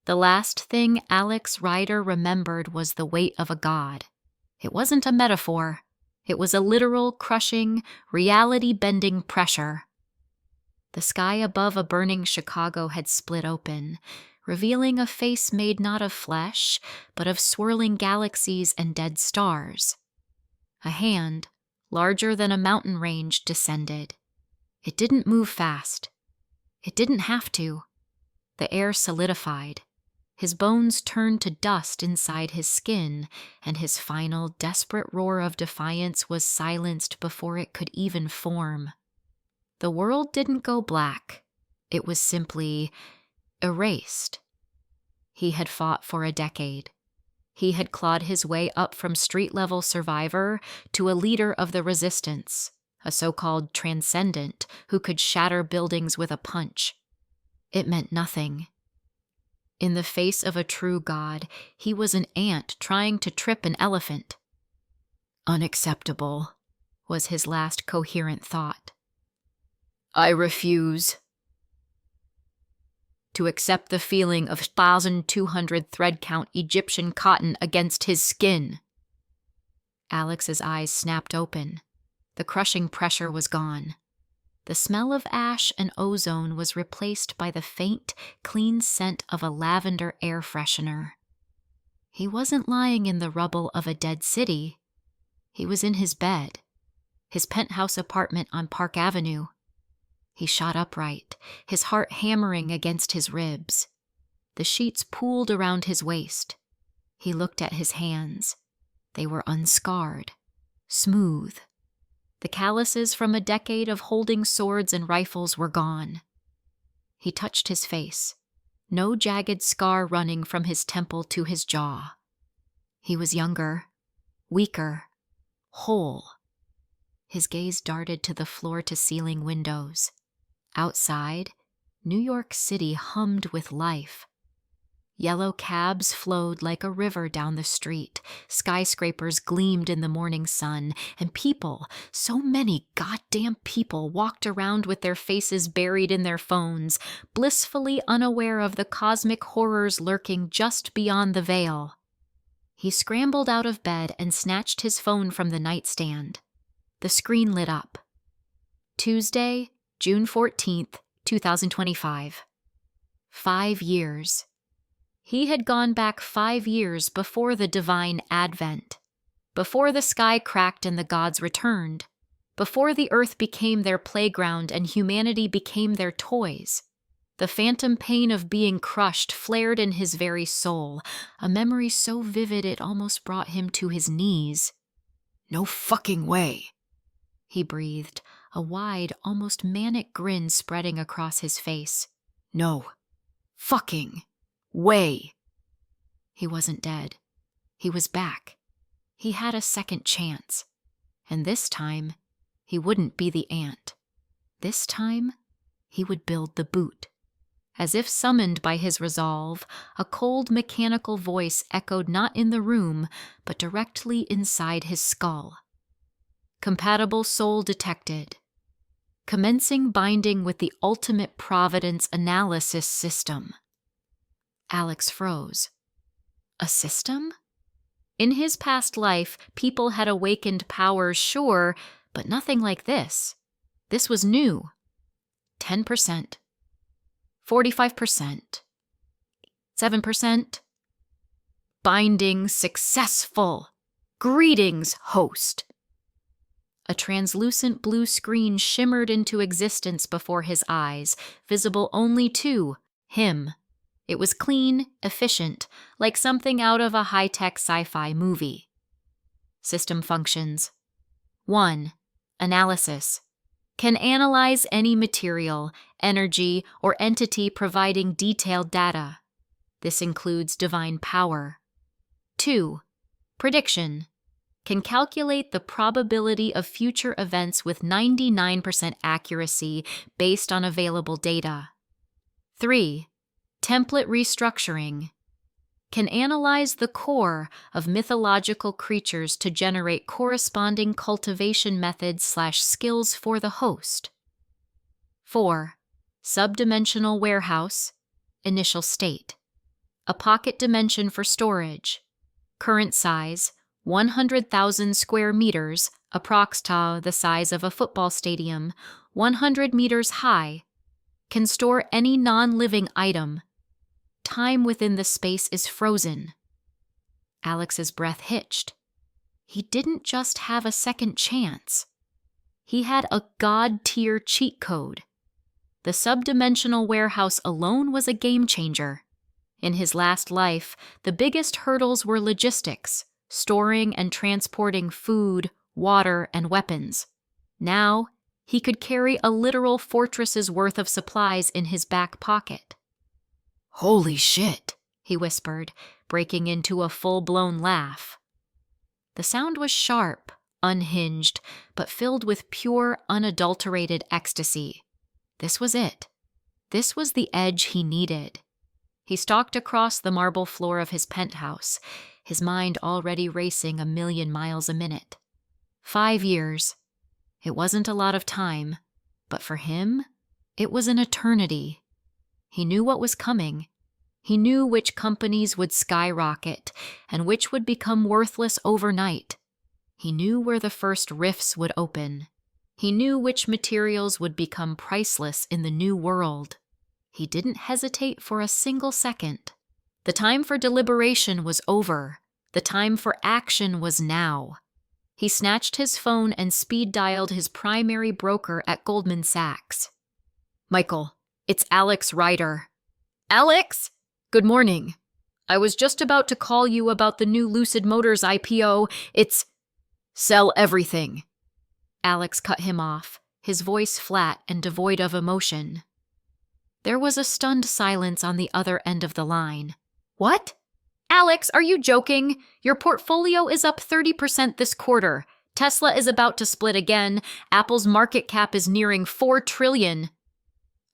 The last thing Alex Rider remembered was the weight of a god. It wasn't a metaphor. It was a literal, crushing, reality-bending pressure. The sky above a burning Chicago had split open, revealing a face made not of flesh, but of swirling galaxies and dead stars. A hand, larger than a mountain range, descended. It didn't move fast. It didn't have to. The air solidified. His bones turned to dust inside his skin, and his final, desperate roar of defiance was silenced before it could even form. The world didn't go black. It was simply erased. He had fought for a decade. He had clawed his way up from street-level survivor to a leader of the resistance, a so-called transcendent who could shatter buildings with a punch. It meant nothing. In the face of a true god, he was an ant trying to trip an elephant. Unacceptable, was his last coherent thought. I refuse to accept the feeling of 1,200 thread count Egyptian cotton against his skin. Alex's eyes snapped open. The crushing pressure was gone. The smell of ash and ozone was replaced by the faint, clean scent of a lavender air freshener. He wasn't lying in the rubble of a dead city. He was in his bed, his penthouse apartment on Park Avenue. He shot upright, his heart hammering against his ribs. The sheets pooled around his waist. He looked at his hands. They were unscarred, smooth. The calluses from a decade of holding swords and rifles were gone. He touched his face, no jagged scar running from his temple to his jaw. He was younger, weaker, whole. His gaze darted to the floor-to-ceiling windows. Outside, New York City hummed with life. Yellow cabs flowed like a river down the street, skyscrapers gleamed in the morning sun, and people, so many goddamn people, walked around with their faces buried in their phones, blissfully unaware of the cosmic horrors lurking just beyond the veil. He scrambled out of bed and snatched his phone from the nightstand. The screen lit up. Tuesday, June 14th, 2025. 5 years. He had gone back 5 years before the divine advent, before the sky cracked and the gods returned, before the earth became their playground and humanity became their toys. The phantom pain of being crushed flared in his very soul, a memory so vivid it almost brought him to his knees. No fucking way, he breathed, a wide, almost manic grin spreading across his face. No fucking way. He wasn't dead. He was back. He had a second chance. And this time, he wouldn't be the ant. This time, he would build the boot. As if summoned by his resolve, a cold mechanical voice echoed not in the room, but directly inside his skull. Compatible soul detected. Commencing binding with the ultimate providence analysis system. Alex froze. A system? In his past life, people had awakened powers, sure, but nothing like this. This was new. 10%. 45%. 7%. Binding successful. Greetings, host. A translucent blue screen shimmered into existence before his eyes, visible only to him. It was clean, efficient, like something out of a high-tech sci-fi movie. System functions. 1. Analysis. Can analyze any material, energy, or entity providing detailed data. This includes divine power. 2. Prediction. Can calculate the probability of future events with 99% accuracy based on available data. 3. Template restructuring. Can analyze the core of mythological creatures to generate corresponding cultivation methods/skills for the host. 4. Subdimensional warehouse. Initial state. a pocket dimension for storage. Current size, 100,000 square meters, approximately the size of a football stadium, 100 meters high. Can store any non-living item. Time within the space is frozen. Alex's breath hitched. He didn't just have a second chance. He had a god-tier cheat code. The subdimensional warehouse alone was a game changer. In his last life, the biggest hurdles were logistics, storing and transporting food, water, and weapons. Now, he could carry a literal fortress's worth of supplies in his back pocket. "Holy shit," he whispered, breaking into a full-blown laugh. The sound was sharp, unhinged, but filled with pure, unadulterated ecstasy. This was it. This was the edge he needed. He stalked across the marble floor of his penthouse, his mind already racing 1,000,000 miles a minute. 5 years. It wasn't a lot of time, but for him, it was an eternity. He knew what was coming. He knew which companies would skyrocket and which would become worthless overnight. He knew where the first rifts would open. He knew which materials would become priceless in the new world. He didn't hesitate for a single second. The time for deliberation was over. The time for action was now. He snatched his phone and speed-dialed his primary broker at Goldman Sachs. "Michael, it's Alex Ryder." "Alex? Good morning. I was just about to call you about the new Lucid Motors IPO. It's..." "Sell everything." Alex cut him off, his voice flat and devoid of emotion. There was a stunned silence on the other end of the line. "What? Alex, are you joking? Your portfolio is up 30% this quarter. Tesla is about to split again. Apple's market cap is nearing $4 trillion.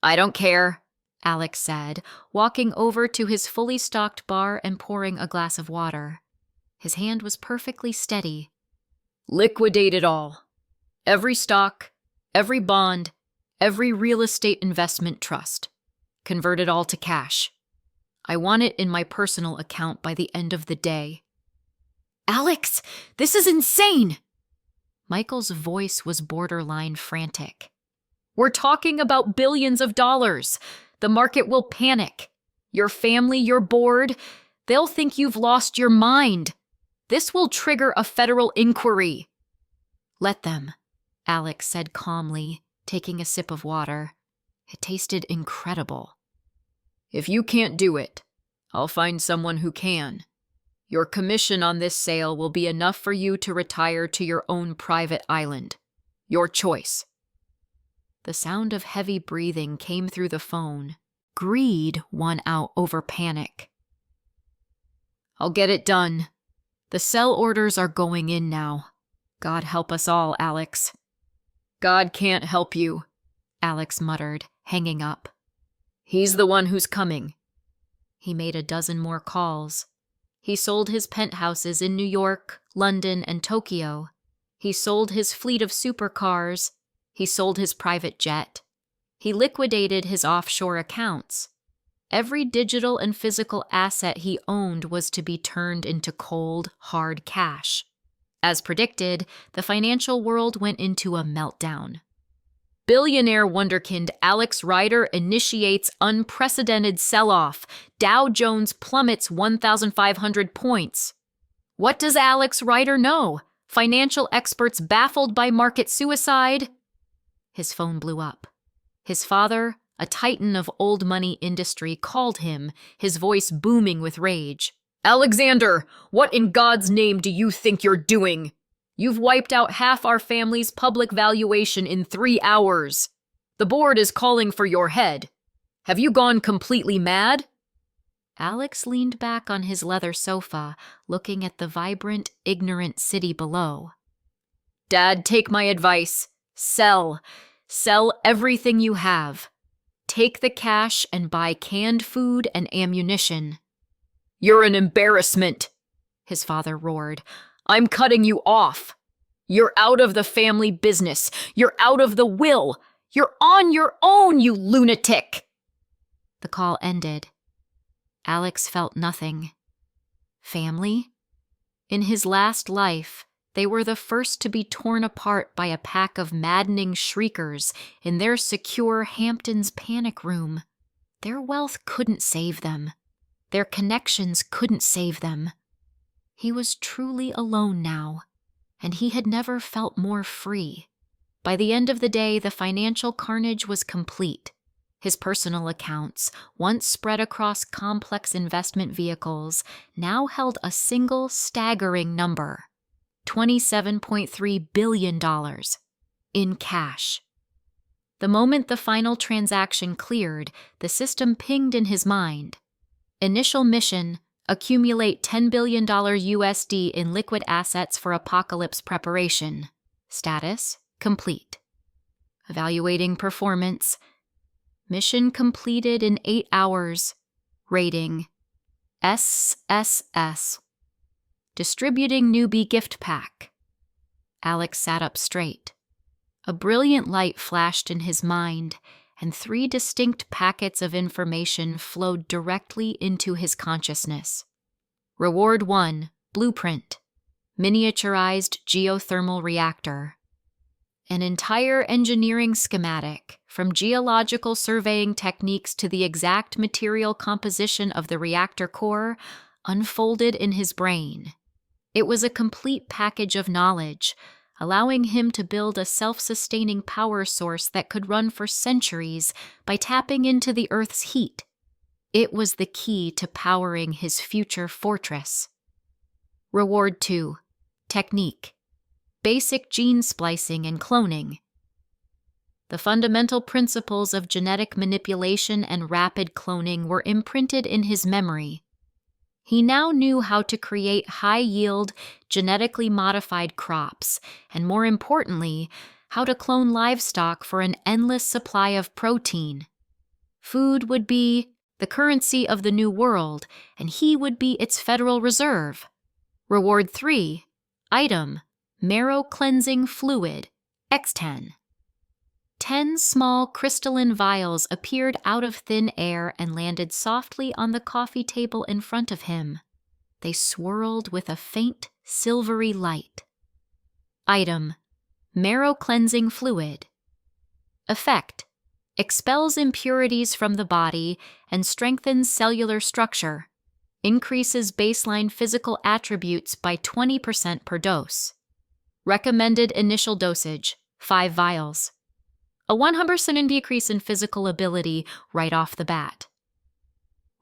"I don't care," Alex said, walking over to his fully stocked bar and pouring a glass of water. His hand was perfectly steady. "Liquidate it all. Every stock, every bond, every real estate investment trust. Convert it all to cash. I want it in my personal account by the end of the day." "Alex, this is insane!" Michael's voice was borderline frantic. "We're talking about billions of dollars. The market will panic. Your family, your board, they'll think you've lost your mind. This will trigger a federal inquiry." "Let them," Alex said calmly, taking a sip of water. It tasted incredible. "If you can't do it, I'll find someone who can. Your commission on this sale will be enough for you to retire to your own private island. Your choice." The sound of heavy breathing came through the phone. Greed won out over panic. "I'll get it done. The sell orders are going in now. God help us all, Alex." "God can't help you," Alex muttered, hanging up. "He's the one who's coming." He made a dozen more calls. He sold his penthouses in New York, London, and Tokyo. He sold his fleet of supercars. He sold his private jet. He liquidated his offshore accounts. Every digital and physical asset he owned was to be turned into cold, hard cash. As predicted, the financial world went into a meltdown. Billionaire wunderkind Alex Ryder initiates unprecedented sell-off. Dow Jones plummets 1,500 points. What does Alex Ryder know? Financial experts baffled by market suicide? His phone blew up. His father, a titan of old money industry, called him, his voice booming with rage. "Alexander, what in God's name do you think you're doing? You've wiped out half our family's public valuation in 3 hours. The board is calling for your head. Have you gone completely mad?" Alex leaned back on his leather sofa, looking at the vibrant, ignorant city below. "Dad, take my advice. Sell. Sell everything you have. Take the cash and buy canned food and ammunition." "You're an embarrassment," his father roared. "I'm cutting you off. You're out of the family business. You're out of the will. You're on your own, you lunatic." The call ended. Alex felt nothing. Family? In his last life, they were the first to be torn apart by a pack of maddening shriekers in their secure Hampton's panic room. Their wealth couldn't save them. Their connections couldn't save them. He was truly alone now, and he had never felt more free. By the end of the day, the financial carnage was complete. His personal accounts, once spread across complex investment vehicles, now held a single staggering number: $27.3 billion in cash. The moment the final transaction cleared, the system pinged in his mind. Initial mission: accumulate $10 billion USD in liquid assets for apocalypse preparation. Status: complete. Evaluating performance. Mission completed in 8 hours. Rating: SSS. Distributing newbie gift pack. Alex sat up straight. A brilliant light flashed in his mind, and 3 distinct packets of information flowed directly into his consciousness. Reward 1, Blueprint, Miniaturized Geothermal Reactor. An entire engineering schematic, from geological surveying techniques to the exact material composition of the reactor core, unfolded in his brain. It was a complete package of knowledge, allowing him to build a self-sustaining power source that could run for centuries by tapping into the Earth's heat. It was the key to powering his future fortress. Reward 2, Technique, Basic gene splicing and cloning. The fundamental principles of genetic manipulation and rapid cloning were imprinted in his memory. He now knew how to create high-yield, genetically modified crops, and more importantly, how to clone livestock for an endless supply of protein. Food would be the currency of the new world, and he would be its federal reserve. Reward 3, Item, Marrow Cleansing Fluid, X10. 10 small crystalline vials appeared out of thin air and landed softly on the coffee table in front of him. They swirled with a faint, silvery light. Item, Marrow Cleansing Fluid. Effect, expels impurities from the body and strengthens cellular structure. Increases baseline physical attributes by 20% per dose. Recommended initial dosage, 5 vials. A 100% decrease in physical ability right off the bat.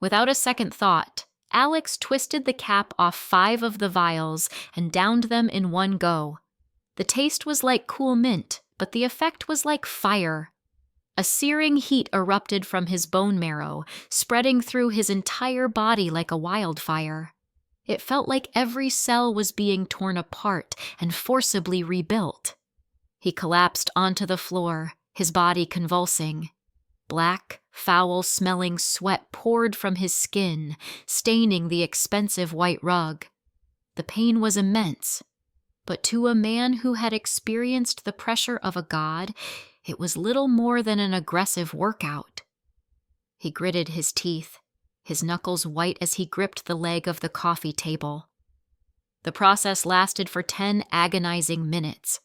Without a second thought, Alex twisted the cap off 5 of the vials and downed them in one go. The taste was like cool mint, but the effect was like fire. A searing heat erupted from his bone marrow, spreading through his entire body like a wildfire. It felt like every cell was being torn apart and forcibly rebuilt. He collapsed onto the floor, his body convulsing. Black, foul-smelling sweat poured from his skin, staining the expensive white rug. The pain was immense, but to a man who had experienced the pressure of a god, it was little more than an aggressive workout. He gritted his teeth, his knuckles white as he gripped the leg of the coffee table. The process lasted for 10 agonizing minutes.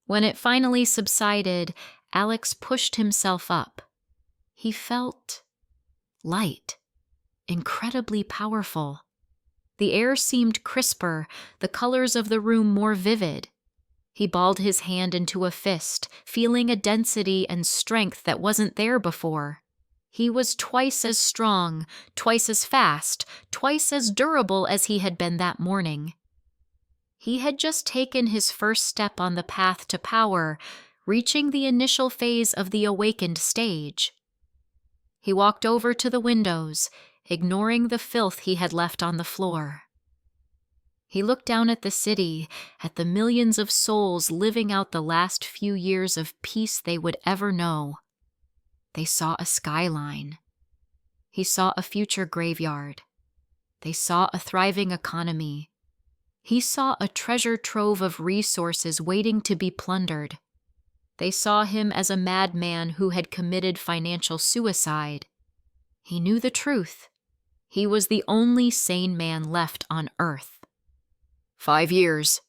When it finally subsided, Alex pushed himself up. He felt light, incredibly powerful. The air seemed crisper, the colors of the room more vivid. He balled his hand into a fist, feeling a density and strength that wasn't there before. He was twice as strong, twice as fast, twice as durable as he had been that morning. He had just taken his first step on the path to power, reaching the initial phase of the awakened stage. He walked over to the windows, ignoring the filth he had left on the floor. He looked down at the city, at the millions of souls living out the last few years of peace they would ever know. They saw a skyline. He saw a future graveyard. They saw a thriving economy. He saw a treasure trove of resources waiting to be plundered. They saw him as a madman who had committed financial suicide. He knew the truth. He was the only sane man left on Earth. 5 years,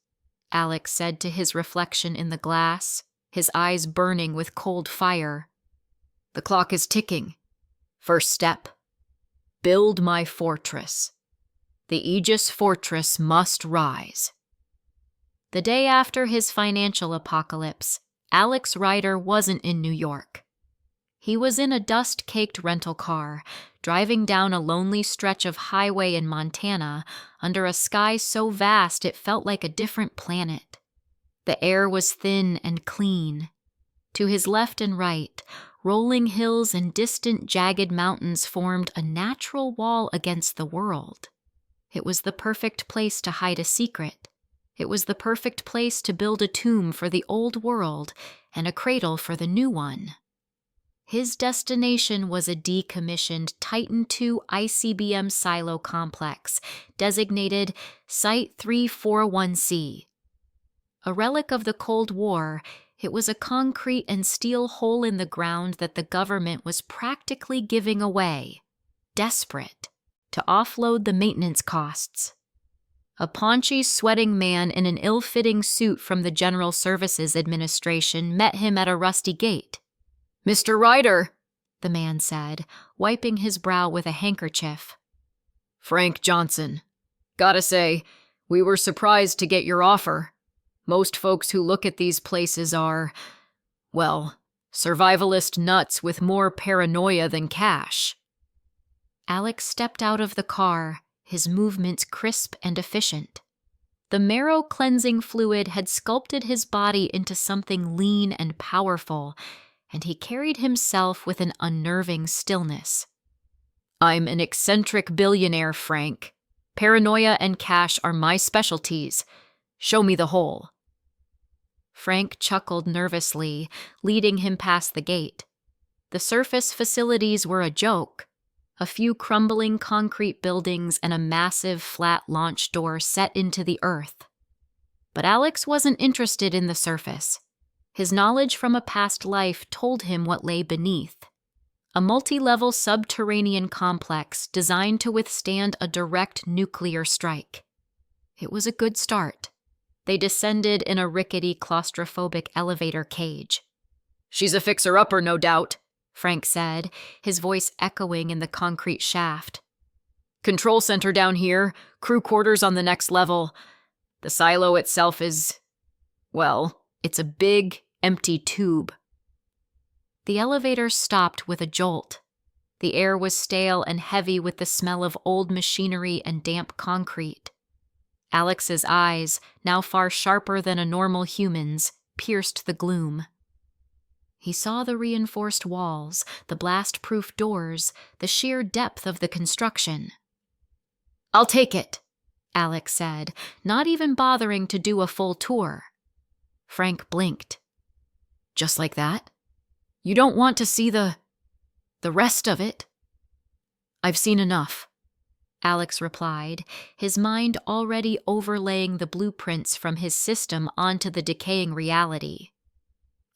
Alex said to his reflection in the glass, his eyes burning with cold fire. The clock is ticking. First step. Build my fortress. The Aegis fortress must rise. The day after his financial apocalypse, Alex Rider wasn't in New York. He was in a dust-caked rental car, driving down a lonely stretch of highway in Montana under a sky so vast it felt like a different planet. The air was thin and clean. To his left and right, rolling hills and distant jagged mountains formed a natural wall against the world. It was the perfect place to hide a secret. It was the perfect place to build a tomb for the old world and a cradle for the new one. His destination was a decommissioned Titan II ICBM silo complex, designated Site 341C. A relic of the Cold War, it was a concrete and steel hole in the ground that the government was practically giving away, desperate, to offload the maintenance costs. A paunchy, sweating man in an ill-fitting suit from the General Services Administration met him at a rusty gate. "Mr. Ryder," the man said, wiping his brow with a handkerchief. "Frank Johnson. Gotta say, we were surprised to get your offer. Most folks who look at these places are, well, survivalist nuts with more paranoia than cash." Alex stepped out of the car, his movements crisp and efficient. The marrow-cleansing fluid had sculpted his body into something lean and powerful, and he carried himself with an unnerving stillness. "I'm an eccentric billionaire, Frank. Paranoia and cash are my specialties. Show me the hole." Frank chuckled nervously, leading him past the gate. The surface facilities were a joke. A few crumbling concrete buildings and a massive flat launch door set into the earth. But Alex wasn't interested in the surface. His knowledge from a past life told him what lay beneath. A multi-level subterranean complex designed to withstand a direct nuclear strike. It was a good start. They descended in a rickety, claustrophobic elevator cage. "She's a fixer-upper, no doubt," Frank said, his voice echoing in the concrete shaft. "Control center down here, crew quarters on the next level. The silo itself is, well, it's a big, empty tube." The elevator stopped with a jolt. The air was stale and heavy with the smell of old machinery and damp concrete. Alex's eyes, now far sharper than a normal human's, pierced the gloom. He saw the reinforced walls, the blast-proof doors, the sheer depth of the construction. "I'll take it," Alex said, not even bothering to do a full tour. Frank blinked. "Just like that? You don't want to see the rest of it?" "I've seen enough," Alex replied, his mind already overlaying the blueprints from his system onto the decaying reality.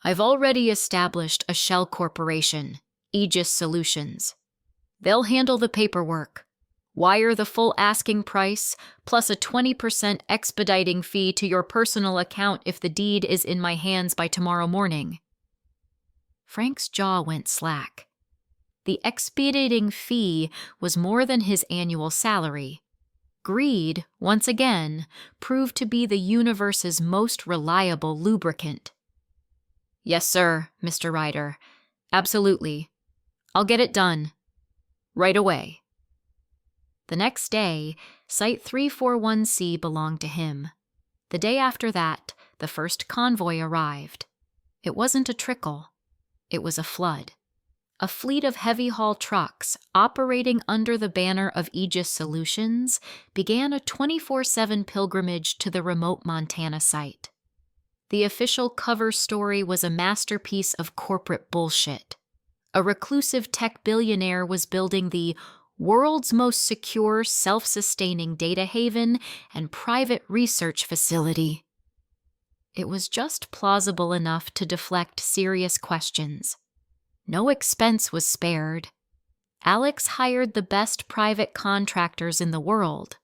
"I've already established a shell corporation, Aegis Solutions. They'll handle the paperwork, wire the full asking price, plus a 20% expediting fee to your personal account if the deed is in my hands by tomorrow morning." Frank's jaw went slack. The expediting fee was more than his annual salary. Greed, once again, proved to be the universe's most reliable lubricant. "Yes, sir, Mr. Ryder. Absolutely. I'll get it done. Right away." The next day, Site 341C belonged to him. The day after that, the first convoy arrived. It wasn't a trickle. It was a flood. A fleet of heavy-haul trucks, operating under the banner of Aegis Solutions, began a 24/7 pilgrimage to the remote Montana site. The official cover story was a masterpiece of corporate bullshit. A reclusive tech billionaire was building the world's most secure, self-sustaining data haven and private research facility. It was just plausible enough to deflect serious questions. No expense was spared. Alex hired the best private contractors in the world,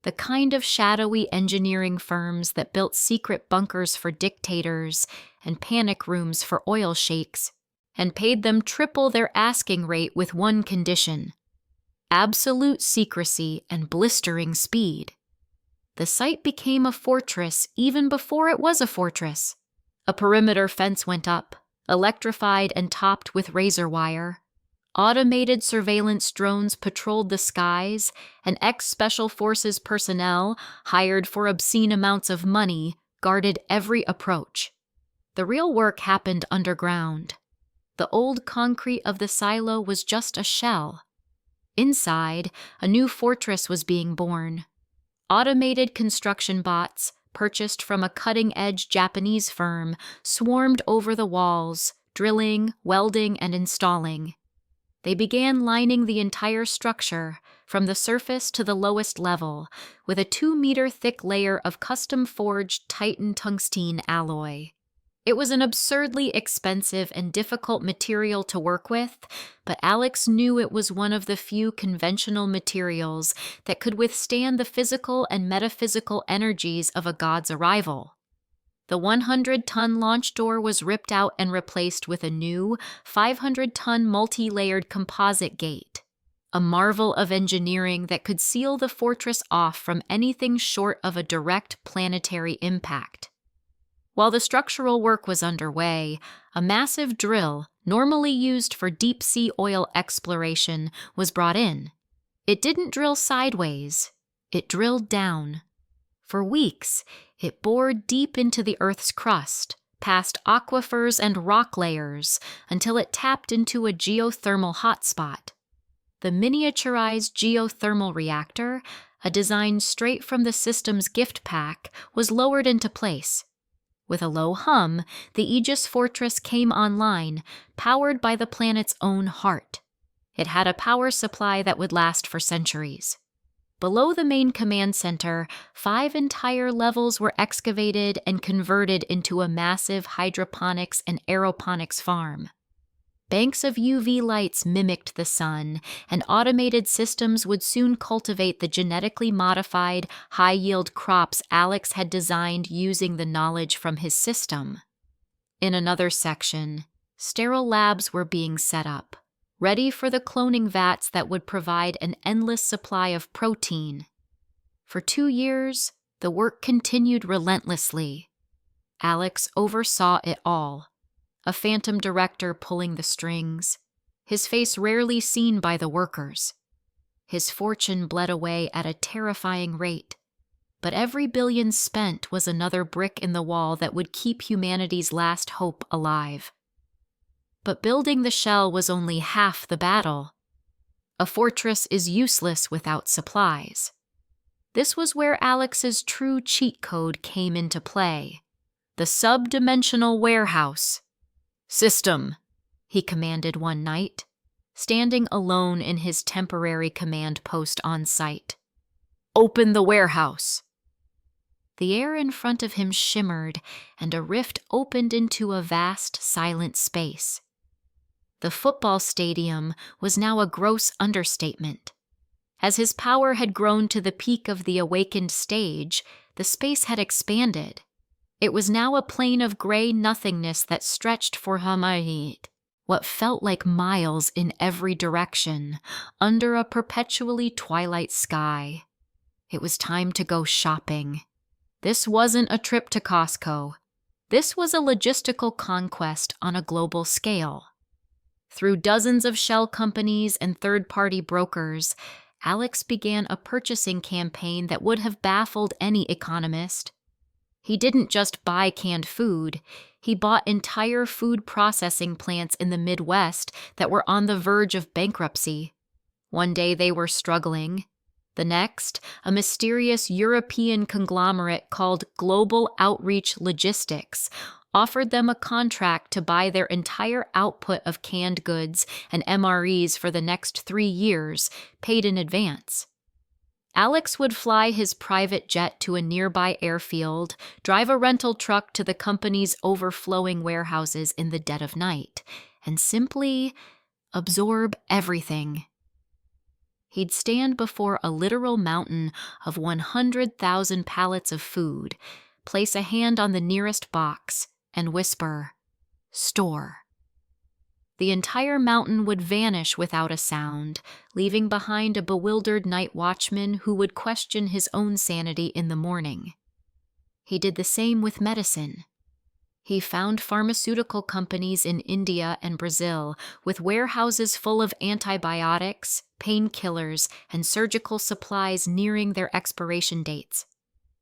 the kind of shadowy engineering firms that built secret bunkers for dictators and panic rooms for oil sheiks, and paid them triple their asking rate with one condition: absolute secrecy and blistering speed. The site became a fortress even before it was a fortress. A perimeter fence went up, electrified and topped with razor wire. Automated surveillance drones patrolled the skies, and ex-Special Forces personnel, hired for obscene amounts of money, guarded every approach. The real work happened underground. The old concrete of the silo was just a shell. Inside, a new fortress was being born. Automated construction bots, purchased from a cutting-edge Japanese firm, swarmed over the walls, drilling, welding, and installing. They began lining the entire structure, from the surface to the lowest level, with a 2-meter-thick layer of custom-forged Titan tungsten alloy. It was an absurdly expensive and difficult material to work with, but Alex knew it was one of the few conventional materials that could withstand the physical and metaphysical energies of a god's arrival. The 100-ton launch door was ripped out and replaced with a new 500-ton multi-layered composite gate, a marvel of engineering that could seal the fortress off from anything short of a direct planetary impact. While the structural work was underway, a massive drill, normally used for deep-sea oil exploration, was brought in. It didn't drill sideways, it drilled down. For weeks, it bored deep into the Earth's crust, past aquifers and rock layers, until it tapped into a geothermal hotspot. The miniaturized geothermal reactor, a design straight from the system's gift pack, was lowered into place. With a low hum, the Aegis Fortress came online, powered by the planet's own heart. It had a power supply that would last for centuries. Below the main command center, 5 entire levels were excavated and converted into a massive hydroponics and aeroponics farm. Banks of UV lights mimicked the sun, and automated systems would soon cultivate the genetically modified, high-yield crops Alex had designed using the knowledge from his system. In another section, sterile labs were being set up, ready for the cloning vats that would provide an endless supply of protein. For 2 years, the work continued relentlessly. Alex oversaw it all, a phantom director pulling the strings, his face rarely seen by the workers. His fortune bled away at a terrifying rate, but every billion spent was another brick in the wall that would keep humanity's last hope alive. But building the shell was only half the battle. A fortress is useless without supplies. This was where Alex's true cheat code came into play: the sub-dimensional warehouse. "System," he commanded one night, standing alone in his temporary command post on site. "Open the warehouse." The air in front of him shimmered, and a rift opened into a vast, silent space. The football stadium was now a gross understatement. As his power had grown to the peak of the awakened stage, the space had expanded. It was now a plain of gray nothingness that stretched for what felt like miles in every direction, under a perpetually twilight sky. It was time to go shopping. This wasn't a trip to Costco. This was a logistical conquest on a global scale. Through dozens of shell companies and third-party brokers, Alex began a purchasing campaign that would have baffled any economist. He didn't just buy canned food, he bought entire food processing plants in the Midwest that were on the verge of bankruptcy. One day they were struggling. The next, a mysterious European conglomerate called Global Outreach Logistics offered them a contract to buy their entire output of canned goods and MREs for the next 3 years, paid in advance. Alex would fly his private jet to a nearby airfield, drive a rental truck to the company's overflowing warehouses in the dead of night, and simply absorb everything. He'd stand before a literal mountain of 100,000 pallets of food, place a hand on the nearest box, and whisper, "Store." The entire mountain would vanish without a sound, leaving behind a bewildered night watchman who would question his own sanity in the morning. He did the same with medicine. He found pharmaceutical companies in India and Brazil with warehouses full of antibiotics, painkillers, and surgical supplies nearing their expiration dates.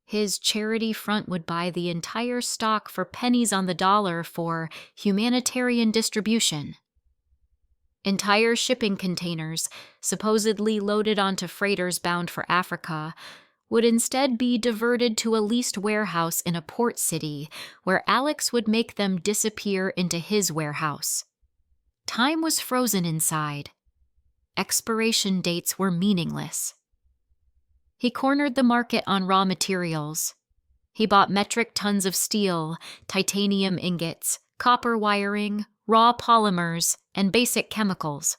His charity front would buy the entire stock for pennies on the dollar for humanitarian distribution. Entire shipping containers, supposedly loaded onto freighters bound for Africa, would instead be diverted to a leased warehouse in a port city where Alex would make them disappear into his warehouse. Time was frozen inside. Expiration dates were meaningless. He cornered the market on raw materials. He bought metric tons of steel, titanium ingots, copper wiring, raw polymers, and basic chemicals.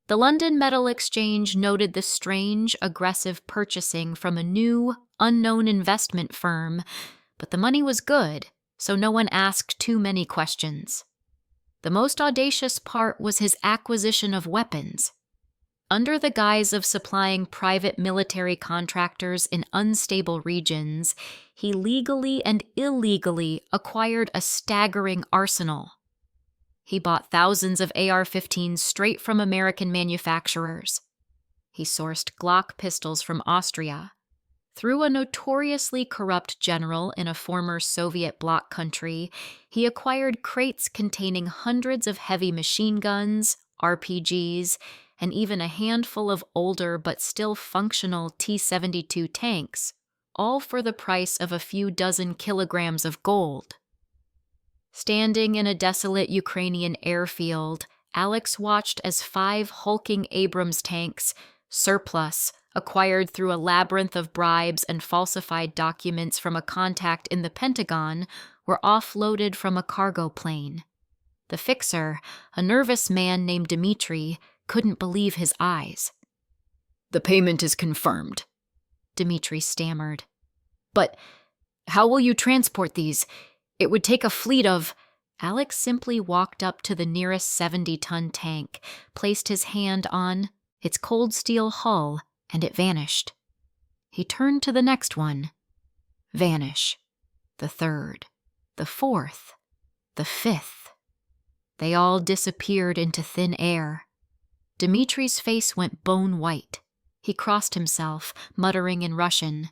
The London Metal Exchange noted the strange, aggressive purchasing from a new, unknown investment firm, but the money was good, so no one asked too many questions. The most audacious part was his acquisition of weapons. Under the guise of supplying private military contractors in unstable regions, he legally and illegally acquired a staggering arsenal. He bought thousands of AR-15s straight from American manufacturers. He sourced Glock pistols from Austria. Through a notoriously corrupt general in a former Soviet bloc country, he acquired crates containing hundreds of heavy machine guns, RPGs, and even a handful of older but still functional T-72 tanks, all for the price of a few dozen kilograms of gold. Standing in a desolate Ukrainian airfield, Alex watched as 5 hulking Abrams tanks, surplus, acquired through a labyrinth of bribes and falsified documents from a contact in the Pentagon, were offloaded from a cargo plane. The fixer, a nervous man named Dmitri, couldn't believe his eyes. "The payment is confirmed," Dmitri stammered. "But how will you transport these? It would take a fleet of—" Alex simply walked up to the nearest 70-ton tank, placed his hand on its cold steel hull, and it vanished. He turned to the next one. Vanish. The third. The fourth. The fifth. They all disappeared into thin air. Dmitri's face went bone white. He crossed himself, muttering in Russian.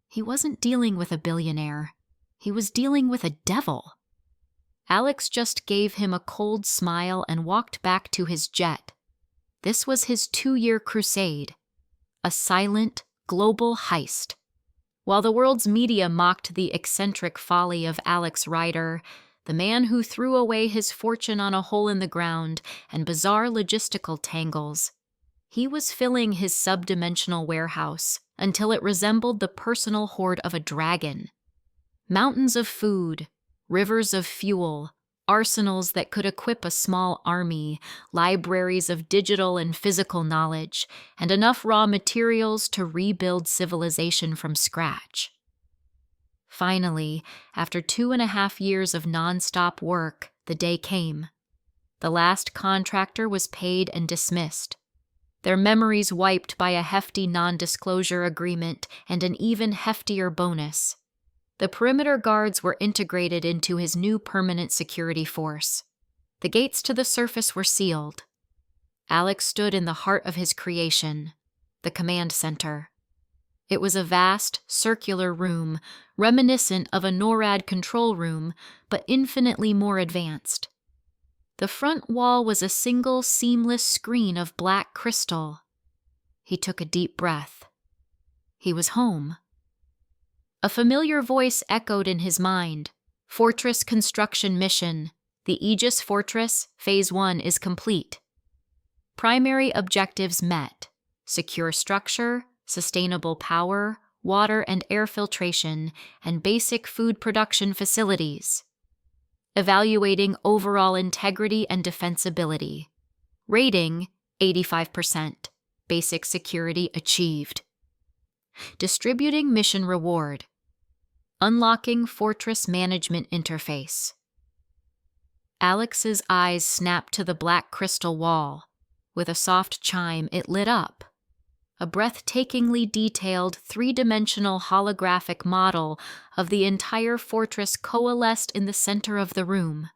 He wasn't dealing with a billionaire. He was dealing with a devil. Alex just gave him a cold smile and walked back to his jet. This was his 2-year crusade. A silent, global heist. While the world's media mocked the eccentric folly of Alex Rider, the man who threw away his fortune on a hole in the ground and bizarre logistical tangles, he was filling his subdimensional warehouse until it resembled the personal hoard of a dragon. Mountains of food, rivers of fuel, arsenals that could equip a small army, libraries of digital and physical knowledge, and enough raw materials to rebuild civilization from scratch. Finally, after 2.5 years of non-stop work, the day came. The last contractor was paid and dismissed, their memories wiped by a hefty non-disclosure agreement and an even heftier bonus. The perimeter guards were integrated into his new permanent security force. The gates to the surface were sealed. Alex stood in the heart of his creation, the command center. It was a vast, circular room, reminiscent of a NORAD control room, but infinitely more advanced. The front wall was a single, seamless screen of black crystal. He took a deep breath. He was home. A familiar voice echoed in his mind. Fortress construction mission. The Aegis Fortress, Phase 1 is complete. Primary objectives met. Secure structure, sustainable power, water and air filtration, and basic food production facilities. Evaluating overall integrity and defensibility. Rating, 85%. Basic security achieved. Distributing mission reward. Unlocking fortress management interface. Alex's eyes snapped to the black crystal wall. With a soft chime, it lit up. A breathtakingly detailed three-dimensional holographic model of the entire fortress coalesced in the center of the room.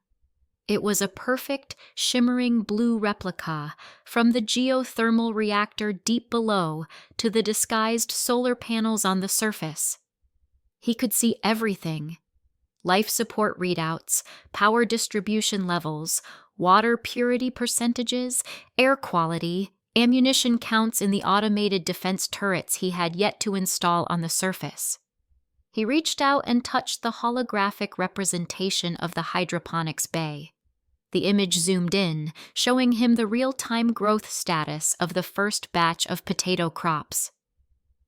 It was a perfect, shimmering blue replica, from the geothermal reactor deep below to the disguised solar panels on the surface. He could see everything: life support readouts, power distribution levels, water purity percentages, air quality, ammunition counts in the automated defense turrets he had yet to install on the surface. He reached out and touched the holographic representation of the hydroponics bay. The image zoomed in, showing him the real-time growth status of the first batch of potato crops.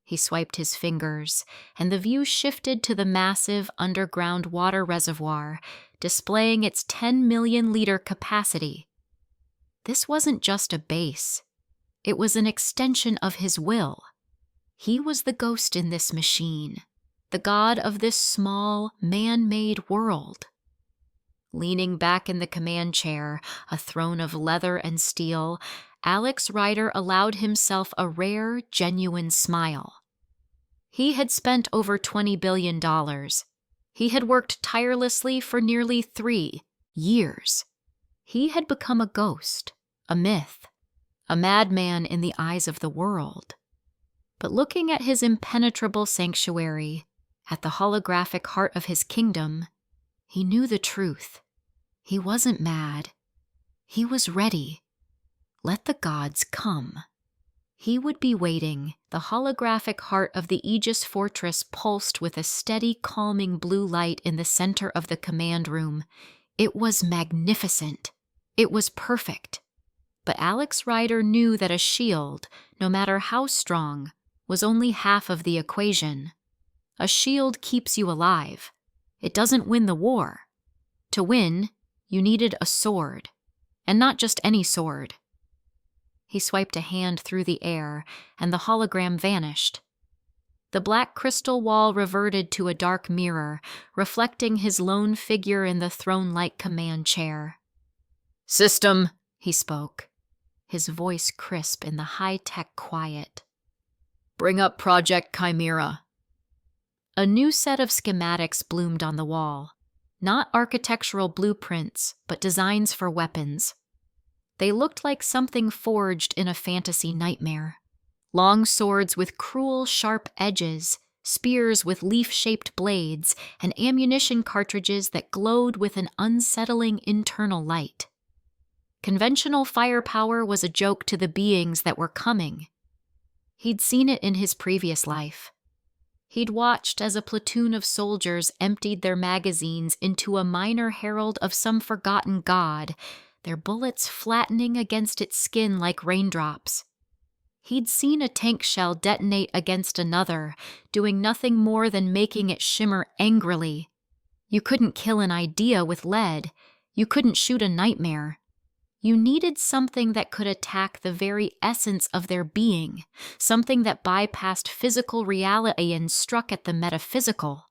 He swiped his fingers, and the view shifted to the massive underground water reservoir, displaying its 10 million-liter capacity. This wasn't just a base. It was an extension of his will. He was the ghost in this machine, the god of this small, man-made world. Leaning back in the command chair, a throne of leather and steel, Alex Rider allowed himself a rare, genuine smile. He had spent over $20 billion. He had worked tirelessly for nearly 3 years. He had become a ghost, a myth, a madman in the eyes of the world. But looking at his impenetrable sanctuary, at the holographic heart of his kingdom, he knew the truth. He wasn't mad. He was ready. Let the gods come. He would be waiting. The holographic heart of the Aegis fortress pulsed with a steady, calming blue light in the center of the command room. It was magnificent. It was perfect. But Alex Rider knew that a shield, no matter how strong, was only half of the equation. A shield keeps you alive. It doesn't win the war. To win, you needed a sword, and not just any sword. He swiped a hand through the air, and the hologram vanished. The black crystal wall reverted to a dark mirror, reflecting his lone figure in the throne-like command chair. "System," he spoke, his voice crisp in the high-tech quiet. "Bring up Project Chimera." A new set of schematics bloomed on the wall. Not architectural blueprints, but designs for weapons. They looked like something forged in a fantasy nightmare. Long swords with cruel, sharp edges, spears with leaf-shaped blades, and ammunition cartridges that glowed with an unsettling internal light. Conventional firepower was a joke to the beings that were coming. He'd seen it in his previous life. He'd watched as a platoon of soldiers emptied their magazines into a minor herald of some forgotten god, their bullets flattening against its skin like raindrops. He'd seen a tank shell detonate against another, doing nothing more than making it shimmer angrily. You couldn't kill an idea with lead. You couldn't shoot a nightmare. You needed something that could attack the very essence of their being, something that bypassed physical reality and struck at the metaphysical.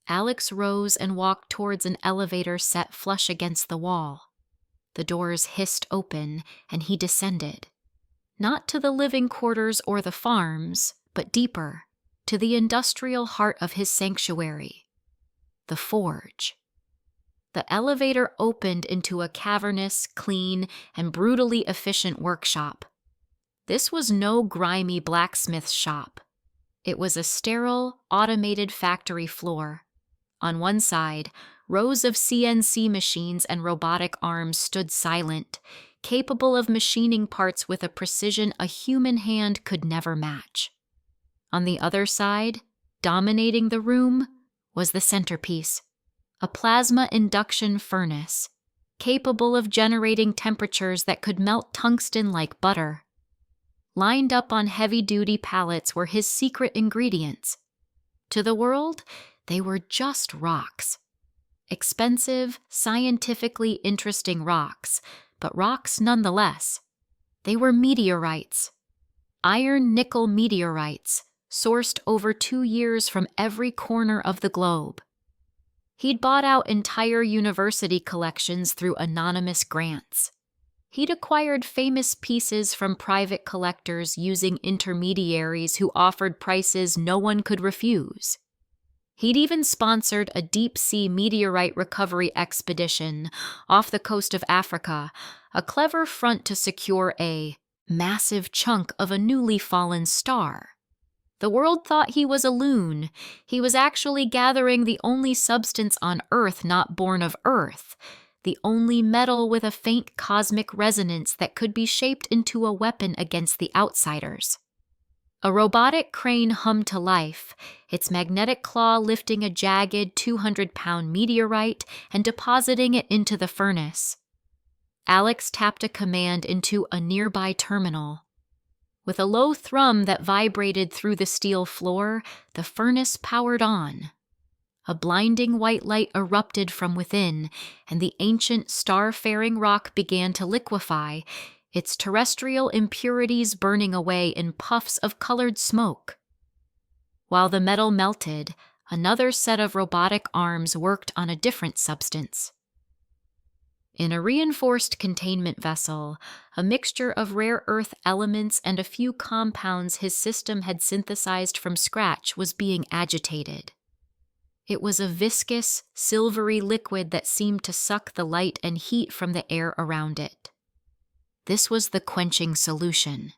Alex rose and walked towards an elevator set flush against the wall. The doors hissed open, and he descended. Not to the living quarters or the farms, but deeper, to the industrial heart of his sanctuary, the forge. The elevator opened into a cavernous, clean, and brutally efficient workshop. This was no grimy blacksmith shop. It was a sterile, automated factory floor. On one side, rows of CNC machines and robotic arms stood silent, capable of machining parts with a precision a human hand could never match. On the other side, dominating the room, was the centerpiece. A plasma induction furnace, capable of generating temperatures that could melt tungsten like butter. Lined up on heavy-duty pallets were his secret ingredients. To the world, they were just rocks. Expensive, scientifically interesting rocks, but rocks nonetheless. They were meteorites. iron-nickel meteorites, sourced over 2 years from every corner of the globe. He'd bought out entire university collections through anonymous grants. He'd acquired famous pieces from private collectors using intermediaries who offered prices no one could refuse. He'd even sponsored a deep-sea meteorite recovery expedition off the coast of Africa, a clever front to secure a massive chunk of a newly fallen star. The world thought he was a loon. He was actually gathering the only substance on Earth not born of Earth, the only metal with a faint cosmic resonance that could be shaped into a weapon against the outsiders. A robotic crane hummed to life, its magnetic claw lifting a jagged 200-pound meteorite and depositing it into the furnace. Alex tapped a command into a nearby terminal. With a low thrum that vibrated through the steel floor, the furnace powered on. A blinding white light erupted from within, and the ancient star-faring rock began to liquefy, its terrestrial impurities burning away in puffs of colored smoke. While the metal melted, another set of robotic arms worked on a different substance. In a reinforced containment vessel, a mixture of rare earth elements and a few compounds his system had synthesized from scratch was being agitated. It was a viscous, silvery liquid that seemed to suck the light and heat from the air around it. This was the quenching solution,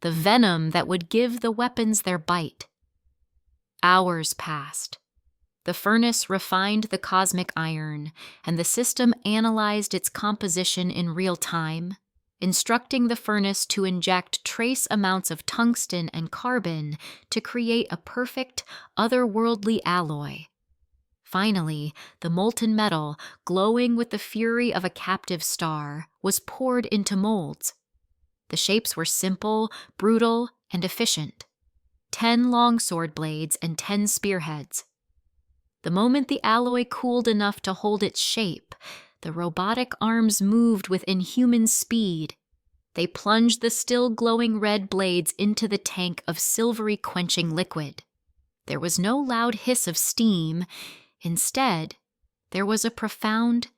the venom that would give the weapons their bite. Hours passed. The furnace refined the cosmic iron, and the system analyzed its composition in real time, instructing the furnace to inject trace amounts of tungsten and carbon to create a perfect, otherworldly alloy. Finally, the molten metal, glowing with the fury of a captive star, was poured into molds. The shapes were simple, brutal, and efficient. 10 longsword blades and 10 spearheads. The moment the alloy cooled enough to hold its shape, the robotic arms moved with inhuman speed. They plunged the still glowing red blades into the tank of silvery quenching liquid. There was no loud hiss of steam. Instead, there was a profound,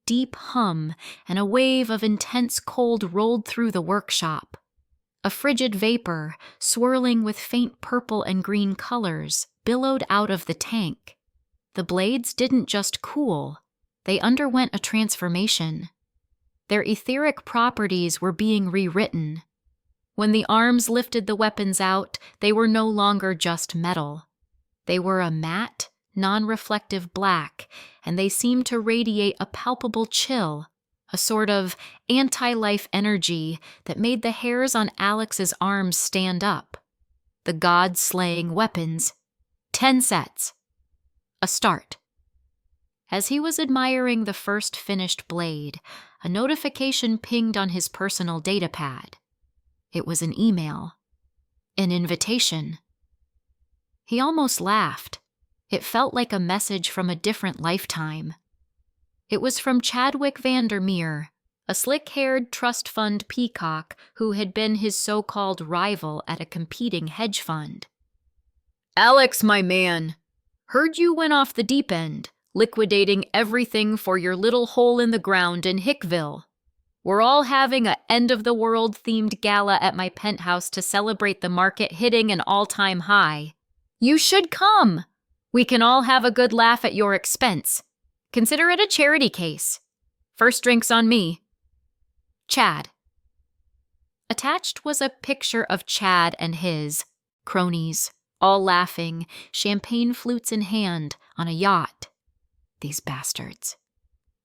deep hum, and a wave of intense cold rolled through the workshop. A frigid vapor, swirling with faint purple and green colors, billowed out of the tank. The blades didn't just cool, they underwent a transformation. Their etheric properties were being rewritten. When the arms lifted the weapons out, they were no longer just metal. They were a matte, non-reflective black, and they seemed to radiate a palpable chill, a sort of anti-life energy that made the hairs on Alex's arms stand up. The god-slaying weapons. 10 sets. A start. As he was admiring the first finished blade, a notification pinged on his personal datapad. It was an email. An invitation. He almost laughed. It felt like a message from a different lifetime. It was from Chadwick Vandermeer, a slick-haired trust fund peacock who had been his so-called rival at a competing hedge fund. "Alex, my man, heard you went off the deep end, liquidating everything for your little hole in the ground in Hickville. We're all having a end-of-the-world-themed gala at my penthouse to celebrate the market hitting an all-time high. You should come. We can all have a good laugh at your expense. Consider it a charity case. First drinks on me. Chad." Attached was a picture of Chad and his cronies, all laughing, champagne flutes in hand, on a yacht. These bastards.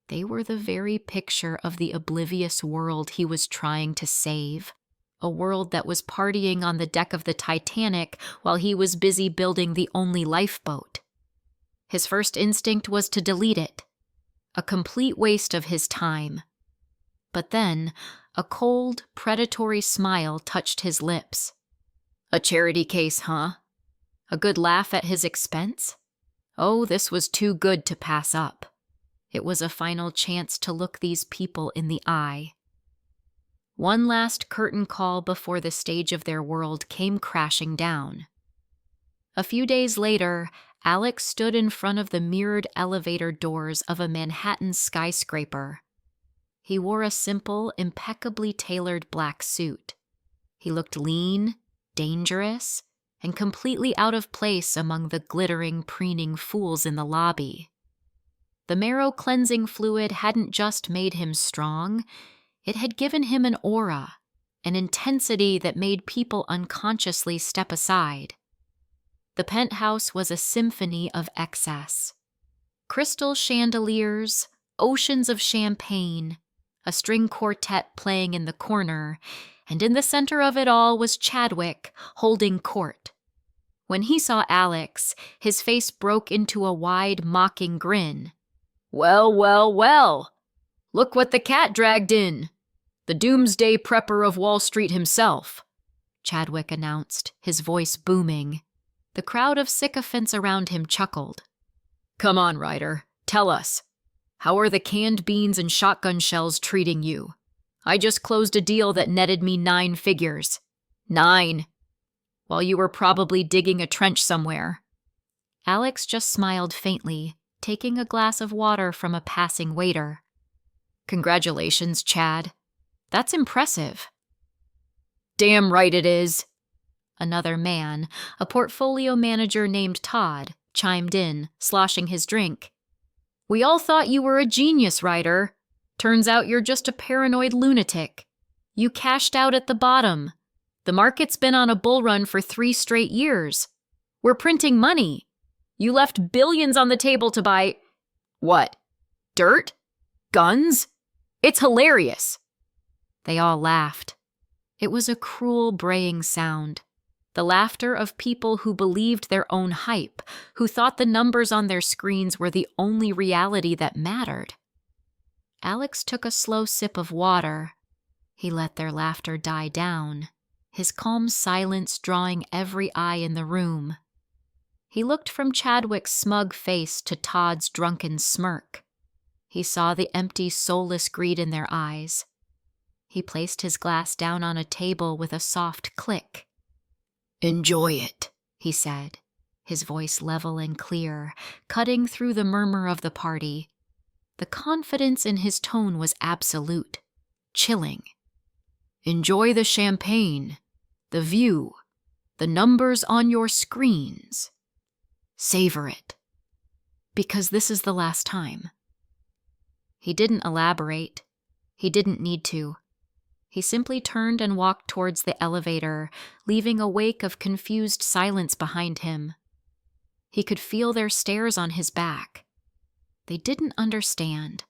They were the very picture of the oblivious world he was trying to save. A world that was partying on the deck of the Titanic while he was busy building the only lifeboat. His first instinct was to delete it. A complete waste of his time. But then, a cold, predatory smile touched his lips. A charity case, huh? A good laugh at his expense? Oh, this was too good to pass up. It was a final chance to look these people in the eye. One last curtain call before the stage of their world came crashing down. A few days later, Alex stood in front of the mirrored elevator doors of a Manhattan skyscraper. He wore a simple, impeccably tailored black suit. He looked lean, dangerous, and completely out of place among the glittering, preening fools in the lobby. The marrow-cleansing fluid hadn't just made him strong, it had given him an aura, an intensity that made people unconsciously step aside. The penthouse was a symphony of excess. Crystal chandeliers, oceans of champagne, a string quartet playing in the corner, and in the center of it all was Chadwick, holding court. When he saw Alex, his face broke into a wide, mocking grin. "Well, well, well! Look what the cat dragged in! The Doomsday prepper of Wall Street himself," Chadwick announced, his voice booming. The crowd of sycophants around him chuckled. "Come on, Ryder, tell us. How are the canned beans and shotgun shells treating you? I just closed a deal that netted me 9 figures. 9! While you were probably digging a trench somewhere." Alex just smiled faintly, taking a glass of water from a passing waiter. "Congratulations, Chad. That's impressive." "Damn right it is." Another man, a portfolio manager named Todd, chimed in, sloshing his drink. "We all thought you were a genius, Ryder. Turns out you're just a paranoid lunatic. You cashed out at the bottom. The market's been on a bull run for 3 straight years. We're printing money. You left billions on the table to buy... What? Dirt? Guns? It's hilarious." They all laughed. It was a cruel, braying sound. The laughter of people who believed their own hype, who thought the numbers on their screens were the only reality that mattered. Alex took a slow sip of water. He let their laughter die down, his calm silence drawing every eye in the room. He looked from Chadwick's smug face to Todd's drunken smirk. He saw the empty, soulless greed in their eyes. He placed his glass down on a table with a soft click. "Enjoy it," he said, his voice level and clear, cutting through the murmur of the party. The confidence in his tone was absolute, chilling. "Enjoy the champagne, the view, the numbers on your screens. Savor it. Because this is the last time." He didn't elaborate. He didn't need to. He simply turned and walked towards the elevator, leaving a wake of confused silence behind him. He could feel their stares on his back. They didn't understand.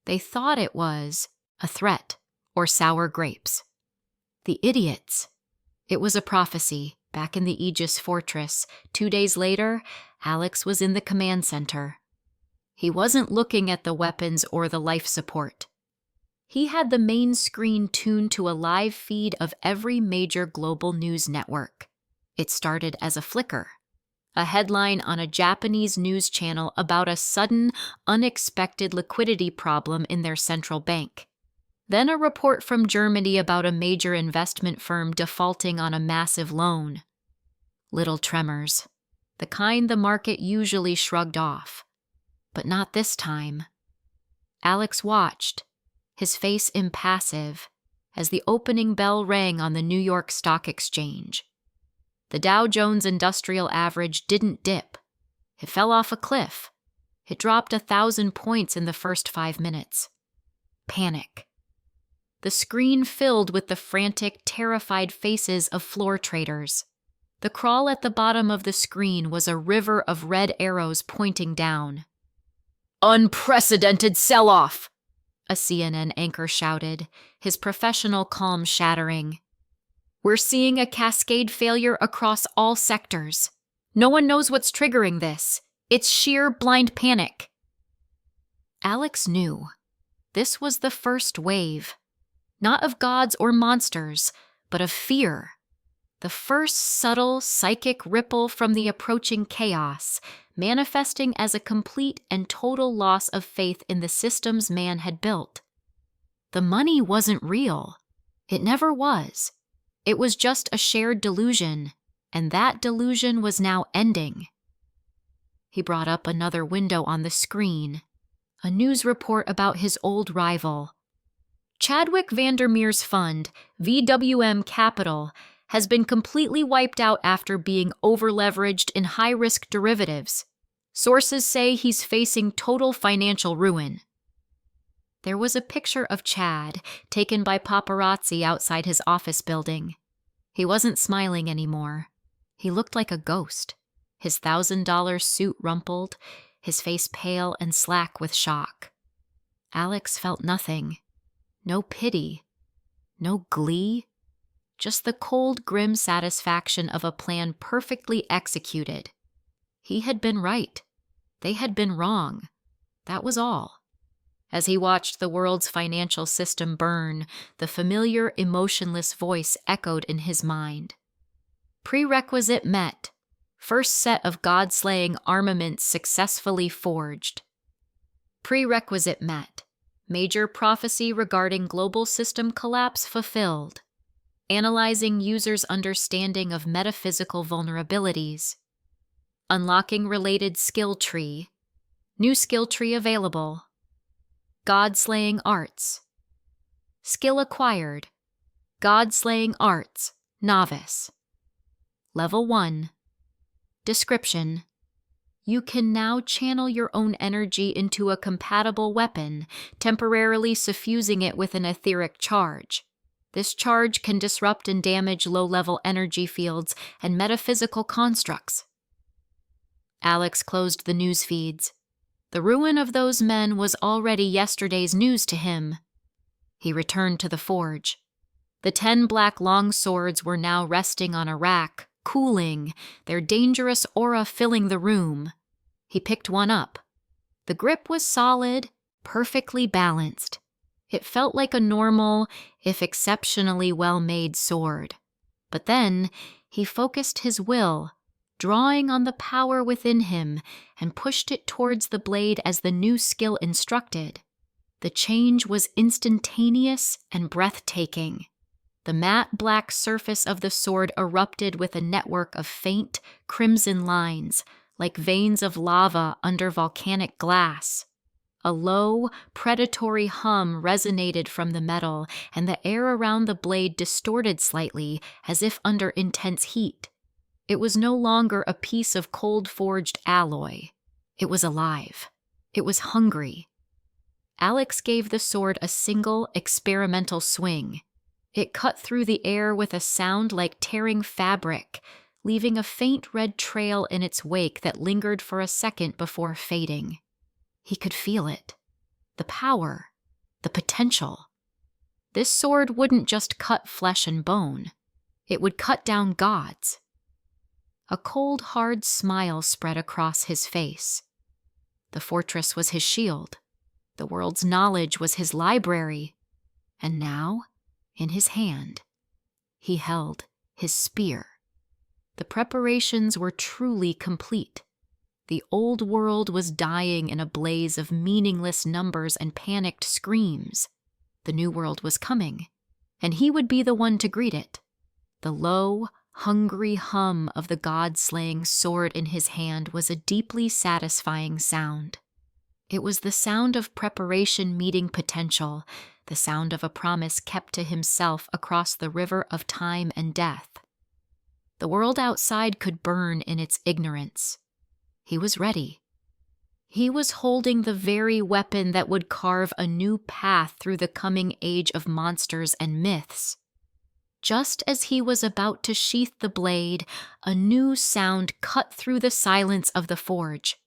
They thought it was a threat or sour grapes. The idiots. It was a prophecy, back in the Aegis Fortress. 2 days later, Alex was in the command center. He wasn't looking at the weapons or the life support. He had the main screen tuned to a live feed of every major global news network. It started as a flicker, a headline on a Japanese news channel about a sudden, unexpected liquidity problem in their central bank. Then a report from Germany about a major investment firm defaulting on a massive loan. Little tremors, the kind the market usually shrugged off. But not this time. Alex watched, his face impassive, as the opening bell rang on the New York Stock Exchange. The Dow Jones Industrial Average didn't dip. It fell off a cliff. It dropped 1,000 points in the first 5 minutes. Panic. The screen filled with the frantic, terrified faces of floor traders. The crawl at the bottom of the screen was a river of red arrows pointing down. "Unprecedented sell-off!" a CNN anchor shouted, his professional calm shattering. "We're seeing a cascade failure across all sectors. No one knows what's triggering this. It's sheer blind panic." Alex knew. This was the first wave. Not of gods or monsters, but of fear. The first subtle, psychic ripple from the approaching chaos, manifesting as a complete and total loss of faith in the systems man had built. The money wasn't real. It never was. It was just a shared delusion, and that delusion was now ending. He brought up another window on the screen, a news report about his old rival. Chadwick Vandermeer's fund, VWM Capital, has been completely wiped out after being over-leveraged in high-risk derivatives. Sources say he's facing total financial ruin. There was a picture of Chad, taken by paparazzi outside his office building. He wasn't smiling anymore. He looked like a ghost, his $1,000 suit rumpled, his face pale and slack with shock. Alex felt nothing. No pity. No glee. Just the cold, grim satisfaction of a plan perfectly executed. He had been right. They had been wrong. That was all. As he watched the world's financial system burn, the familiar, emotionless voice echoed in his mind. Prerequisite met. First set of God-slaying armaments successfully forged. Prerequisite met. Major prophecy regarding global system collapse fulfilled. Analyzing users' understanding of metaphysical vulnerabilities. Unlocking related skill tree. New skill tree available. God-slaying arts. Skill acquired. God-slaying arts. Novice. Level 1. Description. You can now channel your own energy into a compatible weapon, temporarily suffusing it with an etheric charge. This charge can disrupt and damage low-level energy fields and metaphysical constructs. Alex closed the news feeds. The ruin of those men was already yesterday's news to him. He returned to the forge. The 10 black longswords were now resting on a rack, cooling, their dangerous aura filling the room. He picked one up. The grip was solid, perfectly balanced. It felt like a normal, if exceptionally well-made sword. But then, he focused his will, drawing on the power within him, and pushed it towards the blade as the new skill instructed. The change was instantaneous and breathtaking. The matte black surface of the sword erupted with a network of faint, crimson lines, like veins of lava under volcanic glass. A low, predatory hum resonated from the metal, and the air around the blade distorted slightly, as if under intense heat. It was no longer a piece of cold-forged alloy. It was alive. It was hungry. Alex gave the sword a single, experimental swing. It cut through the air with a sound like tearing fabric, leaving a faint red trail in its wake that lingered for a second before fading. He could feel it. The power. The potential. This sword wouldn't just cut flesh and bone. It would cut down gods. A cold, hard smile spread across his face. The fortress was his shield. The world's knowledge was his library. And now, in his hand, he held his spear. The preparations were truly complete. The old world was dying in a blaze of meaningless numbers and panicked screams. The new world was coming, and he would be the one to greet it. The low, hungry hum of the god-slaying sword in his hand was a deeply satisfying sound. It was the sound of preparation meeting potential, the sound of a promise kept to himself across the river of time and death. The world outside could burn in its ignorance. He was ready. He was holding the very weapon that would carve a new path through the coming age of monsters and myths. Just as he was about to sheath the blade, a new sound cut through the silence of the forge.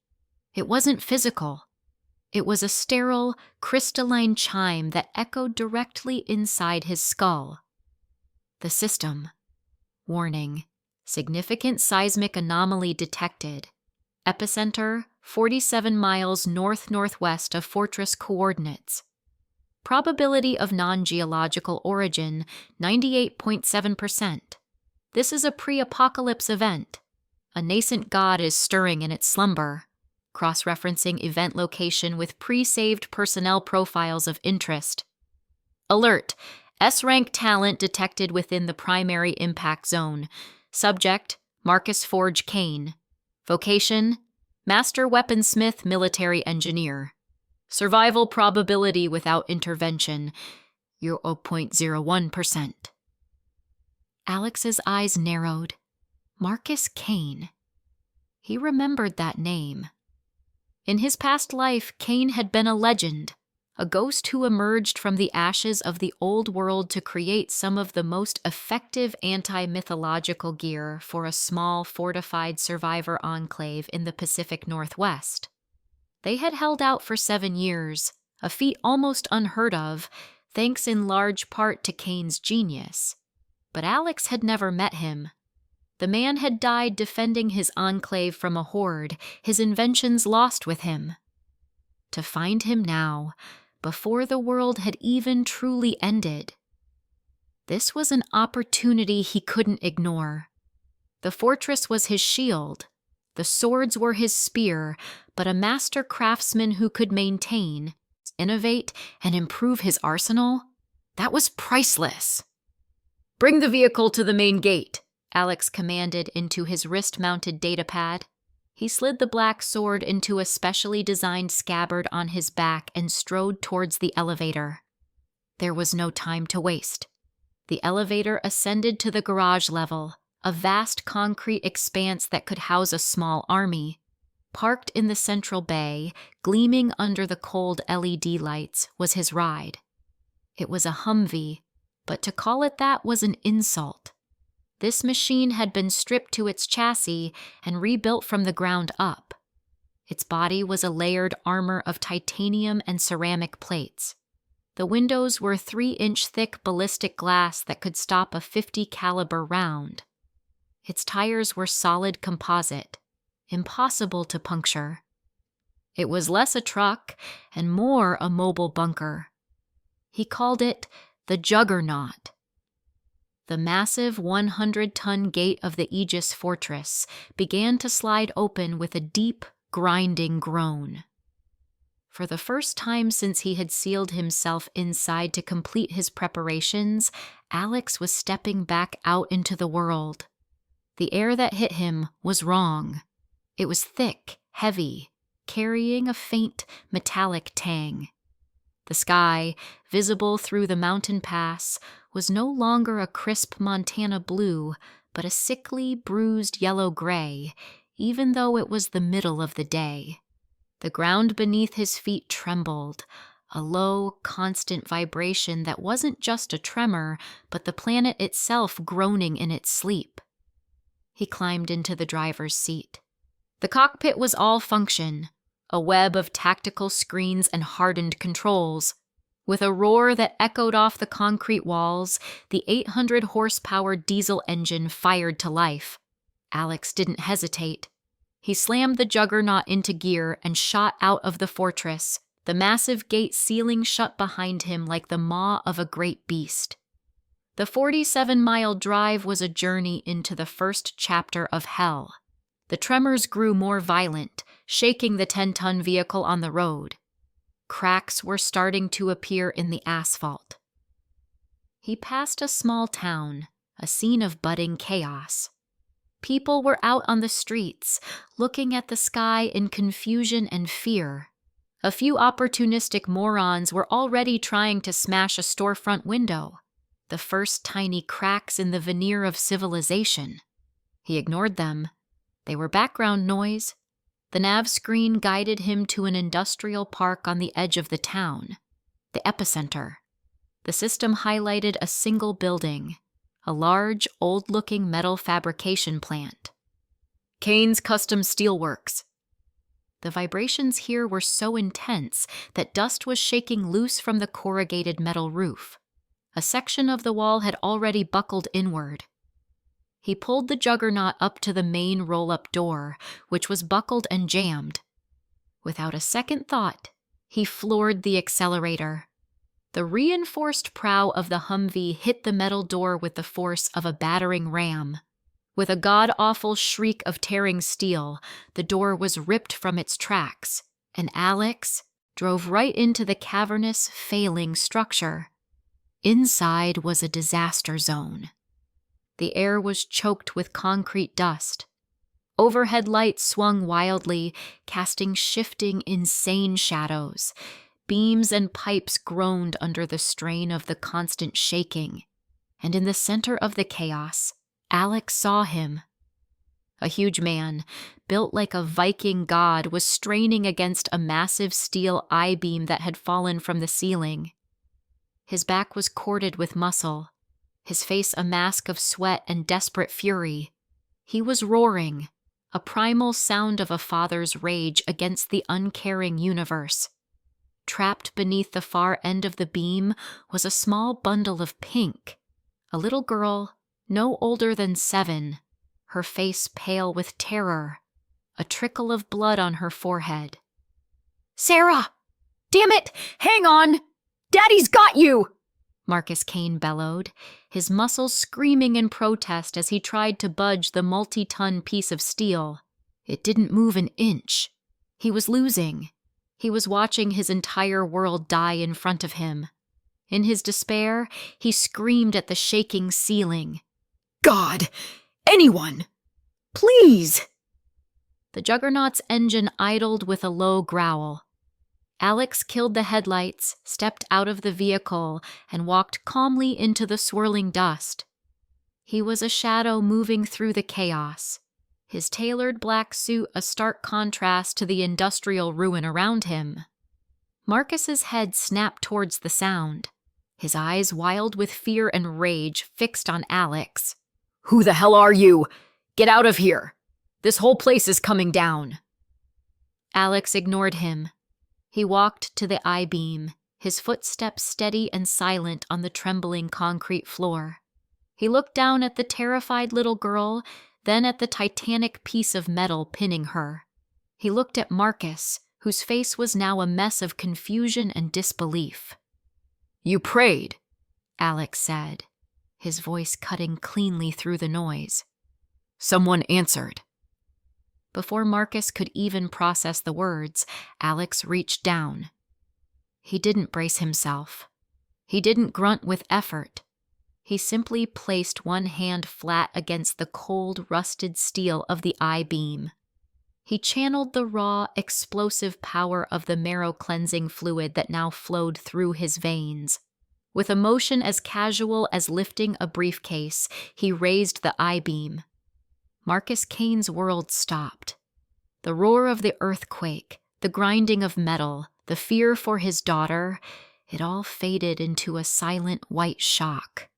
It wasn't physical. It was a sterile, crystalline chime that echoed directly inside his skull. The system. Warning. Significant seismic anomaly detected. Epicenter, 47 miles north-northwest of Fortress coordinates. Probability of non-geological origin, 98.7%. This is a pre-apocalypse event. A nascent god is stirring in its slumber. Cross-referencing event location with pre-saved personnel profiles of interest. Alert! S-rank talent detected within the primary impact zone. Subject, Marcus Forge Kane. Vocation, Master Weaponsmith Military Engineer. Survival probability without intervention, 0.01%. Alex's eyes narrowed. Marcus Kane. He remembered that name. In his past life, Kane had been a legend, a ghost who emerged from the ashes of the old world to create some of the most effective anti-mythological gear for a small, fortified survivor enclave in the Pacific Northwest. They had held out for 7 years, a feat almost unheard of, thanks in large part to Kane's genius. But Alex had never met him. The man had died defending his enclave from a horde, his inventions lost with him. To find him now, before the world had even truly ended. This was an opportunity he couldn't ignore. The fortress was his shield, the swords were his spear, but a master craftsman who could maintain, innovate, and improve his arsenal, that was priceless. "Bring the vehicle to the main gate," Alex commanded into his wrist-mounted datapad. He slid the black sword into a specially designed scabbard on his back and strode towards the elevator. There was no time to waste. The elevator ascended to the garage level, a vast concrete expanse that could house a small army. Parked in the central bay, gleaming under the cold LED lights, was his ride. It was a Humvee, but to call it that was an insult. This machine had been stripped to its chassis and rebuilt from the ground up. Its body was a layered armor of titanium and ceramic plates. The windows were 3-inch thick ballistic glass that could stop a .50 caliber round. Its tires were solid composite, impossible to puncture. It was less a truck and more a mobile bunker. He called it the Juggernaut. The massive 100-ton gate of the Aegis Fortress began to slide open with a deep, grinding groan. For the first time since he had sealed himself inside to complete his preparations, Alex was stepping back out into the world. The air that hit him was wrong. It was thick, heavy, carrying a faint, metallic tang. The sky, visible through the mountain pass, was no longer a crisp Montana blue, but a sickly, bruised yellow-gray, even though it was the middle of the day. The ground beneath his feet trembled, a low, constant vibration that wasn't just a tremor, but the planet itself groaning in its sleep. He climbed into the driver's seat. The cockpit was all function, a web of tactical screens and hardened controls. With a roar that echoed off the concrete walls, the 800-horsepower diesel engine fired to life. Alex didn't hesitate. He slammed the Juggernaut into gear and shot out of the fortress, the massive gate sealing shut behind him like the maw of a great beast. The 47-mile drive was a journey into the first chapter of hell. The tremors grew more violent, shaking the 10-ton vehicle on the road. Cracks were starting to appear in the asphalt. He passed a small town, a scene of budding chaos. People were out on the streets, looking at the sky in confusion and fear. A few opportunistic morons were already trying to smash a storefront window, the first tiny cracks in the veneer of civilization. He ignored them. They were background noise. The nav screen guided him to an industrial park on the edge of the town, the epicenter. The system highlighted a single building, a large, old-looking metal fabrication plant. Kane's Custom Steelworks. The vibrations here were so intense that dust was shaking loose from the corrugated metal roof. A section of the wall had already buckled inward. He pulled the Juggernaut up to the main roll-up door, which was buckled and jammed. Without a second thought, he floored the accelerator. The reinforced prow of the Humvee hit the metal door with the force of a battering ram. With a god-awful shriek of tearing steel, the door was ripped from its tracks, and Alex drove right into the cavernous, failing structure. Inside was a disaster zone. The air was choked with concrete dust. Overhead lights swung wildly, casting shifting, insane shadows. Beams and pipes groaned under the strain of the constant shaking. And in the center of the chaos, Alex saw him. A huge man, built like a Viking god, was straining against a massive steel I-beam that had fallen from the ceiling. His back was corded with muscle, his face a mask of sweat and desperate fury. He was roaring, a primal sound of a father's rage against the uncaring universe. Trapped beneath the far end of the beam was a small bundle of pink, a little girl, no older than 7, her face pale with terror, a trickle of blood on her forehead. "Sarah! Damn it! Hang on! Daddy's got you!" Marcus Kane bellowed, his muscles screaming in protest as he tried to budge the multi-ton piece of steel. It didn't move an inch. He was losing. He was watching his entire world die in front of him. In his despair, he screamed at the shaking ceiling. "God! Anyone! Please!" The Juggernaut's engine idled with a low growl. Alex killed the headlights, stepped out of the vehicle, and walked calmly into the swirling dust. He was a shadow moving through the chaos, his tailored black suit a stark contrast to the industrial ruin around him. Marcus's head snapped towards the sound, his eyes wild with fear and rage fixed on Alex. "Who the hell are you? Get out of here! This whole place is coming down!" Alex ignored him. He walked to the I-beam, his footsteps steady and silent on the trembling concrete floor. He looked down at the terrified little girl, then at the titanic piece of metal pinning her. He looked at Marcus, whose face was now a mess of confusion and disbelief. "You prayed," Alex said, his voice cutting cleanly through the noise. "Someone answered." Before Marcus could even process the words, Alex reached down. He didn't brace himself. He didn't grunt with effort. He simply placed one hand flat against the cold, rusted steel of the I-beam. He channeled the raw, explosive power of the marrow-cleansing fluid that now flowed through his veins. With a motion as casual as lifting a briefcase, he raised the I-beam. Marcus Kane's world stopped. The roar of the earthquake, the grinding of metal, the fear for his daughter, it all faded into a silent white shock.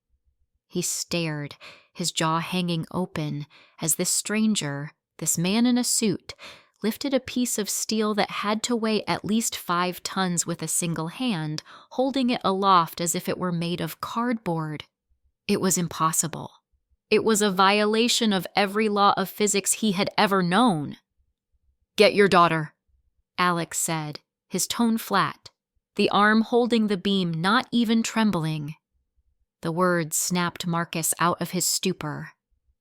He stared, his jaw hanging open, as this stranger, this man in a suit, lifted a piece of steel that had to weigh at least 5 tons with a single hand, holding it aloft as if it were made of cardboard. It was impossible. It was a violation of every law of physics he had ever known. "Get your daughter," Alex said, his tone flat, the arm holding the beam not even trembling. The words snapped Marcus out of his stupor.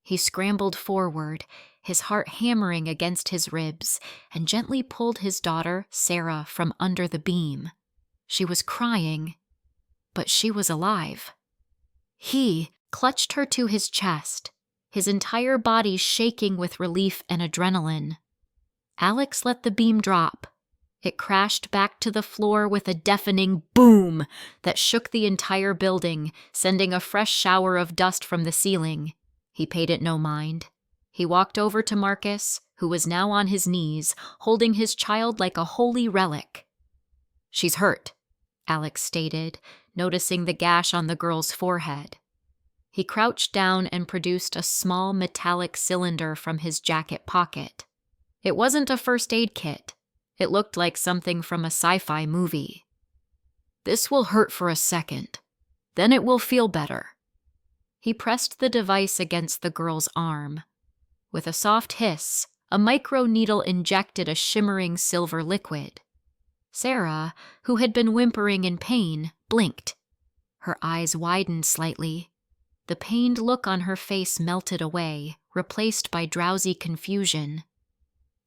He scrambled forward, his heart hammering against his ribs, and gently pulled his daughter, Sarah, from under the beam. She was crying, but she was alive. He clutched her to his chest, his entire body shaking with relief and adrenaline. Alex let the beam drop. It crashed back to the floor with a deafening boom that shook the entire building, sending a fresh shower of dust from the ceiling. He paid it no mind. He walked over to Marcus, who was now on his knees, holding his child like a holy relic. "She's hurt," Alex stated, noticing the gash on the girl's forehead. He crouched down and produced a small metallic cylinder from his jacket pocket. It wasn't a first aid kit. It looked like something from a sci-fi movie. "This will hurt for a second. Then it will feel better." He pressed the device against the girl's arm. With a soft hiss, a micro-needle injected a shimmering silver liquid. Sarah, who had been whimpering in pain, blinked. Her eyes widened slightly. The pained look on her face melted away, replaced by drowsy confusion.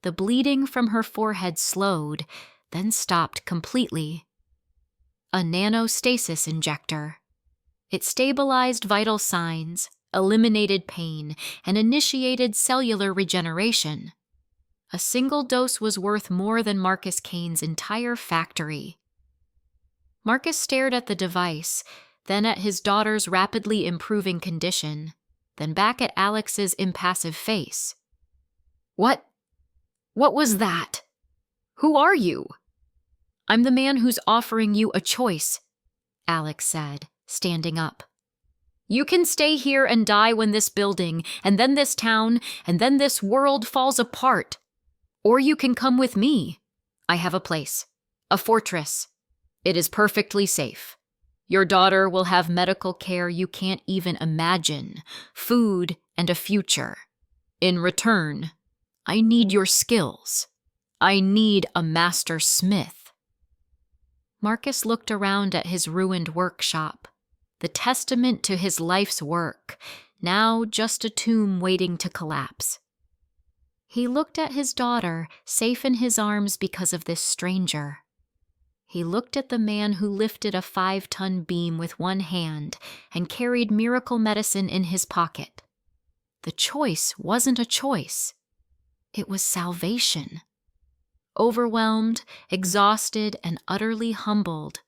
The bleeding from her forehead slowed, then stopped completely. A nanostasis injector. It stabilized vital signs, eliminated pain, and initiated cellular regeneration. A single dose was worth more than Marcus Kane's entire factory. Marcus stared at the device, then at his daughter's rapidly improving condition, then back at Alex's impassive face. What was that? Who are you? I'm the man who's offering you a choice, Alex said, standing up. You can stay here and die when this building, and then this town, and then this world falls apart. Or you can come with me. I have a place, a fortress. It is perfectly safe. Your daughter will have medical care you can't even imagine, food, and a future. In return, I need your skills. I need a master smith. Marcus looked around at his ruined workshop, the testament to his life's work, now just a tomb waiting to collapse. He looked at his daughter, safe in his arms because of this stranger. He looked at the man who lifted a 5-ton beam with one hand and carried miracle medicine in his pocket. The choice wasn't a choice. It was salvation. Overwhelmed, exhausted, and utterly humbled,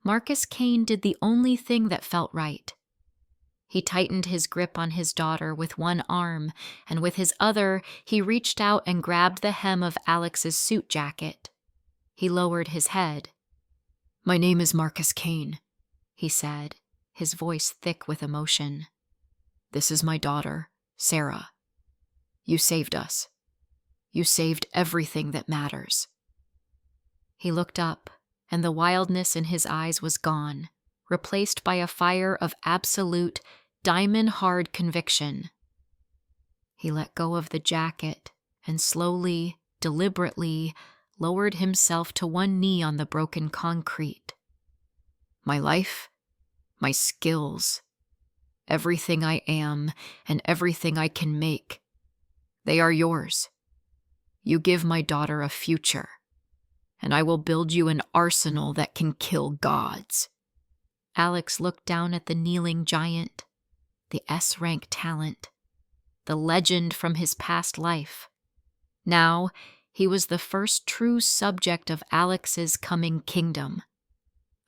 Marcus Kane did the only thing that felt right. He tightened his grip on his daughter with one arm, and with his other, he reached out and grabbed the hem of Alex's suit jacket. He lowered his head. My name is Marcus Kane, he said, his voice thick with emotion. This is my daughter, Sarah. You saved us. You saved everything that matters. He looked up, and the wildness in his eyes was gone, replaced by a fire of absolute, diamond-hard conviction. He let go of the jacket and slowly, deliberately, lowered himself to one knee on the broken concrete. My life, my skills, everything I am and everything I can make, they are yours. You give my daughter a future, and I will build you an arsenal that can kill gods. Alex looked down at the kneeling giant, the S-rank talent, the legend from his past life. Now, he was the first true subject of Alex's coming kingdom.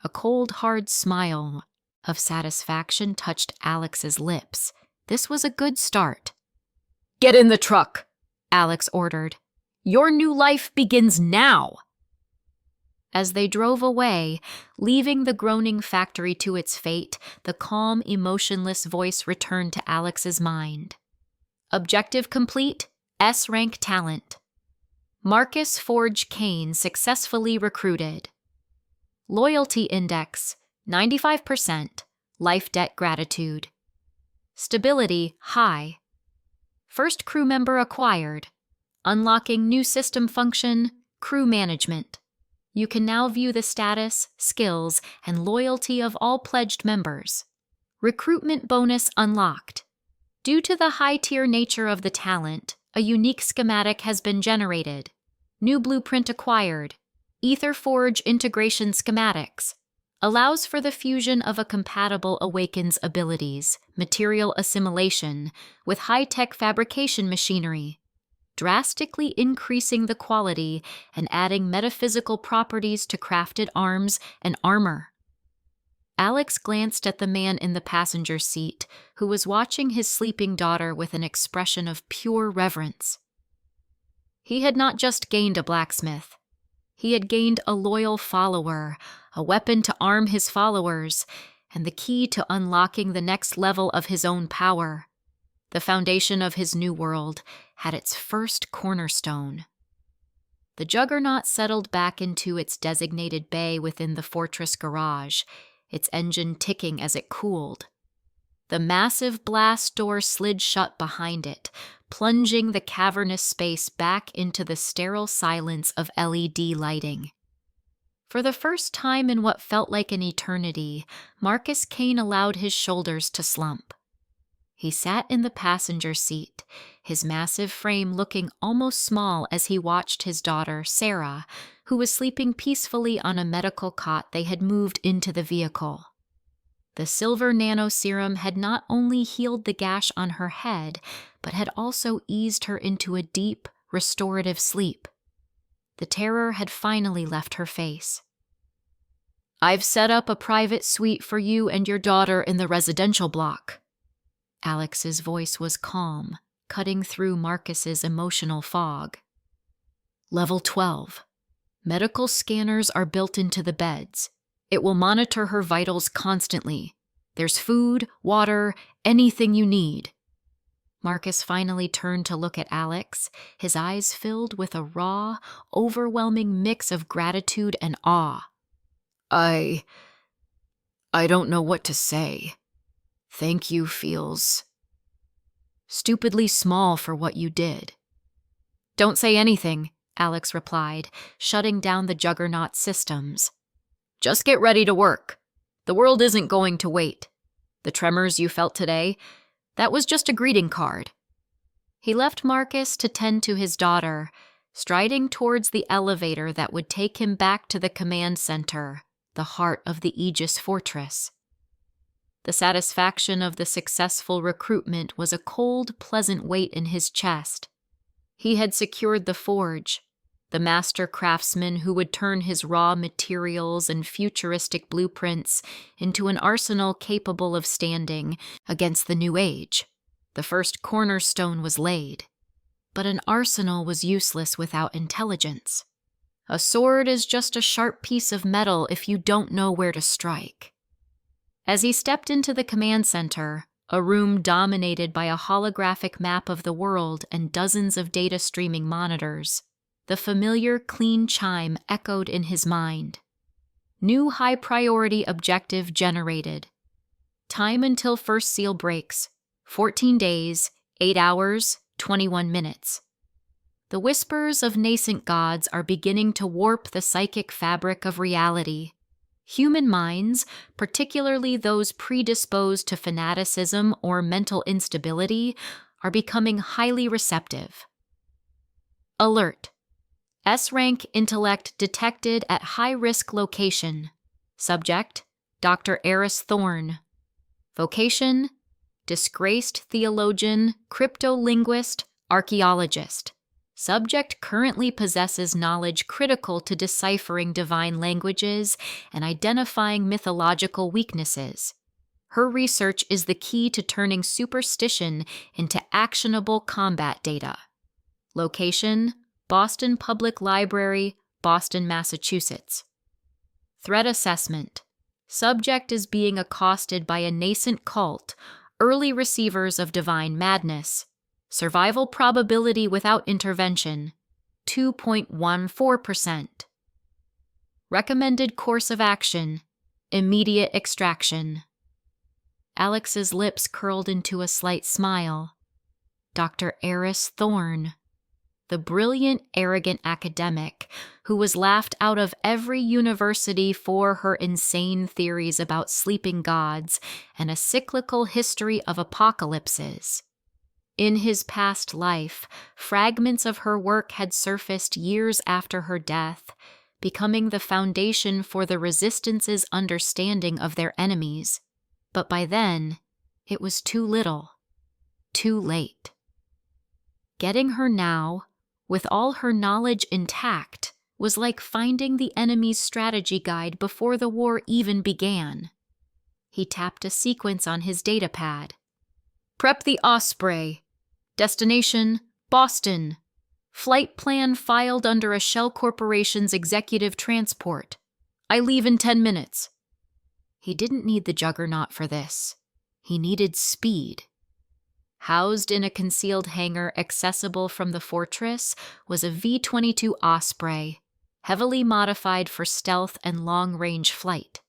A cold, hard smile of satisfaction touched Alex's lips. This was a good start. Get in the truck, Alex ordered. Your new life begins now. As they drove away, leaving the groaning factory to its fate, the calm, emotionless voice returned to Alex's mind. Objective complete, S-rank talent. Marcus Forge Kane successfully recruited. Loyalty index, 95%, life debt gratitude. Stability, high. First crew member acquired. Unlocking new system function, crew management. You can now view the status, skills, and loyalty of all pledged members. Recruitment bonus unlocked. Due to the high-tier nature of the talent, a unique schematic has been generated. New blueprint acquired. Etherforge integration schematics. Allows for the fusion of a compatible Awaken's abilities, material assimilation, with high-tech fabrication machinery, drastically increasing the quality and adding metaphysical properties to crafted arms and armor. Alex glanced at the man in the passenger seat, who was watching his sleeping daughter with an expression of pure reverence. He had not just gained a blacksmith. He had gained a loyal follower, a weapon to arm his followers, and the key to unlocking the next level of his own power. The foundation of his new world had its first cornerstone. The juggernaut settled back into its designated bay within the fortress garage, its engine ticking as it cooled. The massive blast door slid shut behind it, plunging the cavernous space back into the sterile silence of LED lighting. For the first time in what felt like an eternity, Marcus Kane allowed his shoulders to slump. He sat in the passenger seat, his massive frame looking almost small as he watched his daughter, Sarah, who was sleeping peacefully on a medical cot they had moved into the vehicle. The silver nanoserum had not only healed the gash on her head, but had also eased her into a deep, restorative sleep. The terror had finally left her face. "I've set up a private suite for you and your daughter in the residential block." Alex's voice was calm, cutting through Marcus's emotional fog. "Level 12. Medical scanners are built into the beds. It will monitor her vitals constantly. There's food, water, anything you need." Marcus finally turned to look at Alex, his eyes filled with a raw, overwhelming mix of gratitude and awe. I don't know what to say. Thank you feels stupidly small for what you did." "Don't say anything," Alex replied, shutting down the Juggernaut systems. "Just get ready to work. The world isn't going to wait. The tremors you felt today, that was just a greeting card." He left Marcus to tend to his daughter, striding towards the elevator that would take him back to the command center, the heart of the Aegis fortress. The satisfaction of the successful recruitment was a cold, pleasant weight in his chest. He had secured the forge, the master craftsman who would turn his raw materials and futuristic blueprints into an arsenal capable of standing against the new age. The first cornerstone was laid. But an arsenal was useless without intelligence. A sword is just a sharp piece of metal if you don't know where to strike. As he stepped into the command center, a room dominated by a holographic map of the world and dozens of data streaming monitors, the familiar clean chime echoed in his mind. New high-priority objective generated. Time until first seal breaks, 14 days, 8 hours, 21 minutes. The whispers of nascent gods are beginning to warp the psychic fabric of reality. Human minds, particularly those predisposed to fanaticism or mental instability, are becoming highly receptive. Alert. S-rank intellect detected at high-risk location. Subject, Dr. Eris Thorne. Vocation, disgraced theologian, cryptolinguist, archaeologist. Subject currently possesses knowledge critical to deciphering divine languages and identifying mythological weaknesses. Her research is the key to turning superstition into actionable combat data. Location, Boston Public Library, Boston, Massachusetts. Threat assessment. Subject is being accosted by a nascent cult, early receivers of divine madness. Survival probability without intervention, 2.14%. Recommended course of action, immediate extraction. Alex's lips curled into a slight smile. Dr. Eris Thorne, the brilliant, arrogant academic who was laughed out of every university for her insane theories about sleeping gods and a cyclical history of apocalypses. In his past life, fragments of her work had surfaced years after her death, becoming the foundation for the Resistance's understanding of their enemies. But by then, it was too little, too late. Getting her now, with all her knowledge intact, was like finding the enemy's strategy guide before the war even began. He tapped a sequence on his datapad. Prep the Osprey. Destination, Boston. Flight plan filed under a Shell Corporation's executive transport. I leave in 10 minutes. He didn't need the Juggernaut for this. He needed speed. Housed in a concealed hangar accessible from the fortress was a V-22 Osprey, heavily modified for stealth and long-range flight.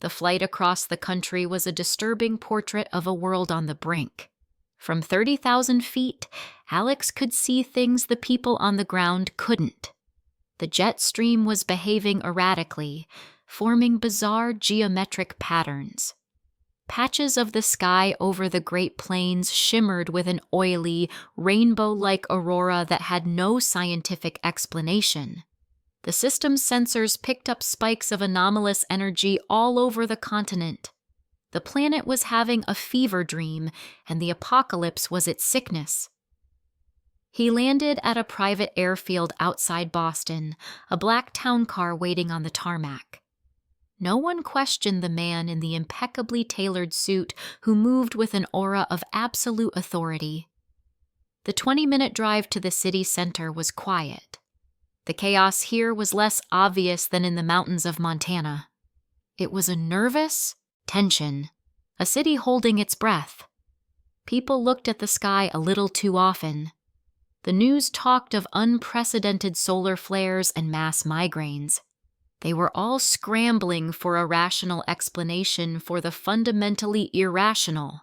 The flight across the country was a disturbing portrait of a world on the brink. From 30,000 feet, Alex could see things the people on the ground couldn't. The jet stream was behaving erratically, forming bizarre geometric patterns. Patches of the sky over the Great Plains shimmered with an oily, rainbow-like aurora that had no scientific explanation. The system's sensors picked up spikes of anomalous energy all over the continent. The planet was having a fever dream, and the apocalypse was its sickness. He landed at a private airfield outside Boston, a black town car waiting on the tarmac. No one questioned the man in the impeccably tailored suit who moved with an aura of absolute authority. The 20-minute drive to the city center was quiet. The chaos here was less obvious than in the mountains of Montana. It was a nervous tension, a city holding its breath. People looked at the sky a little too often. The news talked of unprecedented solar flares and mass migraines. They were all scrambling for a rational explanation for the fundamentally irrational.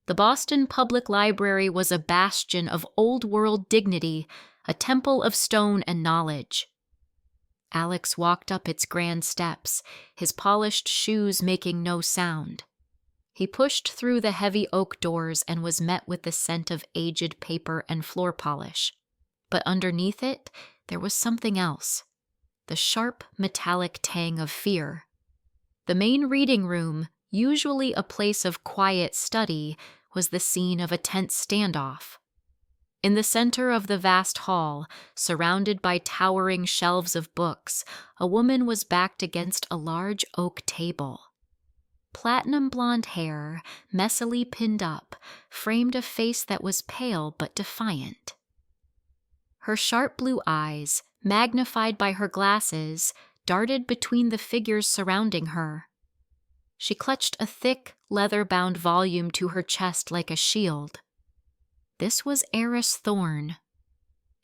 The Boston Public Library was a bastion of old-world dignity, a temple of stone and knowledge. Alex walked up its grand steps, his polished shoes making no sound. He pushed through the heavy oak doors and was met with the scent of aged paper and floor polish. But underneath it, there was something else. The sharp, metallic tang of fear. The main reading room, usually a place of quiet study, was the scene of a tense standoff. In the center of the vast hall, surrounded by towering shelves of books, a woman was backed against a large oak table. Platinum blonde hair, messily pinned up, framed a face that was pale but defiant. Her sharp blue eyes, magnified by her glasses, darted between the figures surrounding her. She clutched a thick, leather-bound volume to her chest like a shield. This was Eris Thorne,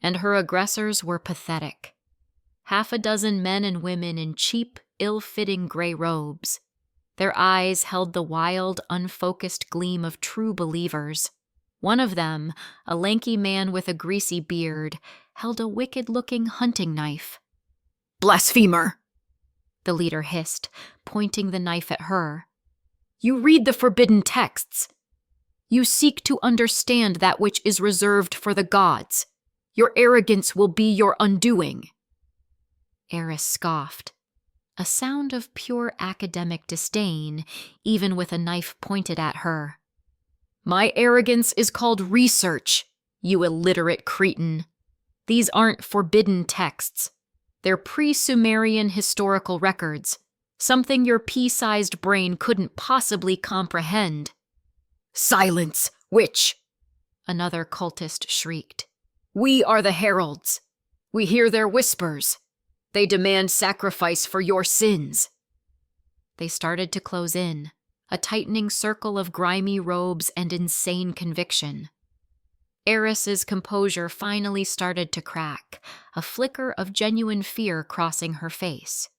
and her aggressors were pathetic. Half a dozen men and women in cheap, ill-fitting gray robes. Their eyes held the wild, unfocused gleam of true believers. One of them, a lanky man with a greasy beard, held a wicked-looking hunting knife. "Blasphemer!" the leader hissed, pointing the knife at her. "You read the forbidden texts. You seek to understand that which is reserved for the gods. Your arrogance will be your undoing." Eris scoffed, a sound of pure academic disdain, even with a knife pointed at her. "My arrogance is called research, you illiterate cretin. These aren't forbidden texts. They're pre-Sumerian historical records, something your pea-sized brain couldn't possibly comprehend." "Silence, witch!" another cultist shrieked. "We are the heralds. We hear their whispers. They demand sacrifice for your sins." They started to close in, a tightening circle of grimy robes and insane conviction. Eris's composure finally started to crack, a flicker of genuine fear crossing her face.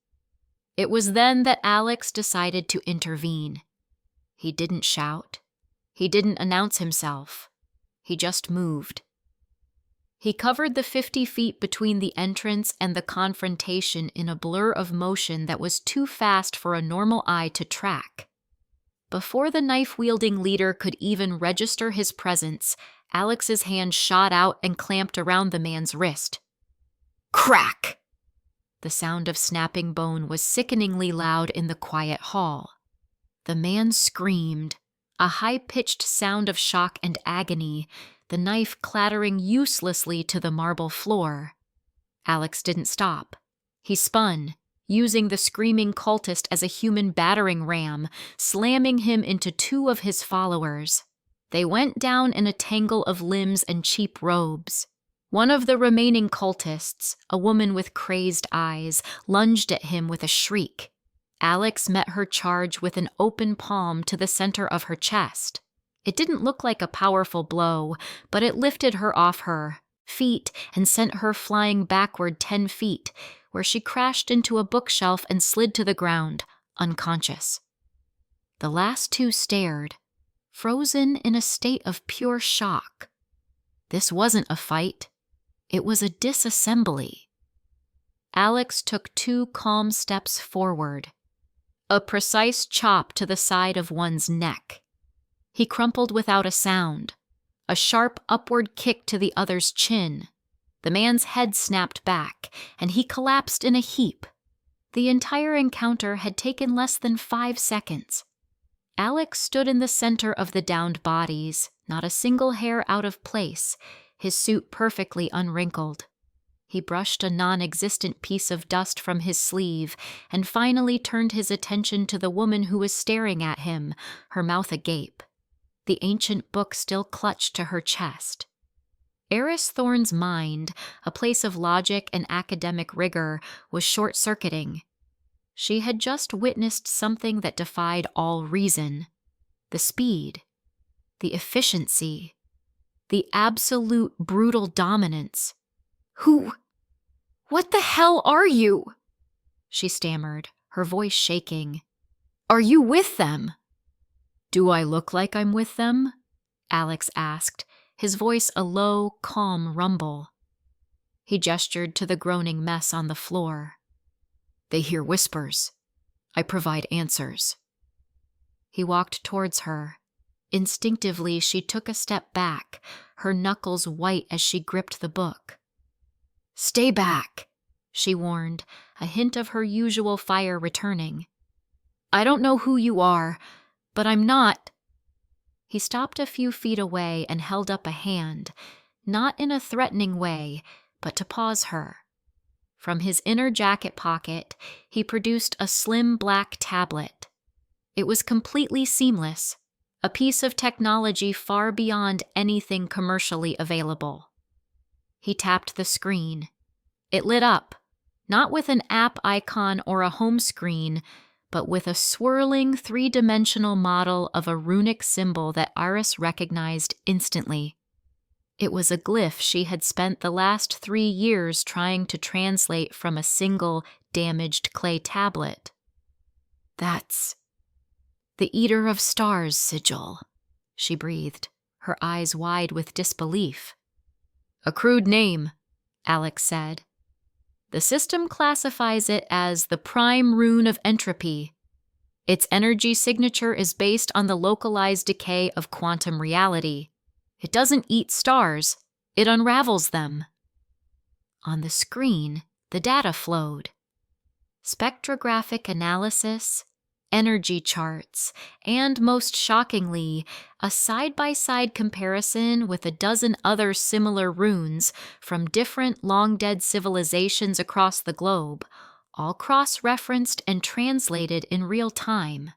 It was then that Alex decided to intervene. He didn't shout. He didn't announce himself. He just moved. He covered the 50 feet between the entrance and the confrontation in a blur of motion that was too fast for a normal eye to track. Before the knife-wielding leader could even register his presence, Alex's hand shot out and clamped around the man's wrist. Crack! The sound of snapping bone was sickeningly loud in the quiet hall. The man screamed, a high-pitched sound of shock and agony, the knife clattering uselessly to the marble floor. Alex didn't stop. He spun, using the screaming cultist as a human battering ram, slamming him into two of his followers. They went down in a tangle of limbs and cheap robes. One of the remaining cultists, a woman with crazed eyes, lunged at him with a shriek. Alex met her charge with an open palm to the center of her chest. It didn't look like a powerful blow, but it lifted her off her feet and sent her flying backward 10 feet, where she crashed into a bookshelf and slid to the ground, unconscious. The last two stared, frozen in a state of pure shock. This wasn't a fight. It was a disassembly. Alex took 2 calm steps forward. A precise chop to the side of one's neck. He crumpled without a sound. A sharp upward kick to the other's chin. The man's head snapped back, and he collapsed in a heap. The entire encounter had taken less than 5 seconds. Alex stood in the center of the downed bodies, not a single hair out of place, his suit perfectly unwrinkled. He brushed a non-existent piece of dust from his sleeve and finally turned his attention to the woman who was staring at him, her mouth agape. The ancient book still clutched to her chest. Eris Thorne's mind, a place of logic and academic rigor, was short-circuiting. She had just witnessed something that defied all reason. The speed, the efficiency, the absolute brutal dominance. What the hell are you? She stammered, her voice shaking. Are you with them? Do I look like I'm with them? Alex asked, his voice a low, calm rumble. He gestured to the groaning mess on the floor. They hear whispers. I provide answers. He walked towards her. Instinctively, she took a step back, her knuckles white as she gripped the book. Stay back, she warned, a hint of her usual fire returning. I don't know who you are, but I'm not. He stopped a few feet away and held up a hand, not in a threatening way, but to pause her. From his inner jacket pocket, he produced a slim black tablet. It was completely seamless, a piece of technology far beyond anything commercially available. He tapped the screen. It lit up, not with an app icon or a home screen, but with a swirling three-dimensional model of a runic symbol that Iris recognized instantly. It was a glyph she had spent the last 3 years trying to translate from a single, damaged clay tablet. That's the Eater of Stars sigil, she breathed, her eyes wide with disbelief. A crude name, Alex said. The system classifies it as the prime rune of entropy. Its energy signature is based on the localized decay of quantum reality. It doesn't eat stars, it unravels them. On the screen, the data flowed. Spectrographic analysis, energy charts, and most shockingly, a side-by-side comparison with a dozen other similar runes from different long-dead civilizations across the globe, all cross-referenced and translated in real time.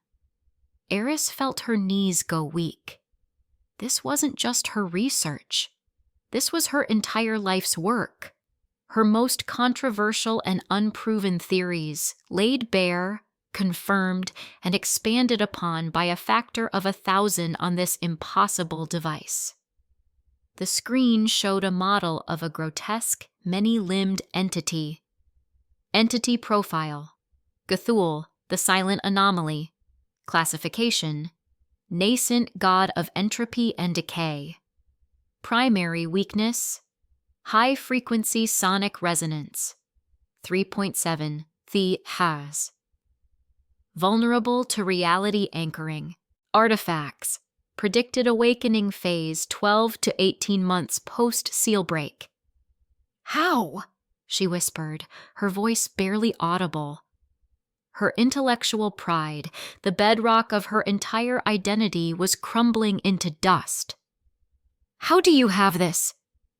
Eris felt her knees go weak. This wasn't just her research. This was her entire life's work. Her most controversial and unproven theories, laid bare, confirmed, and expanded upon by a factor of 1,000 on this impossible device. The screen showed a model of a grotesque, many-limbed entity. Entity profile: Cthulhu, the silent anomaly. Classification: nascent god of entropy and decay. Primary weakness: high-frequency sonic resonance. 3.7 The. Vulnerable to reality anchoring. Artifacts: predicted awakening phase 12 to 18 months post-seal break. How? She whispered, her voice barely audible. Her intellectual pride, the bedrock of her entire identity, was crumbling into dust. How do you have this?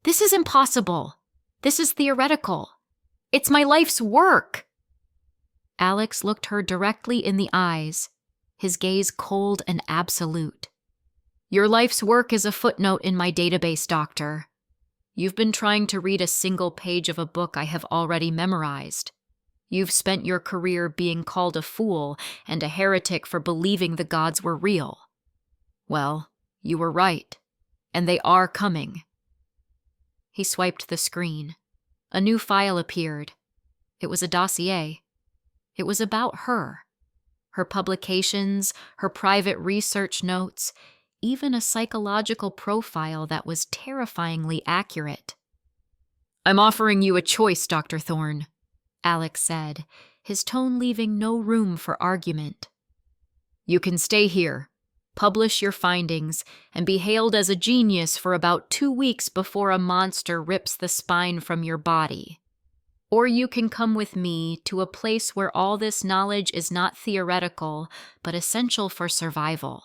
This is impossible. This is theoretical. It's my life's work. Alex looked her directly in the eyes, his gaze cold and absolute. Your life's work is a footnote in my database, Doctor. You've been trying to read a single page of a book I have already memorized. You've spent your career being called a fool and a heretic for believing the gods were real. Well, you were right, and they are coming. He swiped the screen. A new file appeared. It was a dossier. It was about her. Her publications, her private research notes, even a psychological profile that was terrifyingly accurate. I'm offering you a choice, Dr. Thorne, Alex said, his tone leaving no room for argument. You can stay here, publish your findings, and be hailed as a genius for about 2 weeks before a monster rips the spine from your body. Or you can come with me to a place where all this knowledge is not theoretical, but essential for survival.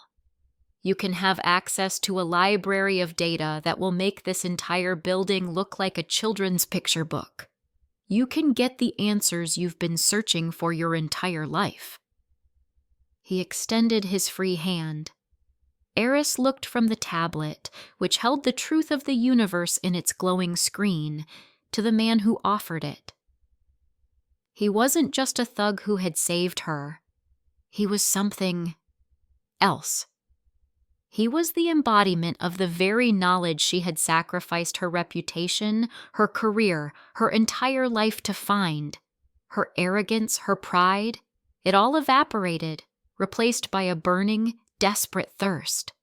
You can have access to a library of data that will make this entire building look like a children's picture book. You can get the answers you've been searching for your entire life. He extended his free hand. Eris looked from the tablet, which held the truth of the universe in its glowing screen, to the man who offered it. He wasn't just a thug who had saved her. He was something else. He was the embodiment of the very knowledge she had sacrificed her reputation, her career, her entire life to find. Her arrogance, her pride, it all evaporated, replaced by a burning, desperate thirst.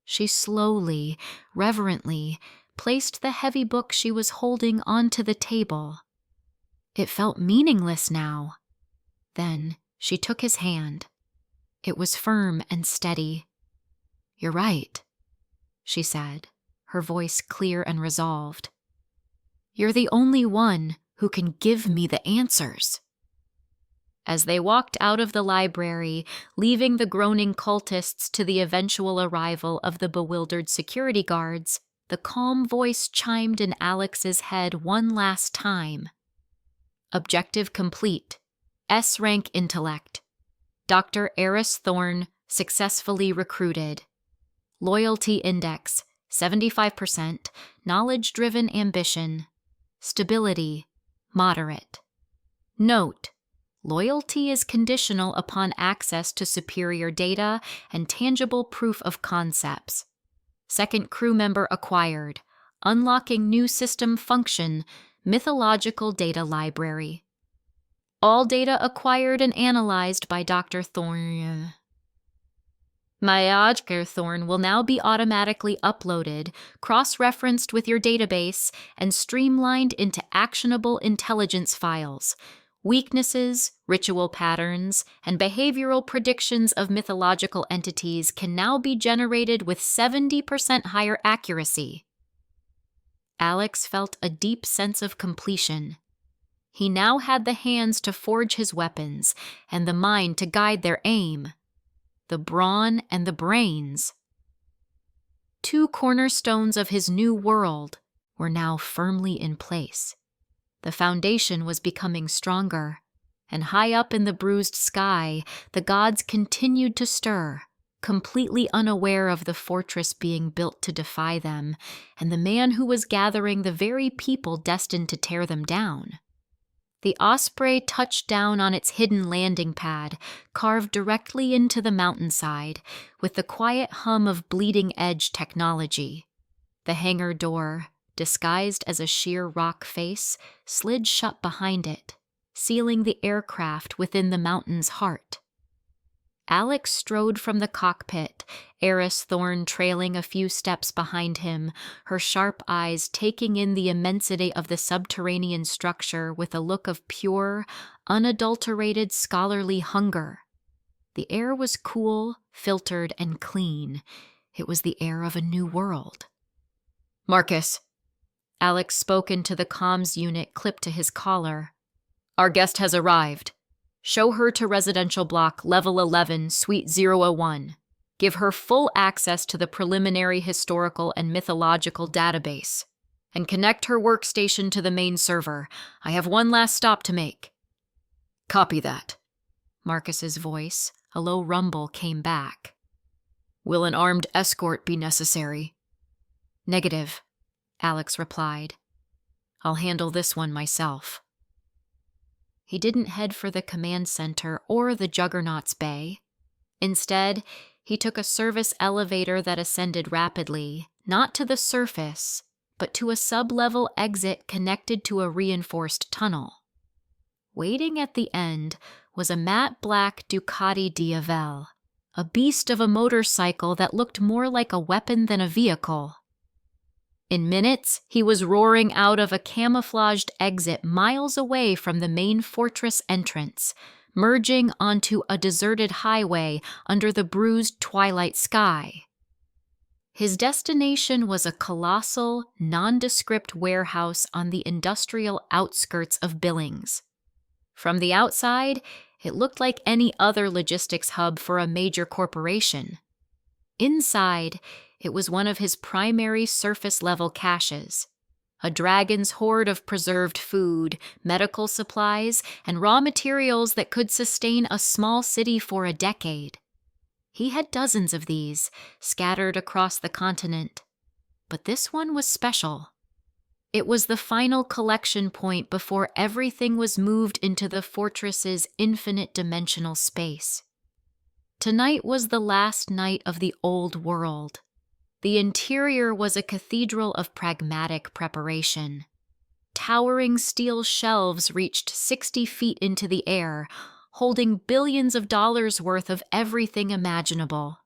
She slowly, reverently, placed the heavy book she was holding onto the table. It felt meaningless now. Then she took his hand. It was firm and steady. "You're right," she said, her voice clear and resolved. "You're the only one who can give me the answers." As they walked out of the library, leaving the groaning cultists to the eventual arrival of the bewildered security guards, the calm voice chimed in Alex's head one last time. "Objective complete. S-rank intellect. Dr. Eris Thorne successfully recruited. Loyalty index, 75%. Knowledge-driven ambition. Stability, moderate. Note: loyalty is conditional upon access to superior data and tangible proof of concepts. Second crew member acquired. Unlocking new system function, mythological data library. All data acquired and analyzed by Dr. Thorne. Dr. Thorne will now be automatically uploaded, cross-referenced with your database, and streamlined into actionable intelligence files. Weaknesses, ritual patterns, and behavioral predictions of mythological entities can now be generated with 70% higher accuracy." Alex felt a deep sense of completion. He now had the hands to forge his weapons, and the mind to guide their aim. The brawn and the brains. Two cornerstones of his new world were now firmly in place. The foundation was becoming stronger, and high up in the bruised sky, the gods continued to stir, completely unaware of the fortress being built to defy them, and the man who was gathering the very people destined to tear them down. The Osprey touched down on its hidden landing pad, carved directly into the mountainside, with the quiet hum of bleeding-edge technology. The hangar door, disguised as a sheer rock face, slid shut behind it, sealing the aircraft within the mountain's heart. Alex strode from the cockpit, Eris Thorne trailing a few steps behind him, her sharp eyes taking in the immensity of the subterranean structure with a look of pure, unadulterated scholarly hunger. The air was cool, filtered, and clean. It was the air of a new world. "Marcus," Alex spoke into the comms unit clipped to his collar. "Our guest has arrived. Show her to residential block level 11, suite 001. Give her full access to the preliminary historical and mythological database. And connect her workstation to the main server. I have one last stop to make." "Copy that." Marcus's voice, a low rumble, came back. "Will an armed escort be necessary?" "Negative," Alex replied. "I'll handle this one myself." He didn't head for the command center or the Juggernaut's Bay. Instead, he took a service elevator that ascended rapidly, not to the surface, but to a sub-level exit connected to a reinforced tunnel. Waiting at the end was a matte black Ducati Diavel, a beast of a motorcycle that looked more like a weapon than a vehicle. In minutes, he was roaring out of a camouflaged exit miles away from the main fortress entrance, merging onto a deserted highway under the bruised twilight sky. His destination was a colossal, nondescript warehouse on the industrial outskirts of Billings. From the outside, it looked like any other logistics hub for a major corporation. Inside, it was one of his primary surface-level caches, a dragon's hoard of preserved food, medical supplies, and raw materials that could sustain a small city for a decade. He had dozens of these, scattered across the continent. But this one was special. It was the final collection point before everything was moved into the fortress's infinite dimensional space. Tonight was the last night of the old world. The interior was a cathedral of pragmatic preparation. Towering steel shelves reached 60 feet into the air, holding billions of dollars worth of everything imaginable.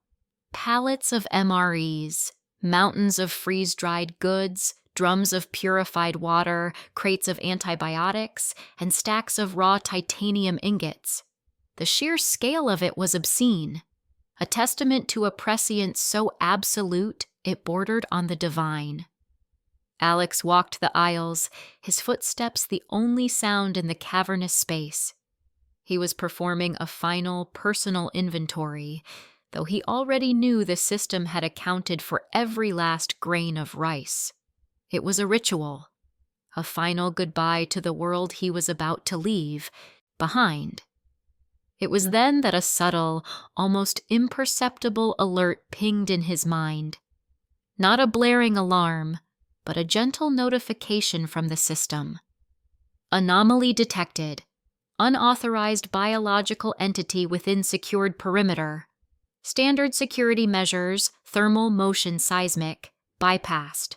Pallets of MREs, mountains of freeze-dried goods, drums of purified water, crates of antibiotics, and stacks of raw titanium ingots. The sheer scale of it was obscene, a testament to a prescience so absolute it bordered on the divine. Alex walked the aisles, his footsteps the only sound in the cavernous space. He was performing a final, personal inventory, though he already knew the system had accounted for every last grain of rice. It was a ritual, a final goodbye to the world he was about to leave behind. It was then that a subtle, almost imperceptible alert pinged in his mind. Not a blaring alarm, but a gentle notification from the system. Anomaly detected. Unauthorized biological entity within secured perimeter. Standard security measures, thermal motion seismic, bypassed.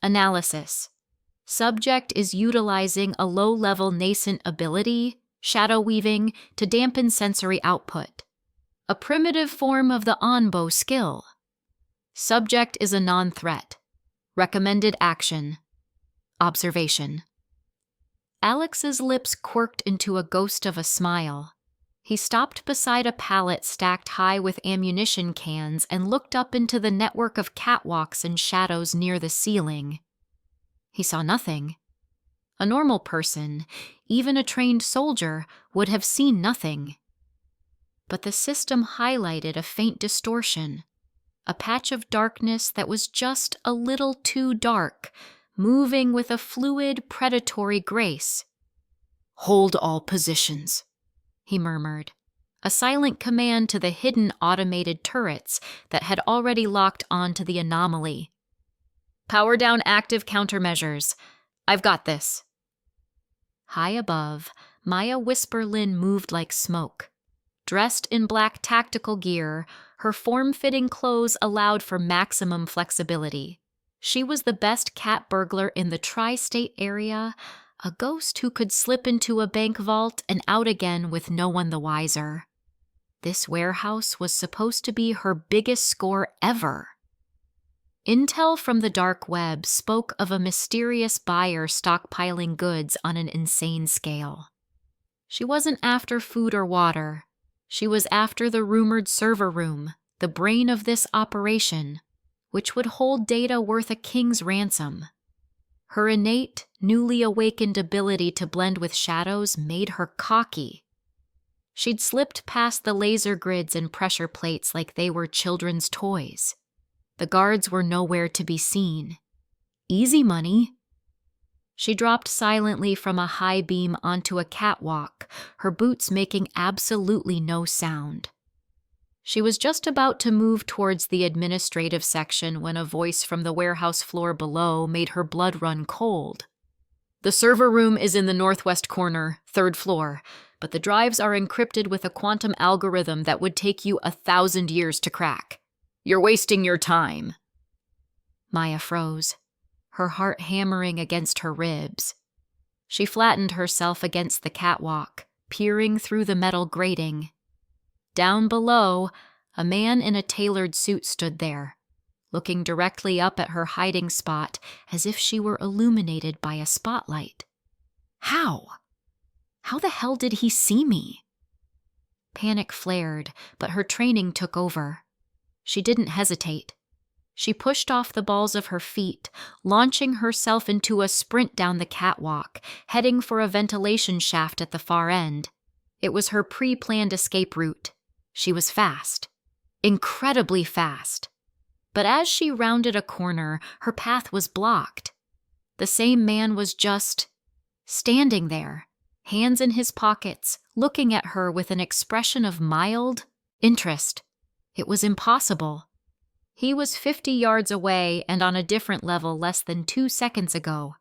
Analysis. Subject is utilizing a low-level nascent ability, shadow weaving, to dampen sensory output. A primitive form of the onbo skill. Subject is a non-threat. Recommended action. Observation. Alex's lips quirked into a ghost of a smile. He stopped beside a pallet stacked high with ammunition cans and looked up into the network of catwalks and shadows near the ceiling. He saw nothing. A normal person, even a trained soldier, would have seen nothing. But the system highlighted a faint distortion, a patch of darkness that was just a little too dark, moving with a fluid, predatory grace. "Hold all positions," he murmured, a silent command to the hidden automated turrets that had already locked onto the anomaly. "Power down active countermeasures. I've got this." High above, Maya Whisperlin moved like smoke. Dressed in black tactical gear, her form-fitting clothes allowed for maximum flexibility. She was the best cat burglar in the tri-state area, a ghost who could slip into a bank vault and out again with no one the wiser. This warehouse was supposed to be her biggest score ever. Intel from the dark web spoke of a mysterious buyer stockpiling goods on an insane scale. She wasn't after food or water. She was after the rumored server room, the brain of this operation, which would hold data worth a king's ransom. Her innate, newly awakened ability to blend with shadows made her cocky. She'd slipped past the laser grids and pressure plates like they were children's toys. The guards were nowhere to be seen. Easy money. She dropped silently from a high beam onto a catwalk, her boots making absolutely no sound. She was just about to move towards the administrative section when a voice from the warehouse floor below made her blood run cold. "The server room is in the northwest corner, 3rd floor, but the drives are encrypted with a quantum algorithm that would take you 1,000 years to crack. You're wasting your time." Maya froze, her heart hammering against her ribs. She flattened herself against the catwalk, peering through the metal grating. Down below, a man in a tailored suit stood there, looking directly up at her hiding spot as if she were illuminated by a spotlight. How? How the hell did he see me? Panic flared, but her training took over. She didn't hesitate. She pushed off the balls of her feet, launching herself into a sprint down the catwalk, heading for a ventilation shaft at the far end. It was her pre-planned escape route. She was fast. Incredibly fast. But as she rounded a corner, her path was blocked. The same man was just standing there, hands in his pockets, looking at her with an expression of mild interest. It was impossible. He was 50 yards away and on a different level less than 2 seconds ago.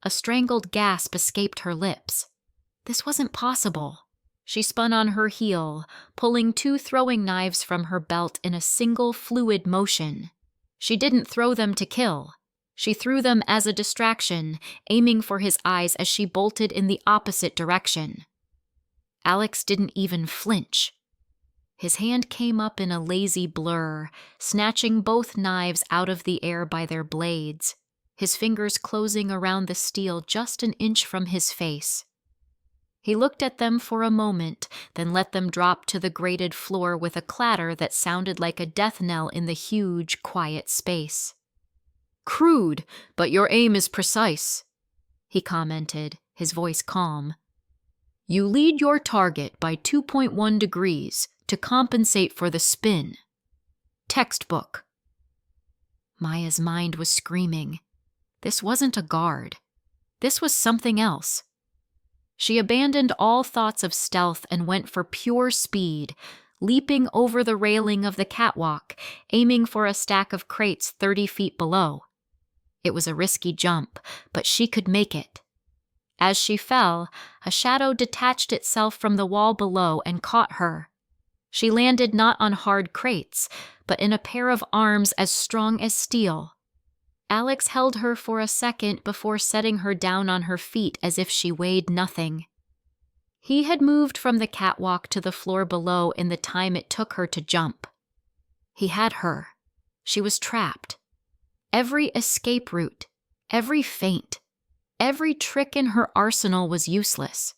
A strangled gasp escaped her lips. This wasn't possible. She spun on her heel, pulling 2 throwing knives from her belt in a single fluid motion. She didn't throw them to kill. She threw them as a distraction, aiming for his eyes as she bolted in the opposite direction. Alex didn't even flinch. His hand came up in a lazy blur, snatching both knives out of the air by their blades, his fingers closing around the steel just an inch from his face. He looked at them for a moment, then let them drop to the grated floor with a clatter that sounded like a death knell in the huge, quiet space. "Crude, but your aim is precise," he commented, his voice calm. "You lead your target by 2.1 degrees to compensate for the spin. Textbook." Maya's mind was screaming. This wasn't a guard. This was something else. She abandoned all thoughts of stealth and went for pure speed, leaping over the railing of the catwalk, aiming for a stack of crates 30 feet below. It was a risky jump, but she could make it. As she fell, a shadow detached itself from the wall below and caught her. She landed not on hard crates, but in a pair of arms as strong as steel. Alex held her for a second before setting her down on her feet as if she weighed nothing. He had moved from the catwalk to the floor below in the time it took her to jump. He had her. She was trapped. Every escape route, every feint, every trick in her arsenal was useless.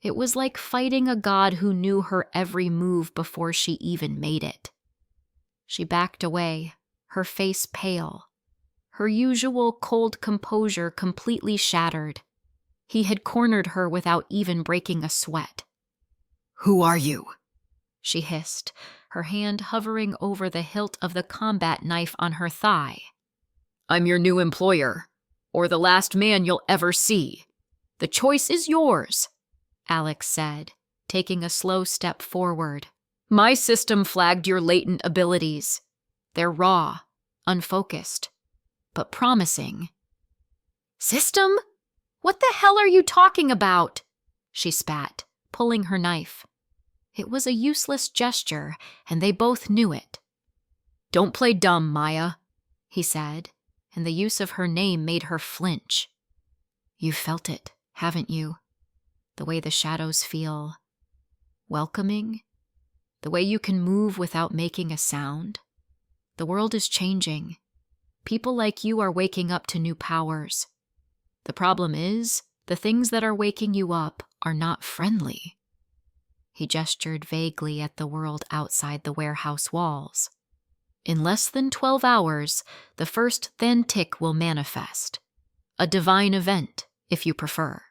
It was like fighting a god who knew her every move before she even made it. She backed away, her face pale. Her usual cold composure completely shattered. He had cornered her without even breaking a sweat. "Who are you?" she hissed, her hand hovering over the hilt of the combat knife on her thigh. "I'm your new employer, or the last man you'll ever see. The choice is yours," Alex said, taking a slow step forward. "My system flagged your latent abilities. They're raw, unfocused, but promising." "System? What the hell are you talking about?" she spat, pulling her knife. It was a useless gesture, and they both knew it. "Don't play dumb, Maya," he said, and the use of her name made her flinch. "You've felt it, haven't you? The way the shadows feel welcoming, the way you can move without making a sound. The world is changing. People like you are waking up to new powers. The problem is, the things that are waking you up are not friendly." He gestured vaguely at the world outside the warehouse walls. "In less than 12 hours, the first Thantik will manifest. A divine event, if you prefer.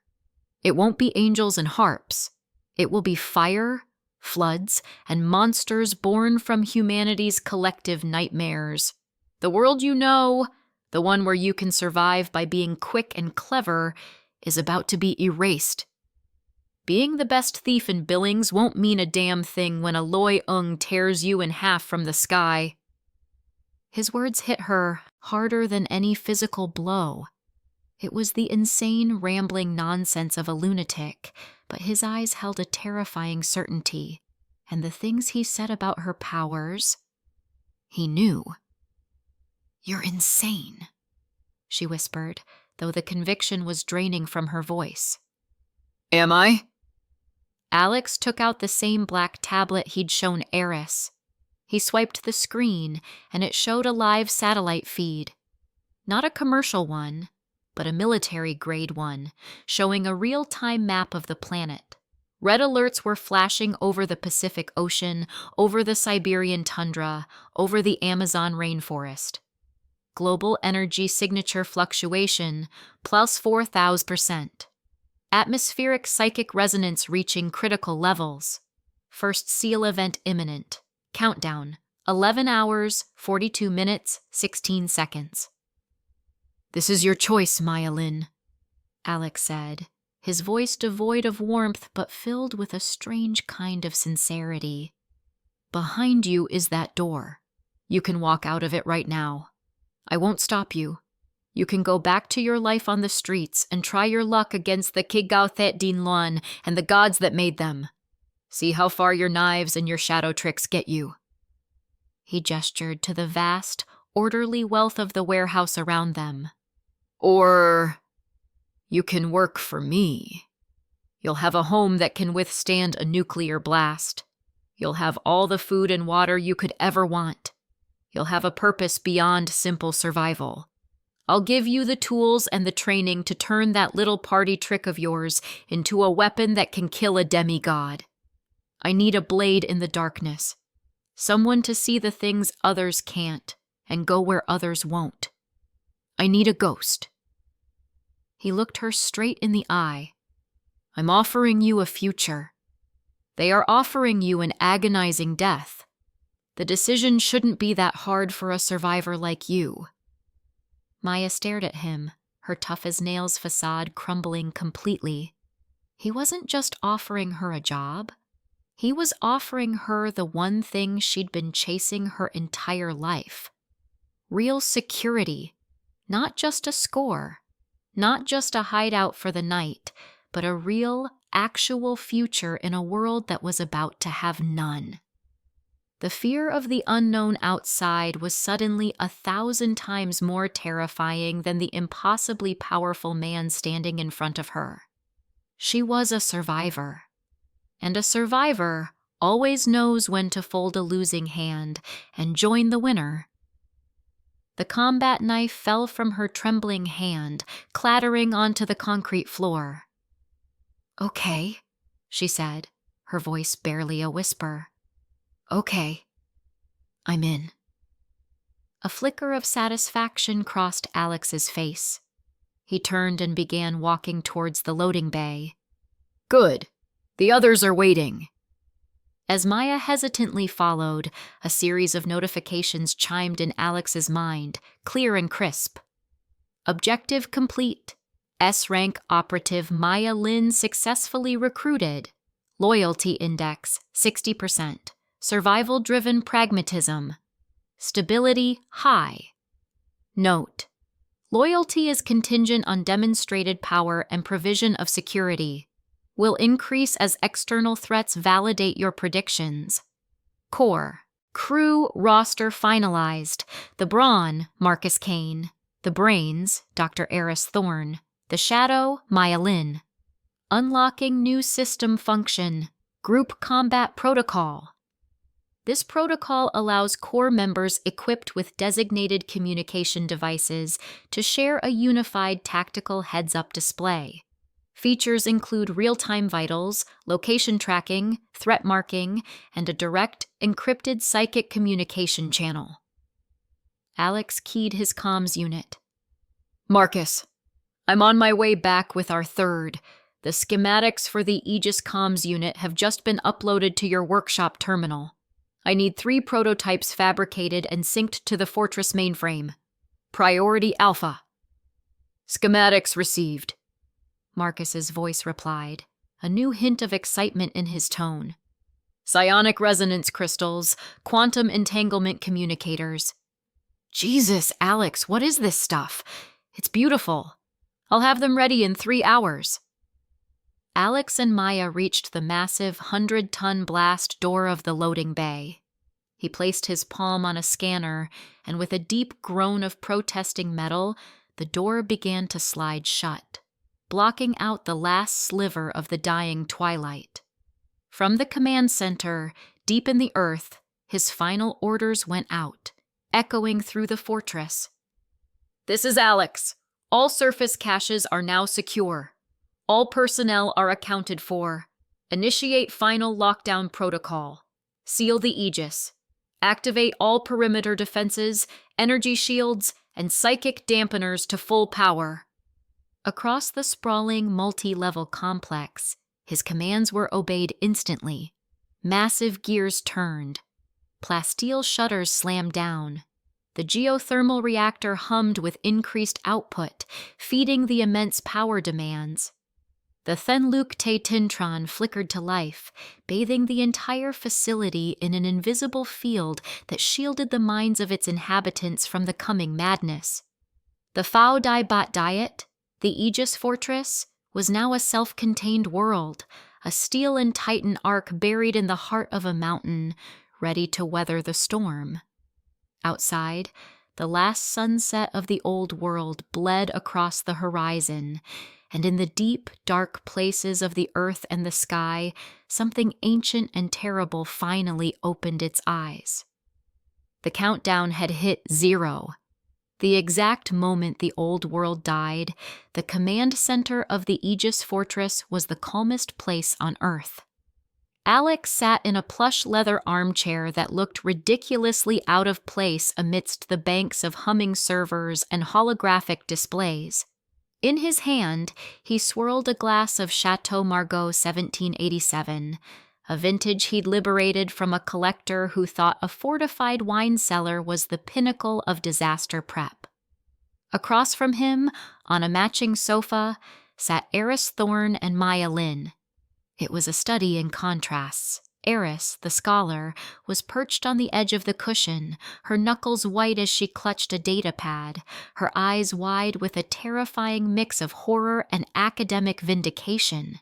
It won't be angels and harps. It will be fire, floods, and monsters born from humanity's collective nightmares. The world you know, the one where you can survive by being quick and clever, is about to be erased. Being the best thief in Billings won't mean a damn thing when a Loi Ung tears you in half from the sky." His words hit her harder than any physical blow. It was the insane, rambling nonsense of a lunatic, but his eyes held a terrifying certainty, and the things he said about her powers, he knew. "You're insane," she whispered, though the conviction was draining from her voice. "Am I?" Alex took out the same black tablet he'd shown Eris. He swiped the screen, and it showed a live satellite feed. Not a commercial one, but a military-grade one, showing a real-time map of the planet. Red alerts were flashing over the Pacific Ocean, over the Siberian tundra, over the Amazon rainforest. Global energy signature fluctuation plus 4,000%. Atmospheric psychic resonance reaching critical levels. First seal event imminent. Countdown 11 hours, 42 minutes, 16 seconds. This is your choice, Maya Lin, Alex said, his voice devoid of warmth but filled with a strange kind of sincerity. Behind you is that door. You can walk out of it right now. I won't stop you. You can go back to your life on the streets and try your luck against the Kigao Thet Din Luan and the gods that made them. See how far your knives and your shadow tricks get you. He gestured to the vast, orderly wealth of the warehouse around them. Or you can work for me. You'll have a home that can withstand a nuclear blast. You'll have all the food and water you could ever want. You'll have a purpose beyond simple survival. I'll give you the tools and the training to turn that little party trick of yours into a weapon that can kill a demigod. I need a blade in the darkness. Someone to see the things others can't and go where others won't. I need a ghost. He looked her straight in the eye. I'm offering you a future. They are offering you an agonizing death. The decision shouldn't be that hard for a survivor like you. Maya stared at him, her tough-as-nails facade crumbling completely. He wasn't just offering her a job. He was offering her the one thing she'd been chasing her entire life. Real security. Not just a score. Not just a hideout for the night, but a real, actual future in a world that was about to have none. The fear of the unknown outside was suddenly 1,000 times more terrifying than the impossibly powerful man standing in front of her. She was a survivor. And a survivor always knows when to fold a losing hand and join the winner. The combat knife fell from her trembling hand, clattering onto the concrete floor. Okay, she said, her voice barely a whisper. Okay, I'm in. A flicker of satisfaction crossed Alex's face. He turned and began walking towards the loading bay. Good. The others are waiting. As Maya hesitantly followed, a series of notifications chimed in Alex's mind, clear and crisp. Objective complete. S-rank operative Maya Lin successfully recruited. Loyalty index, 60%. Survival-driven pragmatism. Stability, high. Note: loyalty is contingent on demonstrated power and provision of security. Will increase as external threats validate your predictions. Core. Crew roster finalized. The Brawn, Marcus Kane. The Brains, Dr. Eris Thorne. The Shadow, Maya Lin. Unlocking new system function. Group combat protocol. This protocol allows core members equipped with designated communication devices to share a unified tactical heads-up display. Features include real-time vitals, location tracking, threat marking, and a direct, encrypted psychic communication channel. Alex keyed his comms unit. Marcus, I'm on my way back with our third. The schematics for the Aegis comms unit have just been uploaded to your workshop terminal. I need 3 prototypes fabricated and synced to the Fortress mainframe. Priority Alpha. Schematics received. Marcus's voice replied, a new hint of excitement in his tone. Psionic resonance crystals, quantum entanglement communicators. Jesus, Alex, what is this stuff? It's beautiful. I'll have them ready in 3 hours. Alex and Maya reached the massive 100-ton blast door of the loading bay. He placed his palm on a scanner, and with a deep groan of protesting metal, the door began to slide shut, blocking out the last sliver of the dying twilight. From the command center, deep in the earth, his final orders went out, echoing through the fortress. This is Alex. All surface caches are now secure. All personnel are accounted for. Initiate final lockdown protocol. Seal the Aegis. Activate all perimeter defenses, energy shields, and psychic dampeners to full power. Across the sprawling, multi-level complex, his commands were obeyed instantly. Massive gears turned. Plasteel shutters slammed down. The geothermal reactor hummed with increased output, feeding the immense power demands. The Thenluk-Te Tintron flickered to life, bathing the entire facility in an invisible field that shielded the minds of its inhabitants from the coming madness. The Phao Dai Bat Diet, the Aegis Fortress, was now a self-contained world, a steel and titan ark buried in the heart of a mountain, ready to weather the storm. Outside, the last sunset of the old world bled across the horizon, and in the deep, dark places of the earth and the sky, something ancient and terrible finally opened its eyes. The countdown had hit 0. The exact moment the old world died, the command center of the Aegis Fortress was the calmest place on Earth. Alex sat in a plush leather armchair that looked ridiculously out of place amidst the banks of humming servers and holographic displays. In his hand, he swirled a glass of Chateau Margaux 1787, a vintage he'd liberated from a collector who thought a fortified wine cellar was the pinnacle of disaster prep. Across from him, on a matching sofa, sat Eris Thorne and Maya Lin. It was a study in contrasts. Eris, the scholar, was perched on the edge of the cushion, her knuckles white as she clutched a data pad, her eyes wide with a terrifying mix of horror and academic vindication.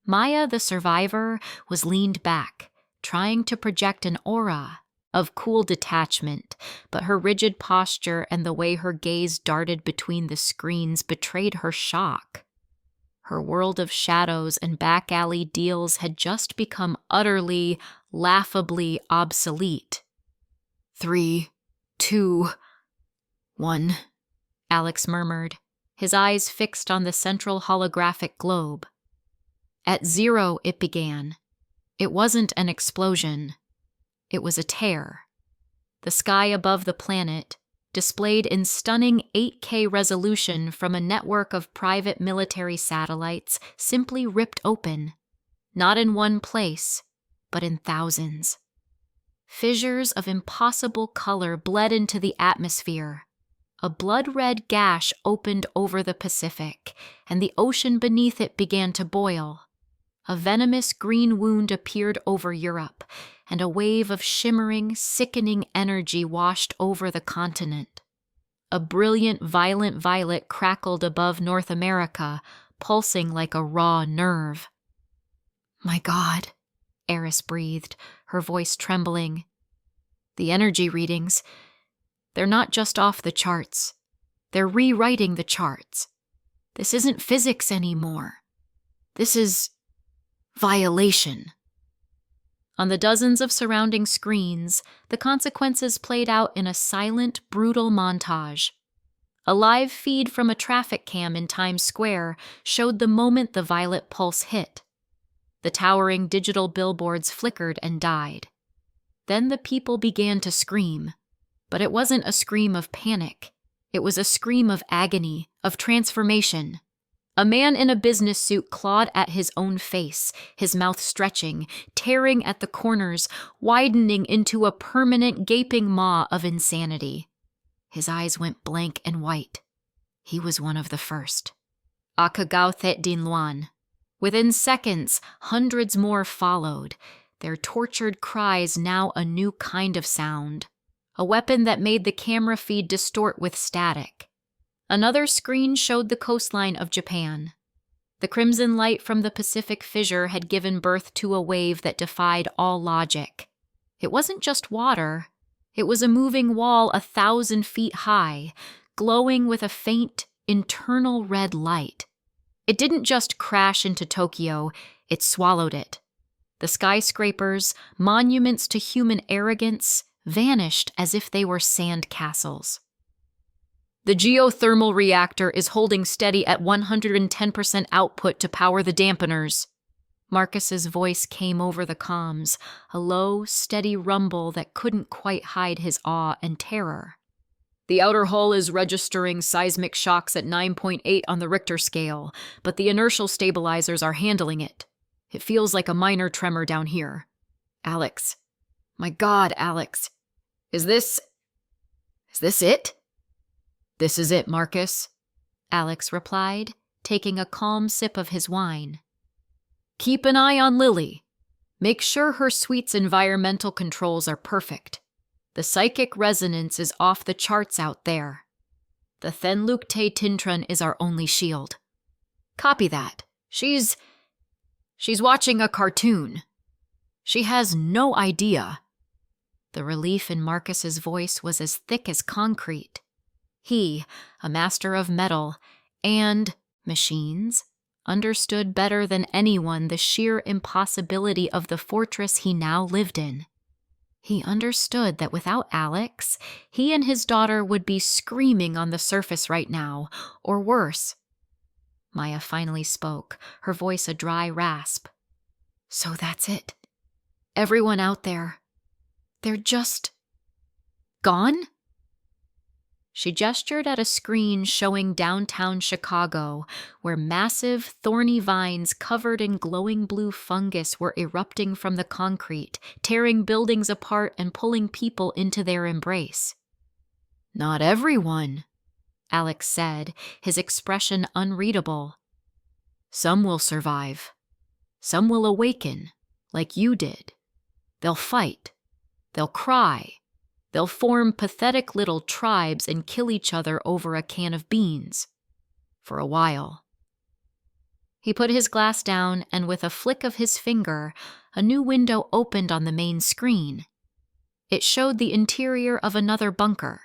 Maya, the survivor, was leaned back, trying to project an aura of cool detachment, but her rigid posture and the way her gaze darted between the screens betrayed her shock. Her world of shadows and back-alley deals had just become utterly, laughably obsolete. 3, 2, 1, Alex murmured, his eyes fixed on the central holographic globe. At 0, it began. It wasn't an explosion. It was a tear. The sky above the planet, displayed in stunning 8K resolution from a network of private military satellites, simply ripped open, not in one place, but in thousands. Fissures of impossible color bled into the atmosphere. A blood-red gash opened over the Pacific, and the ocean beneath it began to boil. A venomous green wound appeared over Europe, and a wave of shimmering, sickening energy washed over the continent. A brilliant, violent violet crackled above North America, pulsing like a raw nerve. "My God," Eris breathed, her voice trembling. "The energy readings, they're not just off the charts. They're rewriting the charts. This isn't physics anymore. This is violation." On the dozens of surrounding screens, the consequences played out in a silent, brutal montage. A live feed from a traffic cam in Times Square showed the moment the violet pulse hit. The towering digital billboards flickered and died. Then the people began to scream. But it wasn't a scream of panic. It was a scream of agony, of transformation. A man in a business suit clawed at his own face, his mouth stretching, tearing at the corners, widening into a permanent gaping maw of insanity. His eyes went blank and white. He was one of the first. Akagao Thet Din Luan. Within seconds, hundreds more followed, their tortured cries now a new kind of sound, a weapon that made the camera feed distort with static. Another screen showed the coastline of Japan. The crimson light from the Pacific fissure had given birth to a wave that defied all logic. It wasn't just water. It was a moving wall 1,000 feet high, glowing with a faint, internal red light. It didn't just crash into Tokyo, it swallowed it. The skyscrapers, monuments to human arrogance, vanished as if they were sand castles. "The geothermal reactor is holding steady at 110% output to power the dampeners." Marcus's voice came over the comms, a low, steady rumble that couldn't quite hide his awe and terror. The outer hull is registering seismic shocks at 9.8 on the Richter scale, but the inertial stabilizers are handling it. It feels like a minor tremor down here. Alex. My God, Alex. Is this it? This is it, Marcus, Alex replied, taking a calm sip of his wine. Keep an eye on Lily. Make sure her suite's environmental controls are perfect. The psychic resonance is off the charts out there. The Thenlukte Tintran is our only shield. Copy that. She's watching a cartoon. She has no idea. The relief in Marcus's voice was as thick as concrete. He, a master of metal and machines, understood better than anyone the sheer impossibility of the fortress he now lived in. He understood that without Alex, he and his daughter would be screaming on the surface right now, or worse. Maya finally spoke, her voice a dry rasp. So that's it. Everyone out there, they're just gone? She gestured at a screen showing downtown Chicago, where massive, thorny vines covered in glowing blue fungus were erupting from the concrete, tearing buildings apart and pulling people into their embrace. Not everyone, Alex said, his expression unreadable. Some will survive. Some will awaken, like you did. They'll fight. They'll cry. They'll form pathetic little tribes and kill each other over a can of beans. For a while. He put his glass down, and with a flick of his finger, a new window opened on the main screen. It showed the interior of another bunker.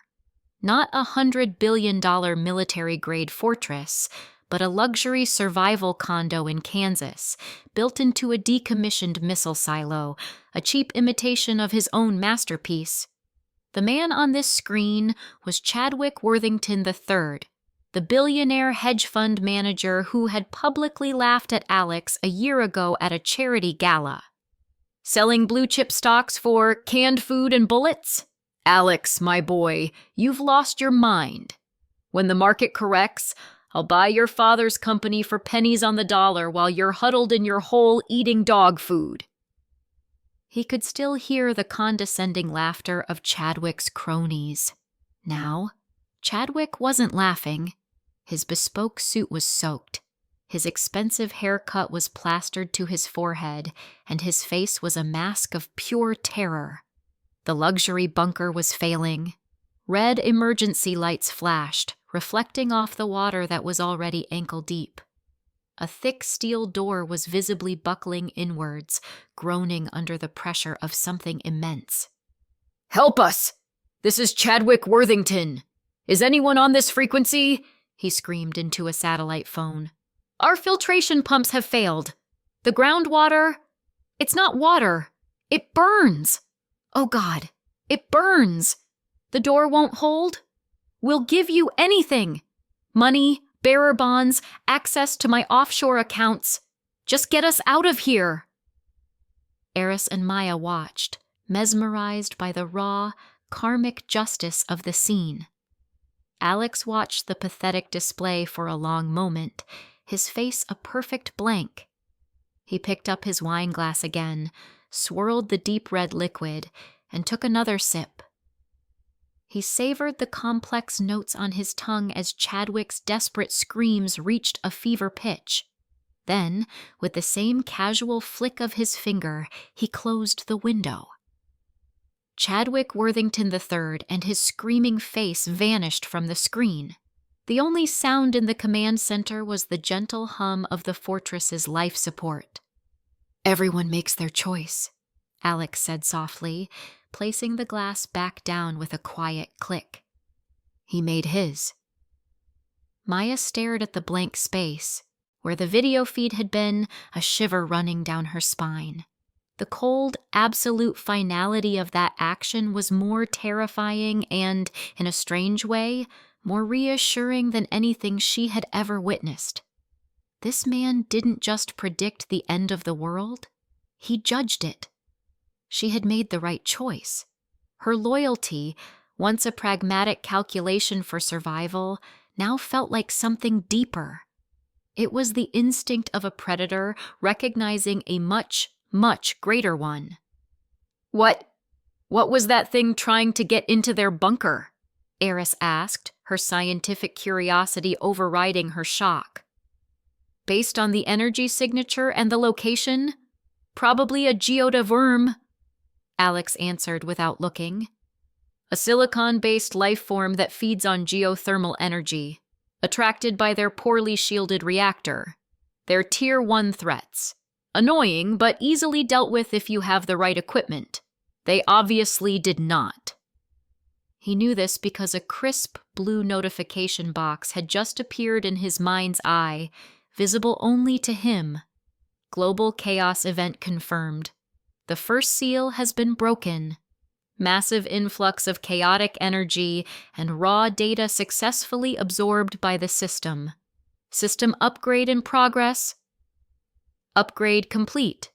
Not a $100 billion military-grade fortress, but a luxury survival condo in Kansas, built into a decommissioned missile silo, a cheap imitation of his own masterpiece. The man on this screen was Chadwick Worthington III, the billionaire hedge fund manager who had publicly laughed at Alex a year ago at a charity gala. Selling blue-chip stocks for canned food and bullets? Alex, my boy, you've lost your mind. When the market corrects, I'll buy your father's company for pennies on the dollar while you're huddled in your hole eating dog food. He could still hear the condescending laughter of Chadwick's cronies. Now, Chadwick wasn't laughing. His bespoke suit was soaked. His expensive haircut was plastered to his forehead, and his face was a mask of pure terror. The luxury bunker was failing. Red emergency lights flashed, reflecting off the water that was already ankle-deep. A thick steel door was visibly buckling inwards, groaning under the pressure of something immense. "Help us! This is Chadwick Worthington! Is anyone on this frequency?" he screamed into a satellite phone. "Our filtration pumps have failed. The groundwater... It's not water. It burns! Oh God, it burns! The door won't hold? We'll give you anything! Money, bearer bonds, access to my offshore accounts. Just get us out of here." Eris and Maya watched, mesmerized by the raw, karmic justice of the scene. Alex watched the pathetic display for a long moment, his face a perfect blank. He picked up his wine glass again, swirled the deep red liquid, and took another sip. He savored the complex notes on his tongue as Chadwick's desperate screams reached a fever pitch. Then, with the same casual flick of his finger, he closed the window. Chadwick Worthington III and his screaming face vanished from the screen. The only sound in the command center was the gentle hum of the fortress's life support. "Everyone makes their choice," Alex said softly, placing the glass back down with a quiet click. "He made his." Maya stared at the blank space. Where the video feed had been, a shiver running down her spine. The cold, absolute finality of that action was more terrifying and, in a strange way, more reassuring than anything she had ever witnessed. This man didn't just predict the end of the world, he judged it. She had made the right choice. Her loyalty, once a pragmatic calculation for survival, now felt like something deeper. It was the instinct of a predator recognizing a much, much greater one. What was that thing trying to get into their bunker? Eris asked, her scientific curiosity overriding her shock. Based on the energy signature and the location, probably a geoda worm, Alex answered without looking. A silicon-based life form that feeds on geothermal energy, attracted by their poorly shielded reactor. They're Tier 1 threats. Annoying, but easily dealt with if you have the right equipment. They obviously did not. He knew this because a crisp blue notification box had just appeared in his mind's eye, visible only to him. Global chaos event confirmed. The first seal has been broken. Massive influx of chaotic energy and raw data successfully absorbed by the system. System upgrade in progress. Upgrade complete.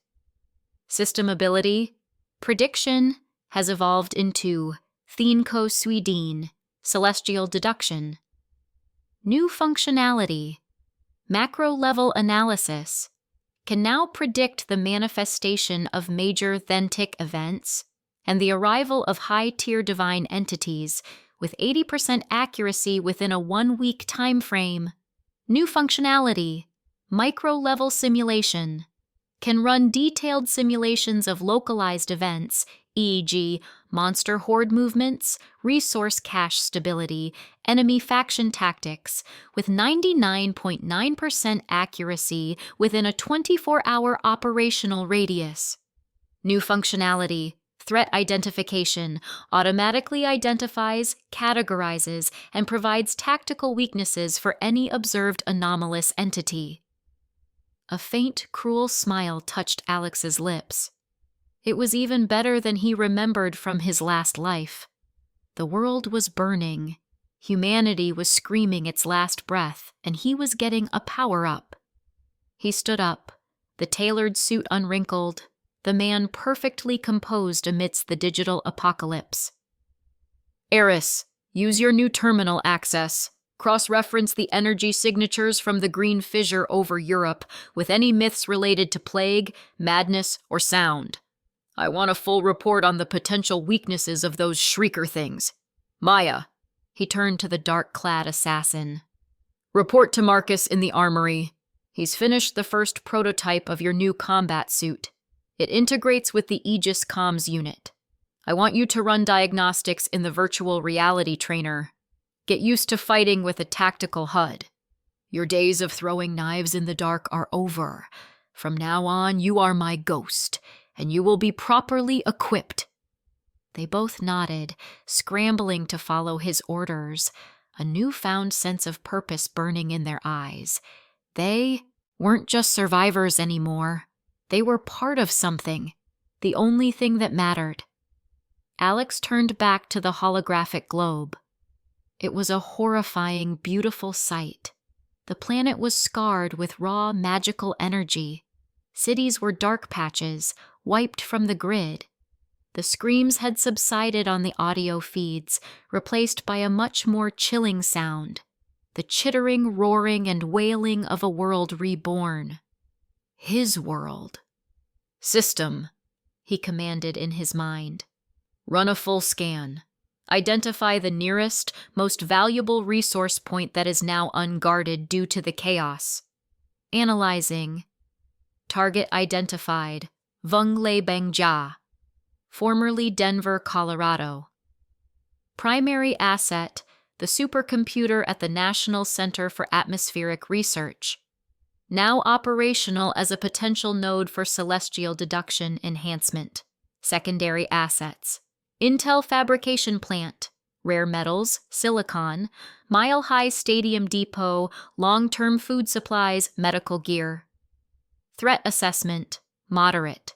System ability. Prediction has evolved into Thenko Sweden, Celestial Deduction. New functionality, macro-level analysis, can now predict the manifestation of major Thentic events and the arrival of high-tier divine entities with 80% accuracy within a 1-week time frame. New functionality, micro-level simulation, can run detailed simulations of localized events, e.g., monster horde movements, resource cache stability, enemy faction tactics, with 99.9% accuracy within a 24-hour operational radius. New functionality, threat identification, automatically identifies, categorizes, and provides tactical weaknesses for any observed anomalous entity. A faint, cruel smile touched Alex's lips. It was even better than he remembered from his last life. The world was burning. Humanity was screaming its last breath, and he was getting a power-up. He stood up, the tailored suit unwrinkled, the man perfectly composed amidst the digital apocalypse. Eris, use your new terminal access. Cross-reference the energy signatures from the green fissure over Europe with any myths related to plague, madness, or sound. I want a full report on the potential weaknesses of those shrieker things. Maya, he turned to the dark-clad assassin. Report to Marcus in the armory. He's finished the first prototype of your new combat suit. It integrates with the Aegis comms unit. I want you to run diagnostics in the virtual reality trainer. Get used to fighting with a tactical HUD. Your days of throwing knives in the dark are over. From now on, you are my ghost, and you will be properly equipped. They both nodded, scrambling to follow his orders, a newfound sense of purpose burning in their eyes. They weren't just survivors anymore. They were part of something, the only thing that mattered. Alex turned back to the holographic globe. It was a horrifying, beautiful sight. The planet was scarred with raw, magical energy. Cities were dark patches, wiped from the grid. The screams had subsided on the audio feeds, replaced by a much more chilling sound, the chittering, roaring, and wailing of a world reborn. His world. System, he commanded in his mind. Run a full scan. Identify the nearest, most valuable resource point that is now unguarded due to the chaos. Analyzing. Target identified. Vungle Bengjia. Formerly Denver, Colorado. Primary asset, the supercomputer at the National Center for Atmospheric Research. Now operational as a potential node for celestial deduction enhancement. Secondary assets. Intel fabrication plant, rare metals, silicon, mile-high stadium depot, long-term food supplies, medical gear. Threat assessment, moderate.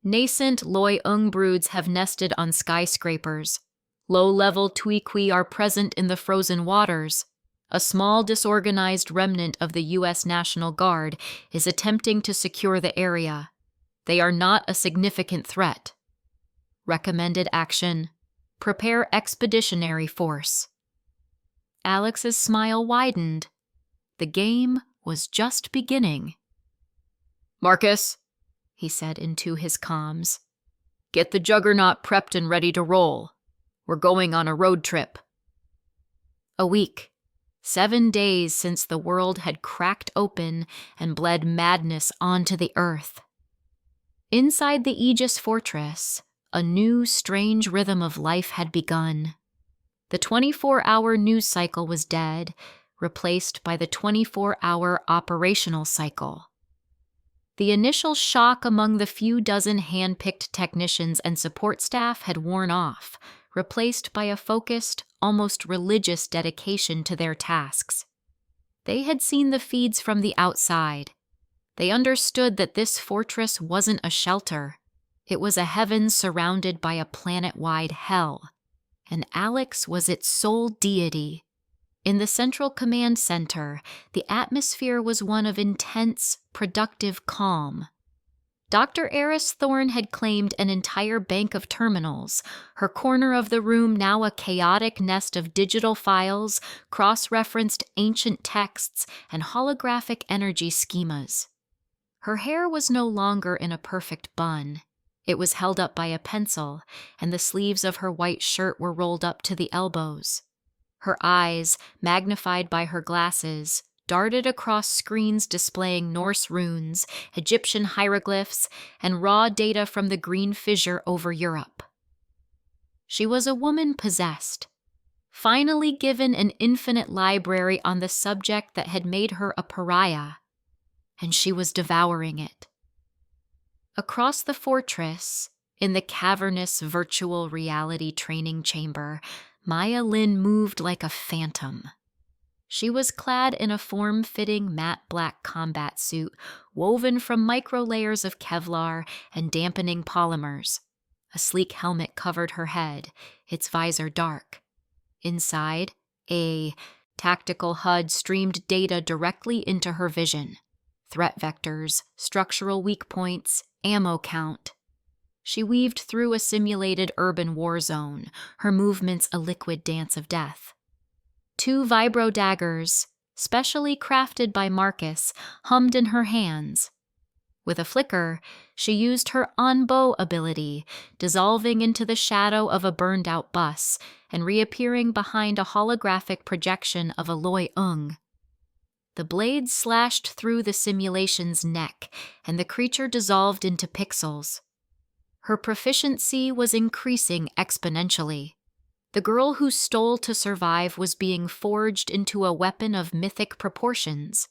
Nascent Loi-Ung broods have nested on skyscrapers. Low-level Tuiqui are present in the frozen waters. A small disorganized remnant of the U.S. National Guard is attempting to secure the area. They are not a significant threat. Recommended action. Prepare expeditionary force. Alex's smile widened. The game was just beginning. Marcus, he said into his comms. Get the Juggernaut prepped and ready to roll. We're going on a road trip. A week. 7 days since the world had cracked open and bled madness onto the earth. Inside the Aegis fortress, a new, strange rhythm of life had begun. The 24-hour news cycle was dead, replaced by the 24-hour operational cycle. The initial shock among the few dozen hand-picked technicians and support staff had worn off, replaced by a focused, almost religious dedication to their tasks. They had seen the feeds from the outside. They understood that this fortress wasn't a shelter. It was a heaven surrounded by a planet-wide hell, and Alex was its sole deity. In the Central Command Center, the atmosphere was one of intense, productive calm. Dr. Eris Thorne had claimed an entire bank of terminals, her corner of the room now a chaotic nest of digital files, cross-referenced ancient texts, and holographic energy schemas. Her hair was no longer in a perfect bun. It was held up by a pencil, and the sleeves of her white shirt were rolled up to the elbows. Her eyes, magnified by her glasses, darted across screens displaying Norse runes, Egyptian hieroglyphs, and raw data from the green fissure over Europe. She was a woman possessed, finally given an infinite library on the subject that had made her a pariah, and she was devouring it. Across the fortress, in the cavernous virtual reality training chamber, Maya Lin moved like a phantom. She was clad in a form-fitting matte black combat suit woven from micro-layers of Kevlar and dampening polymers. A sleek helmet covered her head, its visor dark. Inside, a tactical HUD streamed data directly into her vision. Threat vectors, structural weak points, ammo count. She weaved through a simulated urban war zone, her movements a liquid dance of death. 2 vibro daggers, specially crafted by Marcus, hummed in her hands. With a flicker, she used her on-bow ability, dissolving into the shadow of a burned-out bus and reappearing behind a holographic projection of a Loi Ung. The blade slashed through the simulation's neck, and the creature dissolved into pixels. Her proficiency was increasing exponentially. The girl who stole to survive was being forged into a weapon of mythic proportions.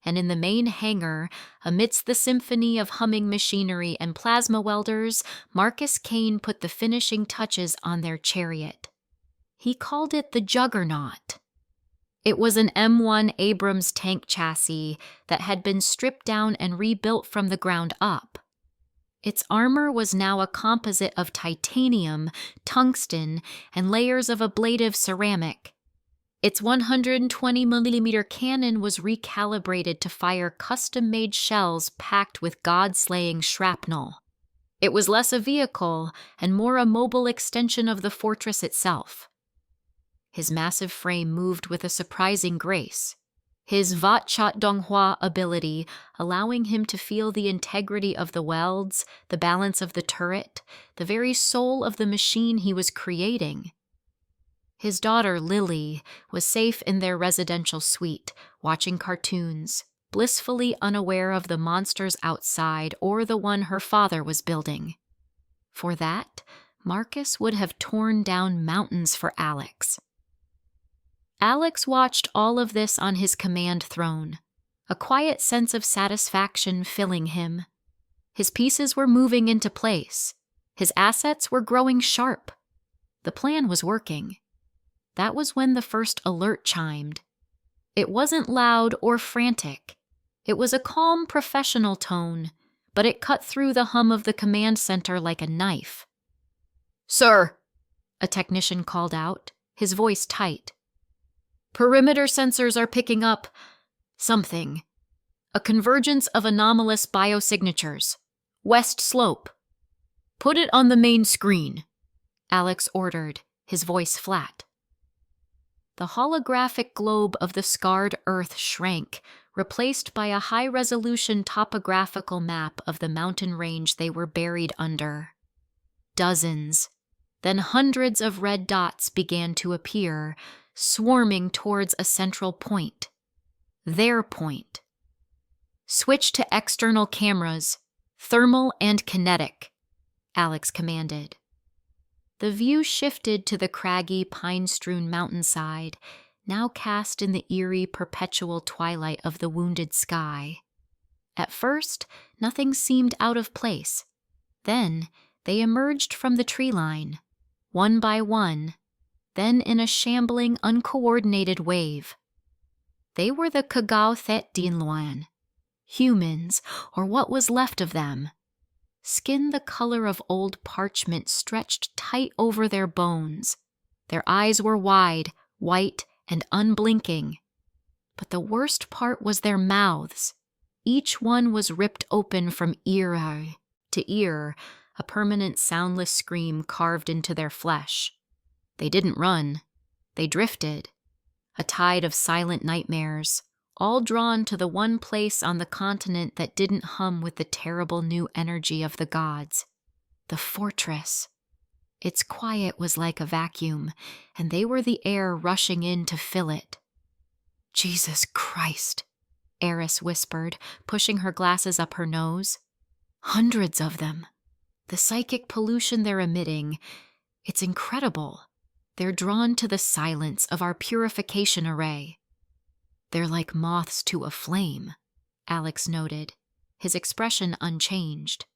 And in the main hangar, amidst the symphony of humming machinery and plasma welders, Marcus Kane put the finishing touches on their chariot. He called it the Juggernaut. It was an M1 Abrams tank chassis that had been stripped down and rebuilt from the ground up. Its armor was now a composite of titanium, tungsten, and layers of ablative ceramic. Its 120mm cannon was recalibrated to fire custom-made shells packed with god-slaying shrapnel. It was less a vehicle and more a mobile extension of the fortress itself. His massive frame moved with a surprising grace, his Vat Chat Donghua ability allowing him to feel the integrity of the welds, the balance of the turret, the very soul of the machine he was creating. His daughter, Lily, was safe in their residential suite, watching cartoons, blissfully unaware of the monsters outside or the one her father was building. For that, Marcus would have torn down mountains for Alex. Alex watched all of this on his command throne, a quiet sense of satisfaction filling him. His pieces were moving into place. His assets were growing sharp. The plan was working. That was when the first alert chimed. It wasn't loud or frantic. It was a calm, professional tone, but it cut through the hum of the command center like a knife. "Sir," a technician called out, his voice tight. "Perimeter sensors are picking up something. A convergence of anomalous biosignatures. West slope. "Put it on the main screen." Alex ordered, his voice flat. The holographic globe of the scarred Earth shrank, replaced by a high-resolution topographical map of the mountain range they were buried under. Dozens, then hundreds of red dots began to appear, swarming towards a central point. Their point. "Switch to external cameras, thermal and kinetic," Alex commanded. The view shifted to the craggy, pine-strewn mountainside, now cast in the eerie, perpetual twilight of the wounded sky. At first, nothing seemed out of place. Then, they emerged from the tree line, one by one, then in a shambling, uncoordinated wave. They were the Kagao Thet Din Luan, humans, or what was left of them. Skin the color of old parchment stretched tight over their bones. Their eyes were wide, white, and unblinking. But the worst part was their mouths. Each one was ripped open from ear to ear, a permanent soundless scream carved into their flesh. They didn't run. They drifted. A tide of silent nightmares, all drawn to the one place on the continent that didn't hum with the terrible new energy of the gods. The fortress. Its quiet was like a vacuum, and they were the air rushing in to fill it. "Jesus Christ," Eris whispered, pushing her glasses up her nose. "Hundreds of them. The psychic pollution they're emitting, it's incredible. They're drawn to the silence of our purification array." "They're like moths to a flame," Alex noted, his expression unchanged.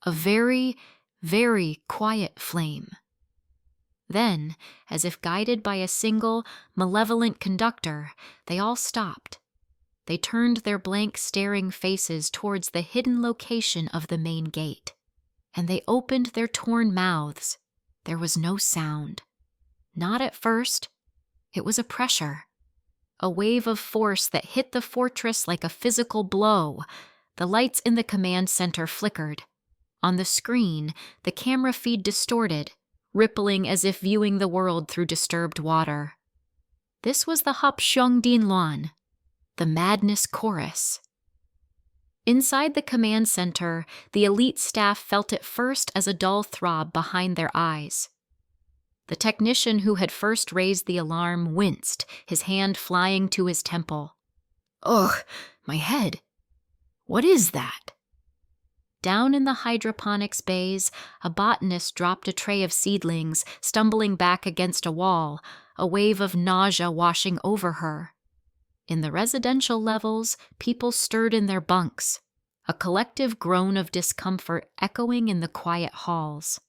"A very, very quiet flame." Then, as if guided by a single, malevolent conductor, they all stopped. They turned their blank, staring faces towards the hidden location of the main gate. And they opened their torn mouths. There was no sound. Not at first. It was a pressure. A wave of force that hit the fortress like a physical blow. The lights in the command center flickered. On the screen, the camera feed distorted, rippling as if viewing the world through disturbed water. This was the Hapshong Din Luan, the Madness Chorus. Inside the command center, the elite staff felt it first as a dull throb behind their eyes. The technician who had first raised the alarm winced, his hand flying to his temple. "Ugh, my head. What is that?" Down in the hydroponics bays, a botanist dropped a tray of seedlings, stumbling back against a wall, a wave of nausea washing over her. In the residential levels, people stirred in their bunks, a collective groan of discomfort echoing in the quiet halls.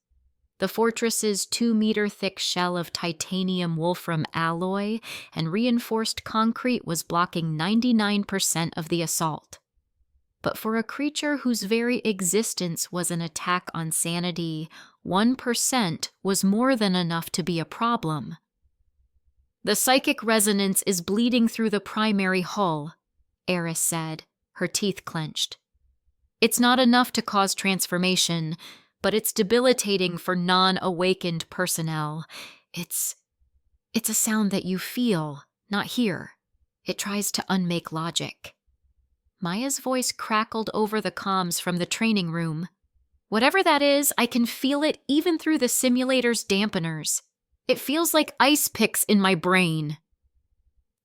The fortress's 2-meter-thick shell of titanium wolfram alloy and reinforced concrete was blocking 99% of the assault. But for a creature whose very existence was an attack on sanity, 1% was more than enough to be a problem. "The psychic resonance is bleeding through the primary hull," Eris said, her teeth clenched. "It's not enough to cause transformation, but it's debilitating for non-awakened personnel. It's a sound that you feel, not hear. It tries to unmake logic." Maya's voice crackled over the comms from the training room. "Whatever that is, I can feel it even through the simulator's dampeners. It feels like ice picks in my brain."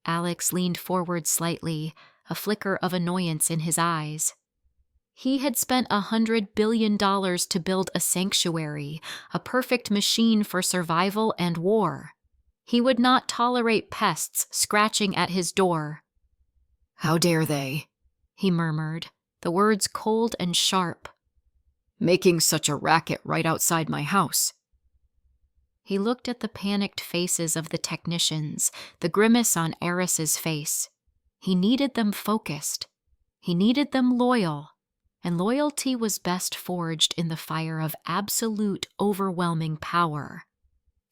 Alex leaned forward slightly, a flicker of annoyance in his eyes. He had spent $100 billion to build a sanctuary, a perfect machine for survival and war. He would not tolerate pests scratching at his door. "How dare they?" he murmured, the words cold and sharp. "Making such a racket right outside my house." He looked at the panicked faces of the technicians, the grimace on Eris's face. He needed them focused. He needed them loyal. And loyalty was best forged in the fire of absolute, overwhelming power.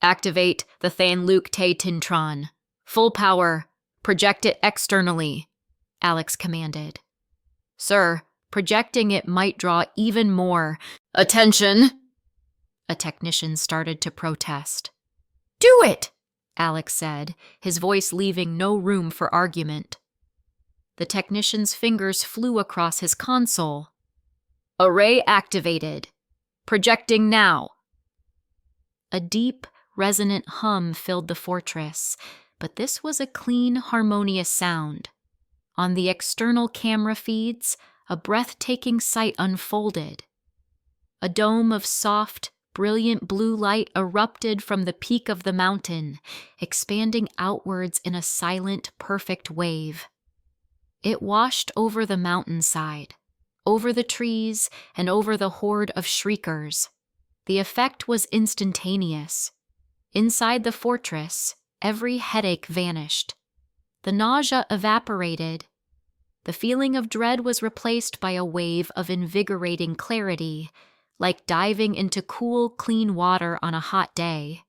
"Activate the Thanluk Te Tintron. Full power. Project it externally," Alex commanded. "Sir, projecting it might draw even more. Attention!" A technician started to protest. "Do it!" Alex said, his voice leaving no room for argument. The technician's fingers flew across his console. "Array activated. Projecting now." A deep, resonant hum filled the fortress, but this was a clean, harmonious sound. On the external camera feeds, a breathtaking sight unfolded. A dome of soft, brilliant blue light erupted from the peak of the mountain, expanding outwards in a silent, perfect wave. It washed over the mountainside, over the trees, and over the horde of shriekers. The effect was instantaneous. Inside the fortress, every headache vanished. The nausea evaporated. The feeling of dread was replaced by a wave of invigorating clarity, like diving into cool, clean water on a hot day.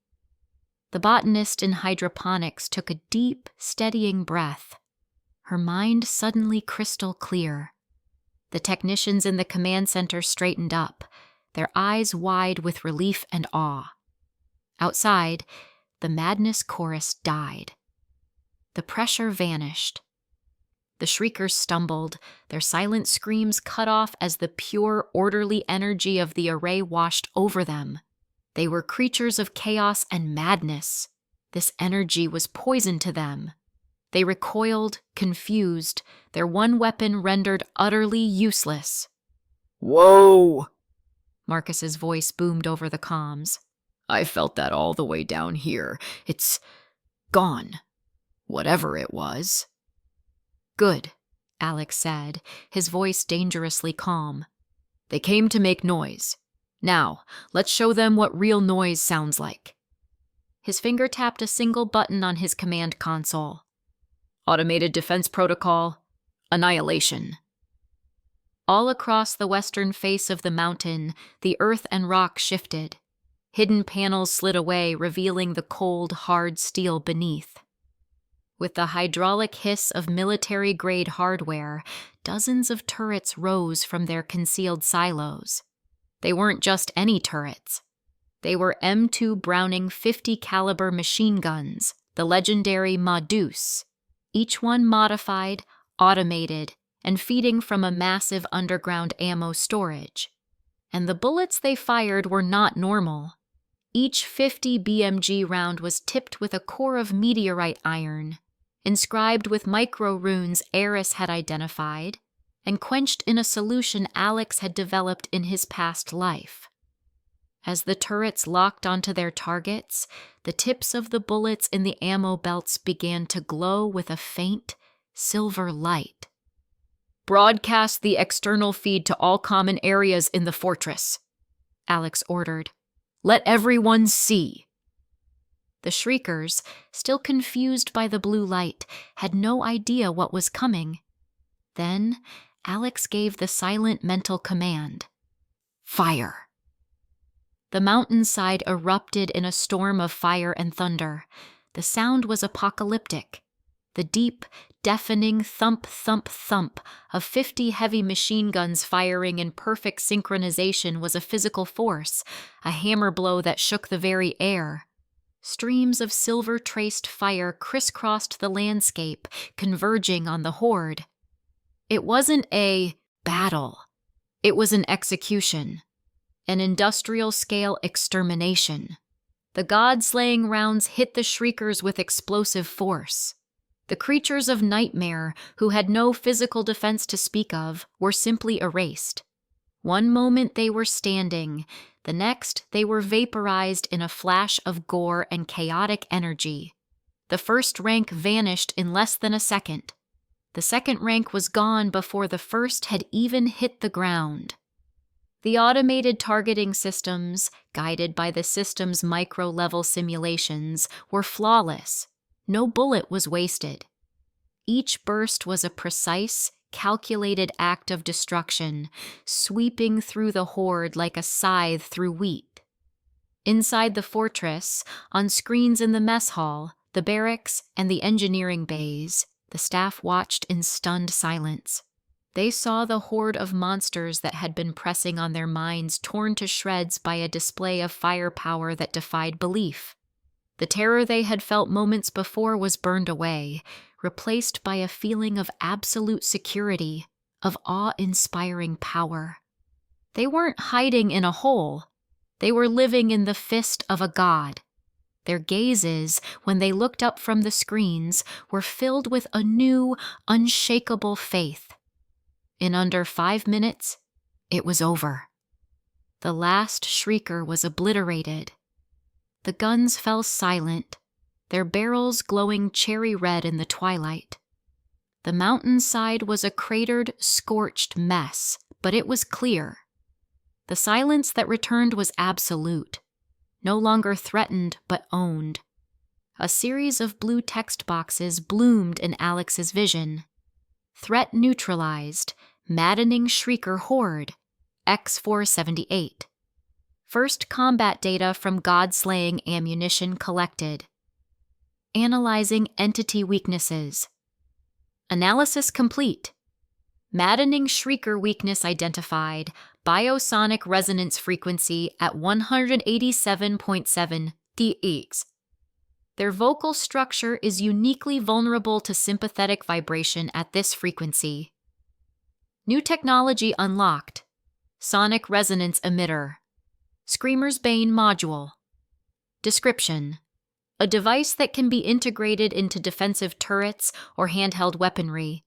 The botanist in hydroponics took a deep, steadying breath. Her mind suddenly crystal clear. The technicians in the command center straightened up, their eyes wide with relief and awe. Outside, the madness chorus died. The pressure vanished. The shriekers stumbled, their silent screams cut off as the pure, orderly energy of the array washed over them. They were creatures of chaos and madness. This energy was poison to them. They recoiled, confused, their one weapon rendered utterly useless. "Whoa!" Marcus's voice boomed over the comms. "I felt that all the way down here. It's gone. Whatever it was." "Good," Alex said, his voice dangerously calm. "They came to make noise. Now, let's show them what real noise sounds like." His finger tapped a single button on his command console. "Automated defense protocol, annihilation." All across the western face of the mountain, the earth and rock shifted. Hidden panels slid away, revealing the cold, hard steel beneath. With the hydraulic hiss of military-grade hardware, dozens of turrets rose from their concealed silos. They weren't just any turrets. They were M2 Browning 50 caliber machine guns, the legendary Modus, each one modified, automated, and feeding from a massive underground ammo storage. And the bullets they fired were not normal. Each 50 BMG round was tipped with a core of meteorite iron, inscribed with micro-runes Eris had identified, and quenched in a solution Alex had developed in his past life. As the turrets locked onto their targets, the tips of the bullets in the ammo belts began to glow with a faint, silver light. "Broadcast the external feed to all common areas in the fortress," Alex ordered. "Let everyone see." The shriekers, still confused by the blue light, had no idea what was coming. Then, Alex gave the silent mental command. "Fire!" The mountainside erupted in a storm of fire and thunder. The sound was apocalyptic. The deep, deafening thump, thump, thump of 50 heavy machine guns firing in perfect synchronization was a physical force, a hammer blow that shook the very air. Streams of silver-traced fire crisscrossed the landscape, converging on the horde. It wasn't a battle. It was an execution. An industrial-scale extermination. The god-slaying rounds hit the shriekers with explosive force. The creatures of nightmare, who had no physical defense to speak of, were simply erased. One moment they were standing, the next they were vaporized in a flash of gore and chaotic energy. The first rank vanished in less than a second. The second rank was gone before the first had even hit the ground. The automated targeting systems, guided by the system's micro-level simulations, were flawless. No bullet was wasted. Each burst was a precise, calculated act of destruction, sweeping through the horde like a scythe through wheat. Inside the fortress, on screens in the mess hall, the barracks, and the engineering bays, the staff watched in stunned silence. They saw the horde of monsters that had been pressing on their minds torn to shreds by a display of firepower that defied belief. The terror they had felt moments before was burned away, replaced by a feeling of absolute security, of awe-inspiring power. They weren't hiding in a hole. They were living in the fist of a god. Their gazes, when they looked up from the screens, were filled with a new, unshakable faith. In under 5 minutes, it was over. The last shrieker was obliterated. The guns fell silent, their barrels glowing cherry red in the twilight. The mountainside was a cratered, scorched mess, but it was clear. The silence that returned was absolute, no longer threatened but owned. A series of blue text boxes bloomed in Alex's vision. Threat neutralized, maddening shrieker horde, X-478. First combat data from god-slaying ammunition collected. Analyzing entity weaknesses. Analysis complete. Maddening shrieker weakness identified. Biosonic resonance frequency at 187.7 dx. Their vocal structure is uniquely vulnerable to sympathetic vibration at this frequency. New technology unlocked. Sonic resonance emitter. Screamer's Bane module. Description: a device that can be integrated into defensive turrets or handheld weaponry.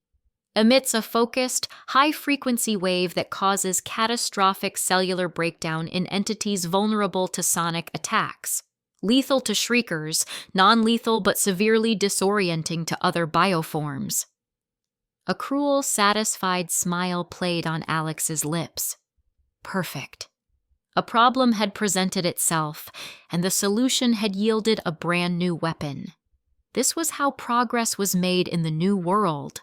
Emits a focused, high-frequency wave that causes catastrophic cellular breakdown in entities vulnerable to sonic attacks. Lethal to shriekers, non-lethal but severely disorienting to other bioforms. A cruel, satisfied smile played on Alex's lips. Perfect. A problem had presented itself, and the solution had yielded a brand new weapon. This was how progress was made in the new world.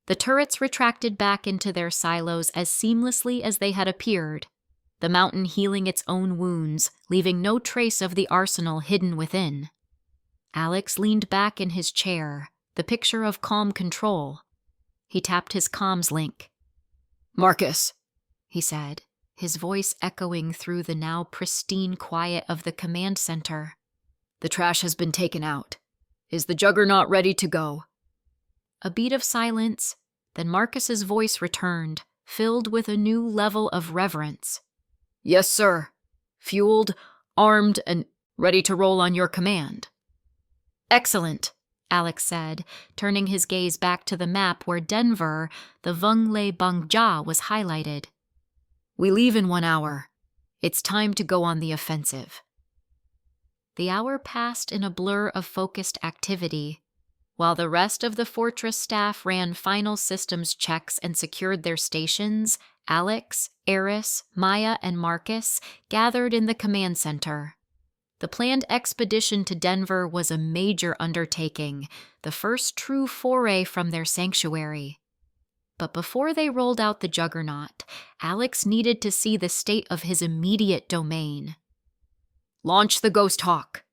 The turrets retracted back into their silos as seamlessly as they had appeared, the mountain healing its own wounds, leaving no trace of the arsenal hidden within. Alex leaned back in his chair, the picture of calm control. He tapped his comms link. "Marcus," he said, his voice echoing through the now pristine quiet of the command center. "The trash has been taken out. Is the Juggernaut ready to go?" A beat of silence, then Marcus's voice returned, filled with a new level of reverence. "Yes, sir. Fueled, armed, and ready to roll on your command." "Excellent," Alex said, turning his gaze back to the map where Denver, the Vungle Bangja, was highlighted. "We leave in 1 hour. It's time to go on the offensive." The hour passed in a blur of focused activity. While the rest of the fortress staff ran final systems checks and secured their stations, Alex, Eris, Maya, and Marcus gathered in the command center. The planned expedition to Denver was a major undertaking, the first true foray from their sanctuary. But before they rolled out the Juggernaut, Alex needed to see the state of his immediate domain. "Launch the Ghost Hawk,"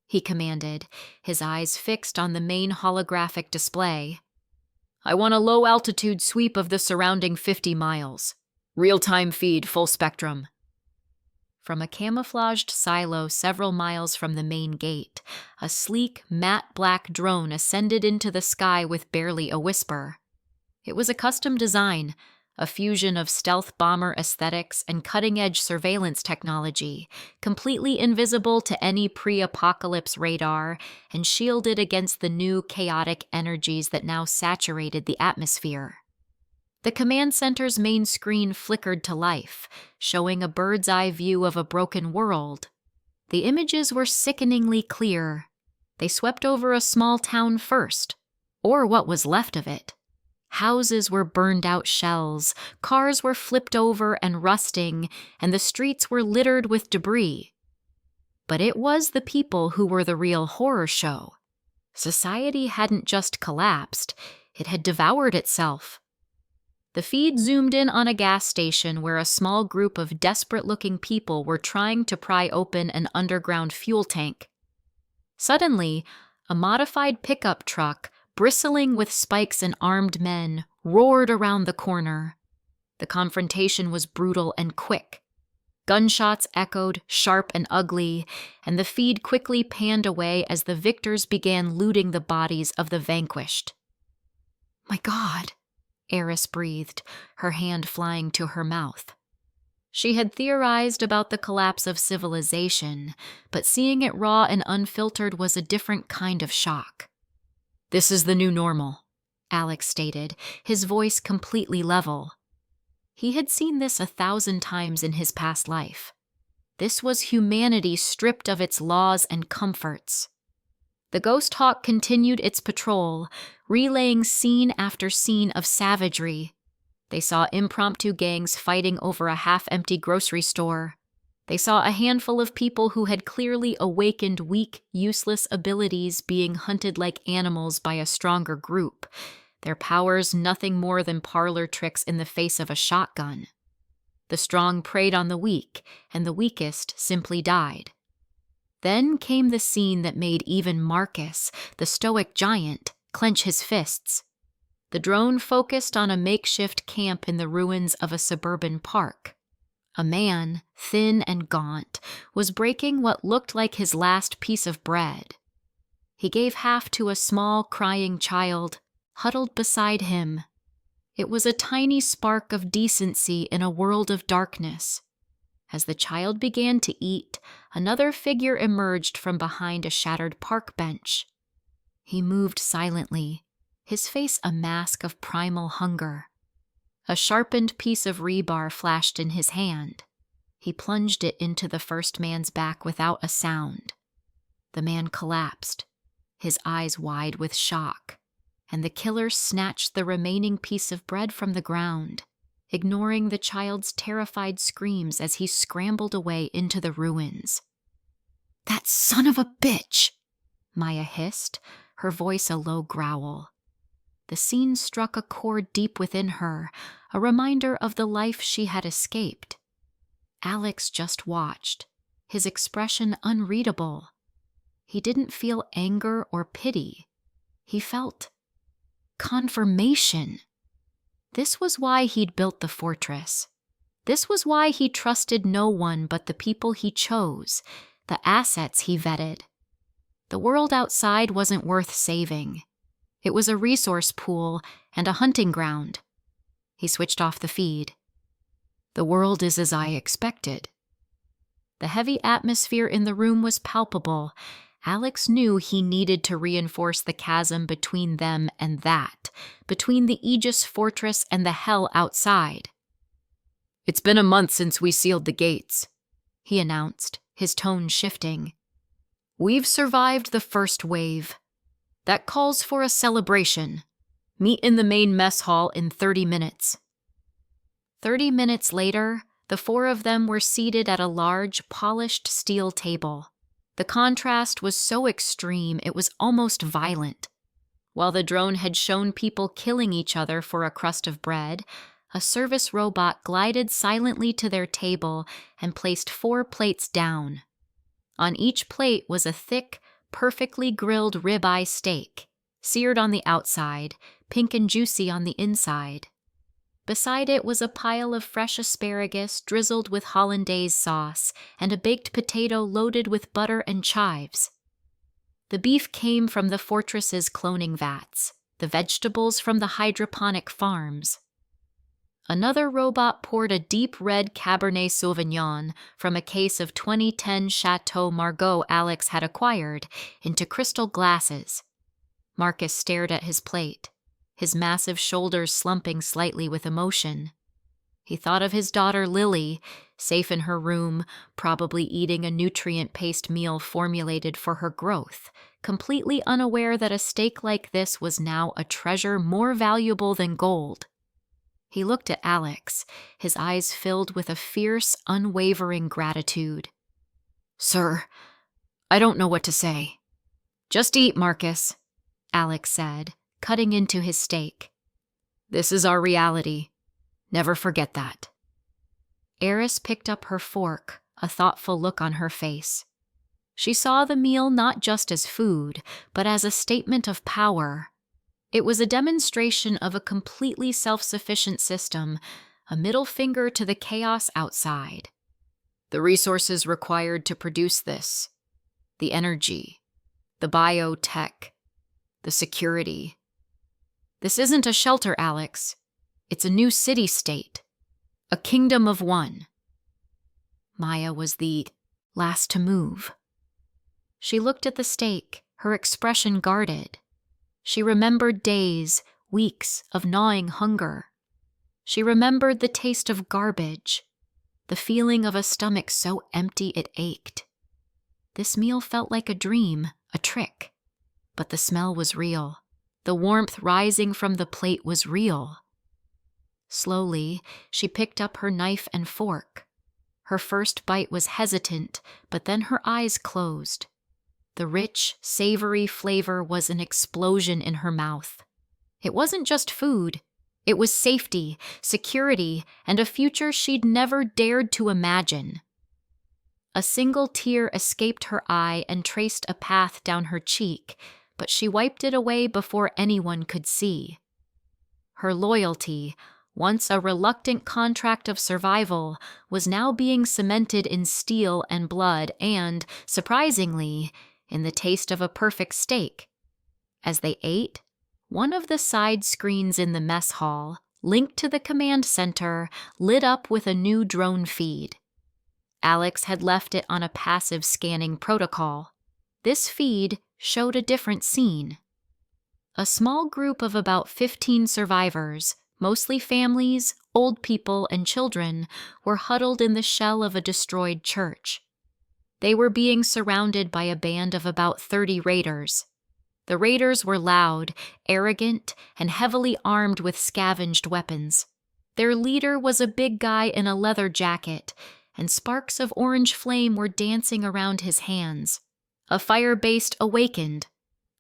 he commanded, his eyes fixed on the main holographic display. "I want a low-altitude sweep of the surrounding 50 miles. Real-time feed, full spectrum." From a camouflaged silo several miles from the main gate, a sleek, matte black drone ascended into the sky with barely a whisper. It was a custom design, a fusion of stealth bomber aesthetics and cutting-edge surveillance technology, completely invisible to any pre-apocalypse radar and shielded against the new chaotic energies that now saturated the atmosphere. The command center's main screen flickered to life, showing a bird's-eye view of a broken world. The images were sickeningly clear. They swept over a small town first, or what was left of it. Houses were burned out shells, cars were flipped over and rusting, and the streets were littered with debris. But it was the people who were the real horror show. Society hadn't just collapsed, it had devoured itself. The feed zoomed in on a gas station where a small group of desperate-looking people were trying to pry open an underground fuel tank. Suddenly, a modified pickup truck bristling with spikes and armed men, roared around the corner. The confrontation was brutal and quick. Gunshots echoed, sharp and ugly, and the feed quickly panned away as the victors began looting the bodies of the vanquished. "My God," Eris breathed, her hand flying to her mouth. She had theorized about the collapse of civilization, but seeing it raw and unfiltered was a different kind of shock. "This is the new normal," Alex stated, his voice completely level. He had seen this 1,000 times in his past life. This was humanity stripped of its laws and comforts. The Ghost Hawk continued its patrol, relaying scene after scene of savagery. They saw impromptu gangs fighting over a half-empty grocery store. They saw a handful of people who had clearly awakened weak, useless abilities being hunted like animals by a stronger group, their powers nothing more than parlor tricks in the face of a shotgun. The strong preyed on the weak, and the weakest simply died. Then came the scene that made even Marcus, the stoic giant, clench his fists. The drone focused on a makeshift camp in the ruins of a suburban park. A man, thin and gaunt, was breaking what looked like his last piece of bread. He gave half to a small, crying child, huddled beside him. It was a tiny spark of decency in a world of darkness. As the child began to eat, another figure emerged from behind a shattered park bench. He moved silently, his face a mask of primal hunger. A sharpened piece of rebar flashed in his hand. He plunged it into the first man's back without a sound. The man collapsed, his eyes wide with shock, and the killer snatched the remaining piece of bread from the ground, ignoring the child's terrified screams as he scrambled away into the ruins. "That son of a bitch!" Maya hissed, her voice a low growl. The scene struck a chord deep within her, a reminder of the life she had escaped. Alex just watched, his expression unreadable. He didn't feel anger or pity. He felt confirmation. This was why he'd built the fortress. This was why he trusted no one but the people he chose, the assets he vetted. The world outside wasn't worth saving. It was a resource pool and a hunting ground. He switched off the feed. "The world is as I expected." The heavy atmosphere in the room was palpable. Alex knew he needed to reinforce the chasm between them and that, between the Aegis fortress and the hell outside. "It's been a month since we sealed the gates," he announced, his tone shifting. "We've survived the first wave. That calls for a celebration. Meet in the main mess hall in 30 minutes. 30 minutes later, the four of them were seated at a large, polished steel table. The contrast was so extreme it was almost violent. While the drone had shown people killing each other for a crust of bread, a service robot glided silently to their table and placed 4 plates down. On each plate was a thick, perfectly grilled ribeye steak, seared on the outside, pink and juicy on the inside. Beside it was a pile of fresh asparagus drizzled with hollandaise sauce and a baked potato loaded with butter and chives. The beef came from the fortress's cloning vats, the vegetables from the hydroponic farms. Another robot poured a deep red Cabernet Sauvignon from a case of 2010 Chateau Margaux Alex had acquired into crystal glasses. Marcus stared at his plate, his massive shoulders slumping slightly with emotion. He thought of his daughter Lily, safe in her room, probably eating a nutrient-paced meal formulated for her growth, completely unaware that a steak like this was now a treasure more valuable than gold. He looked at Alex, his eyes filled with a fierce, unwavering gratitude. "Sir, I don't know what to say." "Just eat, Marcus," Alex said, cutting into his steak. "This is our reality. Never forget that." Eris picked up her fork, a thoughtful look on her face. She saw the meal not just as food, but as a statement of power. It was a demonstration of a completely self-sufficient system, a middle finger to the chaos outside. The resources required to produce this, the energy, the biotech, the security. This isn't a shelter, Alex. It's a new city-state, a kingdom of one. Maya was the last to move. She looked at the stake, her expression guarded. She remembered days, weeks of gnawing hunger. She remembered the taste of garbage, the feeling of a stomach so empty it ached. This meal felt like a dream, a trick. But the smell was real. The warmth rising from the plate was real. Slowly, she picked up her knife and fork. Her first bite was hesitant, but then her eyes closed. The rich, savory flavor was an explosion in her mouth. It wasn't just food. It was safety, security, and a future she'd never dared to imagine. A single tear escaped her eye and traced a path down her cheek, but she wiped it away before anyone could see. Her loyalty, once a reluctant contract of survival, was now being cemented in steel and blood and, surprisingly, in the taste of a perfect steak. As they ate, one of the side screens in the mess hall, linked to the command center, lit up with a new drone feed. Alex had left it on a passive scanning protocol. This feed showed a different scene. A small group of about 15 survivors, mostly families, old people, and children, were huddled in the shell of a destroyed church. They were being surrounded by a band of about 30 raiders. The raiders were loud, arrogant, and heavily armed with scavenged weapons. Their leader was a big guy in a leather jacket, and sparks of orange flame were dancing around his hands. A fire-based awakened,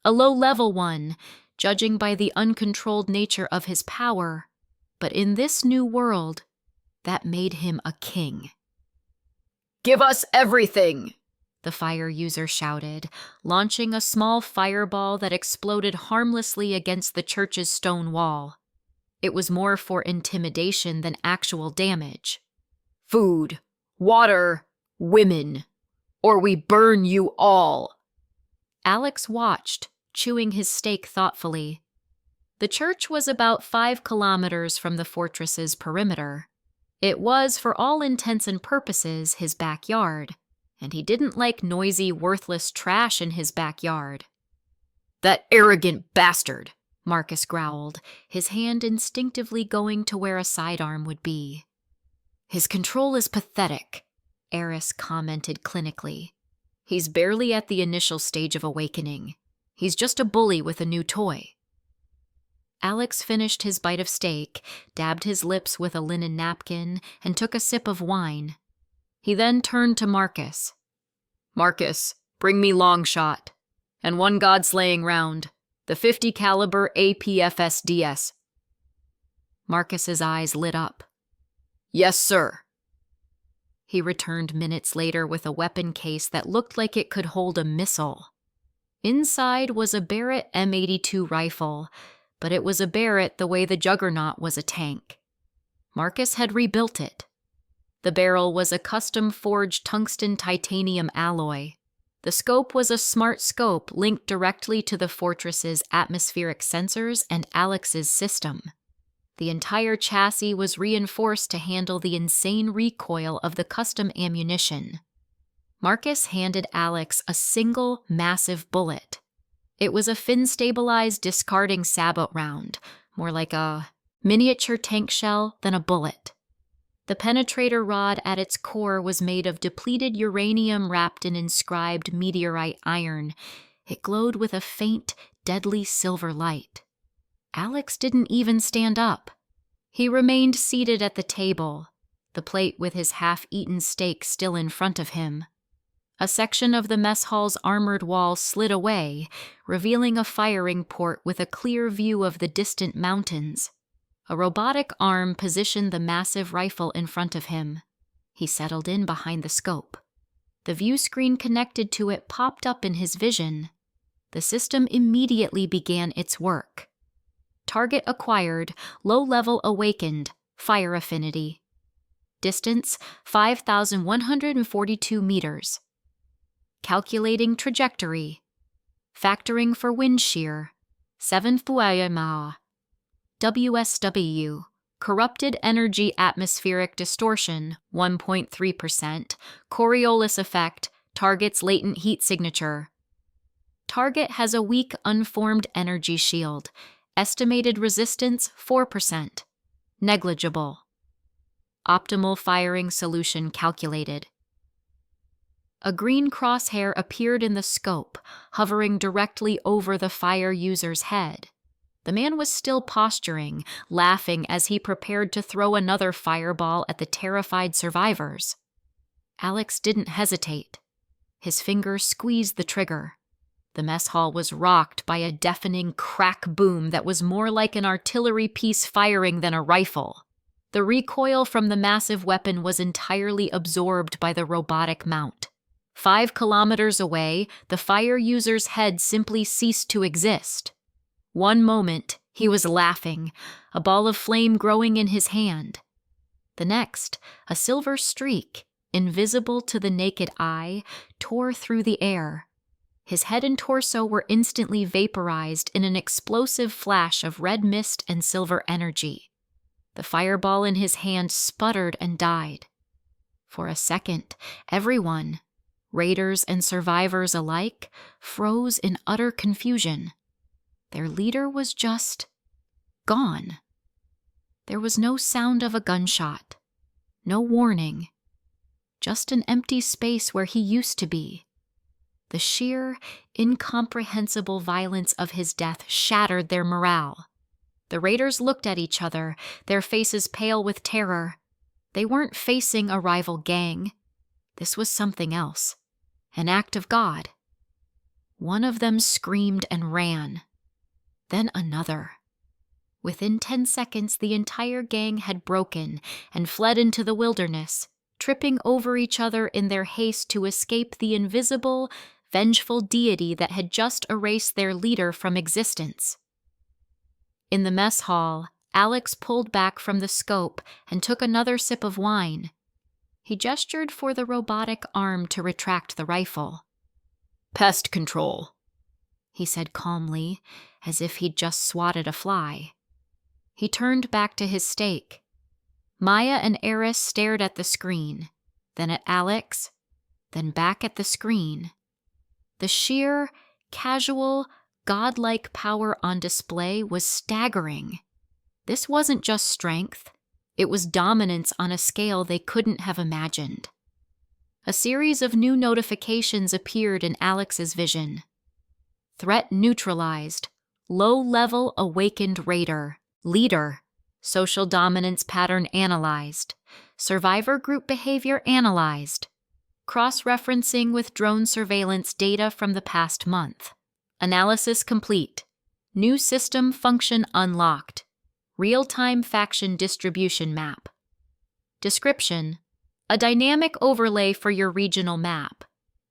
a low-level one, judging by the uncontrolled nature of his power, but in this new world, that made him a king. "Give us everything!" the fire user shouted, launching a small fireball that exploded harmlessly against the church's stone wall. It was more for intimidation than actual damage. "Food, water, women, or we burn you all." Alex watched, chewing his steak thoughtfully. The church was about 5 kilometers from the fortress's perimeter. It was, for all intents and purposes, his backyard, and he didn't like noisy, worthless trash in his backyard. "That arrogant bastard," Marcus growled, his hand instinctively going to where a sidearm would be. "His control is pathetic," Eris commented clinically. "He's barely at the initial stage of awakening. He's just a bully with a new toy." Alex finished his bite of steak, dabbed his lips with a linen napkin, and took a sip of wine. He then turned to Marcus. "Marcus, bring me long shot. And one god-slaying round. The 50 caliber APFSDS." Marcus's eyes lit up. "Yes, sir." He returned minutes later with a weapon case that looked like it could hold a missile. Inside was a Barrett M82 rifle, but it was a Barrett the way the Juggernaut was a tank. Marcus had rebuilt it. The barrel was a custom-forged tungsten titanium alloy. The scope was a smart scope linked directly to the fortress's atmospheric sensors and Alex's system. The entire chassis was reinforced to handle the insane recoil of the custom ammunition. Marcus handed Alex a single, massive bullet. It was a fin-stabilized discarding sabot round, more like a miniature tank shell than a bullet. The penetrator rod at its core was made of depleted uranium wrapped in inscribed meteorite iron. It glowed with a faint, deadly silver light. Alex didn't even stand up. He remained seated at the table, the plate with his half-eaten steak still in front of him. A section of the mess hall's armored wall slid away, revealing a firing port with a clear view of the distant mountains. A robotic arm positioned the massive rifle in front of him. He settled in behind the scope. The view screen connected to it popped up in his vision. The system immediately began its work. Target acquired, low level awakened, fire affinity. Distance 5,142 meters. Calculating trajectory. Factoring for wind shear 7 ma. WSW. Corrupted energy atmospheric distortion 1.3%. Coriolis effect. Target's latent heat signature. Target has a weak unformed energy shield. Estimated resistance 4%. Negligible. Optimal firing solution calculated. A green crosshair appeared in the scope, hovering directly over the fire user's head. The man was still posturing, laughing as he prepared to throw another fireball at the terrified survivors. Alex didn't hesitate. His fingers squeezed the trigger. The mess hall was rocked by a deafening crack boom that was more like an artillery piece firing than a rifle. The recoil from the massive weapon was entirely absorbed by the robotic mount. 5 kilometers away, the fire user's head simply ceased to exist. One moment, he was laughing, a ball of flame growing in his hand. The next, a silver streak, invisible to the naked eye, tore through the air. His head and torso were instantly vaporized in an explosive flash of red mist and silver energy. The fireball in his hand sputtered and died. For a second, everyone, raiders and survivors alike, froze in utter confusion. Their leader was just gone. There was no sound of a gunshot, no warning, just an empty space where he used to be. The sheer, incomprehensible violence of his death shattered their morale. The raiders looked at each other, their faces pale with terror. They weren't facing a rival gang. This was something else, an act of God. One of them screamed and ran. Then another. Within 10 seconds, the entire gang had broken and fled into the wilderness, tripping over each other in their haste to escape the invisible, vengeful deity that had just erased their leader from existence. In the mess hall, Alex pulled back from the scope and took another sip of wine. He gestured for the robotic arm to retract the rifle. "Pest control," he said calmly, as if he'd just swatted a fly. He turned back to his steak. Maya and Eris stared at the screen, then at Alex, then back at the screen. The sheer, casual, godlike power on display was staggering. This wasn't just strength. It was dominance on a scale they couldn't have imagined. A series of new notifications appeared in Alex's vision. Threat neutralized. Low-level awakened raider. Leader. Social dominance pattern analyzed. Survivor group behavior analyzed. Cross-referencing with drone surveillance data from the past month. Analysis complete. New system function unlocked. Real-time faction distribution map. Description: a dynamic overlay for your regional map.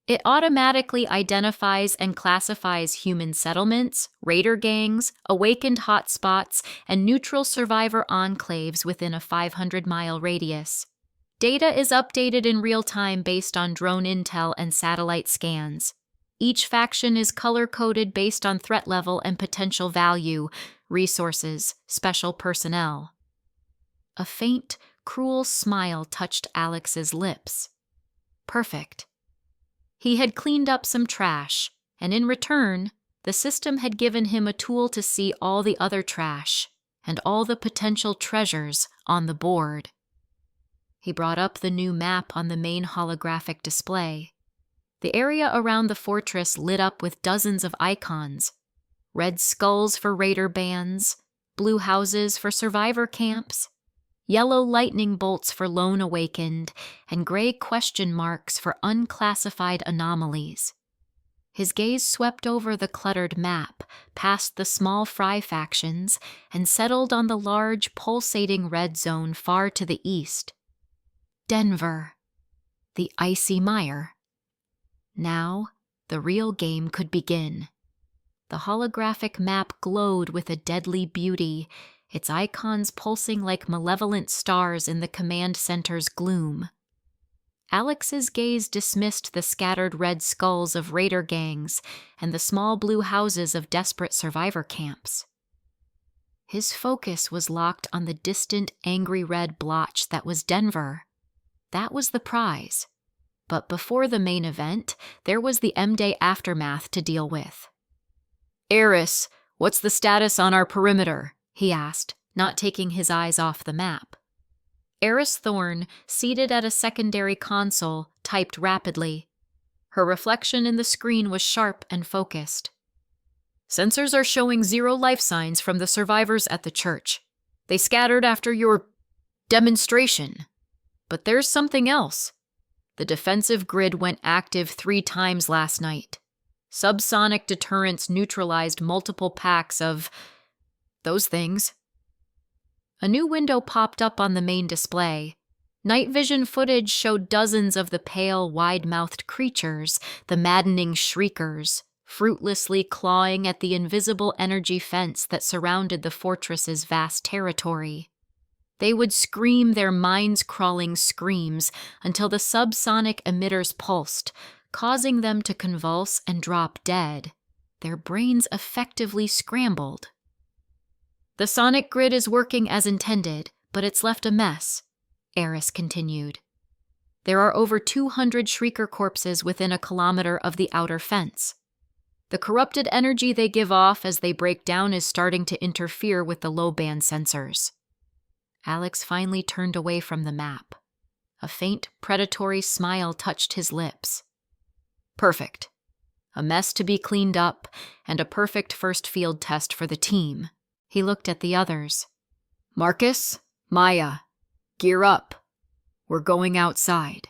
It automatically identifies and classifies human settlements, raider gangs, awakened hotspots, and neutral survivor enclaves within a 500-mile radius. Data is updated in real time based on drone intel and satellite scans. Each faction is color-coded based on threat level and potential value, resources, special personnel. A faint, cruel smile touched Alex's lips. Perfect. He had cleaned up some trash, and in return, the system had given him a tool to see all the other trash and all the potential treasures on the board. He brought up the new map on the main holographic display. The area around the fortress lit up with dozens of icons. Red skulls for raider bands, blue houses for survivor camps, yellow lightning bolts for lone awakened, and gray question marks for unclassified anomalies. His gaze swept over the cluttered map, past the small fry factions, and settled on the large, pulsating red zone far to the east. Denver. The icy mire. Now, the real game could begin. The holographic map glowed with a deadly beauty, its icons pulsing like malevolent stars in the command center's gloom. Alex's gaze dismissed the scattered red skulls of raider gangs and the small blue houses of desperate survivor camps. His focus was locked on the distant, angry red blotch that was Denver. That was the prize. But before the main event, there was the M-Day aftermath to deal with. Eris, what's the status on our perimeter? He asked, not taking his eyes off the map. Eris Thorne, seated at a secondary console, typed rapidly. Her reflection in the screen was sharp and focused. Sensors are showing 0 life signs from the survivors at the church. They scattered after your demonstration. But there's something else. The defensive grid went active 3 times last night. Subsonic deterrents neutralized multiple packs of those things. A new window popped up on the main display. Night vision footage showed dozens of the pale, wide-mouthed creatures, the maddening shriekers, fruitlessly clawing at the invisible energy fence that surrounded the fortress's vast territory. They would scream their minds-crawling screams until the subsonic emitters pulsed, causing them to convulse and drop dead, their brains effectively scrambled. The sonic grid is working as intended, but it's left a mess, Eris continued. There are over 200 shrieker corpses within a kilometer of the outer fence. The corrupted energy they give off as they break down is starting to interfere with the low-band sensors. Alex finally turned away from the map. A faint, predatory smile touched his lips. Perfect. A mess to be cleaned up, and a perfect first field test for the team. He looked at the others. Marcus, Maya, gear up. We're going outside.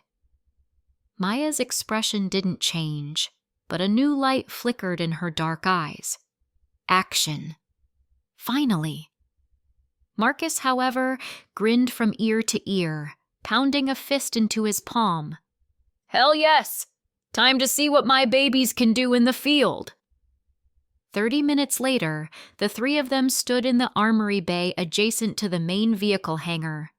Maya's expression didn't change, but a new light flickered in her dark eyes. Action. Finally. Marcus, however, grinned from ear to ear, pounding a fist into his palm. Hell yes! Time to see what my babies can do in the field. 30 minutes later, the 3 of them stood in the armory bay adjacent to the main vehicle hangar.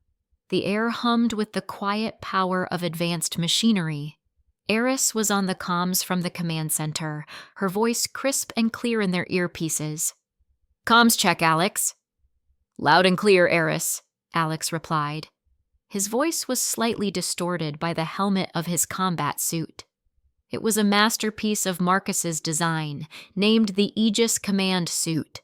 The air hummed with the quiet power of advanced machinery. Eris was on the comms from the command center, her voice crisp and clear in their earpieces. Comms check, Alex. Loud and clear, Eris, Alex replied. His voice was slightly distorted by the helmet of his combat suit. It was a masterpiece of Marcus's design, named the Aegis Command Suit.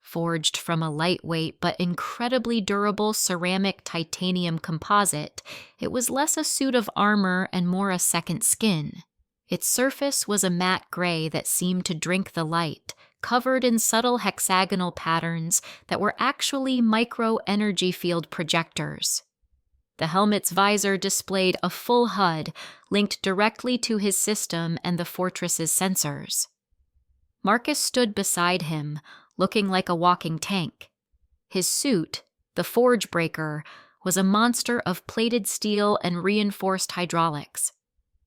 Forged from a lightweight but incredibly durable ceramic titanium composite, it was less a suit of armor and more a second skin. Its surface was a matte gray that seemed to drink the light, covered in subtle hexagonal patterns that were actually micro-energy field projectors. The helmet's visor displayed a full HUD linked directly to his system and the fortress's sensors. Marcus stood beside him, looking like a walking tank. His suit, the Forge Breaker, was a monster of plated steel and reinforced hydraulics.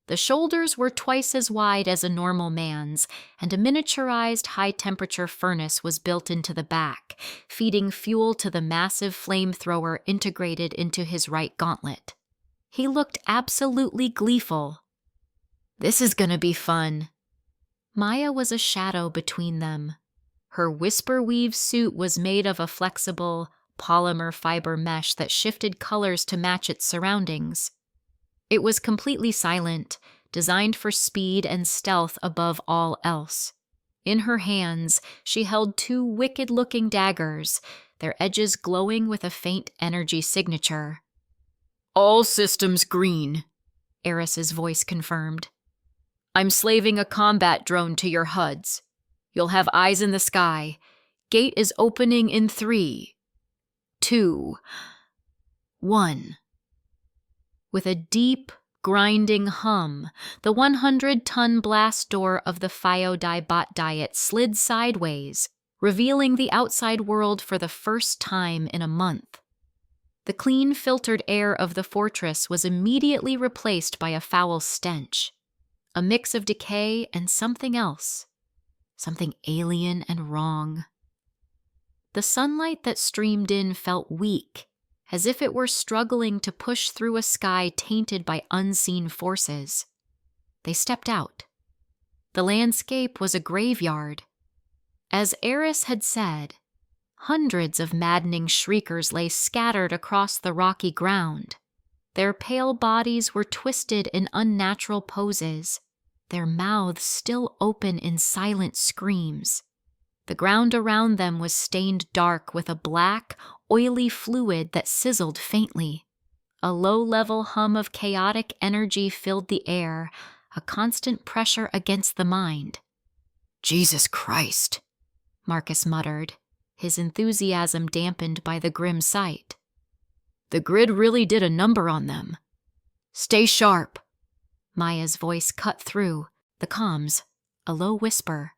The shoulders were twice as wide as a normal man's, and a miniaturized high-temperature furnace was built into the back, feeding fuel to the massive flamethrower integrated into his right gauntlet. He looked absolutely gleeful. This is gonna be fun. Maya was a shadow between them. Her whisper-weave suit was made of a flexible, polymer fiber mesh that shifted colors to match its surroundings. It was completely silent, designed for speed and stealth above all else. In her hands, she held 2 wicked-looking daggers, their edges glowing with a faint energy signature. All systems green, Eris's voice confirmed. I'm slaving a combat drone to your HUDs. You'll have eyes in the sky. Gate is opening in 3, 2, 1. With a deep, grinding hum, the 100-ton blast door of the Phyodai bot diet slid sideways, revealing the outside world for the first time in a month. The clean, filtered air of the fortress was immediately replaced by a foul stench, a mix of decay and something else. something alien and wrong. The sunlight that streamed in felt weak, as if it were struggling to push through a sky tainted by unseen forces. They stepped out. The landscape was a graveyard. As Eris had said, hundreds of maddening shriekers lay scattered across the rocky ground. Their pale bodies were twisted in unnatural poses, their mouths still open in silent screams. The ground around them was stained dark with a black, oily fluid that sizzled faintly. A low-level hum of chaotic energy filled the air, a constant pressure against the mind. Jesus Christ, Marcus muttered, his enthusiasm dampened by the grim sight. The grid really did a number on them. Stay sharp. Maya's voice cut through the comms, a low whisper.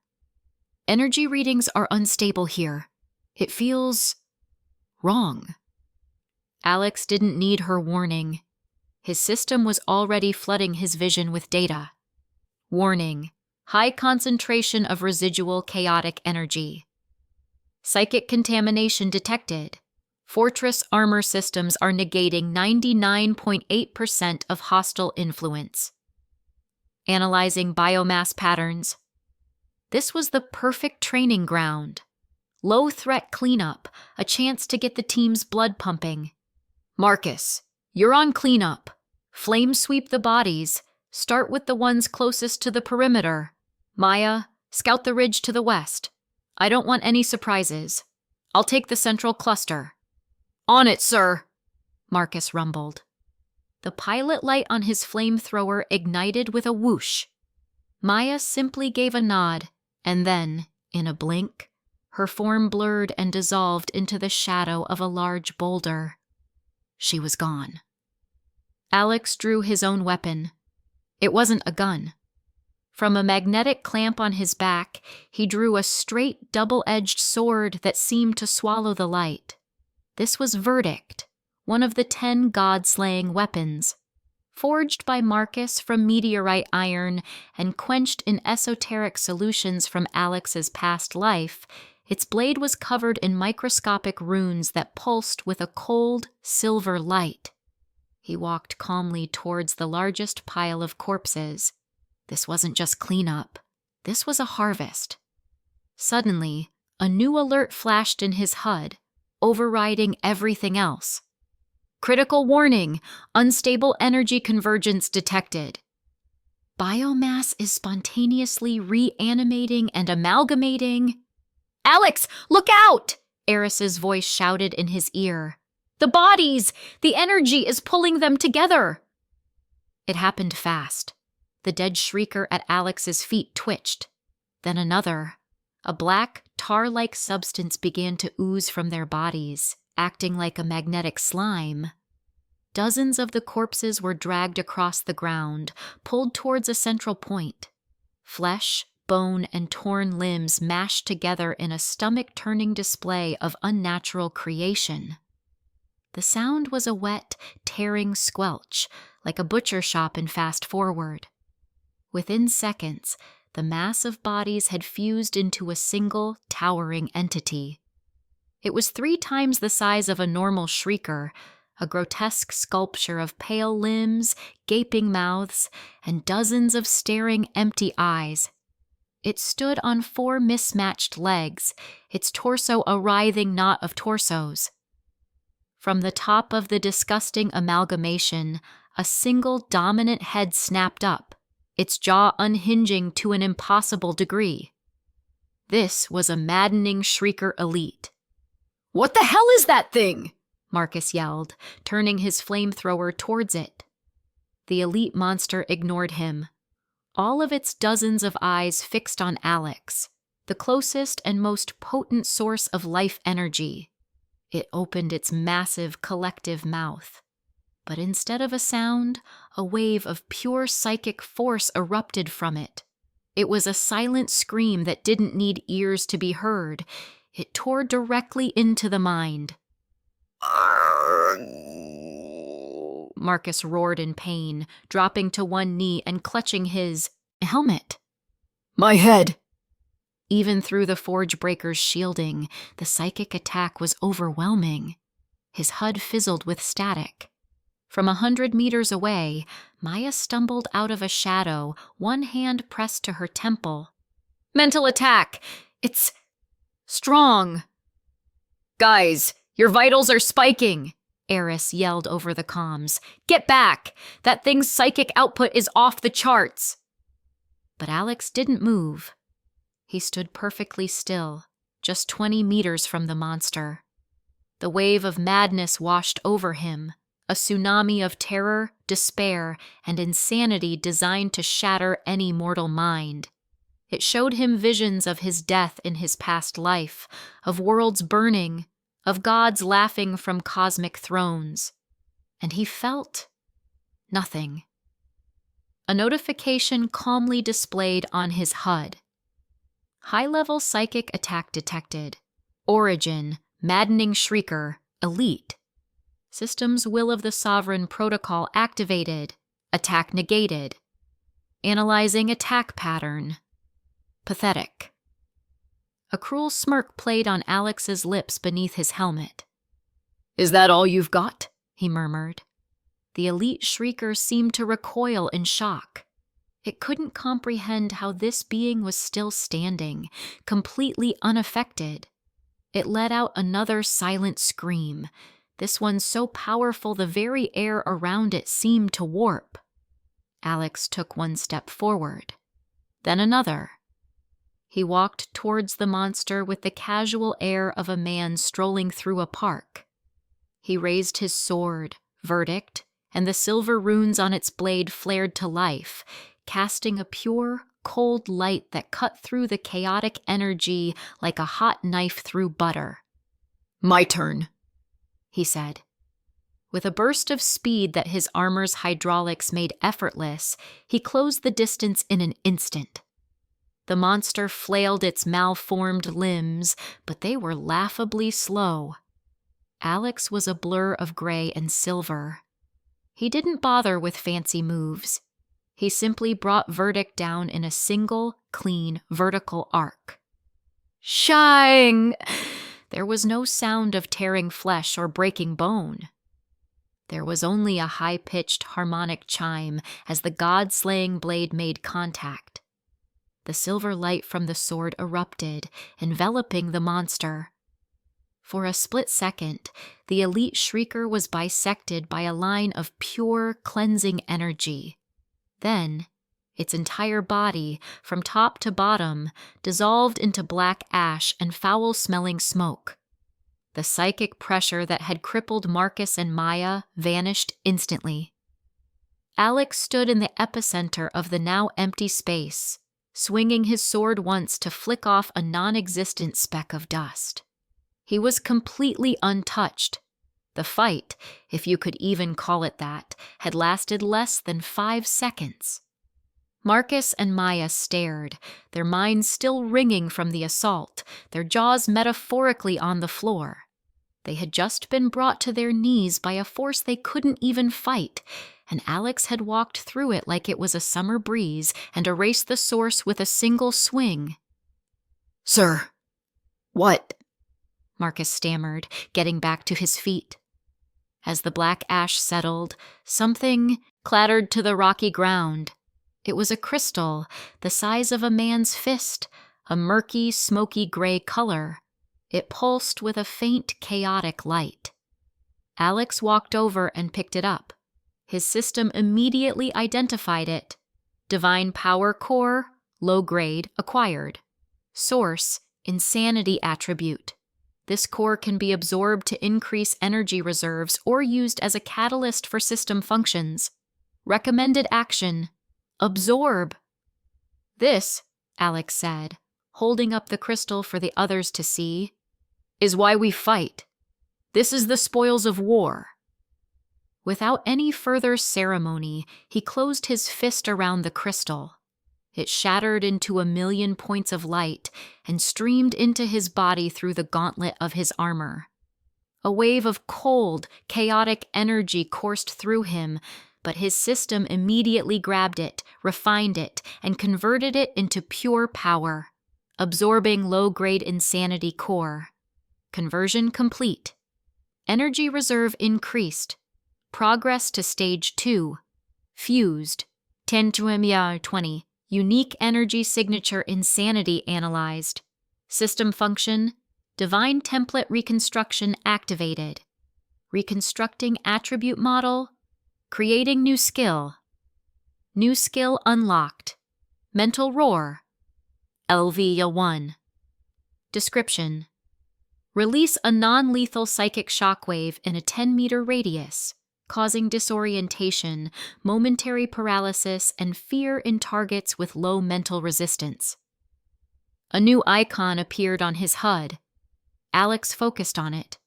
Energy readings are unstable here. It feels wrong. Alex didn't need her warning. His system was already flooding his vision with data. Warning: high concentration of residual chaotic energy. Psychic contamination detected. Fortress armor systems are negating 99.8% of hostile influence. Analyzing biomass patterns. This was the perfect training ground. Low-threat cleanup, a chance to get the team's blood pumping. Marcus, you're on cleanup. Flame sweep the bodies. Start with the ones closest to the perimeter. Maya, scout the ridge to the west. I don't want any surprises. I'll take the central cluster. On it, sir, Marcus rumbled. The pilot light on his flamethrower ignited with a whoosh. Maya simply gave a nod, and then, in a blink, her form blurred and dissolved into the shadow of a large boulder. She was gone. Alex drew his own weapon. It wasn't a gun. From a magnetic clamp on his back, he drew a straight, double-edged sword that seemed to swallow the light. This was Verdict, one of the 10 god-slaying weapons. Forged by Marcus from meteorite iron and quenched in esoteric solutions from Alex's past life, its blade was covered in microscopic runes that pulsed with a cold, silver light. He walked calmly towards the largest pile of corpses. This wasn't just cleanup. This was a harvest. Suddenly, a new alert flashed in his HUD, overriding everything else. Critical warning! Unstable energy convergence detected. Biomass is spontaneously reanimating and amalgamating. Alex, look out! Eris's voice shouted in his ear. The bodies! The energy is pulling them together! It happened fast. The dead shrieker at Alex's feet twitched. Then another. A black, tar-like substance began to ooze from their bodies, acting like a magnetic slime. Dozens of the corpses were dragged across the ground, pulled towards a central point. Flesh, bone, and torn limbs mashed together in a stomach-turning display of unnatural creation. The sound was a wet, tearing squelch, like a butcher shop in Fast Forward. Within seconds, the mass of bodies had fused into a single, towering entity. It was 3 times the size of a normal shrieker, a grotesque sculpture of pale limbs, gaping mouths, and dozens of staring, empty eyes. It stood on 4 mismatched legs, its torso a writhing knot of torsos. From the top of the disgusting amalgamation, a single dominant head snapped up, its jaw unhinging to an impossible degree. This was a maddening shrieker elite. What the hell is that thing? Marcus yelled, turning his flamethrower towards it. The elite monster ignored him. All of its dozens of eyes fixed on Alex, the closest and most potent source of life energy. It opened its massive collective mouth. But instead of a sound, a wave of pure psychic force erupted from it. It was a silent scream that didn't need ears to be heard. It tore directly into the mind. Marcus roared in pain, dropping to one knee and clutching his helmet. My head! Even through the Forge Breaker's shielding, the psychic attack was overwhelming. His HUD fizzled with static. From 100 meters away, Maya stumbled out of a shadow, one hand pressed to her temple. "Mental attack! It's strong!" "Guys, your vitals are spiking!" Eris yelled over the comms. "Get back! That thing's psychic output is off the charts!" But Alex didn't move. He stood perfectly still, just 20 meters from the monster. The wave of madness washed over him, a tsunami of terror, despair, and insanity designed to shatter any mortal mind. It showed him visions of his death in his past life, of worlds burning, of gods laughing from cosmic thrones. And he felt nothing. A notification calmly displayed on his HUD. High-level psychic attack detected. Origin, maddening shrieker, elite. System's will of the sovereign protocol activated. Attack negated. Analyzing attack pattern. Pathetic. A cruel smirk played on Alex's lips beneath his helmet. "Is that all you've got?" he murmured. The elite shrieker seemed to recoil in shock. It couldn't comprehend how this being was still standing, completely unaffected. It let out another silent scream, this one so powerful the very air around it seemed to warp. Alex took one step forward, then another. He walked towards the monster with the casual air of a man strolling through a park. He raised his sword, verdict, and the silver runes on its blade flared to life, casting a pure, cold light that cut through the chaotic energy like a hot knife through butter. "My turn," he said. With a burst of speed that his armor's hydraulics made effortless, he closed the distance in an instant. The monster flailed its malformed limbs, but they were laughably slow. Alex was a blur of gray and silver. He didn't bother with fancy moves. He simply brought verdict down in a single, clean, vertical arc. Shine! There was no sound of tearing flesh or breaking bone. There was only a high-pitched harmonic chime as the god-slaying blade made contact. The silver light from the sword erupted, enveloping the monster. For a split second, the elite shrieker was bisected by a line of pure, cleansing energy. Then, its entire body, from top to bottom, dissolved into black ash and foul-smelling smoke. The psychic pressure that had crippled Marcus and Maya vanished instantly. Alex stood in the epicenter of the now empty space, swinging his sword once to flick off a non-existent speck of dust. He was completely untouched. The fight, if you could even call it that, had lasted less than 5 seconds. Marcus and Maya stared, their minds still ringing from the assault, their jaws metaphorically on the floor. They had just been brought to their knees by a force they couldn't even fight, and Alex had walked through it like it was a summer breeze and erased the source with a single swing. "Sir, what?" Marcus stammered, getting back to his feet. As the black ash settled, something clattered to the rocky ground. It was a crystal, the size of a man's fist, a murky, smoky gray color. It pulsed with a faint, chaotic light. Alex walked over and picked it up. His system immediately identified it. Divine Power Core, low grade, acquired. Source, Insanity attribute. This core can be absorbed to increase energy reserves or used as a catalyst for system functions. Recommended action: absorb. This, Alex said, holding up the crystal for the others to see, is why we fight. This is the spoils of war. Without any further ceremony, he closed his fist around the crystal. It shattered into 1,000,000 points of light and streamed into his body through the gauntlet of his armor. A wave of cold, chaotic energy coursed through him, but his system immediately grabbed it, refined it, and converted it into pure power. absorbing low-grade insanity core. Conversion complete. Energy reserve increased. Progress to stage 2. Fused. 10-20. Unique energy signature insanity analyzed. System function. Divine template reconstruction activated. Reconstructing attribute model. Creating new skill. New skill unlocked. Mental roar. LV-1. Description. Release a non-lethal psychic shockwave in a 10-meter radius, causing disorientation, momentary paralysis, and fear in targets with low mental resistance. A new icon appeared on his HUD. Alex focused on it.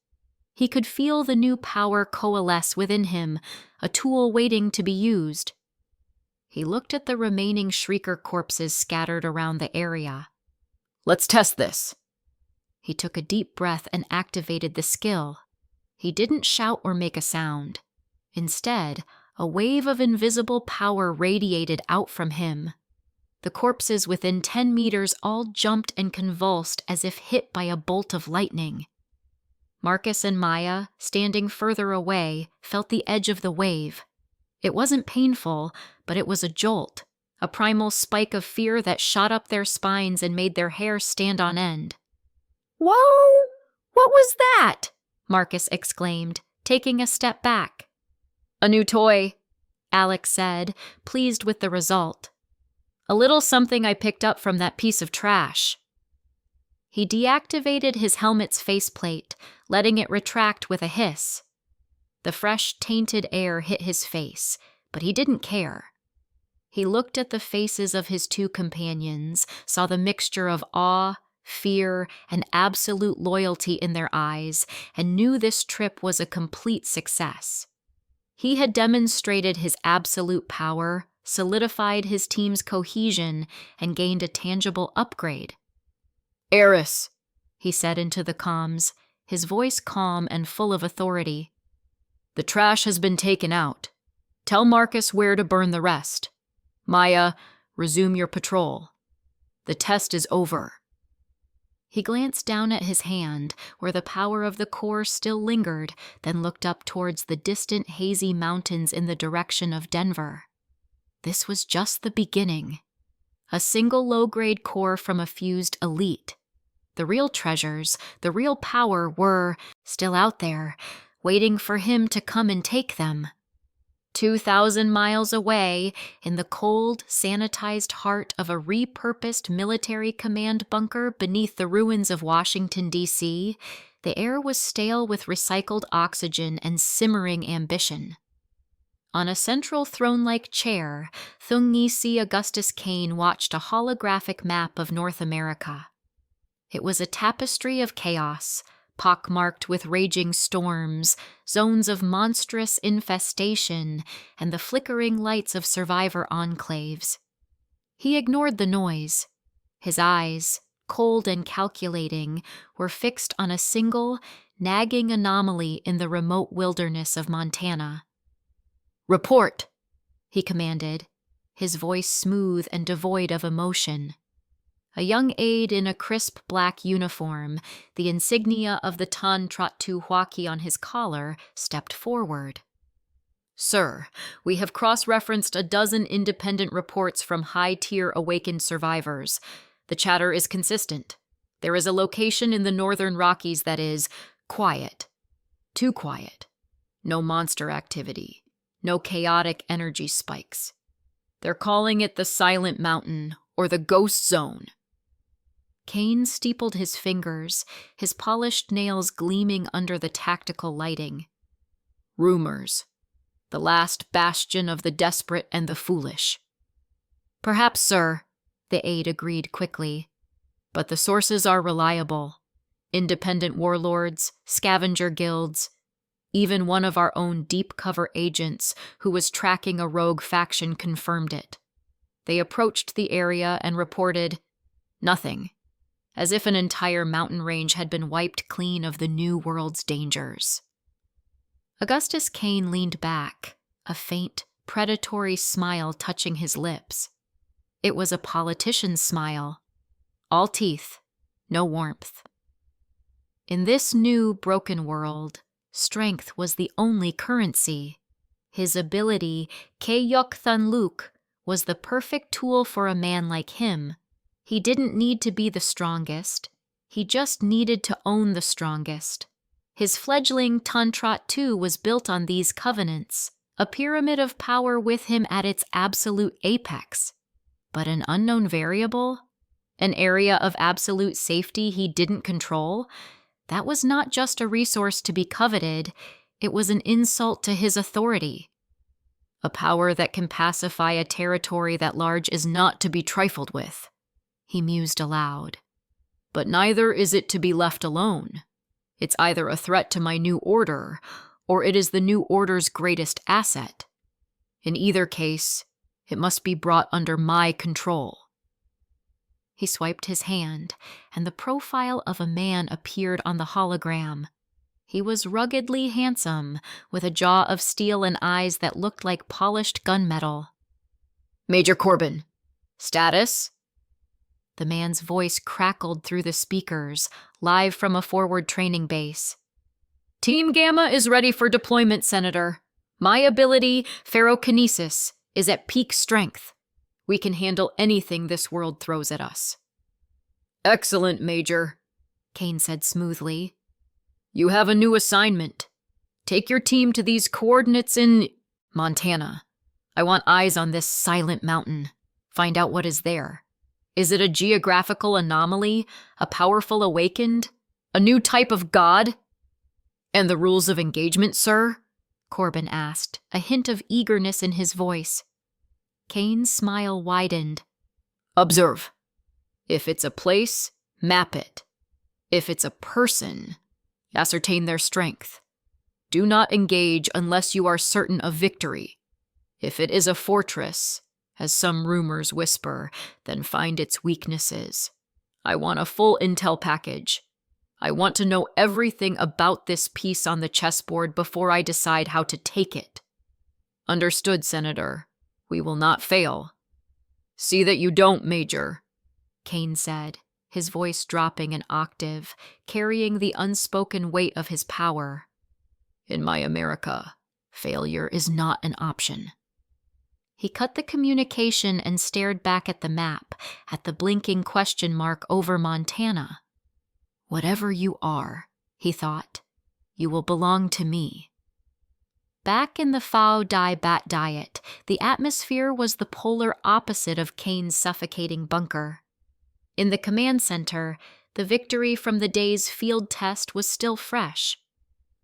He could feel the new power coalesce within him, a tool waiting to be used. He looked at the remaining Shrieker corpses scattered around the area. Let's test this. He took a deep breath and activated the skill. He didn't shout or make a sound. Instead, a wave of invisible power radiated out from him. The corpses within 10 meters all jumped and convulsed as if hit by a bolt of lightning. Marcus and Maya, standing further away, felt the edge of the wave. It wasn't painful, but it was a jolt, a primal spike of fear that shot up their spines and made their hair stand on end. "Whoa! What was that?" Marcus exclaimed, taking a step back. "A new toy," Alex said, pleased with the result. "A little something I picked up from that piece of trash." He deactivated his helmet's faceplate, letting it retract with a hiss. The fresh, tainted air hit his face, but he didn't care. He looked at the faces of his two companions, saw the mixture of awe, fear, and absolute loyalty in their eyes, and knew this trip was a complete success. He had demonstrated his absolute power, solidified his team's cohesion, and gained a tangible upgrade. "Eris," he said into the comms, his voice calm and full of authority. "The trash has been taken out. Tell Marcus where to burn the rest. Maya, resume your patrol. The test is over." He glanced down at his hand, where the power of the core still lingered, then looked up towards the distant hazy mountains in the direction of Denver. This was just the beginning. A single low-grade core from a fused elite. The real treasures, the real power were still out there, waiting for him to come and take them. 2,000 miles away, in the cold, sanitized heart of a repurposed military command bunker beneath the ruins of Washington, D.C., the air was stale with recycled oxygen and simmering ambition. On a central throne-like chair, Thung-Nisi Augustus Kane watched a holographic map of North America. It was a tapestry of chaos, pockmarked with raging storms, zones of monstrous infestation, and the flickering lights of survivor enclaves. He ignored the noise. His eyes, cold and calculating, were fixed on a single, nagging anomaly in the remote wilderness of Montana. "Report," he commanded, his voice smooth and devoid of emotion. A young aide in a crisp black uniform, the insignia of the Tan Trot Tu Huaki on his collar, stepped forward. "Sir, we have cross-referenced a dozen independent reports from high-tier awakened survivors. The chatter is consistent. There is a location in the northern Rockies that is quiet. Too quiet. No monster activity. No chaotic energy spikes. They're calling it the Silent Mountain or the Ghost Zone." Kane steepled his fingers, his polished nails gleaming under the tactical lighting. "Rumors. The last bastion of the desperate and the foolish." "Perhaps, sir," the aide agreed quickly. "But the sources are reliable. Independent warlords, scavenger guilds, even one of our own deep cover agents who was tracking a rogue faction confirmed it. They approached the area and reported nothing. As if an entire mountain range had been wiped clean of the New World's dangers." Augustus Kane leaned back, a faint, predatory smile touching his lips. It was a politician's smile. all teeth, no warmth. In this new, broken world, strength was the only currency. His ability, Keyok Thunluk, was the perfect tool for a man like him. He didn't need to be the strongest. He just needed to own the strongest. His fledgling Tantrat too was built on these covenants, a pyramid of power with him at its absolute apex. But an unknown variable? An area of absolute safety he didn't control? That was not just a resource to be coveted, it was an insult to his authority. A power that can pacify a territory that large is not to be trifled with, he mused aloud. But neither is it to be left alone. It's either a threat to my new order, or it is the new order's greatest asset. In either case, it must be brought under my control. He swiped his hand, and the profile of a man appeared on the hologram. He was ruggedly handsome, with a jaw of steel and eyes that looked like polished gunmetal. Major Corbin, status? The man's voice crackled through the speakers, live from a forward training base. Team Gamma is ready for deployment, Senator. My ability, Ferrokinesis, is at peak strength. We can handle anything this world throws at us. Excellent, Major, Kane said smoothly. You have a new assignment. Take your team to these coordinates in Montana. I want eyes on this silent mountain. Find out what is there. Is it a geographical anomaly? A powerful awakened? A new type of god? And the rules of engagement, sir? Corbin asked, a hint of eagerness in his voice. Kane's smile widened. Observe. If it's a place, map it. If it's a person, ascertain their strength. Do not engage unless you are certain of victory. If it is a fortress, as some rumors whisper, then find its weaknesses. I want a full intel package. I want to know everything about this piece on the chessboard before I decide how to take it. Understood, Senator. We will not fail. See that you don't, Major, Kane said, his voice dropping an octave, carrying the unspoken weight of his power. In my America, failure is not an option. He cut the communication and stared back at the map, at the blinking question mark over Montana. Whatever you are, he thought, you will belong to me. Back in the Phao Dai Bat Diet, the atmosphere was the polar opposite of Kane's suffocating bunker. In the command center, the victory from the day's field test was still fresh.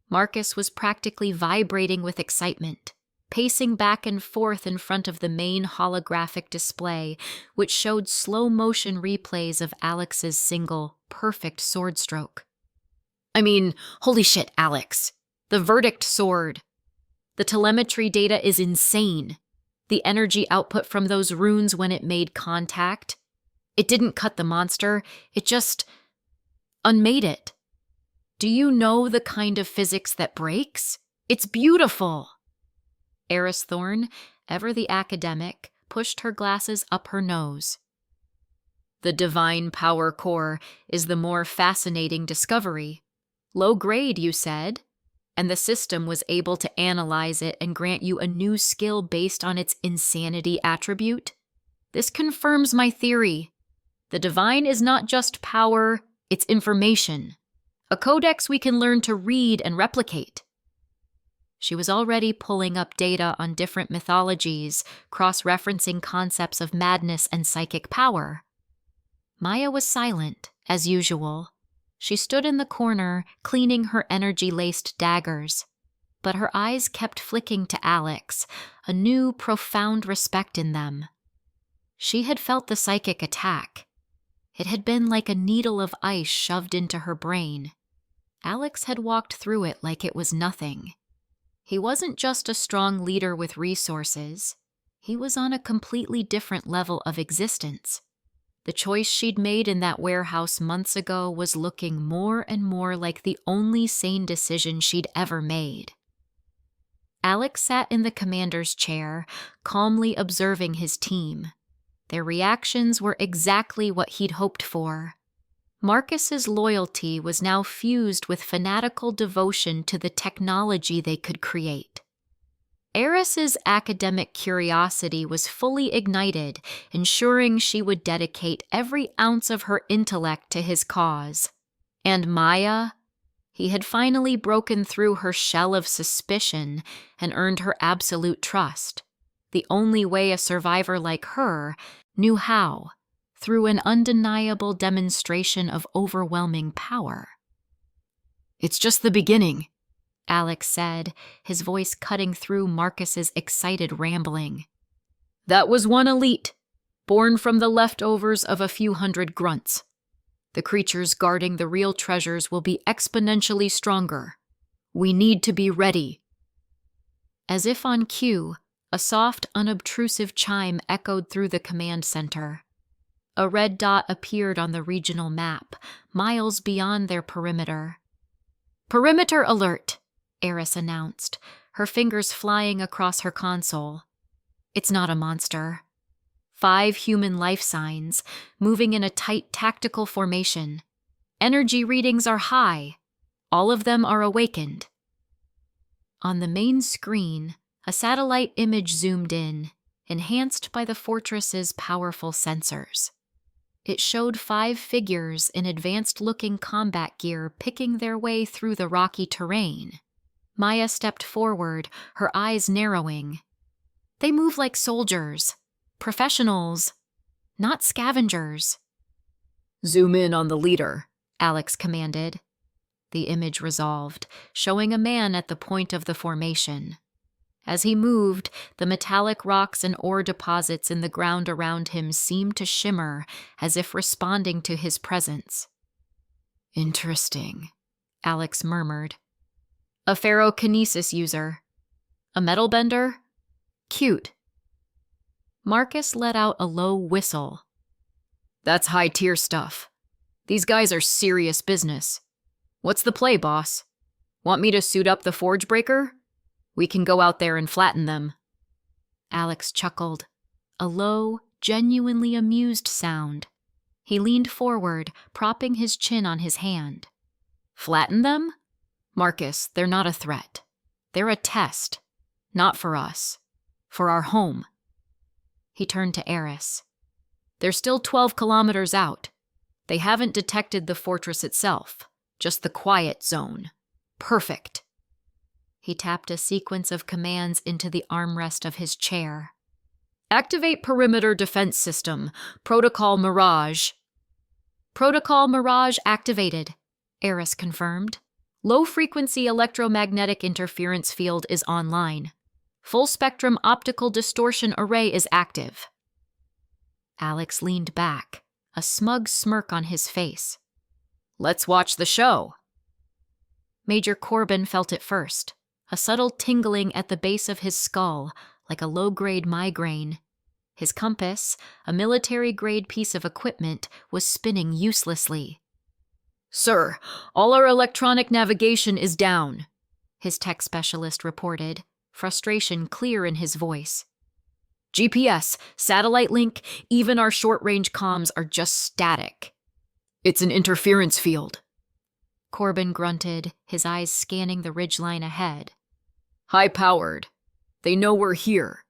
Marcus was practically vibrating with excitement, pacing back and forth in front of the main holographic display, which showed slow-motion replays of Alex's single, perfect sword stroke. I mean, holy shit, Alex. The verdict sword. The telemetry data is insane. The energy output from those runes when it made contact. It didn't cut the monster, it just unmade it. Do you know the kind of physics that breaks? It's beautiful. Eris Thorne, ever the academic, pushed her glasses up her nose. The divine power core is the more fascinating discovery. Low grade, you said, and the system was able to analyze it and grant you a new skill based on its insanity attribute? This confirms my theory. The divine is not just power, it's information. A codex we can learn to read and replicate. She was already pulling up data on different mythologies, cross-referencing concepts of madness and psychic power. Maya was silent, as usual. She stood in the corner, cleaning her energy-laced daggers. But her eyes kept flicking to Alex, a new, profound respect in them. She had felt the psychic attack. It had been like a needle of ice shoved into her brain. Alex had walked through it like it was nothing. He wasn't just a strong leader with resources. He was on a completely different level of existence. The choice she'd made in that warehouse months ago was looking more and more like the only sane decision she'd ever made. Alex sat in the commander's chair, calmly observing his team. Their reactions were exactly what he'd hoped for. Marcus's loyalty was now fused with fanatical devotion to the technology they could create. Eris's academic curiosity was fully ignited, ensuring she would dedicate every ounce of her intellect to his cause. And Maya? He had finally broken through her shell of suspicion and earned her absolute trust, the only way a survivor like her knew how, through an undeniable demonstration of overwhelming power. "It's just the beginning," Alex said, his voice cutting through Marcus's excited rambling. "That was one elite, born from the leftovers of a few hundred grunts. The creatures guarding the real treasures will be exponentially stronger. We need to be ready." As if on cue, a soft, unobtrusive chime echoed through the command center. A red dot appeared on the regional map, miles beyond their perimeter. "Perimeter alert," Eris announced, her fingers flying across her console. It's not a monster. 5 human life signs, moving in a tight tactical formation. Energy readings are high. All of them are awakened. On the main screen, a satellite image zoomed in, enhanced by the fortress's powerful sensors. It showed 5 figures in advanced-looking combat gear picking their way through the rocky terrain. Maya stepped forward, her eyes narrowing. They move like soldiers. Professionals, not scavengers. "Zoom in on the leader," Alex commanded. The image resolved, showing a man at the point of the formation. As he moved, the metallic rocks and ore deposits in the ground around him seemed to shimmer, as if responding to his presence. "Interesting," Alex murmured. A ferrokinesis user. A metal bender? Cute. Marcus let out a low whistle. "That's high-tier stuff. These guys are serious business. What's the play, boss? Want me to suit up the forge breaker? We can go out there and flatten them." Alex chuckled, a low, genuinely amused sound. He leaned forward, propping his chin on his hand. "Flatten them? Marcus, they're not a threat. They're a test. Not for us. For our home." He turned to Eris. "They're still 12 kilometers out. They haven't detected the fortress itself, just the quiet zone. Perfect." He tapped a sequence of commands into the armrest of his chair. "Activate perimeter defense system. Protocol Mirage." "Protocol Mirage activated," Eris confirmed. "Low-frequency electromagnetic interference field is online. Full-spectrum optical distortion array is active." Alex leaned back, a smug smirk on his face. "Let's watch the show." Major Corbin felt it first, a subtle tingling at the base of his skull, like a low-grade migraine. His compass, a military-grade piece of equipment, was spinning uselessly. "Sir, all our electronic navigation is down," his tech specialist reported, frustration clear in his voice. "GPS, satellite link, even our short-range comms are just static. It's an interference field." Corbin grunted, his eyes scanning the ridgeline ahead. "High-powered. They know we're here."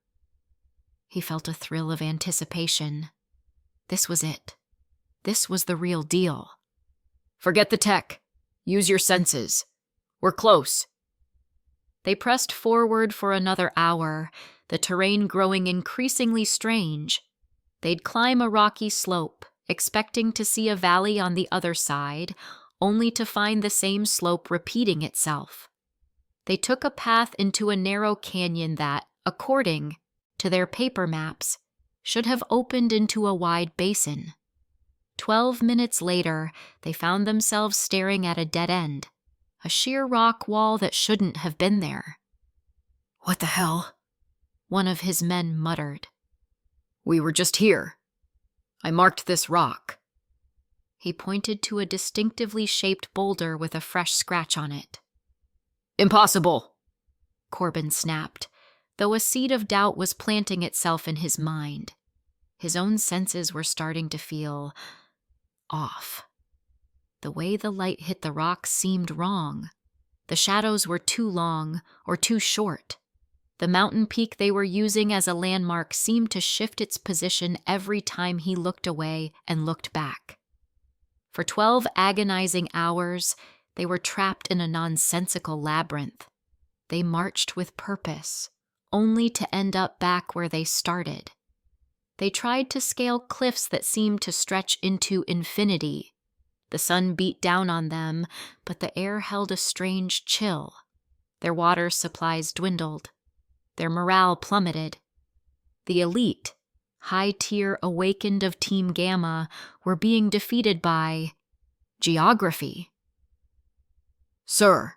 He felt a thrill of anticipation. This was it. This was the real deal. "Forget the tech. Use your senses. We're close." They pressed forward for another hour, the terrain growing increasingly strange. They'd climb a rocky slope, expecting to see a valley on the other side, only to find the same slope repeating itself. They took a path into a narrow canyon that, according to their paper maps, should have opened into a wide basin. 12 minutes later, they found themselves staring at a dead end, a sheer rock wall that shouldn't have been there. "What the hell?" one of his men muttered. "We were just here. I marked this rock." He pointed to a distinctively shaped boulder with a fresh scratch on it. "Impossible," Corbin snapped, though a seed of doubt was planting itself in his mind. His own senses were starting to feel off. The way the light hit the rocks seemed wrong. The shadows were too long or too short. The mountain peak they were using as a landmark seemed to shift its position every time he looked away and looked back. For 12 agonizing hours, they were trapped in a nonsensical labyrinth. They marched with purpose, only to end up back where they started. They tried to scale cliffs that seemed to stretch into infinity. The sun beat down on them, but the air held a strange chill. Their water supplies dwindled. Their morale plummeted. The elite, high tier awakened of Team Gamma, were being defeated by geography. "Sir,"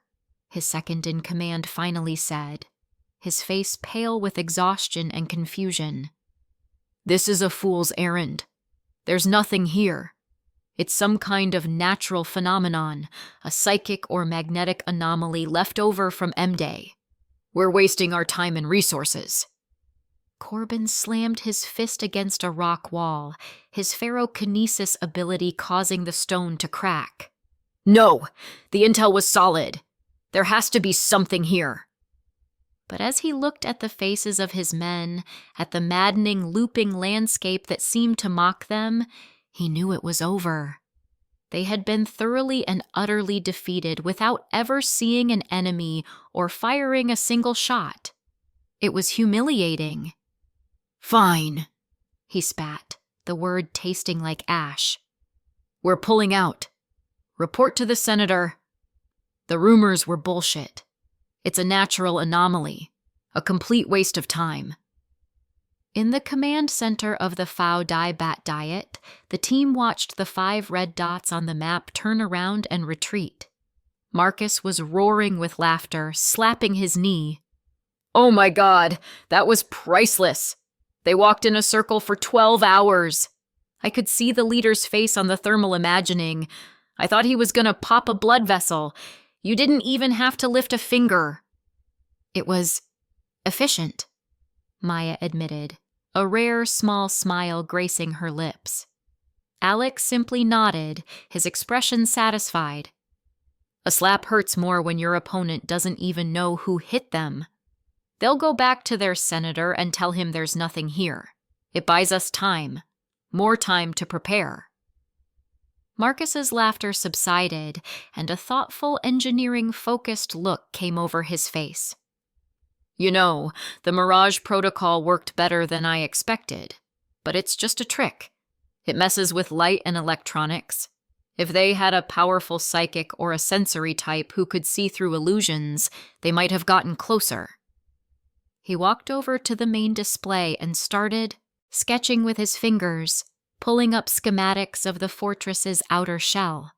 his second in command finally said, his face pale with exhaustion and confusion. "This is a fool's errand. There's nothing here. It's some kind of natural phenomenon, a psychic or magnetic anomaly left over from M-Day. We're wasting our time and resources." Corbin slammed his fist against a rock wall, his ferrokinesis ability causing the stone to crack. "No! The intel was solid. There has to be something here." But as he looked at the faces of his men, at the maddening, looping landscape that seemed to mock them, he knew it was over. They had been thoroughly and utterly defeated without ever seeing an enemy or firing a single shot. It was humiliating. "Fine," he spat, the word tasting like ash. "We're pulling out. Report to the senator. The rumors were bullshit. It's a natural anomaly, a complete waste of time." In the command center of the Phao Dai Bat Diet, the team watched the 5 red dots on the map turn around and retreat. Marcus was roaring with laughter, slapping his knee. "Oh my God, that was priceless. They walked in a circle for 12 hours. I could see the leader's face on the thermal imagining. I thought he was gonna pop a blood vessel. You didn't even have to lift a finger." "It was efficient," Maya admitted, a rare small smile gracing her lips. Alex simply nodded, his expression satisfied. "A slap hurts more when your opponent doesn't even know who hit them. They'll go back to their senator and tell him there's nothing here. It buys us time. More time to prepare." Marcus's laughter subsided, and a thoughtful, engineering-focused look came over his face. "You know, the Mirage protocol worked better than I expected, but it's just a trick. It messes with light and electronics. If they had a powerful psychic or a sensory type who could see through illusions, they might have gotten closer." He walked over to the main display and started sketching with his fingers, pulling up schematics of the fortress's outer shell.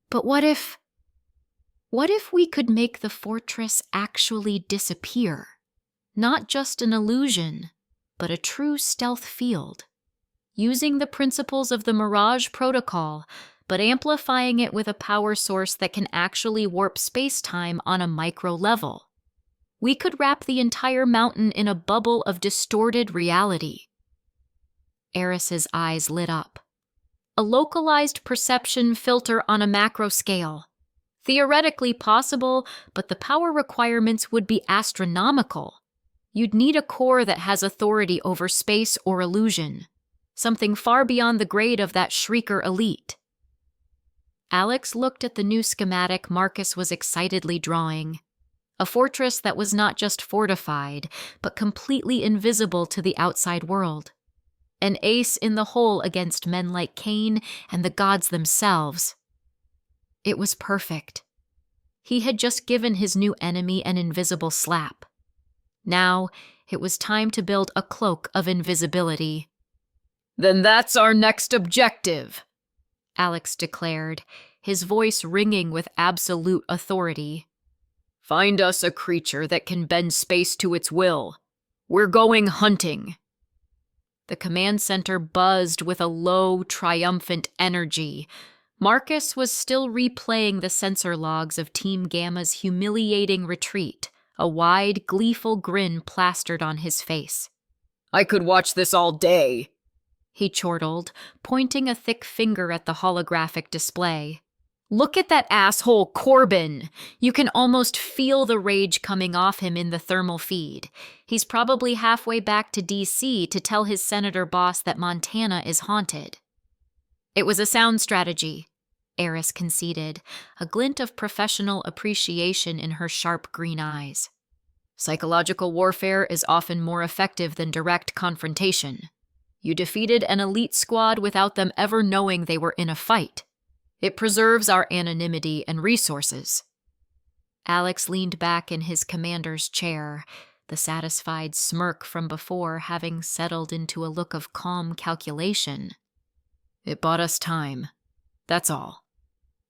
But what if we could make the fortress actually disappear? Not just an illusion, but a true stealth field. Using the principles of the Mirage protocol, but amplifying it with a power source that can actually warp space-time on a micro level. We could wrap the entire mountain in a bubble of distorted reality. Eris's eyes lit up. A localized perception filter on a macro scale. Theoretically possible, but the power requirements would be astronomical. You'd need a core that has authority over space or illusion. Something far beyond the grade of that Shrieker elite. Alex looked at the new schematic Marcus was excitedly drawing. A fortress that was not just fortified, but completely invisible to the outside world. An ace in the hole against men like Cain and the gods themselves. It was perfect. He had just given his new enemy an invisible slap. Now, it was time to build a cloak of invisibility. "Then that's our next objective," Alex declared, his voice ringing with absolute authority. "Find us a creature that can bend space to its will. We're going hunting." The command center buzzed with a low, triumphant energy. Marcus was still replaying the sensor logs of Team Gamma's humiliating retreat, a wide, gleeful grin plastered on his face. "I could watch this all day," he chortled, pointing a thick finger at the holographic display. "Look at that asshole Corbin! You can almost feel the rage coming off him in the thermal feed. He's probably halfway back to D.C. to tell his senator boss that Montana is haunted." "It was a sound strategy," Eris conceded, a glint of professional appreciation in her sharp green eyes. "Psychological warfare is often more effective than direct confrontation. You defeated an elite squad without them ever knowing they were in a fight. It preserves our anonymity and resources." Alex leaned back in his commander's chair, the satisfied smirk from before having settled into a look of calm calculation. "It bought us time. That's all.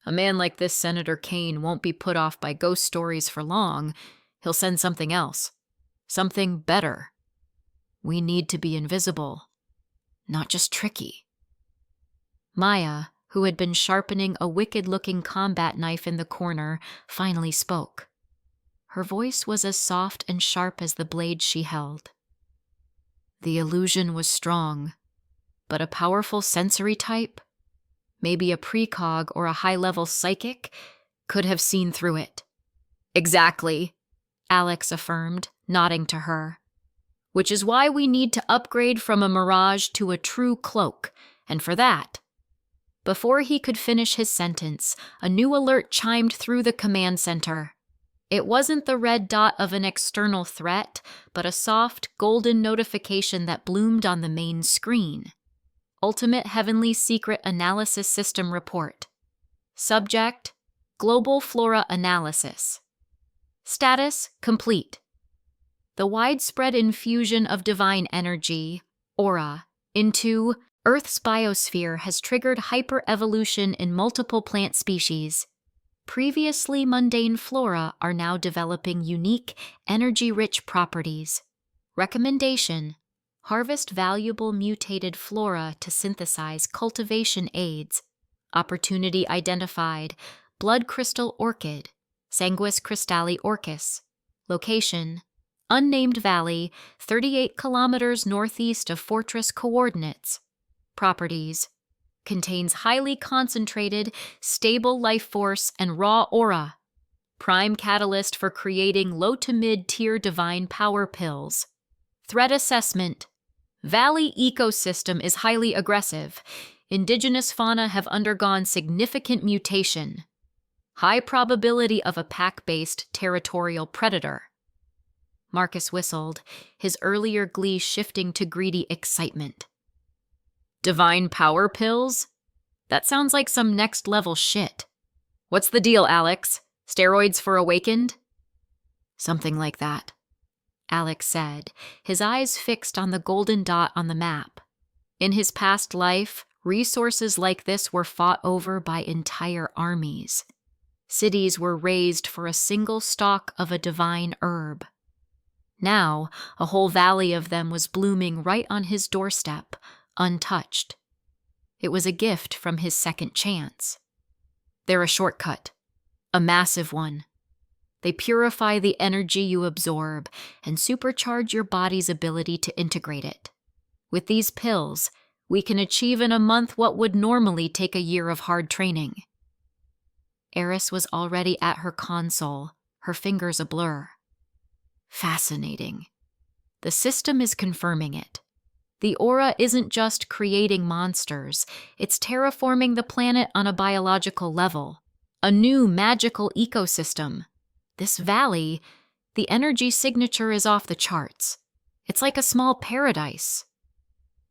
A man like this Senator Kane won't be put off by ghost stories for long. He'll send something else. Something better. We need to be invisible, not just tricky." Maya, who had been sharpening a wicked-looking combat knife in the corner, finally spoke. Her voice was as soft and sharp as the blade she held. "The illusion was strong, but a powerful sensory type, maybe a precog or a high-level psychic, could have seen through it." "Exactly," Alex affirmed, nodding to her. "Which is why we need to upgrade from a mirage to a true cloak, and for that—" Before he could finish his sentence, a new alert chimed through the command center. It wasn't the red dot of an external threat, but a soft, golden notification that bloomed on the main screen. Ultimate Heavenly Secret Analysis System Report. Subject: Global Flora Analysis. Status: complete. The widespread infusion of divine energy, aura, into Earth's biosphere has triggered hyper-evolution in multiple plant species. Previously mundane flora are now developing unique, energy-rich properties. Recommendation: harvest valuable mutated flora to synthesize cultivation aids. Opportunity identified: blood crystal orchid, Sanguis crystalli orchis. Location: unnamed valley, 38 kilometers northeast of Fortress coordinates. Properties: contains highly concentrated, stable life force and raw aura. Prime catalyst for creating low to mid-tier divine power pills. Threat assessment: valley ecosystem is highly aggressive. Indigenous fauna have undergone significant mutation. High probability of a pack-based territorial predator. Marcus whistled, his earlier glee shifting to greedy excitement. Divine power pills? That sounds like some next-level shit. What's the deal, Alex? Steroids for awakened? Something like that, Alex said, his eyes fixed on the golden dot on the map. In his past life, resources like this were fought over by entire armies. Cities were razed for a single stalk of a divine herb. Now, a whole valley of them was blooming right on his doorstep, untouched. It was a gift from his second chance. They're a shortcut, a massive one. They purify the energy you absorb and supercharge your body's ability to integrate it. With these pills, we can achieve in a month what would normally take a year of hard training. Eris was already at her console, her fingers a blur. Fascinating. The system is confirming it. The aura isn't just creating monsters, it's terraforming the planet on a biological level. A new magical ecosystem. This valley, the energy signature is off the charts. It's like a small paradise.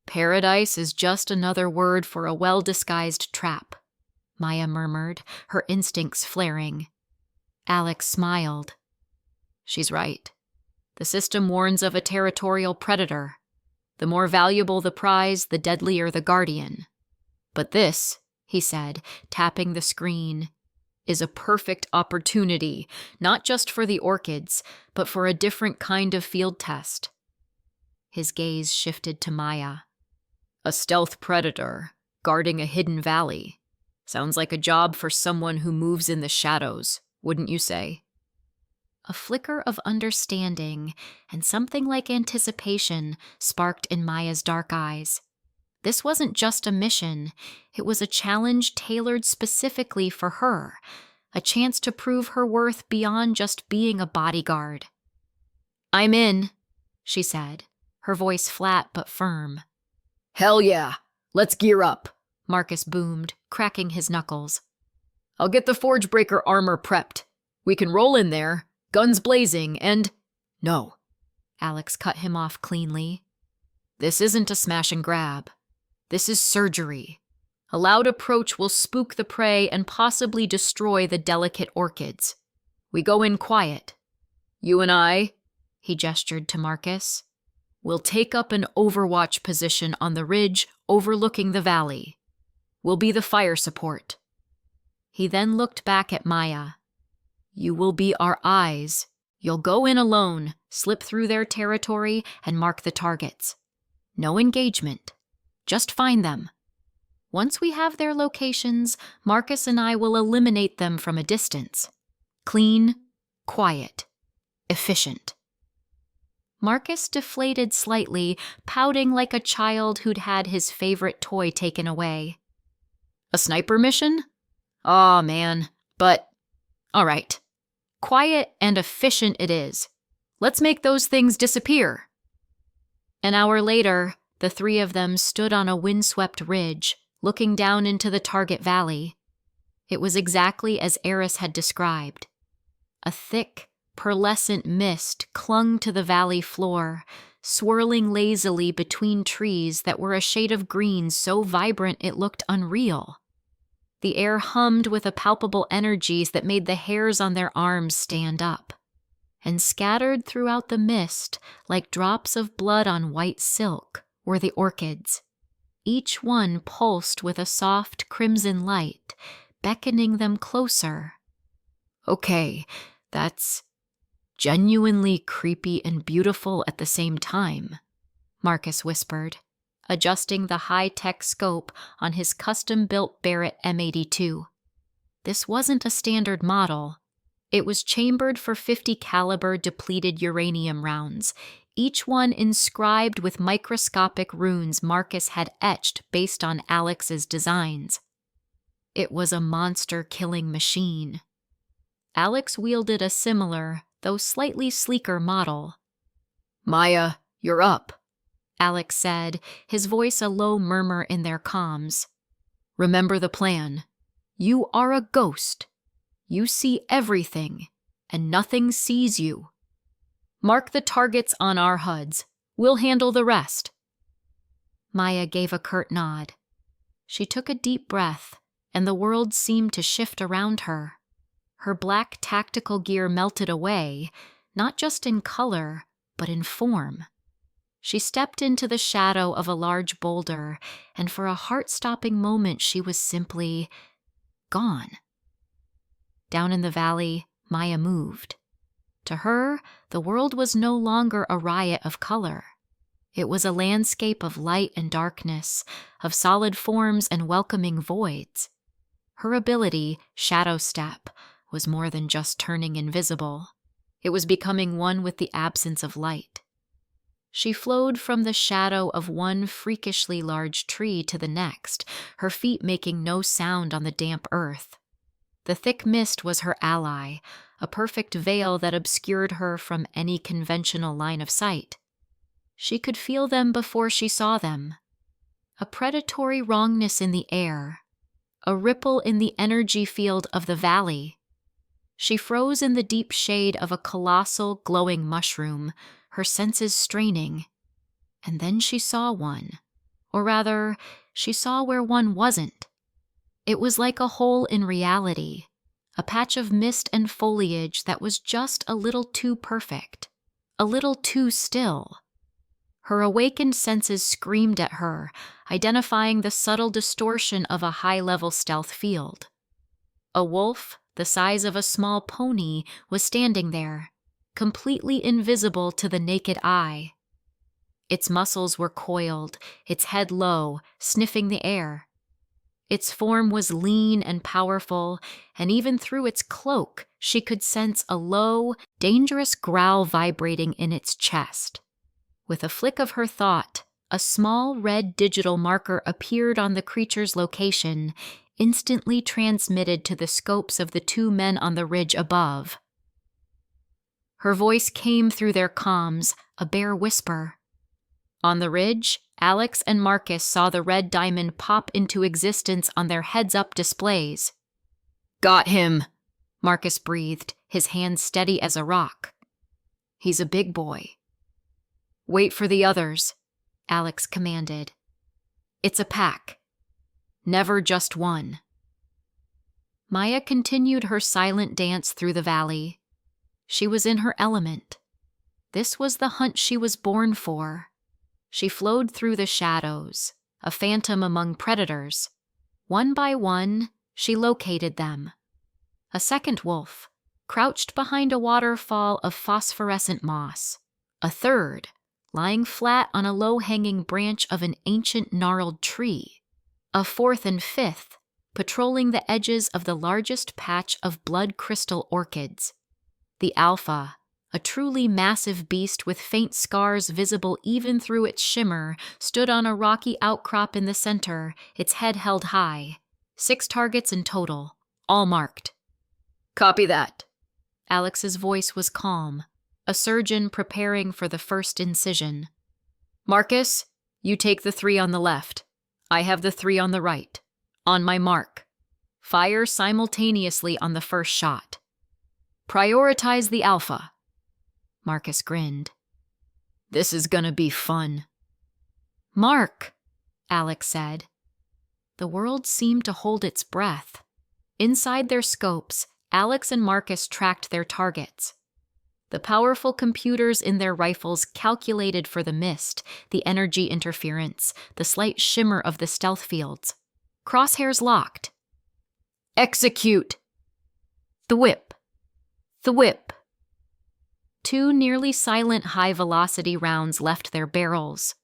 Paradise is just another word for a well-disguised trap, Maya murmured, her instincts flaring. Alex smiled. She's right. The system warns of a territorial predator. The more valuable the prize, the deadlier the guardian. But this, he said, tapping the screen, is a perfect opportunity, not just for the orchids, but for a different kind of field test. His gaze shifted to Maya. A stealth predator, guarding a hidden valley. Sounds like a job for someone who moves in the shadows, wouldn't you say? A flicker of understanding and something like anticipation sparked in Maya's dark eyes. This wasn't just a mission, it was a challenge tailored specifically for her, a chance to prove her worth beyond just being a bodyguard. "I'm in," she said, her voice flat but firm. "Hell yeah, let's gear up," Marcus boomed, cracking his knuckles. "I'll get the Forge Breaker armor prepped. We can roll in there, guns blazing, and—" "No," Alex cut him off cleanly. "This isn't a smash and grab. This is surgery. A loud approach will spook the prey and possibly destroy the delicate orchids. We go in quiet. You and I," he gestured to Marcus, "will take up an overwatch position on the ridge overlooking the valley. We'll be the fire support." He then looked back at Maya. "You will be our eyes. You'll go in alone, slip through their territory, and mark the targets. No engagement. Just find them. Once we have their locations, Marcus and I will eliminate them from a distance. Clean, quiet, efficient." Marcus deflated slightly, pouting like a child who'd had his favorite toy taken away. "A sniper mission? Aw, man, but... All right. Quiet and efficient it is. Let's make those things disappear." An hour later, the three of them stood on a windswept ridge, looking down into the target valley. It was exactly as Eris had described. A thick, pearlescent mist clung to the valley floor, swirling lazily between trees that were a shade of green so vibrant it looked unreal. The air hummed with a palpable energies that made the hairs on their arms stand up. And scattered throughout the mist, like drops of blood on white silk, were the orchids. Each one pulsed with a soft crimson light, beckoning them closer. "Okay, that's genuinely creepy and beautiful at the same time," Marcus whispered, adjusting the high-tech scope on his custom-built Barrett M82. This wasn't a standard model. It was chambered for 50 caliber depleted uranium rounds, each one inscribed with microscopic runes Marcus had etched based on Alex's designs. It was a monster-killing machine. Alex wielded a similar, though slightly sleeker model. "Maya, you're up," Alex said, his voice a low murmur in their comms. "Remember the plan. You are a ghost. You see everything, and nothing sees you. Mark the targets on our HUDs. We'll handle the rest." Maya gave a curt nod. She took a deep breath, and the world seemed to shift around her. Her black tactical gear melted away, not just in color, but in form. She stepped into the shadow of a large boulder, and for a heart-stopping moment she was simply gone. Down in the valley, Maya moved. To her, the world was no longer a riot of color. It was a landscape of light and darkness, of solid forms and welcoming voids. Her ability, Shadow Step, was more than just turning invisible. It was becoming one with the absence of light. She flowed from the shadow of one freakishly large tree to the next, her feet making no sound on the damp earth. The thick mist was her ally, a perfect veil that obscured her from any conventional line of sight. She could feel them before she saw them. A predatory wrongness in the air, a ripple in the energy field of the valley. She froze in the deep shade of a colossal, glowing mushroom, her senses straining. And then she saw one. Or rather, she saw where one wasn't. It was like a hole in reality, a patch of mist and foliage that was just a little too perfect, a little too still. Her awakened senses screamed at her, identifying the subtle distortion of a high-level stealth field. A wolf, the size of a small pony, was standing there, completely invisible to the naked eye. Its muscles were coiled, its head low, sniffing the air. Its form was lean and powerful, and even through its cloak, she could sense a low, dangerous growl vibrating in its chest. With a flick of her thought, a small red digital marker appeared on the creature's location, instantly transmitted to the scopes of the two men on the ridge above. Her voice came through their comms, a bare whisper. On the ridge, Alex and Marcus saw the red diamond pop into existence on their heads-up displays. "Got him," Marcus breathed, his hand steady as a rock. "He's a big boy." "Wait for the others," Alex commanded. "It's a pack. Never just one." Maya continued her silent dance through the valley. She was in her element. This was the hunt she was born for. She flowed through the shadows, a phantom among predators. One by one, she located them. A second wolf, crouched behind a waterfall of phosphorescent moss. A third, lying flat on a low-hanging branch of an ancient gnarled tree. A fourth and fifth, patrolling the edges of the largest patch of blood crystal orchids. The alpha, a truly massive beast with faint scars visible even through its shimmer, stood on a rocky outcrop in the center, its head held high. 6 targets in total, all marked. "Copy that." Alex's voice was calm, a surgeon preparing for the first incision. "Marcus, you take the 3 on the left. I have the 3 on the right. On my mark. Fire simultaneously on the first shot. Prioritize the alpha." Marcus grinned. "This is gonna be fun." "Mark," Alex said. The world seemed to hold its breath. Inside their scopes, Alex and Marcus tracked their targets. The powerful computers in their rifles calculated for the mist, the energy interference, the slight shimmer of the stealth fields. Crosshairs locked. "Execute!" Thwip. Thwip. 2 nearly silent high-velocity rounds left their barrels.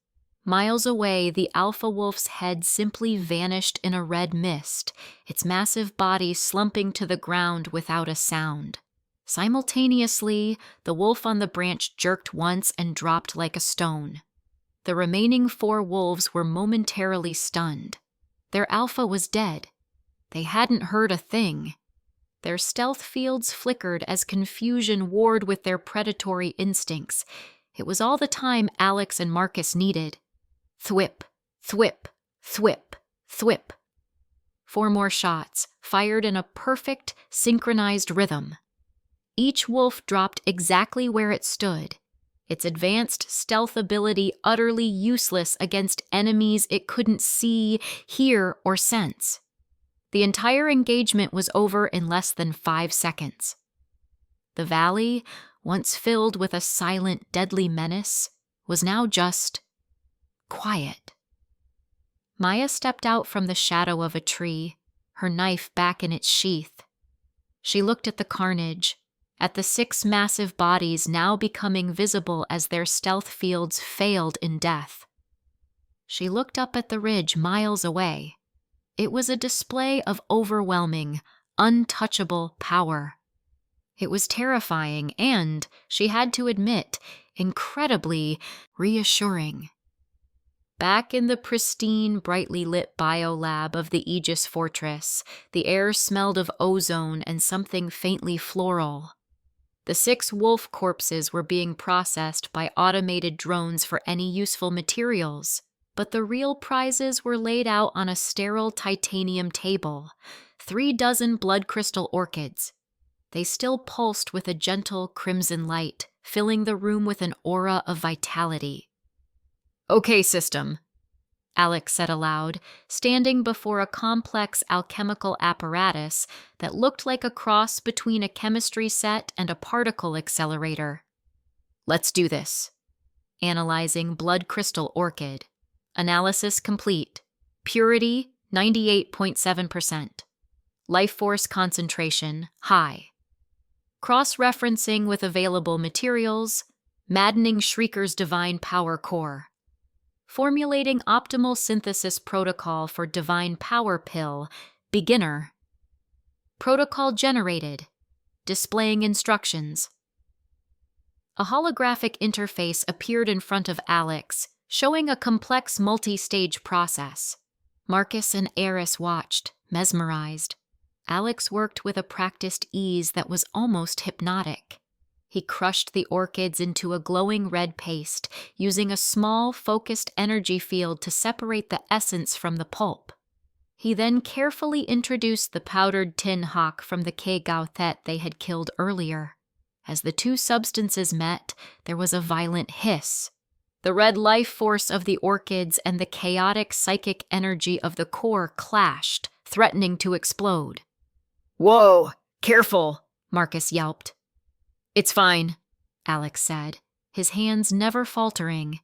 Miles away, the alpha wolf's head simply vanished in a red mist, its massive body slumping to the ground without a sound. Simultaneously, the wolf on the branch jerked once and dropped like a stone. The remaining 4 wolves were momentarily stunned. Their alpha was dead. They hadn't heard a thing. Their stealth fields flickered as confusion warred with their predatory instincts. It was all the time Alex and Marcus needed. Thwip, thwip, thwip, thwip. 4 more shots, fired in a perfect, synchronized rhythm. Each wolf dropped exactly where it stood, its advanced stealth ability utterly useless against enemies it couldn't see, hear, or sense. The entire engagement was over in less than 5 seconds. The valley, once filled with a silent, deadly menace, was now just quiet. Maya stepped out from the shadow of a tree, her knife back in its sheath. She looked at the carnage, at the 6 massive bodies now becoming visible as their stealth fields failed in death. She looked up at the ridge miles away. It was a display of overwhelming, untouchable power. It was terrifying and, she had to admit, incredibly reassuring. Back in the pristine, brightly lit biolab of the Aegis Fortress, the air smelled of ozone and something faintly floral. The 6 wolf corpses were being processed by automated drones for any useful materials, but the real prizes were laid out on a sterile titanium table, 3 dozen blood crystal orchids. They still pulsed with a gentle crimson light, filling the room with an aura of vitality. "Okay, system," Alex said aloud, standing before a complex alchemical apparatus that looked like a cross between a chemistry set and a particle accelerator. "Let's do this." Analyzing blood crystal orchid. Analysis complete. Purity, 98.7%. Life force concentration, high. Cross-referencing with available materials. Maddening Shrieker's Divine Power Core. Formulating optimal synthesis protocol for Divine Power Pill. Beginner. Protocol generated. Displaying instructions. A holographic interface appeared in front of Alex, showing a complex multi-stage process. Marcus and Eris watched, mesmerized. Alex worked with a practiced ease that was almost hypnotic. He crushed the orchids into a glowing red paste, using a small, focused energy field to separate the essence from the pulp. He then carefully introduced the powdered tin hawk from the K-Gauthet they had killed earlier. As the two substances met, there was a violent hiss. The red life force of the orchids and the chaotic psychic energy of the core clashed, threatening to explode. "Whoa, careful," Marcus yelped. "It's fine," Alex said, his hands never faltering.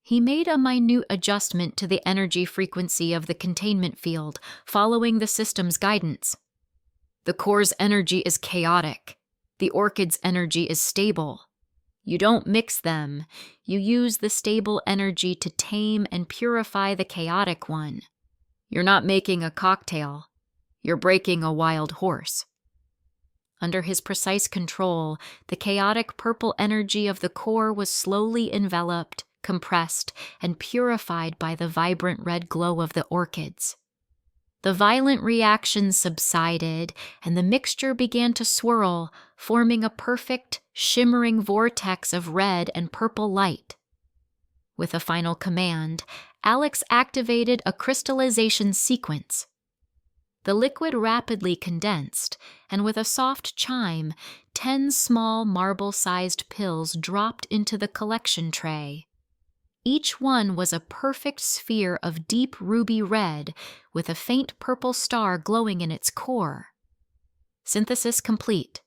He made a minute adjustment to the energy frequency of the containment field, following the system's guidance. "The core's energy is chaotic. The orchid's energy is stable. You don't mix them. You use the stable energy to tame and purify the chaotic one. You're not making a cocktail. You're breaking a wild horse." Under his precise control, the chaotic purple energy of the core was slowly enveloped, compressed, and purified by the vibrant red glow of the orchids. The violent reaction subsided, and the mixture began to swirl, forming a perfect, shimmering vortex of red and purple light. With a final command, Alex activated a crystallization sequence. The liquid rapidly condensed, and with a soft chime, 10 small marble-sized pills dropped into the collection tray. Each one was a perfect sphere of deep ruby red with a faint purple star glowing in its core. Synthesis complete.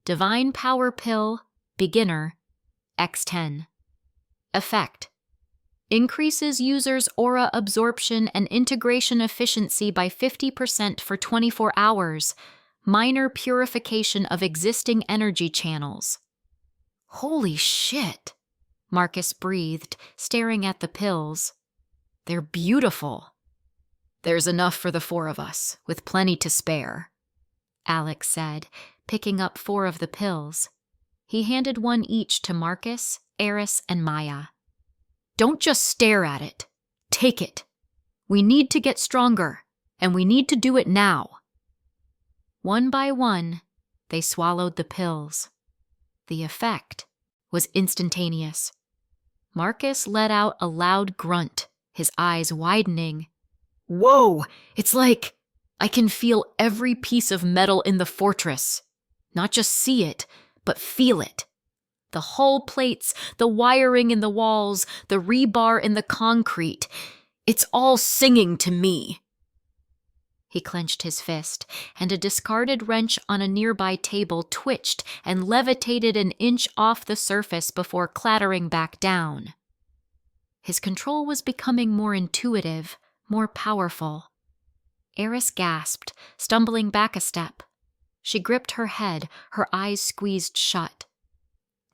Divine Power Pill, Beginner, X10. Effect: increases user's aura absorption and integration efficiency by 50% for 24 hours. Minor purification of existing energy channels. "Holy shit," Marcus breathed, staring at the pills. "They're beautiful." "There's enough for the 4 of us, with plenty to spare," Alex said, picking up 4 of the pills. He handed one each to Marcus, Eris, and Maya. "Don't just stare at it. Take it. We need to get stronger, and we need to do it now." One by one, they swallowed the pills. The effect was instantaneous. Marcus let out a loud grunt, his eyes widening. "Whoa! It's like I can feel every piece of metal in the fortress. Not just see it, but feel it. The hull plates, the wiring in the walls, the rebar in the concrete. It's all singing to me." He clenched his fist, and a discarded wrench on a nearby table twitched and levitated an inch off the surface before clattering back down. His control was becoming more intuitive, more powerful. Eris gasped, stumbling back a step. She gripped her head, her eyes squeezed shut.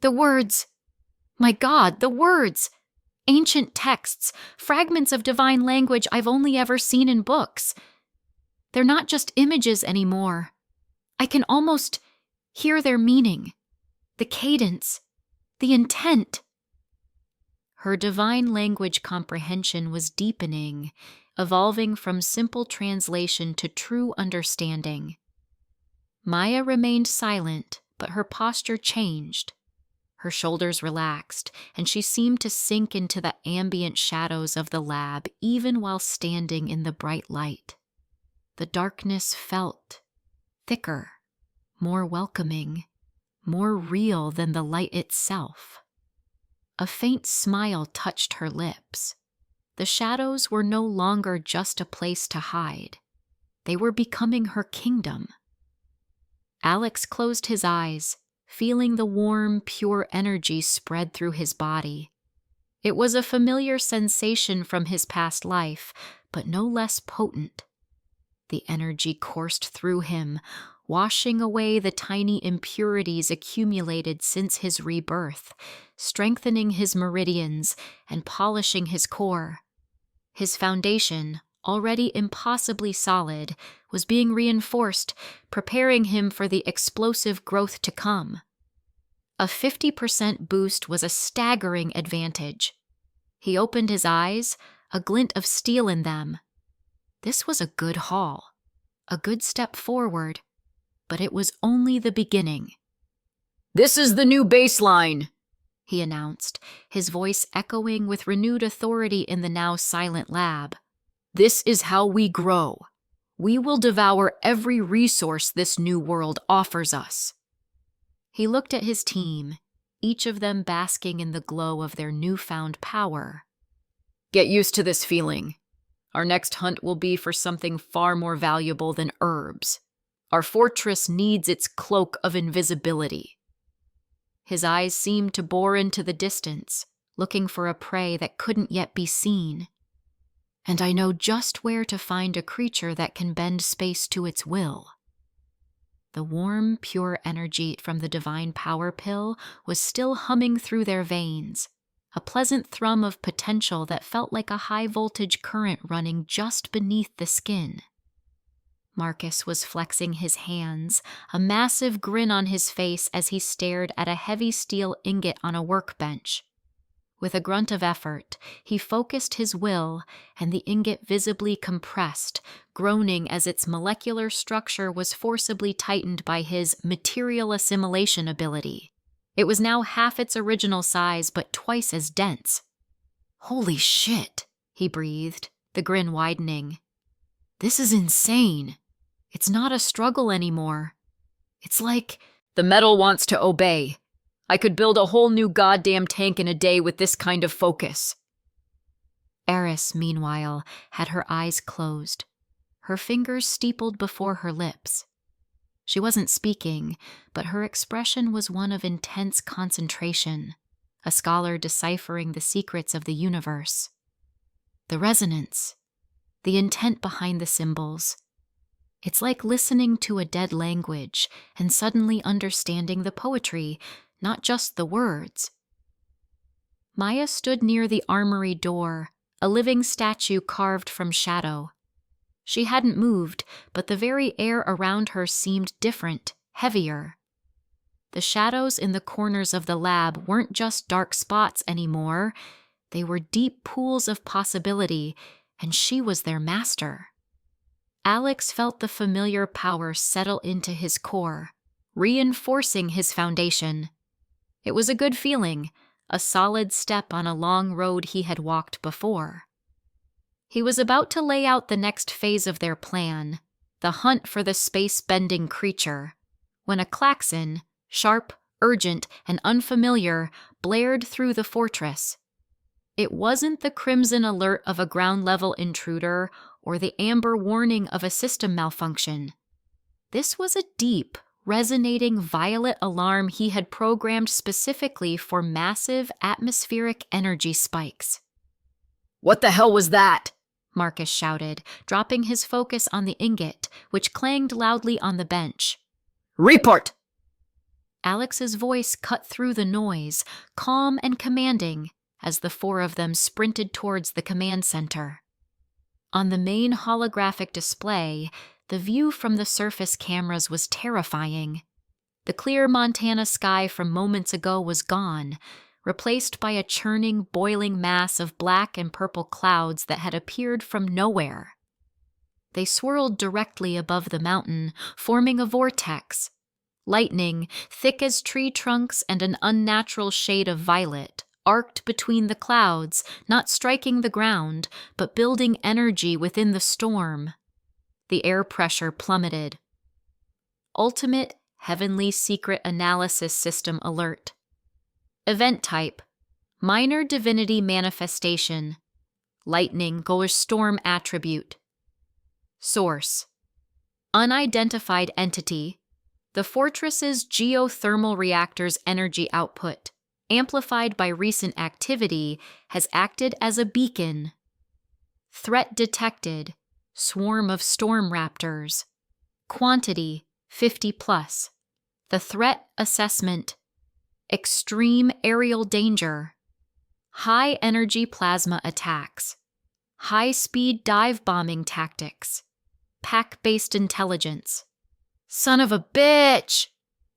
The words! My God, the words! Ancient texts, fragments of divine language I've only ever seen in books. They're not just images anymore. I can almost hear their meaning, the cadence, the intent. Her divine language comprehension was deepening, evolving from simple translation to true understanding. Maya remained silent, but her posture changed. Her shoulders relaxed, and she seemed to sink into the ambient shadows of the lab even while standing in the bright light. The darkness felt thicker, more welcoming, more real than the light itself. A faint smile touched her lips. The shadows were no longer just a place to hide. They were becoming her kingdom. Alex closed his eyes, feeling the warm, pure energy spread through his body. It was a familiar sensation from his past life, but no less potent. The energy coursed through him, washing away the tiny impurities accumulated since his rebirth, strengthening his meridians and polishing his core. His foundation, already impossibly solid, was being reinforced, preparing him for the explosive growth to come. A 50% boost was a staggering advantage. He opened his eyes, a glint of steel in them. This was a good haul, a good step forward, but it was only the beginning. "This is the new baseline," he announced, his voice echoing with renewed authority in the now silent lab. "This is how we grow. We will devour every resource this new world offers us." He looked at his team, each of them basking in the glow of their newfound power. "Get used to this feeling. Our next hunt will be for something far more valuable than herbs. Our fortress needs its cloak of invisibility." His eyes seemed to bore into the distance, looking for a prey that couldn't yet be seen. "And I know just where to find a creature that can bend space to its will." The warm, pure energy from the divine power pill was still humming through their veins, a pleasant thrum of potential that felt like a high-voltage current running just beneath the skin. Marcus was flexing his hands, a massive grin on his face as he stared at a heavy steel ingot on a workbench. With a grunt of effort, he focused his will, and the ingot visibly compressed, groaning as its molecular structure was forcibly tightened by his material assimilation ability. It was now half its original size, but twice as dense. "Holy shit," he breathed, the grin widening. "This is insane. It's not a struggle anymore. It's like..." "The metal wants to obey. I could build a whole new goddamn tank in a day with this kind of focus." Eris, meanwhile, had her eyes closed, her fingers steepled before her lips. She wasn't speaking, but her expression was one of intense concentration, a scholar deciphering the secrets of the universe. The resonance, the intent behind the symbols. It's like listening to a dead language and suddenly understanding the poetry, not just the words. Maya stood near the armory door, a living statue carved from shadow. She hadn't moved, but the very air around her seemed different, heavier. The shadows in the corners of the lab weren't just dark spots anymore. They were deep pools of possibility, and she was their master. Alex felt the familiar power settle into his core, reinforcing his foundation. It was a good feeling, a solid step on a long road he had walked before. He was about to lay out the next phase of their plan, the hunt for the space-bending creature, when a klaxon, sharp, urgent, and unfamiliar, blared through the fortress. It wasn't the crimson alert of a ground-level intruder or the amber warning of a system malfunction. This was a deep, resonating violet alarm he had programmed specifically for massive atmospheric energy spikes. "What the hell was that?" Marcus shouted, dropping his focus on the ingot, which clanged loudly on the bench. "Report!" Alex's voice cut through the noise, calm and commanding, as the four of them sprinted towards the command center. On the main holographic display, the view from the surface cameras was terrifying. The clear Montana sky from moments ago was gone, replaced by a churning, boiling mass of black and purple clouds that had appeared from nowhere. They swirled directly above the mountain, forming a vortex. Lightning, thick as tree trunks and an unnatural shade of violet, arced between the clouds, not striking the ground, but building energy within the storm. The air pressure plummeted. Ultimate Heavenly Secret Analysis System alert. Event type: Minor Divinity Manifestation. Lightning / storm attribute. Source: Unidentified entity. The fortress's geothermal reactor's energy output, amplified by recent activity, has acted as a beacon. Threat detected: swarm of storm raptors. Quantity: 50+. The threat assessment: extreme aerial danger. High energy plasma attacks. High-speed dive bombing tactics. Pack-based intelligence. "Son of a bitch!"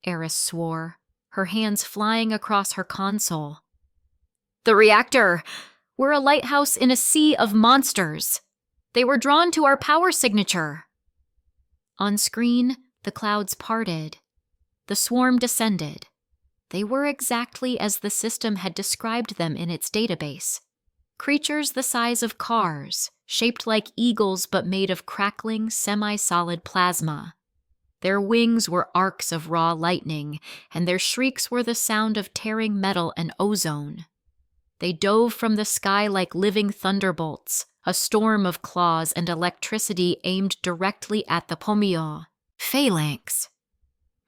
Eris swore, her hands flying across her console. "The reactor! We're a lighthouse in a sea of monsters. They were drawn to our power signature. On screen, the clouds parted. The swarm descended. They were exactly as the system had described them in its database. Creatures the size of cars, shaped like eagles but made of crackling, semi-solid plasma. Their wings were arcs of raw lightning, and their shrieks were the sound of tearing metal and ozone. They dove from the sky like living thunderbolts, a storm of claws and electricity aimed directly at the Pomio. Phalanx.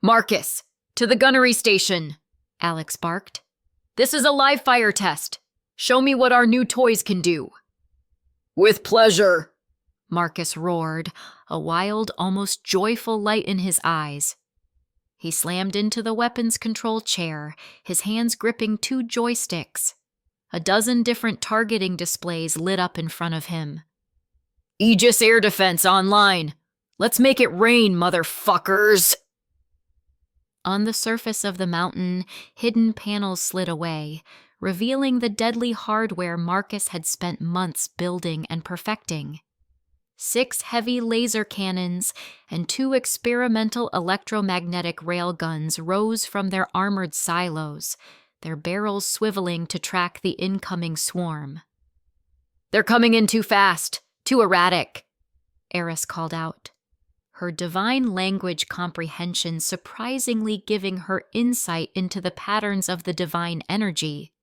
Marcus, to the gunnery station, Alex barked. This is a live fire test. Show me what our new toys can do. With pleasure, Marcus roared, a wild, almost joyful light in his eyes. He slammed into the weapons control chair, his hands gripping 2 joysticks. A dozen different targeting displays lit up in front of him. Aegis air defense online. Let's make it rain, motherfuckers! On the surface of the mountain, hidden panels slid away, revealing the deadly hardware Marcus had spent months building and perfecting. 6 heavy laser cannons and 2 experimental electromagnetic railguns rose from their armored silos, their barrels swiveling to track the incoming swarm. They're coming in too fast, too erratic, Eris called out, her divine language comprehension surprisingly giving her insight into the patterns of the divine energy.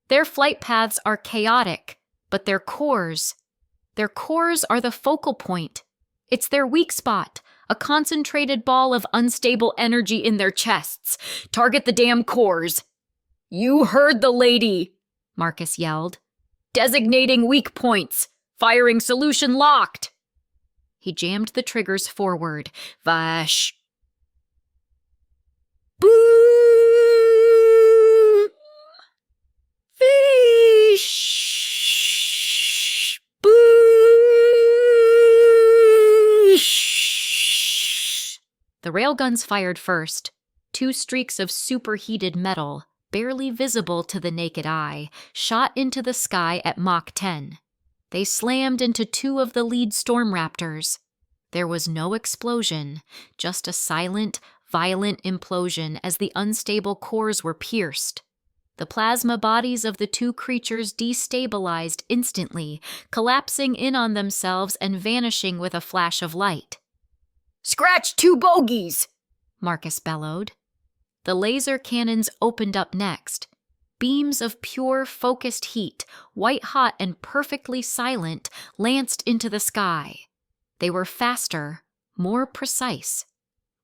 Their flight paths are chaotic, but their cores are the focal point. It's their weak spot, a concentrated ball of unstable energy in their chests. Target the damn cores. You heard the lady, Marcus yelled. Designating weak points. Firing solution locked. He jammed the triggers forward. Vash. Boom! Fish! Boosh! The railguns fired first. 2 streaks of superheated metal, barely visible to the naked eye, shot into the sky at Mach 10. They slammed into 2 of the lead storm raptors. There was no explosion, just a silent, violent implosion as the unstable cores were pierced. The plasma bodies of the 2 creatures destabilized instantly, collapsing in on themselves and vanishing with a flash of light. Scratch 2 bogeys, Marcus bellowed. The laser cannons opened up next. Beams of pure, focused heat, white-hot and perfectly silent, lanced into the sky. They were faster, more precise.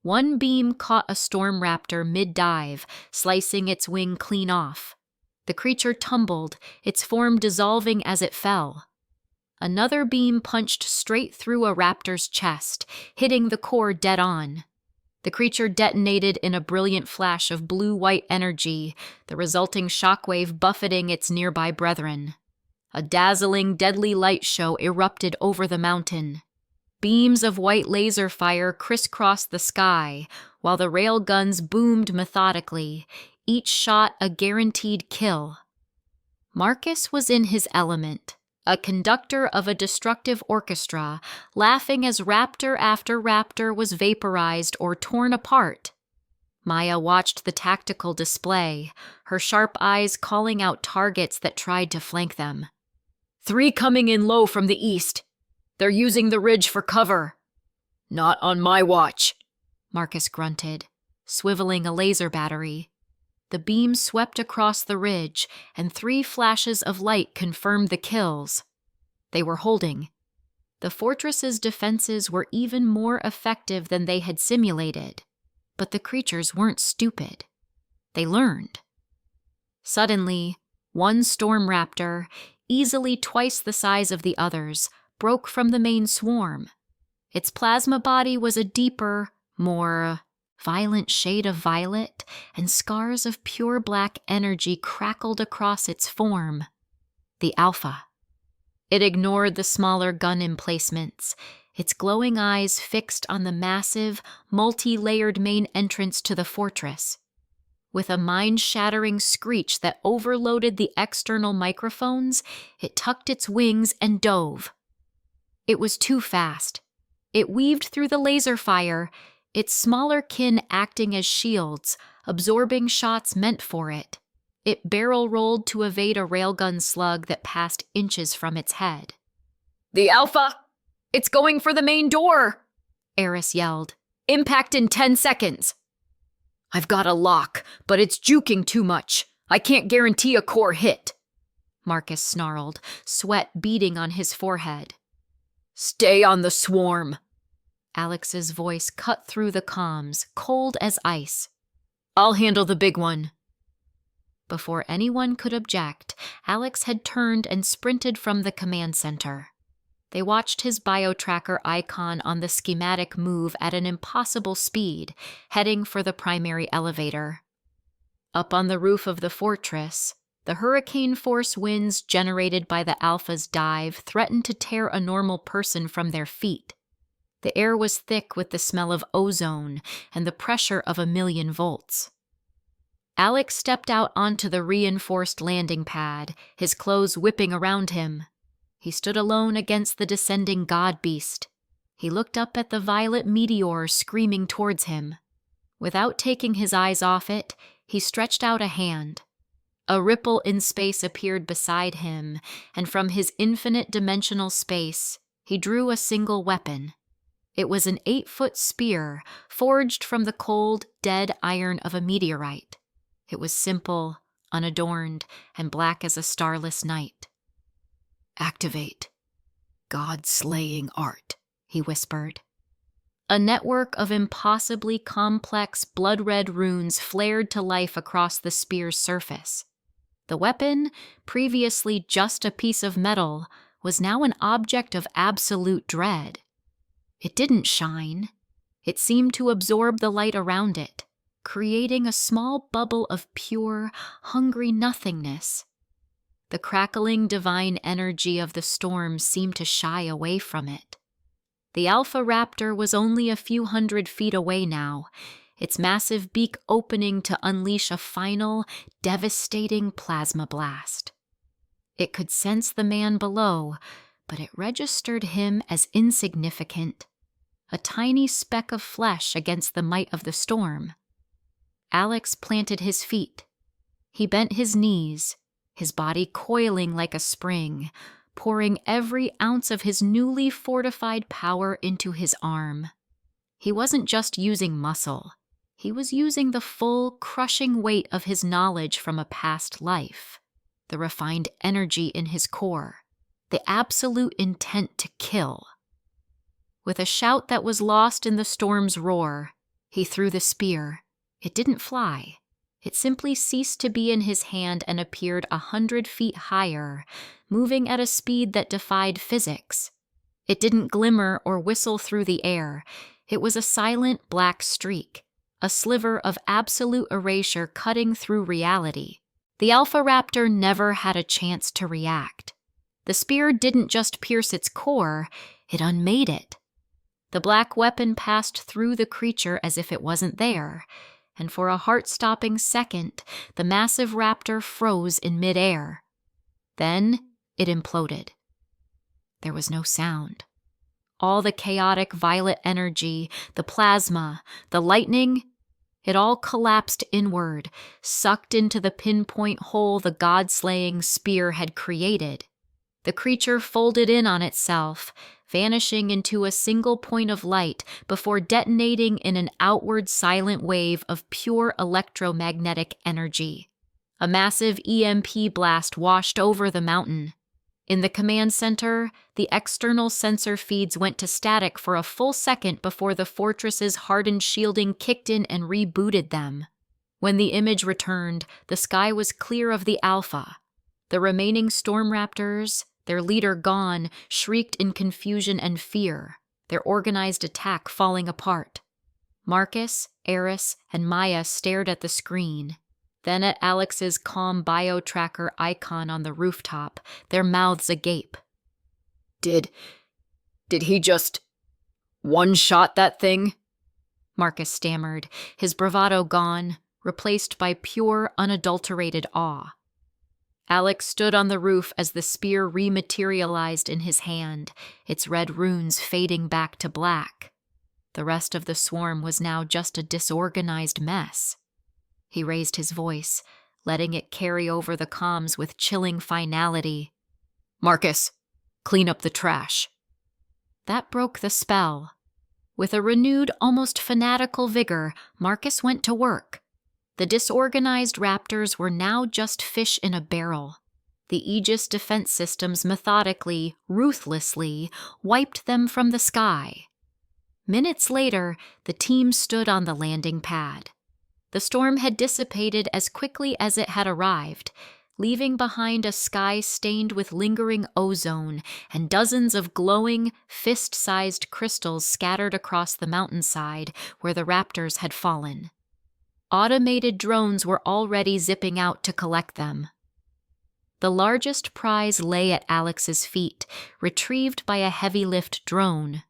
One beam caught a storm raptor mid-dive, slicing its wing clean off. The creature tumbled, its form dissolving as it fell. Another beam punched straight through a raptor's chest, hitting the core dead on. The creature detonated in a brilliant flash of blue-white energy, the resulting shockwave buffeting its nearby brethren. A dazzling, deadly light show erupted over the mountain. Beams of white laser fire crisscrossed the sky, while the railguns boomed methodically, each shot a guaranteed kill. Marcus was in his element, a conductor of a destructive orchestra, laughing as raptor after raptor was vaporized or torn apart. Maya watched the tactical display, her sharp eyes calling out targets that tried to flank them. 3 coming in low from the east. They're using the ridge for cover. Not on my watch, Marcus grunted, swiveling a laser battery. The beam swept across the ridge, and 3 flashes of light confirmed the kills. They were holding. The fortress's defenses were even more effective than they had simulated, but the creatures weren't stupid. They learned. Suddenly, one storm raptor, easily twice the size of the others, broke from the main swarm. Its plasma body was a deeper, more violent shade of violet, and scars of pure black energy crackled across its form. The Alpha. It ignored the smaller gun emplacements, its glowing eyes fixed on the massive, multi-layered main entrance to the fortress. With a mind-shattering screech that overloaded the external microphones, it tucked its wings and dove. It was too fast. It weaved through the laser fire, its smaller kin acting as shields, absorbing shots meant for it. It barrel-rolled to evade a railgun slug that passed inches from its head. "The Alpha! It's going for the main door!" Eris yelled. "Impact in 10 seconds!" "I've got a lock, but it's juking too much. I can't guarantee a core hit," Marcus snarled, sweat beading on his forehead. "Stay on the swarm." Alex's voice cut through the comms, cold as ice. "I'll handle the big one." Before anyone could object, Alex had turned and sprinted from the command center. They watched his biotracker icon on the schematic move at an impossible speed, heading for the primary elevator. Up on the roof of the fortress, the hurricane-force winds generated by the Alpha's dive threatened to tear a normal person from their feet. The air was thick with the smell of ozone and the pressure of 1,000,000 volts. Alex stepped out onto the reinforced landing pad, his clothes whipping around him. He stood alone against the descending god beast. He looked up at the violet meteor screaming towards him. Without taking his eyes off it, he stretched out a hand. A ripple in space appeared beside him, and from his infinite dimensional space, he drew a single weapon. It was an 8-foot spear, forged from the cold, dead iron of a meteorite. It was simple, unadorned, and black as a starless night. "Activate. God-slaying art," he whispered. A network of impossibly complex blood-red runes flared to life across the spear's surface. The weapon, previously just a piece of metal, was now an object of absolute dread. It didn't shine. It seemed to absorb the light around it, creating a small bubble of pure, hungry nothingness. The crackling divine energy of the storm seemed to shy away from it. The Alpha Raptor was only a few 100 feet away now, its massive beak opening to unleash a final, devastating plasma blast. It could sense the man below, but it registered him as insignificant, a tiny speck of flesh against the might of the storm. Alex planted his feet. He bent his knees, his body coiling like a spring, pouring every ounce of his newly fortified power into his arm. He wasn't just using muscle. He was using the full, crushing weight of his knowledge from a past life, the refined energy in his core, the absolute intent to kill. With a shout that was lost in the storm's roar, he threw the spear. It didn't fly. It simply ceased to be in his hand and appeared 100 feet higher, moving at a speed that defied physics. It didn't glimmer or whistle through the air. It was a silent black streak, a sliver of absolute erasure cutting through reality. The Alpha Raptor never had a chance to react. The spear didn't just pierce its core, it unmade it. The black weapon passed through the creature as if it wasn't there, and for a heart-stopping second, the massive raptor froze in midair. Then it imploded. There was no sound. All the chaotic violet energy, the plasma, the lightning, it all collapsed inward, sucked into the pinpoint hole the god-slaying spear had created. The creature folded in on itself, vanishing into a single point of light before detonating in an outward silent wave of pure electromagnetic energy. A massive EMP blast washed over the mountain. In the command center, the external sensor feeds went to static for a full second before the fortress's hardened shielding kicked in and rebooted them. When the image returned, the sky was clear of the Alpha. The remaining Storm Raptors, their leader gone, shrieked in confusion and fear, their organized attack falling apart. Marcus, Eris, and Maya stared at the screen, then at Alex's calm biotracker icon on the rooftop, their mouths agape. Did he just one-shot that thing?" Marcus stammered, his bravado gone, replaced by pure, unadulterated awe. Alex stood on the roof as the spear rematerialized in his hand, its red runes fading back to black. The rest of the swarm was now just a disorganized mess. He raised his voice, letting it carry over the comms with chilling finality. "Marcus, clean up the trash." That broke the spell. With a renewed, almost fanatical vigor, Marcus went to work. The disorganized raptors were now just fish in a barrel. The Aegis defense systems methodically, ruthlessly, wiped them from the sky. Minutes later, the team stood on the landing pad. The storm had dissipated as quickly as it had arrived, leaving behind a sky stained with lingering ozone and dozens of glowing, fist-sized crystals scattered across the mountainside where the raptors had fallen. Automated drones were already zipping out to collect them. The largest prize lay at Alex's feet, retrieved by a heavy-lift drone.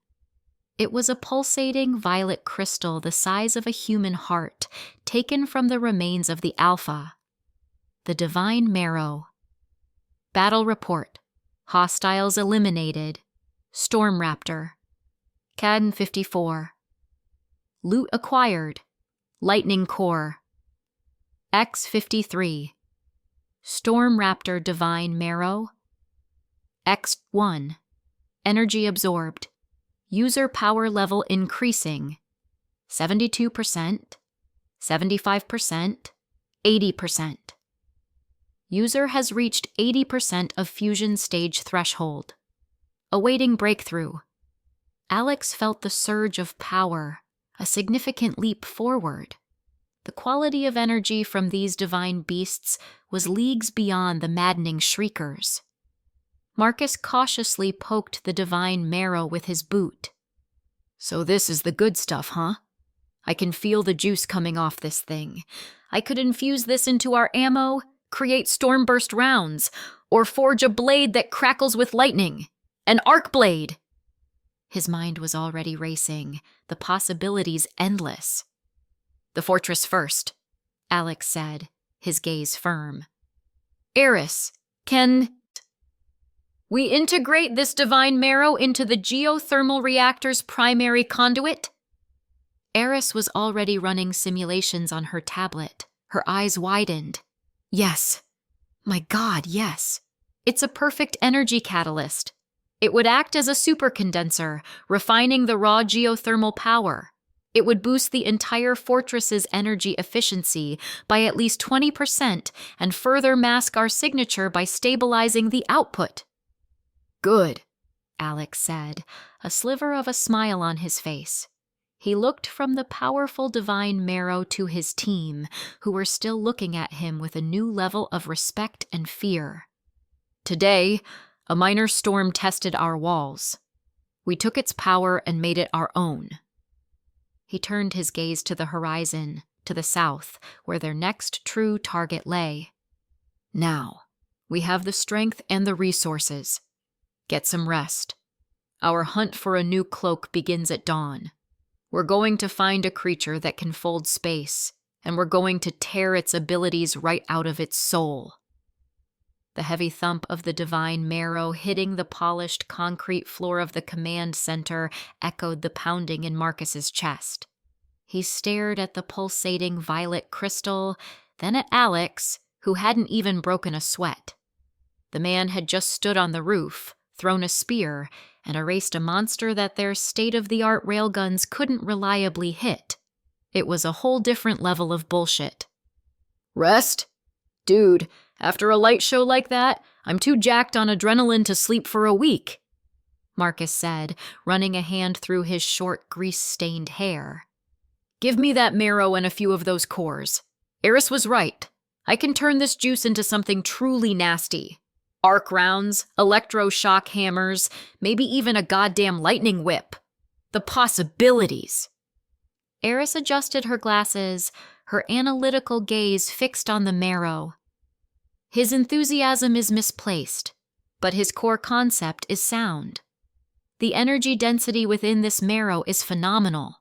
It was a pulsating violet crystal the size of a human heart, taken from the remains of the Alpha. The Divine Marrow. Battle report. Hostiles eliminated. Storm Raptor. Cadden 54. Loot acquired. Lightning Core. X-53. Storm Raptor Divine Marrow. X-1. Energy absorbed. User power level increasing. 72%, 75%, 80%. User has reached 80% of fusion stage threshold. Awaiting breakthrough. Alex felt the surge of power, a significant leap forward. The quality of energy from these divine beasts was leagues beyond the maddening shriekers. Marcus cautiously poked the divine marrow with his boot. "So this is the good stuff, huh? I can feel the juice coming off this thing. I could infuse this into our ammo, create stormburst rounds, or forge a blade that crackles with lightning. An arc blade!" His mind was already racing, the possibilities endless. "The fortress first," Alex said, his gaze firm. "Eris, can we integrate this divine marrow into the geothermal reactor's primary conduit?" Eris was already running simulations on her tablet. Her eyes widened. "Yes. My God, yes. It's a perfect energy catalyst. It would act as a supercondenser, refining the raw geothermal power. It would boost the entire fortress's energy efficiency by at least 20% and further mask our signature by stabilizing the output." "Good," Alex said, a sliver of a smile on his face. He looked from the powerful divine marrow to his team, who were still looking at him with a new level of respect and fear. "Today, a minor storm tested our walls. We took its power and made it our own." He turned his gaze to the horizon, to the south, where their next true target lay. "Now, we have the strength and the resources. Get some rest. Our hunt for a new cloak begins at dawn. We're going to find a creature that can fold space, and we're going to tear its abilities right out of its soul." The heavy thump of the divine marrow hitting the polished concrete floor of the command center echoed the pounding in Marcus's chest. He stared at the pulsating violet crystal, then at Alex, who hadn't even broken a sweat. The man had just stood on the roof, thrown a spear, and erased a monster that their state-of-the-art railguns couldn't reliably hit. It was a whole different level of bullshit. "Rest? Dude, after a light show like that, I'm too jacked on adrenaline to sleep for a week," Marcus said, running a hand through his short, grease-stained hair. "Give me that marrow and a few of those cores. Eris was right. I can turn this juice into something truly nasty. Arc rounds, electroshock hammers, maybe even a goddamn lightning whip. The possibilities." Eris adjusted her glasses, her analytical gaze fixed on the marrow. "His enthusiasm is misplaced, but his core concept is sound. The energy density within this marrow is phenomenal.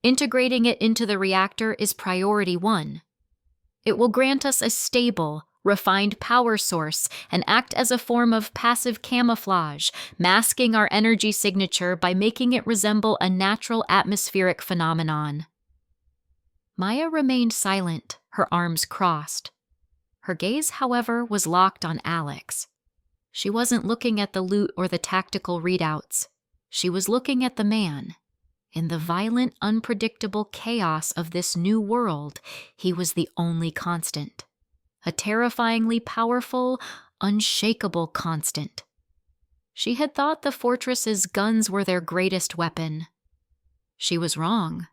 Integrating it into the reactor is priority 1. It will grant us a stable, refined power source and act as a form of passive camouflage, masking our energy signature by making it resemble a natural atmospheric phenomenon. Maya remained silent, her arms crossed. Her gaze, however, was locked on Alex. She wasn't looking at the loot or the tactical readouts. She was looking at the man. In the violent, unpredictable chaos of this new world, he was the only constant. A terrifyingly powerful, unshakable constant. She had thought the fortress's guns were their greatest weapon. She was wrong.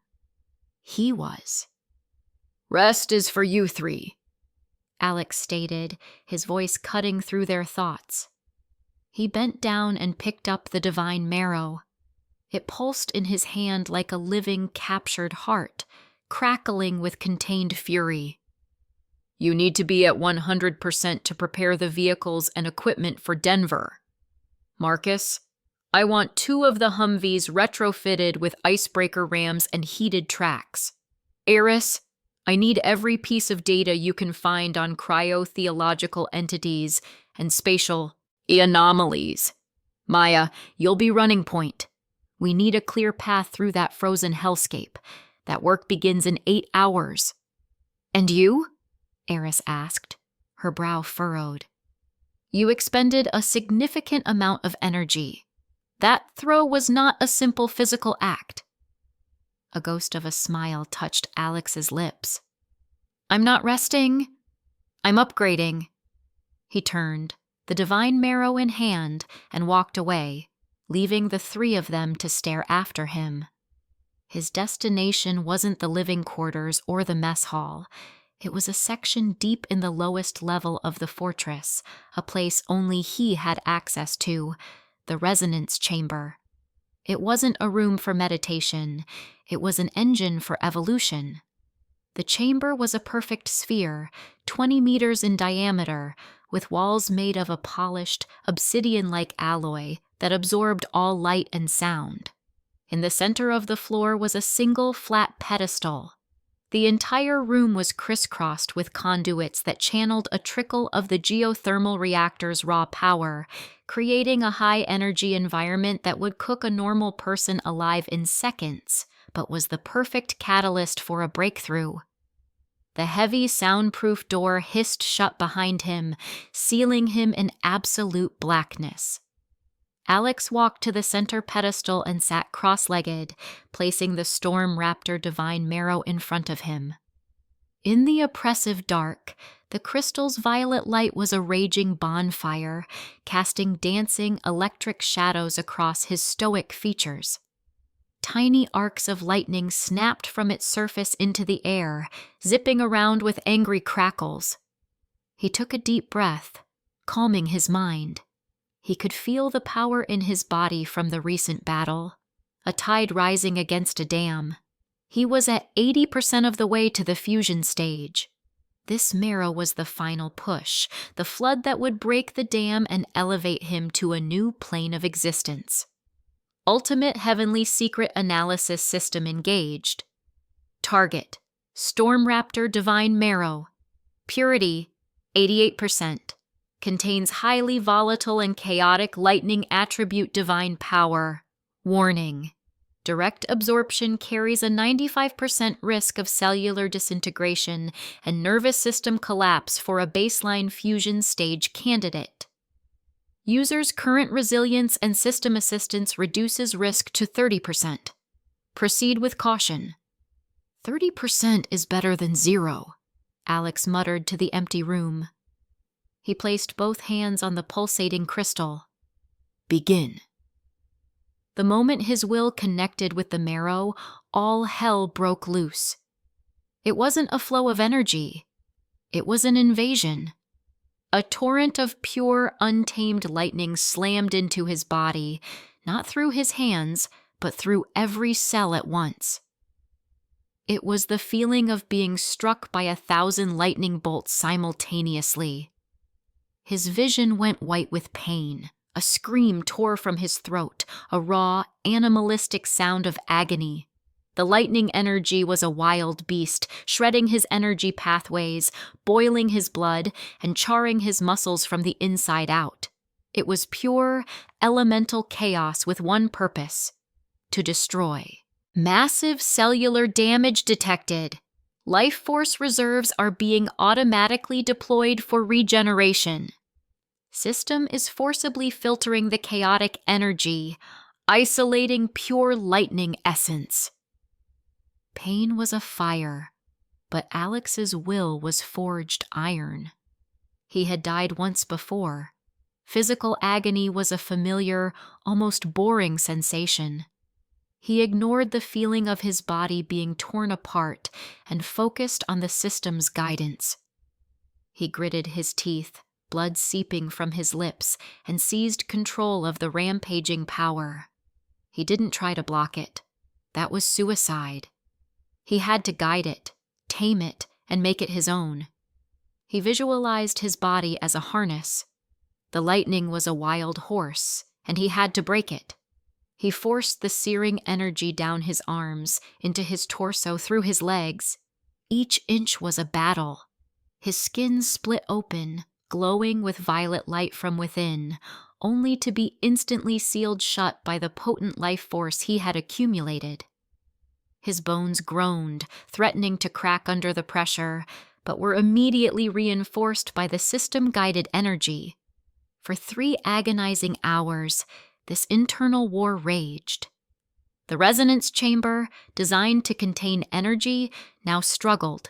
He was. "Rest is for you three," Alex stated, his voice cutting through their thoughts. He bent down and picked up the divine marrow. It pulsed in his hand like a living, captured heart, crackling with contained fury. "You need to be at 100% to prepare the vehicles and equipment for Denver. Marcus, I want 2 of the Humvees retrofitted with icebreaker rams and heated tracks. Eris, I need every piece of data you can find on cryotheological entities and spatial anomalies. Maya, you'll be running point. We need a clear path through that frozen hellscape. That work begins in 8 hours. And you? Eris asked, her brow furrowed. You expended a significant amount of energy. That throw was not a simple physical act. A ghost of a smile touched Alex's lips. I'm not resting. I'm upgrading. He turned, the divine marrow in hand, and walked away, leaving the 3 of them to stare after him. His destination wasn't the living quarters or the mess hall. It was a section deep in the lowest level of the fortress, a place only he had access to, the resonance chamber. It wasn't a room for meditation. It was an engine for evolution. The chamber was a perfect sphere, 20 meters in diameter, with walls made of a polished, obsidian-like alloy that absorbed all light and sound. In the center of the floor was a single flat pedestal. The entire room was crisscrossed with conduits that channeled a trickle of the geothermal reactor's raw power, creating a high-energy environment that would cook a normal person alive in seconds, but was the perfect catalyst for a breakthrough. The heavy, soundproof door hissed shut behind him, sealing him in absolute blackness. Alex walked to the center pedestal and sat cross-legged, placing the Storm Raptor Divine Marrow in front of him. In the oppressive dark, the crystal's violet light was a raging bonfire, casting dancing, electric shadows across his stoic features. Tiny arcs of lightning snapped from its surface into the air, zipping around with angry crackles. He took a deep breath, calming his mind. He could feel the power in his body from the recent battle, a tide rising against a dam. He was at 80% of the way to the fusion stage. This marrow was the final push, the flood that would break the dam and elevate him to a new plane of existence. Ultimate Heavenly Secret Analysis System engaged. Target: Storm Raptor Divine Marrow. Purity: 88%. Contains highly volatile and chaotic lightning attribute divine power. Warning: direct absorption carries a 95% risk of cellular disintegration and nervous system collapse for a baseline fusion stage candidate. User's current resilience and system assistance reduces risk to 30%. Proceed with caution. 30% is better than 0, Alex muttered to the empty room. He placed both hands on the pulsating crystal. Begin. The moment his will connected with the marrow, all hell broke loose. It wasn't a flow of energy. It was an invasion. A torrent of pure, untamed lightning slammed into his body, not through his hands, but through every cell at once. It was the feeling of being struck by 1,000 lightning bolts simultaneously. His vision went white with pain. A scream tore from his throat, a raw, animalistic sound of agony. The lightning energy was a wild beast, shredding his energy pathways, boiling his blood, and charring his muscles from the inside out. It was pure, elemental chaos with one purpose: to destroy. Massive cellular damage detected. Life force reserves are being automatically deployed for regeneration. System is forcibly filtering the chaotic energy, isolating pure lightning essence. Pain was a fire, but Alex's will was forged iron. He had died once before. Physical agony was a familiar, almost boring sensation. He ignored the feeling of his body being torn apart and focused on the system's guidance. He gritted his teeth, blood seeping from his lips, and seized control of the rampaging power. He didn't try to block it. That was suicide. He had to guide it, tame it, and make it his own. He visualized his body as a harness. The lightning was a wild horse, and he had to break it. He forced the searing energy down his arms, into his torso, through his legs. Each inch was a battle. His skin split open, glowing with violet light from within, only to be instantly sealed shut by the potent life force he had accumulated. His bones groaned, threatening to crack under the pressure, but were immediately reinforced by the system-guided energy. For 3 agonizing hours, this internal war raged. The resonance chamber, designed to contain energy, now struggled.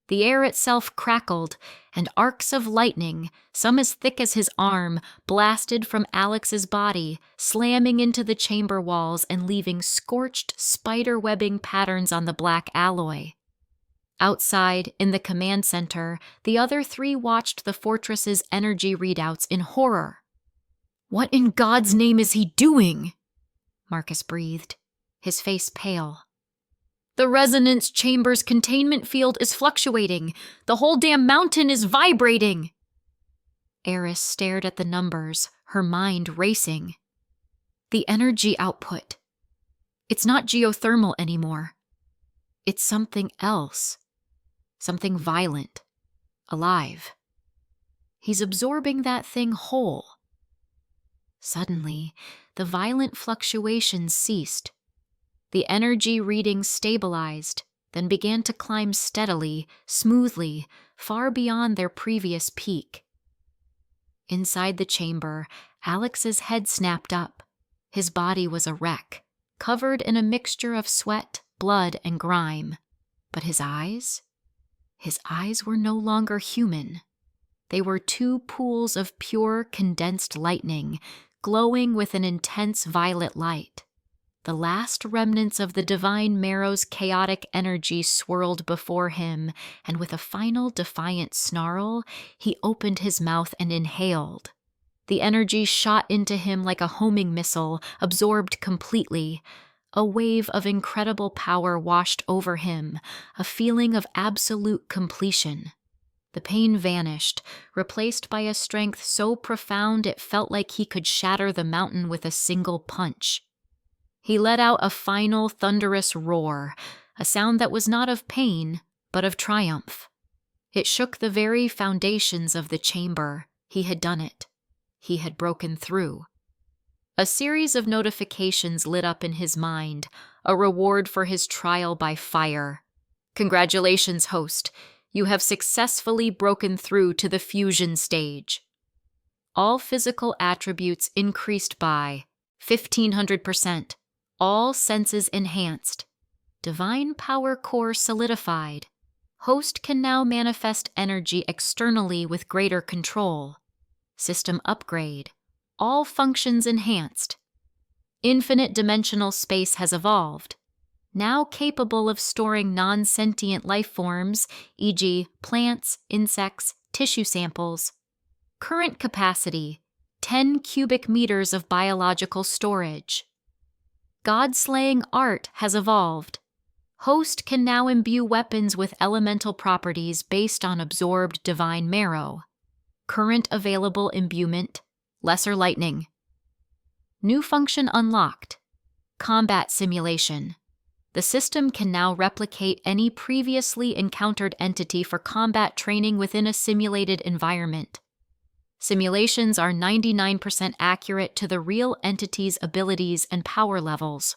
The air itself crackled, and arcs of lightning, some as thick as his arm, blasted from Alex's body, slamming into the chamber walls and leaving scorched spider-webbing patterns on the black alloy. Outside, in the command center, the other 3 watched the fortress's energy readouts in horror. "What in God's name is he doing?" Marcus breathed, his face pale. "The resonance chamber's containment field is fluctuating. The whole damn mountain is vibrating." Eris stared at the numbers, her mind racing. The energy output. It's not geothermal anymore. It's something else. Something violent. Alive. He's absorbing that thing whole. Suddenly, the violent fluctuations ceased. The energy readings stabilized, then began to climb steadily, smoothly, far beyond their previous peak. Inside the chamber, Alex's head snapped up. His body was a wreck, covered in a mixture of sweat, blood, and grime. But his eyes? His eyes were no longer human. They were 2 pools of pure, condensed lightning, glowing with an intense violet light. The last remnants of the divine marrow's chaotic energy swirled before him, and with a final defiant snarl, he opened his mouth and inhaled. The energy shot into him like a homing missile, absorbed completely. A wave of incredible power washed over him, a feeling of absolute completion. The pain vanished, replaced by a strength so profound it felt like he could shatter the mountain with a single punch. He let out a final thunderous roar, a sound that was not of pain, but of triumph. It shook the very foundations of the chamber. He had done it. He had broken through. A series of notifications lit up in his mind, a reward for his trial by fire. "Congratulations, host. You have successfully broken through to the fusion stage." All physical attributes increased by 1,500%. All senses enhanced. Divine power core solidified. Host can now manifest energy externally with greater control. System upgrade. All functions enhanced. Infinite dimensional space has evolved. Now capable of storing non-sentient life forms, e.g. plants, insects, tissue samples. Current capacity, 10 cubic meters of biological storage. God-slaying art has evolved. Host can now imbue weapons with elemental properties based on absorbed divine marrow. Current available imbuement, lesser lightning. New function unlocked. Combat simulation. The system can now replicate any previously encountered entity for combat training within a simulated environment. Simulations are 99% accurate to the real entity's abilities and power levels.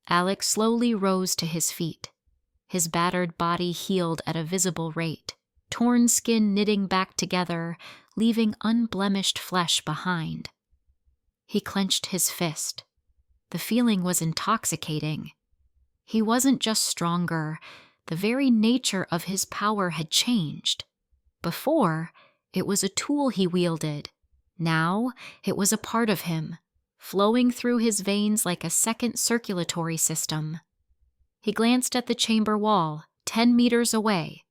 Alex slowly rose to his feet. His battered body healed at a visible rate, torn skin knitting back together, leaving unblemished flesh behind. He clenched his fist. The feeling was intoxicating. He wasn't just stronger, the very nature of his power had changed. Before, it was a tool he wielded. Now, it was a part of him, flowing through his veins like a second circulatory system. He glanced at the chamber wall, 10 meters away.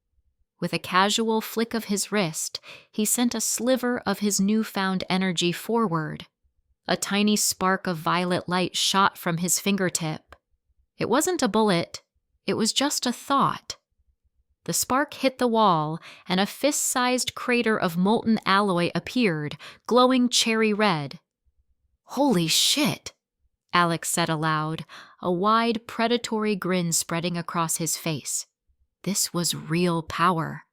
With a casual flick of his wrist, he sent a sliver of his newfound energy forward. A tiny spark of violet light shot from his fingertip. It wasn't a bullet, it was just a thought. The spark hit the wall, and a fist-sized crater of molten alloy appeared, glowing cherry red. "Holy shit," Alex said aloud, a wide, predatory grin spreading across his face. This was real power.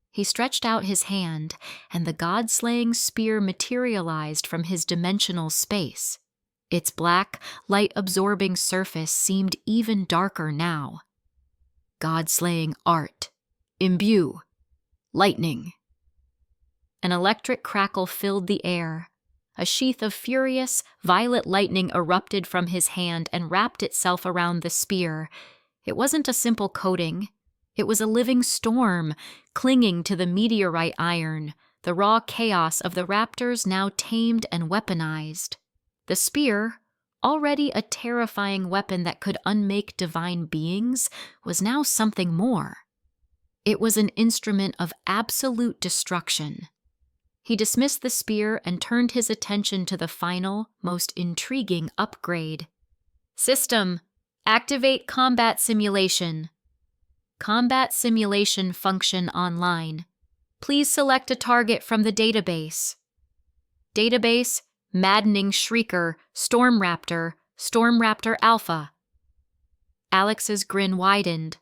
He stretched out his hand, and the god-slaying spear materialized from his dimensional space. Its black, light-absorbing surface seemed even darker now. God-slaying art. Imbue. Lightning. An electric crackle filled the air. A sheath of furious, violet lightning erupted from his hand and wrapped itself around the spear. It wasn't a simple coating. It was a living storm, clinging to the meteorite iron, the raw chaos of the raptors now tamed and weaponized. The spear, already a terrifying weapon that could unmake divine beings, was now something more. It was an instrument of absolute destruction. He dismissed the spear and turned his attention to the final, most intriguing upgrade. System, activate combat simulation. Combat simulation function online. Please select a target from the database. Database, Maddening Shrieker, Storm Raptor Alpha. Alex's grin widened.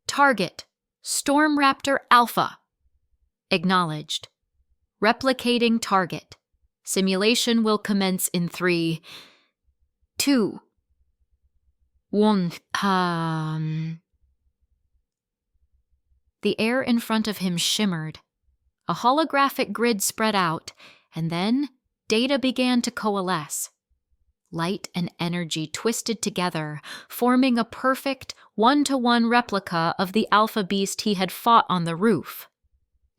Target, Storm Raptor Alpha. Acknowledged. Replicating target. Simulation will commence in 3, 2, 1. The air in front of him shimmered. A holographic grid spread out, and then data began to coalesce. Light and energy twisted together, forming a perfect, one-to-one replica of the alpha beast he had fought on the roof.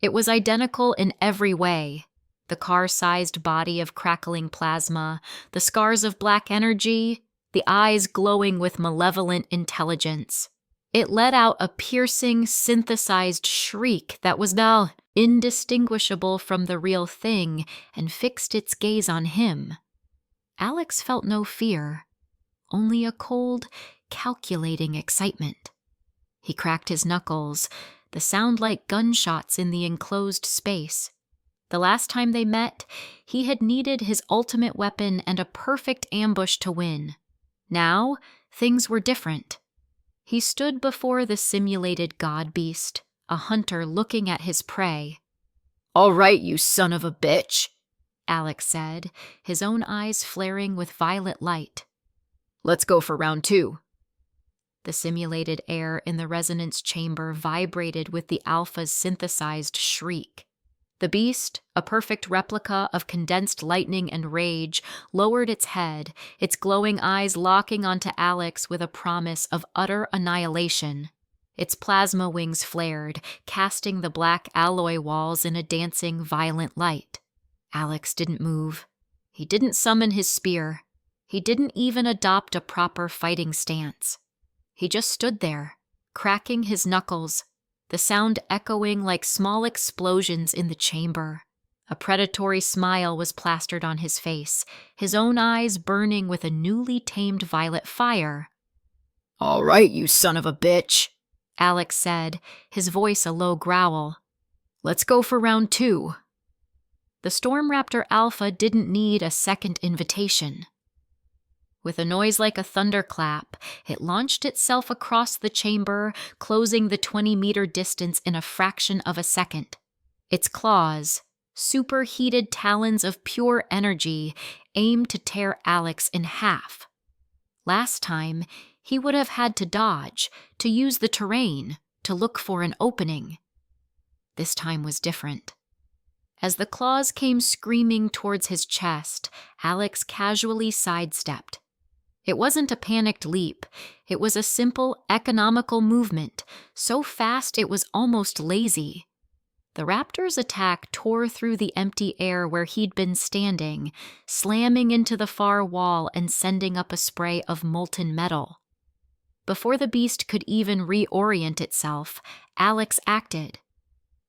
It was identical in every way. The car-sized body of crackling plasma, the scars of black energy, the eyes glowing with malevolent intelligence. It let out a piercing, synthesized shriek that was now indistinguishable from the real thing and fixed its gaze on him. Alex felt no fear, only a cold, calculating excitement. He cracked his knuckles, the sound like gunshots in the enclosed space. The last time they met, he had needed his ultimate weapon and a perfect ambush to win. Now, things were different. He stood before the simulated god beast, a hunter looking at his prey. "All right, you son of a bitch," Alex said, his own eyes flaring with violet light. "Let's go for round 2. The simulated air in the resonance chamber vibrated with the alpha's synthesized shriek. The beast, a perfect replica of condensed lightning and rage, lowered its head, its glowing eyes locking onto Alex with a promise of utter annihilation. Its plasma wings flared, casting the black alloy walls in a dancing, violent light. Alex didn't move. He didn't summon his spear. He didn't even adopt a proper fighting stance. He just stood there, cracking his knuckles, the sound echoing like small explosions in the chamber. A predatory smile was plastered on his face, his own eyes burning with a newly tamed violet fire. "All right, you son of a bitch," Alex said, his voice a low growl. "Let's go for round 2. The Storm Raptor Alpha didn't need a second invitation. With a noise like a thunderclap, it launched itself across the chamber, closing the 20-meter distance in a fraction of a second. Its claws, superheated talons of pure energy, aimed to tear Alex in half. Last time, he would have had to dodge, to use the terrain, to look for an opening. This time was different. As the claws came screaming towards his chest, Alex casually sidestepped. It wasn't a panicked leap. It was a simple, economical movement, so fast it was almost lazy. The raptor's attack tore through the empty air where he'd been standing, slamming into the far wall and sending up a spray of molten metal. Before the beast could even reorient itself, Alex acted.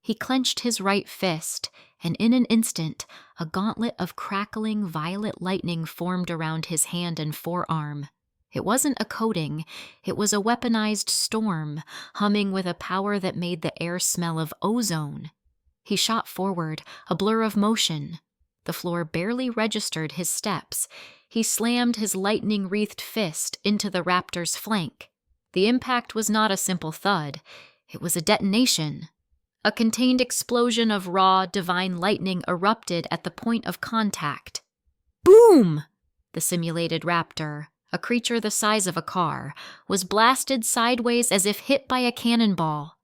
He clenched his right fist, and in an instant, a gauntlet of crackling violet lightning formed around his hand and forearm. It wasn't a coating, it was a weaponized storm, humming with a power that made the air smell of ozone. He shot forward, a blur of motion. The floor barely registered his steps. He slammed his lightning-wreathed fist into the raptor's flank. The impact was not a simple thud. It was a detonation. A contained explosion of raw, divine lightning erupted at the point of contact. Boom! The simulated raptor, a creature the size of a car, was blasted sideways as if hit by a cannonball.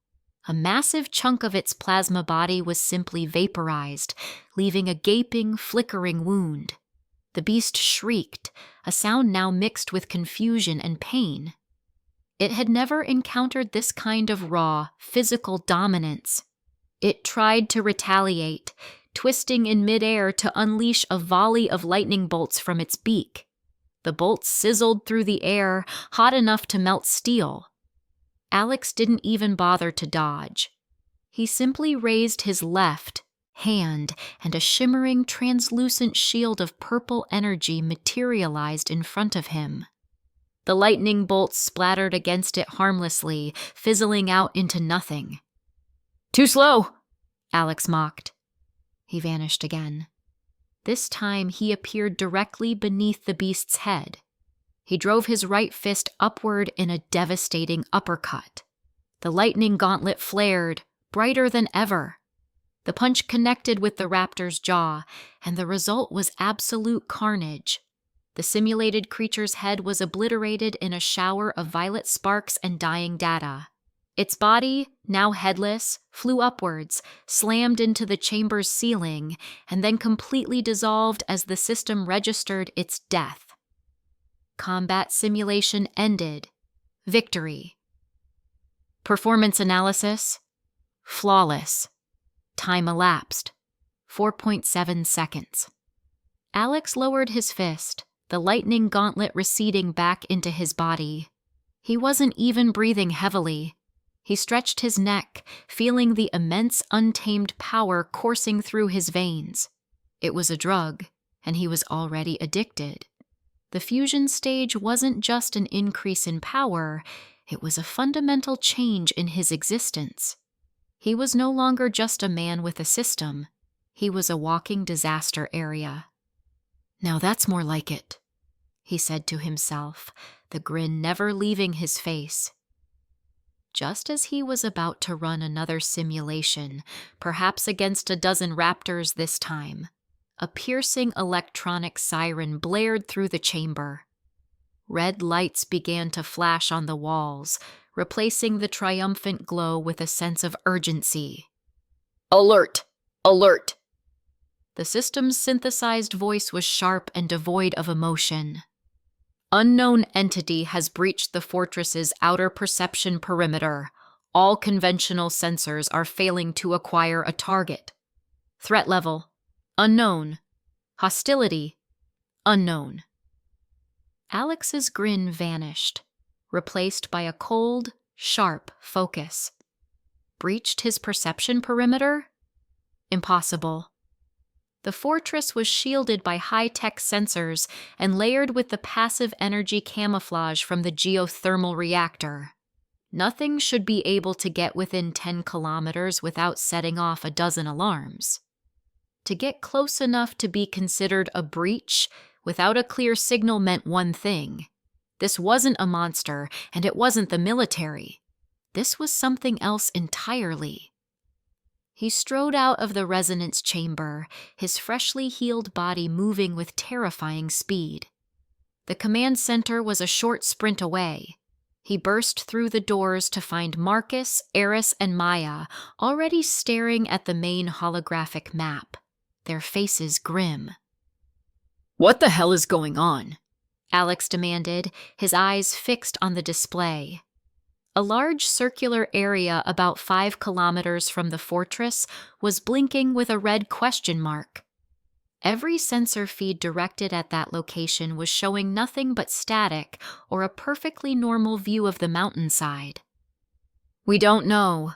A massive chunk of its plasma body was simply vaporized, leaving a gaping, flickering wound. The beast shrieked, a sound now mixed with confusion and pain. It had never encountered this kind of raw, physical dominance. It tried to retaliate, twisting in midair to unleash a volley of lightning bolts from its beak. The bolts sizzled through the air, hot enough to melt steel. Alex didn't even bother to dodge. He simply raised his left hand, and a shimmering, translucent shield of purple energy materialized in front of him. The lightning bolts splattered against it harmlessly, fizzling out into nothing. "Too slow," Alex mocked. He vanished again. This time he appeared directly beneath the beast's head. He drove his right fist upward in a devastating uppercut. The lightning gauntlet flared, brighter than ever. The punch connected with the raptor's jaw, and the result was absolute carnage. The simulated creature's head was obliterated in a shower of violet sparks and dying data. Its body, now headless, flew upwards, slammed into the chamber's ceiling, and then completely dissolved as the system registered its death. Combat simulation ended. Victory. Performance analysis. Flawless. Time elapsed. 4.7 seconds. Alex lowered his fist, the lightning gauntlet receding back into his body. He wasn't even breathing heavily. He stretched his neck, feeling the immense, untamed power coursing through his veins. It was a drug, and he was already addicted. The fusion stage wasn't just an increase in power, it was a fundamental change in his existence. He was no longer just a man with a system. He was a walking disaster area. "Now that's more like it," he said to himself, the grin never leaving his face. Just as he was about to run another simulation, perhaps against a dozen raptors this time, a piercing electronic siren blared through the chamber. Red lights began to flash on the walls, replacing the triumphant glow with a sense of urgency. "Alert! Alert!" The system's synthesized voice was sharp and devoid of emotion. "Unknown entity has breached the fortress's outer perception perimeter. All conventional sensors are failing to acquire a target. Threat level: unknown. Hostility: unknown." Alex's grin vanished, replaced by a cold, sharp focus. Breached his perception perimeter? Impossible. The fortress was shielded by high-tech sensors and layered with the passive energy camouflage from the geothermal reactor. Nothing should be able to get within 10 kilometers without setting off 12 alarms. To get close enough to be considered a breach without a clear signal meant one thing. This wasn't a monster, and it wasn't the military. This was something else entirely. He strode out of the resonance chamber, his freshly healed body moving with terrifying speed. The command center was a short sprint away. He burst through the doors to find Marcus, Eris, and Maya already staring at the main holographic map, their faces grim. "What the hell is going on?" Alex demanded, his eyes fixed on the display. A large circular area about 5 kilometers from the fortress was blinking with a red question mark. Every sensor feed directed at that location was showing nothing but static or a perfectly normal view of the mountainside. "We don't know,"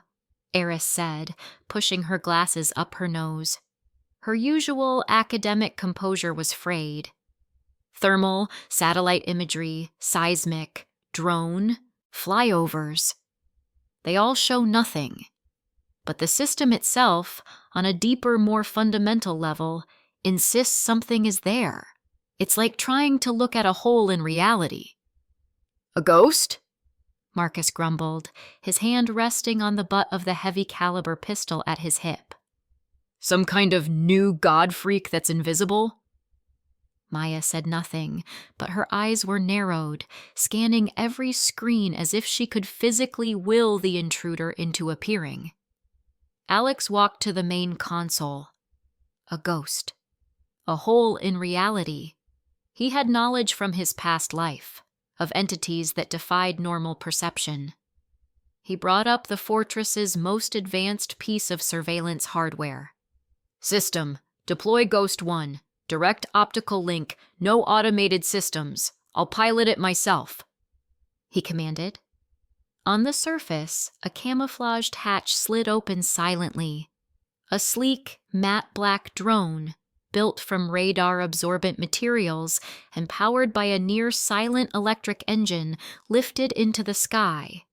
Eris said, pushing her glasses up her nose. Her usual academic composure was frayed. Thermal, satellite imagery, seismic, drone, flyovers. They all show nothing. But the system itself, on a deeper, more fundamental level, insists something is there. It's like trying to look at a hole in reality. "A ghost?" Marcus grumbled, his hand resting on the butt of the heavy caliber pistol at his hip. "Some kind of new god freak that's invisible?" Maya said nothing, but her eyes were narrowed, scanning every screen as if she could physically will the intruder into appearing. Alex walked to the main console. A ghost. A hole in reality. He had knowledge from his past life, of entities that defied normal perception. He brought up the fortress's most advanced piece of surveillance hardware. "System, deploy Ghost 1. Direct optical link, no automated systems. I'll pilot it myself," he commanded. On the surface, a camouflaged hatch slid open silently. A sleek, matte black drone, built from radar-absorbent materials and powered by a near-silent electric engine, lifted into the sky.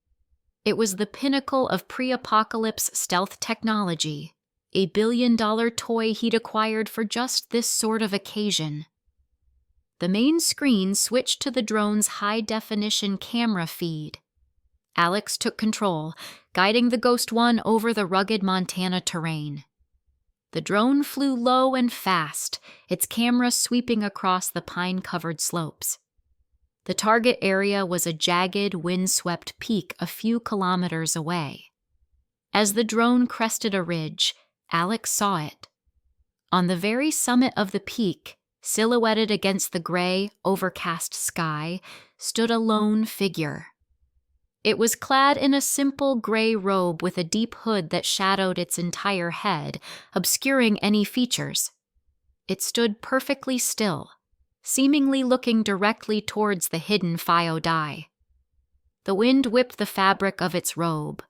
It was the pinnacle of pre-apocalypse stealth technology, a billion-dollar toy he'd acquired for just this sort of occasion. The main screen switched to the drone's high-definition camera feed. Alex took control, guiding the Ghost 1 over the rugged Montana terrain. The drone flew low and fast, its camera sweeping across the pine-covered slopes. The target area was a jagged, wind-swept peak a few kilometers away. As the drone crested a ridge, Alex saw it. On the very summit of the peak, silhouetted against the gray, overcast sky, stood a lone figure. It was clad in a simple gray robe with a deep hood that shadowed its entire head, obscuring any features. It stood perfectly still, seemingly looking directly towards the hidden Fio-die. The wind whipped the fabric of its robe,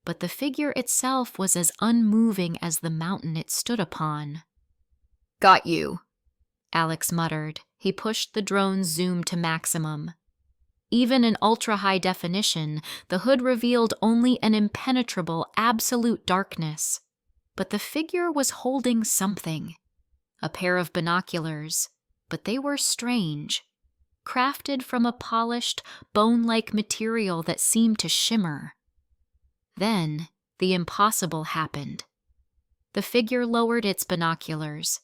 but the figure itself was as unmoving as the mountain it stood upon. "Got you," Alex muttered. He pushed the drone's zoom to maximum. Even in ultra-high definition, the hood revealed only an impenetrable, absolute darkness. But the figure was holding something. A pair of binoculars, but they were strange. Crafted from a polished, bone-like material that seemed to shimmer. Then, the impossible happened. The figure lowered its binoculars.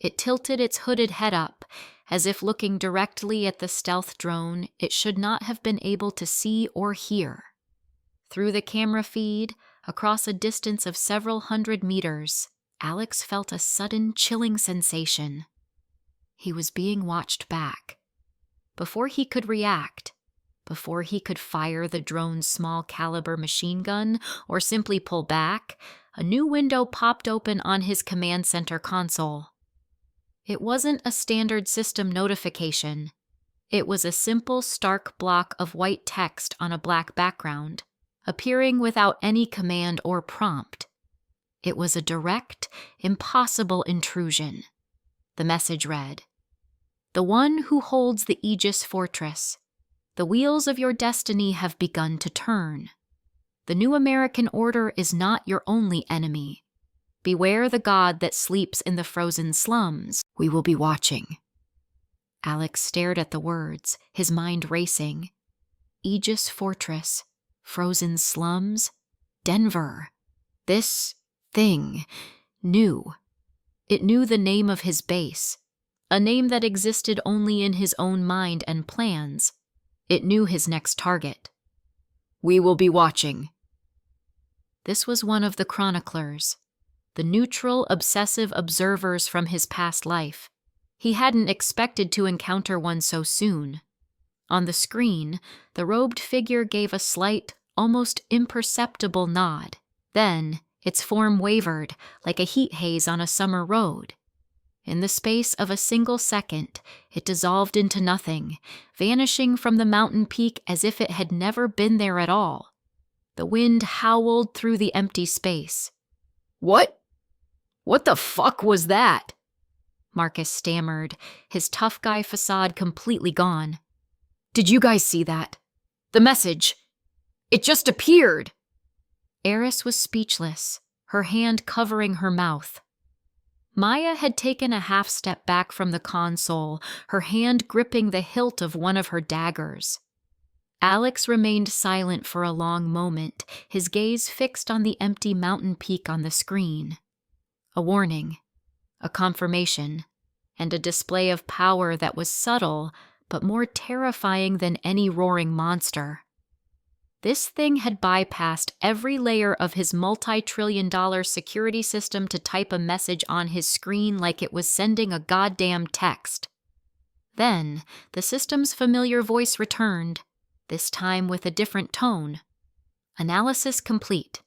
It tilted its hooded head up, as if looking directly at the stealth drone it should not have been able to see or hear. Through the camera feed, across a distance of several hundred meters, Alex felt a sudden chilling sensation. He was being watched back. Before he could react, before he could fire the drone's small-caliber machine gun or simply pull back, a new window popped open on his command center console. It wasn't a standard system notification. It was a simple, stark block of white text on a black background, appearing without any command or prompt. It was a direct, impossible intrusion. The message read, "The one who holds the Aegis Fortress. The wheels of your destiny have begun to turn. The new American order is not your only enemy. Beware the god that sleeps in the frozen slums. We will be watching." Alex stared at the words, his mind racing. Aegis Fortress, frozen slums, Denver. This thing knew. It knew the name of his base, a name that existed only in his own mind and plans. It knew his next target. We will be watching. This was one of the chroniclers, the neutral, obsessive observers from his past life. He hadn't expected to encounter one so soon. On the screen, the robed figure gave a slight, almost imperceptible nod. Then, its form wavered, like a heat haze on a summer road. In the space of a single second, it dissolved into nothing, vanishing from the mountain peak as if it had never been there at all. The wind howled through the empty space. What? What the fuck was that? Marcus stammered, his tough guy facade completely gone. Did you guys see that? The message. It just appeared. Eris was speechless, her hand covering her mouth. Maya had taken a half step back from the console, her hand gripping the hilt of one of her daggers. Alex remained silent for a long moment, his gaze fixed on the empty mountain peak on the screen. A warning, a confirmation, and a display of power that was subtle but more terrifying than any roaring monster. This thing had bypassed every layer of his multi-trillion-dollar security system to type a message on his screen like it was sending a goddamn text. Then, the system's familiar voice returned, this time with a different tone. Analysis complete.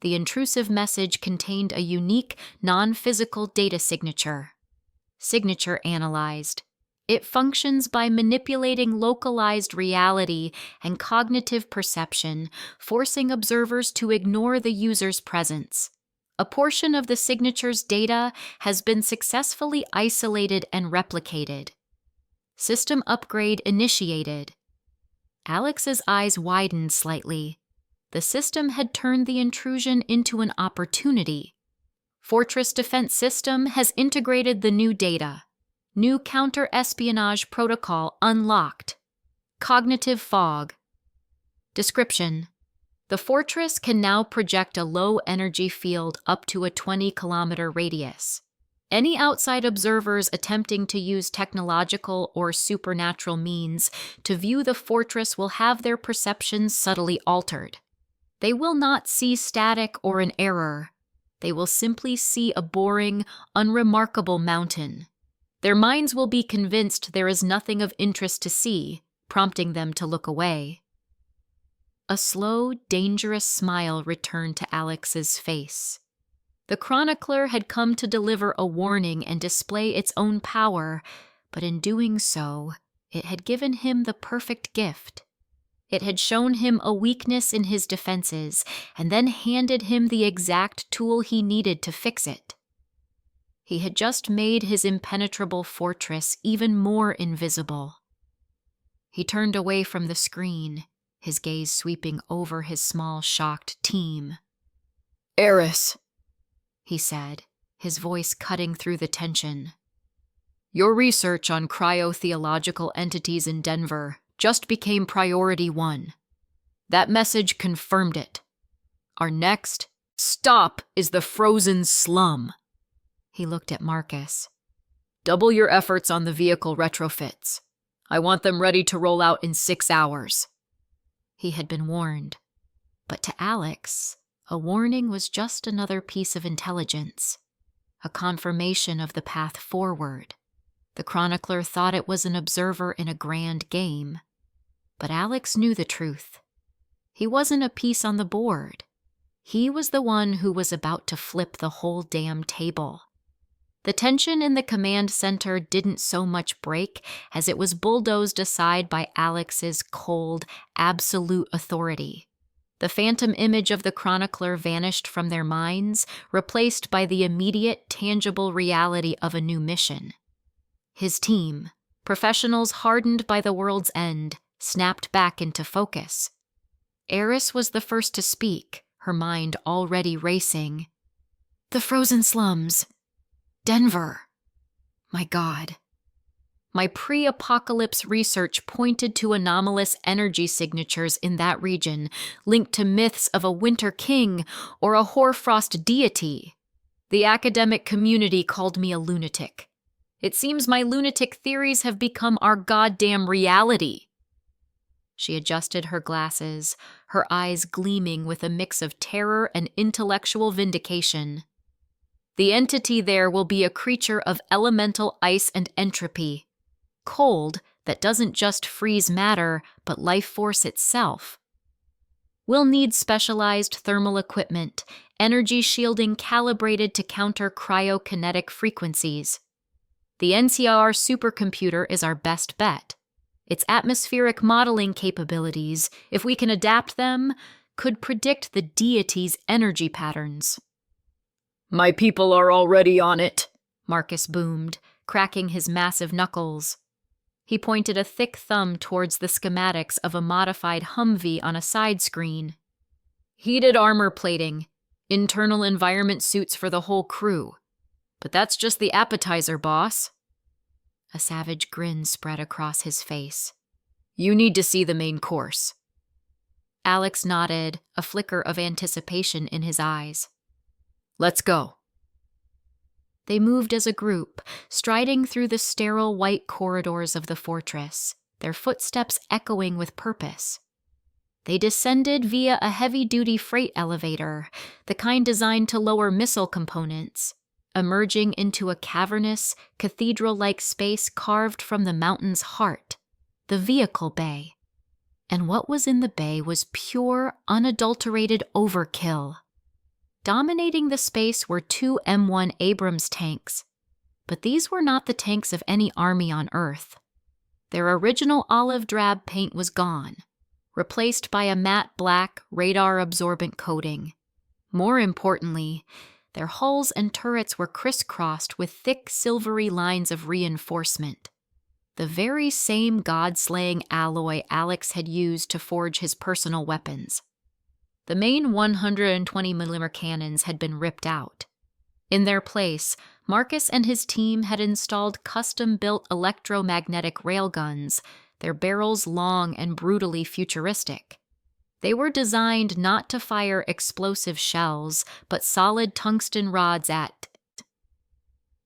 The intrusive message contained a unique, non-physical data signature. Signature analyzed. It functions by manipulating localized reality and cognitive perception, forcing observers to ignore the user's presence. A portion of the signature's data has been successfully isolated and replicated. System upgrade initiated. Alex's eyes widened slightly. The system had turned the intrusion into an opportunity. Fortress Defense System has integrated the new data. New counter-espionage protocol unlocked. Cognitive fog. Description: the fortress can now project a low-energy field up to a 20-kilometer radius. Any outside observers attempting to use technological or supernatural means to view the fortress will have their perceptions subtly altered. They will not see static or an error. They will simply see a boring, unremarkable mountain. Their minds will be convinced there is nothing of interest to see, prompting them to look away. A slow, dangerous smile returned to Alex's face. The chronicler had come to deliver a warning and display its own power, but in doing so, it had given him the perfect gift. It had shown him a weakness in his defenses, and then handed him the exact tool he needed to fix it. He had just made his impenetrable fortress even more invisible. He turned away from the screen, his gaze sweeping over his small, shocked team. Eris, he said, his voice cutting through the tension. Your research on cryotheological entities in Denver just became priority 1. That message confirmed it. Our next stop is the frozen slum. He looked at Marcus. Double your efforts on the vehicle retrofits. I want them ready to roll out in 6 hours. He had been warned. But to Alex, a warning was just another piece of intelligence, a confirmation of the path forward. The chronicler thought it was an observer in a grand game. But Alex knew the truth. He wasn't a piece on the board. He was the one who was about to flip the whole damn table. The tension in the command center didn't so much break as it was bulldozed aside by Alex's cold, absolute authority. The phantom image of the chronicler vanished from their minds, replaced by the immediate, tangible reality of a new mission. His team, professionals hardened by the world's end, snapped back into focus. Eris was the first to speak, her mind already racing. The frozen slums. Denver. My God. My pre-apocalypse research pointed to anomalous energy signatures in that region, linked to myths of a winter king or a hoarfrost deity. The academic community called me a lunatic. It seems my lunatic theories have become our goddamn reality. She adjusted her glasses, her eyes gleaming with a mix of terror and intellectual vindication. The entity there will be a creature of elemental ice and entropy. Cold that doesn't just freeze matter, but life force itself. We'll need specialized thermal equipment, energy shielding calibrated to counter cryokinetic frequencies. The NCR supercomputer is our best bet. Its atmospheric modeling capabilities, if we can adapt them, could predict the deity's energy patterns. My people are already on it, Marcus boomed, cracking his massive knuckles. He pointed a thick thumb towards the schematics of a modified Humvee on a side screen. Heated armor plating, internal environment suits for the whole crew. But that's just the appetizer, boss. A savage grin spread across his face. You need to see the main course. Alex nodded, a flicker of anticipation in his eyes. Let's go. They moved as a group, striding through the sterile white corridors of the fortress, their footsteps echoing with purpose. They descended via a heavy-duty freight elevator, the kind designed to lower missile components, emerging into a cavernous, cathedral-like space carved from the mountain's heart, the vehicle bay. And what was in the bay was pure, unadulterated overkill. Dominating the space were 2 M1 Abrams tanks, but these were not the tanks of any army on Earth. Their original olive drab paint was gone, replaced by a matte black, radar-absorbent coating. More importantly, their hulls and turrets were crisscrossed with thick, silvery lines of reinforcement. The very same god-slaying alloy Alex had used to forge his personal weapons. The main 120mm cannons had been ripped out. In their place, Marcus and his team had installed custom-built electromagnetic railguns, their barrels long and brutally futuristic. They were designed not to fire explosive shells, but solid tungsten rods at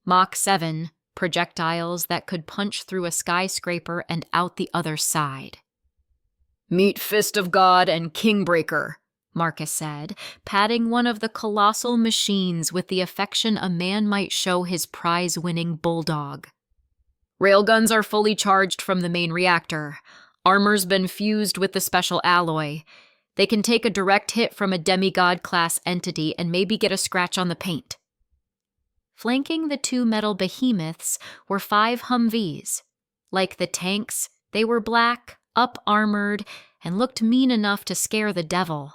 Mach 7, projectiles that could punch through a skyscraper and out the other side. Meet Fist of God and Kingbreaker, Marcus said, patting one of the colossal machines with the affection a man might show his prize-winning bulldog. Railguns are fully charged from the main reactor. Armor's been fused with the special alloy. They can take a direct hit from a demigod-class entity and maybe get a scratch on the paint. Flanking the 2 metal behemoths were 5 Humvees. Like the tanks, they were black, up-armored, and looked mean enough to scare the devil.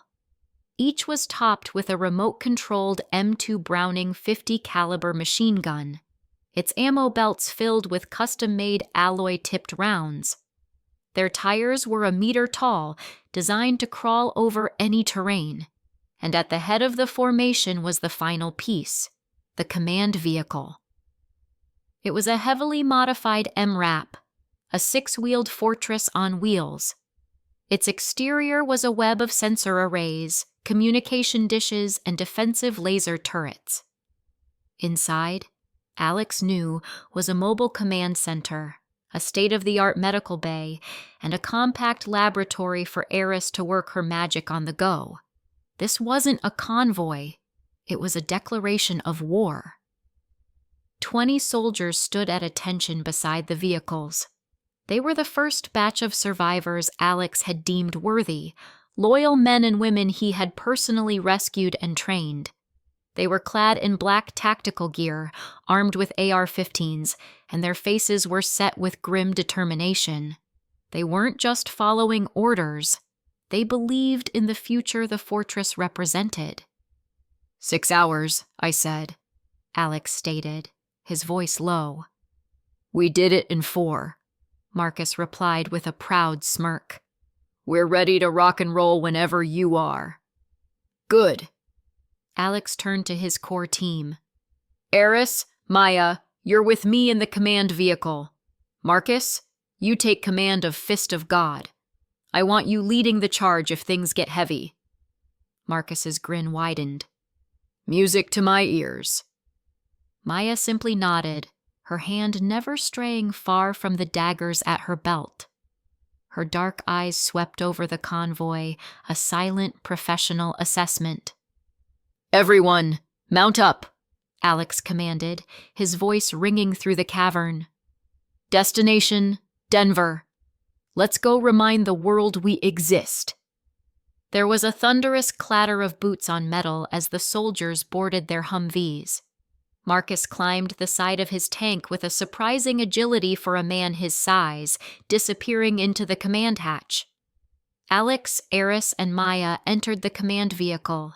Each was topped with a remote-controlled M2 Browning .50 caliber machine gun, its ammo belts filled with custom-made alloy-tipped rounds. Their tires were 1 meter tall, designed to crawl over any terrain, and at the head of the formation was the final piece, the command vehicle. It was a heavily modified MRAP, a 6-wheeled fortress on wheels. Its exterior was a web of sensor arrays, communication dishes, and defensive laser turrets. Inside, Alex knew, was a mobile command center, a state-of-the-art medical bay, and a compact laboratory for Eris to work her magic on the go. This wasn't a convoy. It was a declaration of war. 20 soldiers stood at attention beside the vehicles. They were the first batch of survivors Alex had deemed worthy, loyal men and women he had personally rescued and trained. They were clad in black tactical gear, armed with AR-15s, and their faces were set with grim determination. They weren't just following orders. They believed in the future the fortress represented. 6 hours, I said, Alex stated, his voice low. We did it in 4, Marcus replied with a proud smirk. We're ready to rock and roll whenever you are. Good. Alex turned to his core team. Eris, Maya, you're with me in the command vehicle. Marcus, you take command of Fist of God. I want you leading the charge if things get heavy." Marcus's grin widened. "Music to my ears." Maya simply nodded, her hand never straying far from the daggers at her belt. Her dark eyes swept over the convoy, a silent professional assessment. "Everyone, mount up," Alex commanded, his voice ringing through the cavern. "Destination, Denver. Let's go remind the world we exist." There was a thunderous clatter of boots on metal as the soldiers boarded their Humvees. Marcus climbed the side of his tank with a surprising agility for a man his size, disappearing into the command hatch. Alex, Eris, and Maya entered the command vehicle,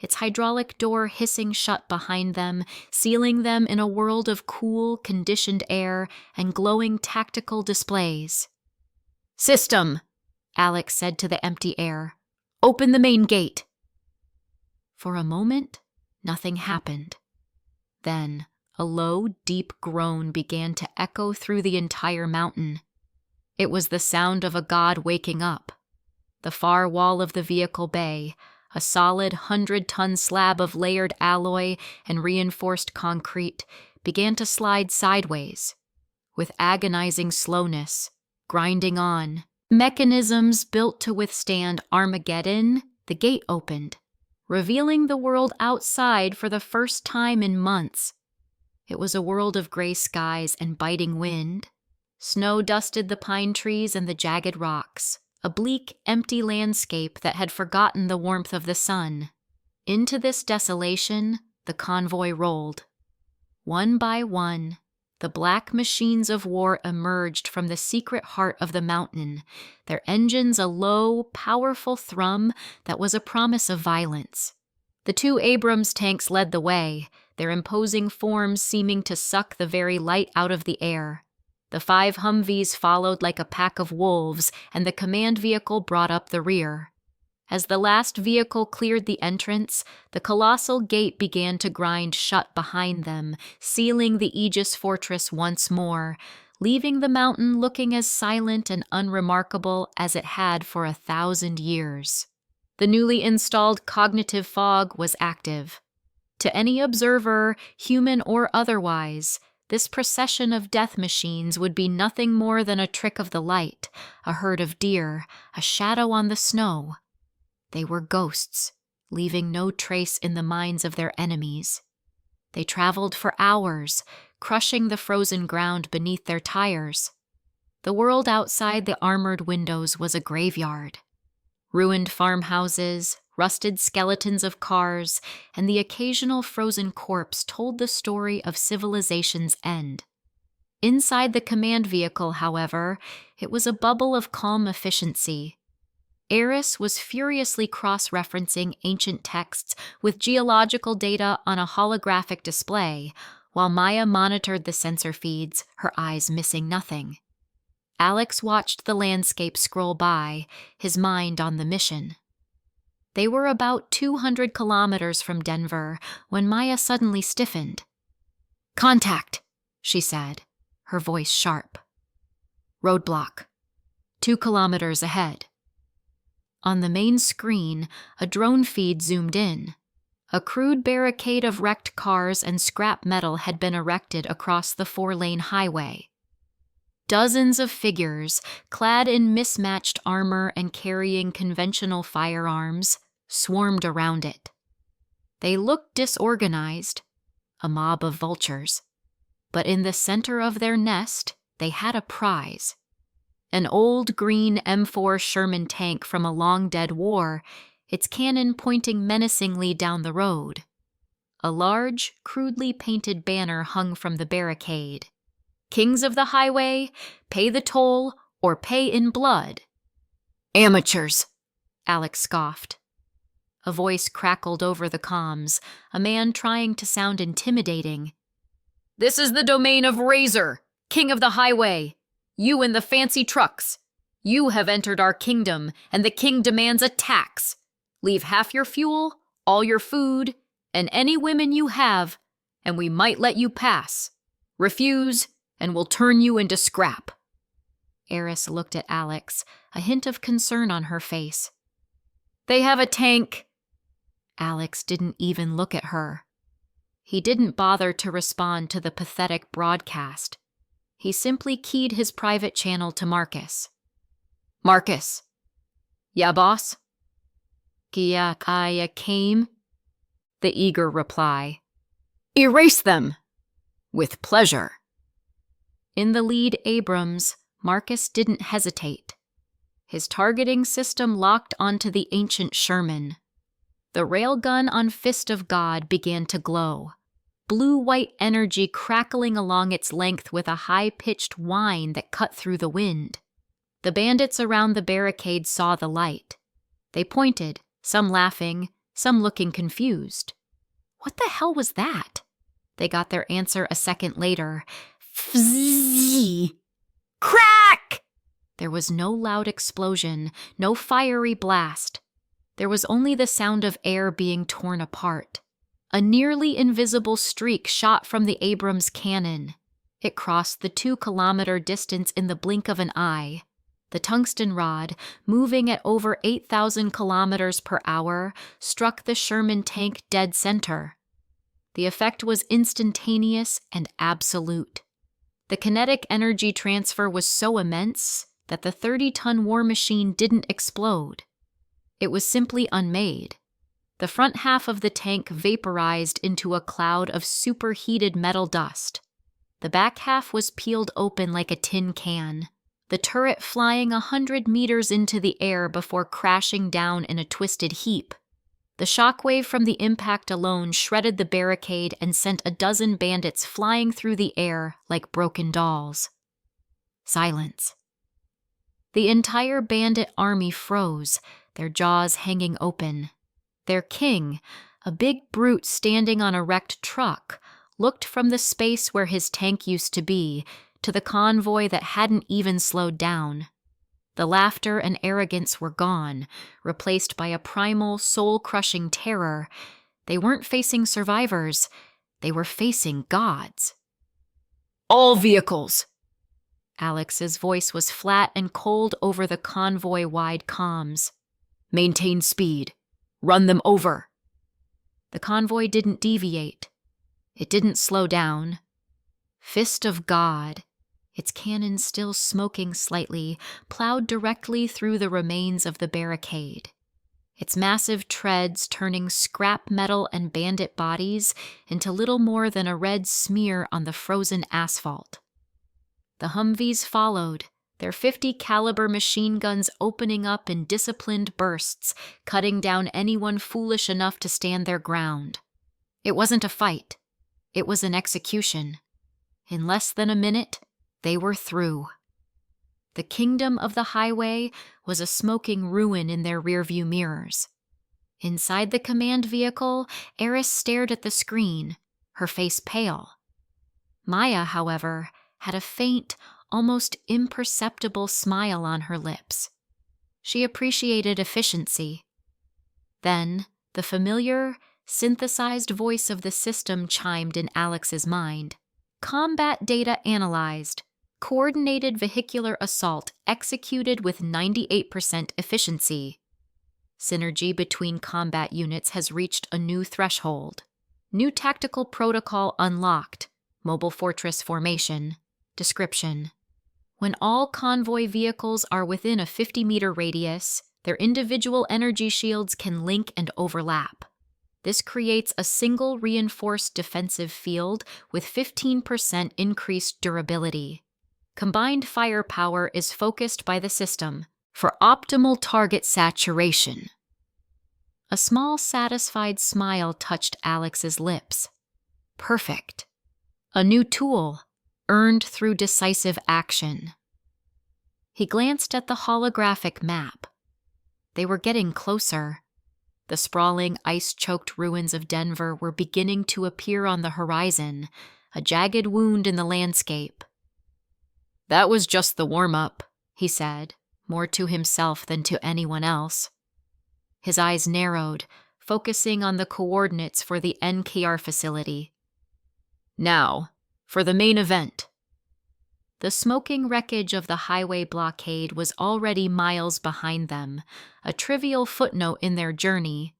its hydraulic door hissing shut behind them, sealing them in a world of cool, conditioned air and glowing tactical displays. "System," Alex said to the empty air. "Open the main gate." For a moment, nothing happened. Then, a low, deep groan began to echo through the entire mountain. It was the sound of a god waking up. The far wall of the vehicle bay, a solid 100-ton slab of layered alloy and reinforced concrete, began to slide sideways. With agonizing slowness, grinding on, mechanisms built to withstand Armageddon, the gate opened, revealing the world outside for the first time in months. It was a world of gray skies and biting wind. Snow dusted the pine trees and the jagged rocks, a bleak, empty landscape that had forgotten the warmth of the sun. Into this desolation, the convoy rolled. One by one, the black machines of war emerged from the secret heart of the mountain, their engines a low, powerful thrum that was a promise of violence. The 2 Abrams tanks led the way, their imposing forms seeming to suck the very light out of the air. The 5 Humvees followed like a pack of wolves, and the command vehicle brought up the rear. As the last vehicle cleared the entrance, the colossal gate began to grind shut behind them, sealing the Aegis fortress once more, leaving the mountain looking as silent and unremarkable as it had for 1,000 years. The newly installed cognitive fog was active. To any observer, human or otherwise, this procession of death machines would be nothing more than a trick of the light, a herd of deer, a shadow on the snow. They were ghosts, leaving no trace in the minds of their enemies. They traveled for hours, crushing the frozen ground beneath their tires. The world outside the armored windows was a graveyard. Ruined farmhouses, rusted skeletons of cars, and the occasional frozen corpse told the story of civilization's end. Inside the command vehicle, however, it was a bubble of calm efficiency. Eris was furiously cross-referencing ancient texts with geological data on a holographic display, while Maya monitored the sensor feeds, her eyes missing nothing. Alex watched the landscape scroll by, his mind on the mission. They were about 200 kilometers from Denver when Maya suddenly stiffened. "Contact," she said, her voice sharp. "Roadblock. 2 kilometers ahead." On the main screen, a drone feed zoomed in. A crude barricade of wrecked cars and scrap metal had been erected across the 4-lane highway. Dozens of figures, clad in mismatched armor and carrying conventional firearms, swarmed around it. They looked disorganized, a mob of vultures. But in the center of their nest, they had a prize. An old green M4 Sherman tank from a long-dead war, its cannon pointing menacingly down the road. A large, crudely painted banner hung from the barricade. "Kings of the highway, pay the toll or pay in blood." "Amateurs," Alex scoffed. A voice crackled over the comms, a man trying to sound intimidating. "This is the domain of Razor, king of the highway. You in the fancy trucks. You have entered our kingdom, and the king demands a tax. Leave half your fuel, all your food, and any women you have, and we might let you pass. Refuse, and we'll turn you into scrap." Eris looked at Alex, a hint of concern on her face. "They have a tank." Alex didn't even look at her. He didn't bother to respond to the pathetic broadcast. He simply keyed his private channel to Marcus. "Marcus." "Yeah, boss?" "Kia kaya came?" The eager reply. "Erase them." "With pleasure." In the lead Abrams, Marcus didn't hesitate. His targeting system locked onto the ancient Sherman. The railgun on Fist of God began to glow, blue-white energy crackling along its length with a high-pitched whine that cut through the wind. The bandits around the barricade saw the light. They pointed, some laughing, some looking confused. What the hell was that? They got their answer a second later. Fzzz! Crack! There was no loud explosion, no fiery blast. There was only the sound of air being torn apart. A nearly invisible streak shot from the Abrams cannon. It crossed the 2-kilometer distance in the blink of an eye. The tungsten rod, moving at over 8,000 kilometers per hour, struck the Sherman tank dead center. The effect was instantaneous and absolute. The kinetic energy transfer was so immense that the 30-ton war machine didn't explode. It was simply unmade. The front half of the tank vaporized into a cloud of superheated metal dust. The back half was peeled open like a tin can, the turret flying 100 meters into the air before crashing down in a twisted heap. The shockwave from the impact alone shredded the barricade and sent a dozen bandits flying through the air like broken dolls. Silence. The entire bandit army froze, their jaws hanging open. Their king, a big brute standing on a wrecked truck, looked from the space where his tank used to be to the convoy that hadn't even slowed down. The laughter and arrogance were gone, replaced by a primal, soul-crushing terror. They weren't facing survivors. They were facing gods. "All vehicles!" Alex's voice was flat and cold over the convoy-wide comms. "Maintain speed. Run them over." The convoy didn't deviate. It didn't slow down. Fist of God, its cannon still smoking slightly, plowed directly through the remains of the barricade. Its massive treads turning scrap metal and bandit bodies into little more than a red smear on the frozen asphalt. The Humvees followed, their .50 caliber machine guns opening up in disciplined bursts, cutting down anyone foolish enough to stand their ground. It wasn't a fight. It was an execution. In less than a minute, they were through. The kingdom of the highway was a smoking ruin in their rearview mirrors. Inside the command vehicle, Eris stared at the screen, her face pale. Maya, however, had a faint, almost imperceptible smile on her lips. She appreciated efficiency. Then, the familiar, synthesized voice of the system chimed in Alex's mind. Combat data analyzed. Coordinated vehicular assault executed with 98% efficiency. Synergy between combat units has reached a new threshold. New tactical protocol unlocked. Mobile fortress formation. Description. When all convoy vehicles are within a 50-meter radius, their individual energy shields can link and overlap. This creates a single reinforced defensive field with 15% increased durability. Combined firepower is focused by the system for optimal target saturation. A small, satisfied smile touched Alex's lips. Perfect. A new tool, earned through decisive action. He glanced at the holographic map. They were getting closer. The sprawling, ice-choked ruins of Denver were beginning to appear on the horizon, a jagged wound in the landscape. "That was just the warm-up," he said, more to himself than to anyone else. His eyes narrowed, focusing on the coordinates for the NKR facility. "Now, for the main event." The smoking wreckage of the highway blockade was already miles behind them, a trivial footnote in their journey.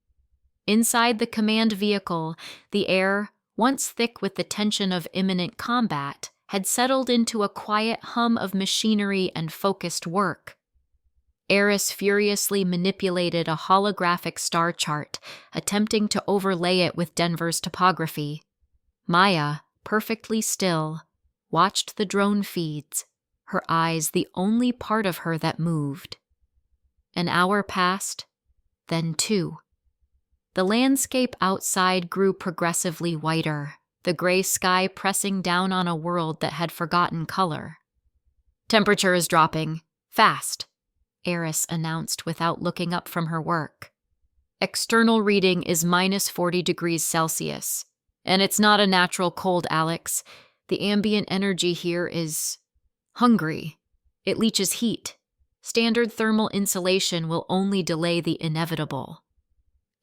Inside the command vehicle, the air, once thick with the tension of imminent combat, had settled into a quiet hum of machinery and focused work. Eris furiously manipulated a holographic star chart, attempting to overlay it with Denver's topography. Maya, perfectly still, watched the drone feeds, her eyes the only part of her that moved. An hour passed, then 2. The landscape outside grew progressively whiter, the gray sky pressing down on a world that had forgotten color. "Temperature is dropping. Fast," Eris announced without looking up from her work. "External reading is -40 degrees Celsius. And it's not a natural cold, Alex. The ambient energy here is hungry. It leaches heat. Standard thermal insulation will only delay the inevitable."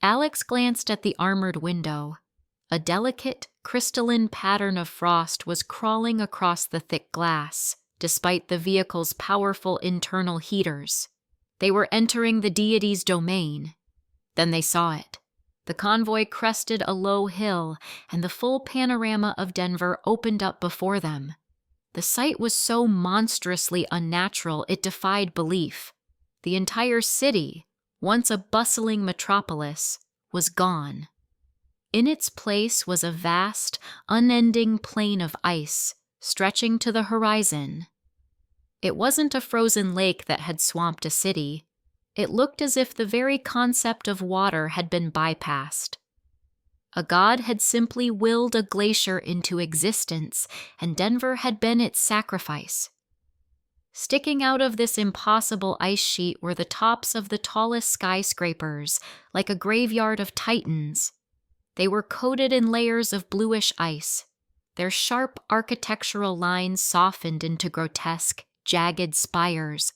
Alex glanced at the armored window. A delicate, crystalline pattern of frost was crawling across the thick glass, despite the vehicle's powerful internal heaters. They were entering the deity's domain. Then they saw it. The convoy crested a low hill, and the full panorama of Denver opened up before them. The sight was so monstrously unnatural it defied belief. The entire city, once a bustling metropolis, was gone. In its place was a vast, unending plain of ice, stretching to the horizon. It wasn't a frozen lake that had swamped a city. It looked as if the very concept of water had been bypassed. A god had simply willed a glacier into existence, and Denver had been its sacrifice. Sticking out of this impossible ice sheet were the tops of the tallest skyscrapers, like a graveyard of titans. They were coated in layers of bluish ice. Their sharp architectural lines softened into grotesque, jagged spires.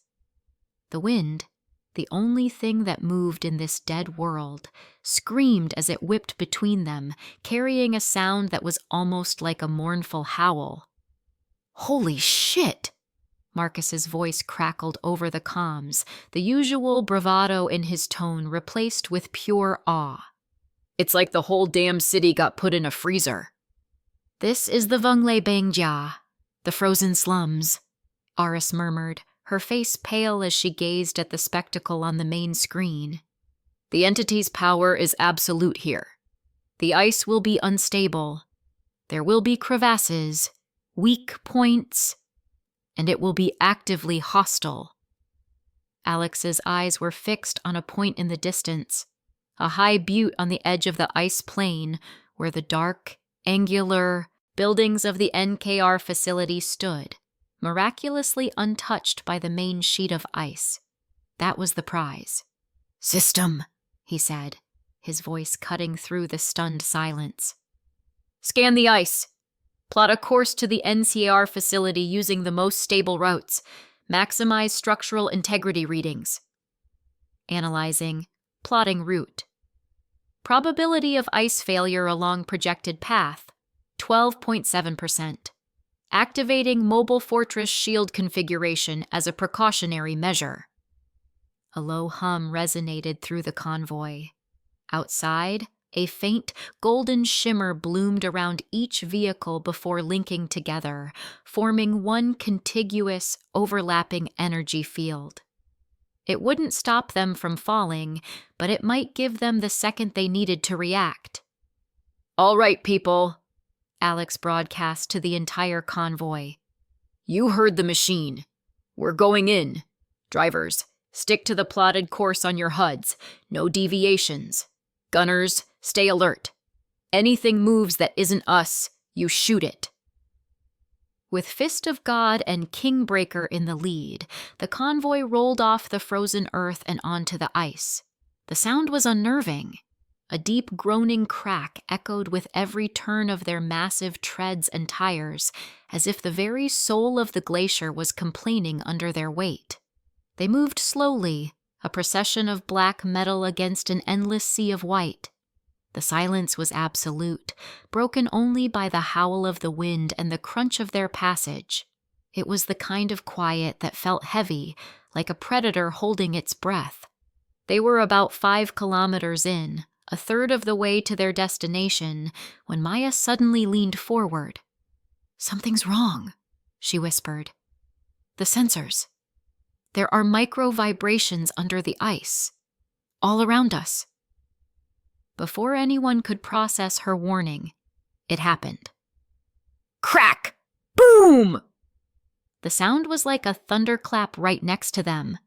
The wind, the only thing that moved in this dead world, screamed as it whipped between them, carrying a sound that was almost like a mournful howl. "Holy shit!" Marcus's voice crackled over the comms, the usual bravado in his tone replaced with pure awe. "It's like the whole damn city got put in a freezer." "This is the Vungle Bangjia, the frozen slums," Aris murmured, her face pale as she gazed at the spectacle on the main screen. "The entity's power is absolute here. The ice will be unstable. There will be crevasses, weak points, and it will be actively hostile." Alex's eyes were fixed on a point in the distance, a high butte on the edge of the ice plain where the dark, angular buildings of the NKR facility stood, miraculously untouched by the main sheet of ice. That was the prize. "System," he said, his voice cutting through the stunned silence. "Scan the ice. Plot a course to the NCR facility using the most stable routes. Maximize structural integrity readings." Analyzing, plotting route. Probability of ice failure along projected path, 12.7%. Activating mobile fortress shield configuration as a precautionary measure. A low hum resonated through the convoy. Outside, a faint, golden shimmer bloomed around each vehicle before linking together, forming one contiguous, overlapping energy field. It wouldn't stop them from falling, but it might give them the second they needed to react. "All right, people," Alex broadcast to the entire convoy. "You heard the machine. We're going in. Drivers, stick to the plotted course on your HUDs. No deviations. Gunners, stay alert. Anything moves that isn't us, you shoot it." With Fist of God and Kingbreaker in the lead, the convoy rolled off the frozen earth and onto the ice. The sound was unnerving. A deep groaning crack echoed with every turn of their massive treads and tires, as if the very soul of the glacier was complaining under their weight. They moved slowly, a procession of black metal against an endless sea of white. The silence was absolute, broken only by the howl of the wind and the crunch of their passage. It was the kind of quiet that felt heavy, like a predator holding its breath. They were about 5 kilometers in, a third of the way to their destination, when Maya suddenly leaned forward. "Something's wrong," she whispered. "The sensors. There are micro vibrations under the ice, all around us." Before anyone could process her warning, it happened. Crack! Boom! The sound was like a thunderclap right next to them.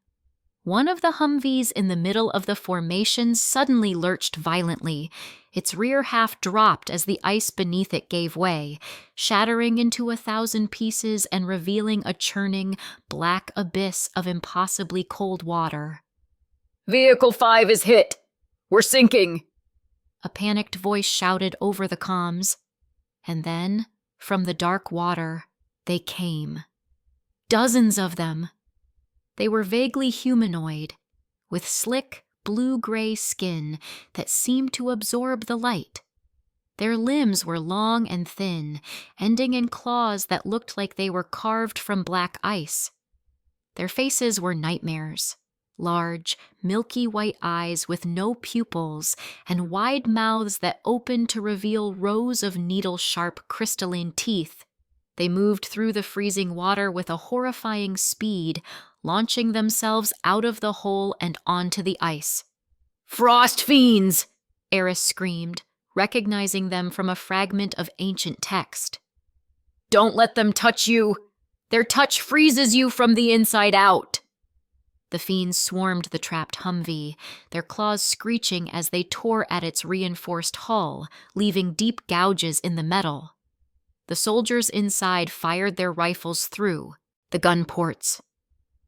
One of the Humvees in the middle of the formation suddenly lurched violently. Its rear half dropped as the ice beneath it gave way, shattering into 1,000 pieces and revealing a churning, black abyss of impossibly cold water. "Vehicle 5 is hit! We're sinking!" A panicked voice shouted over the comms. And then, from the dark water, they came. Dozens of them. They were vaguely humanoid, with slick, blue-gray skin that seemed to absorb the light. Their limbs were long and thin, ending in claws that looked like they were carved from black ice. Their faces were nightmares. Large, milky white eyes with no pupils and wide mouths that opened to reveal rows of needle-sharp crystalline teeth. They moved through the freezing water with a horrifying speed, launching themselves out of the hole and onto the ice. "Frost fiends!" Eris screamed, recognizing them from a fragment of ancient text. "Don't let them touch you! Their touch freezes you from the inside out!" The fiends swarmed the trapped Humvee, their claws screeching as they tore at its reinforced hull, leaving deep gouges in the metal. The soldiers inside fired their rifles through, the gun ports.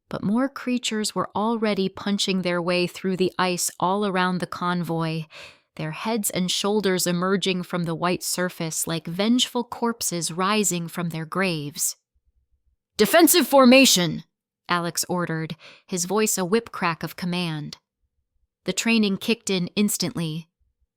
But more creatures were already punching their way through the ice all around the convoy, their heads and shoulders emerging from the white surface like vengeful corpses rising from their graves. "Defensive formation!" Alex ordered, his voice a whip-crack of command. The training kicked in instantly.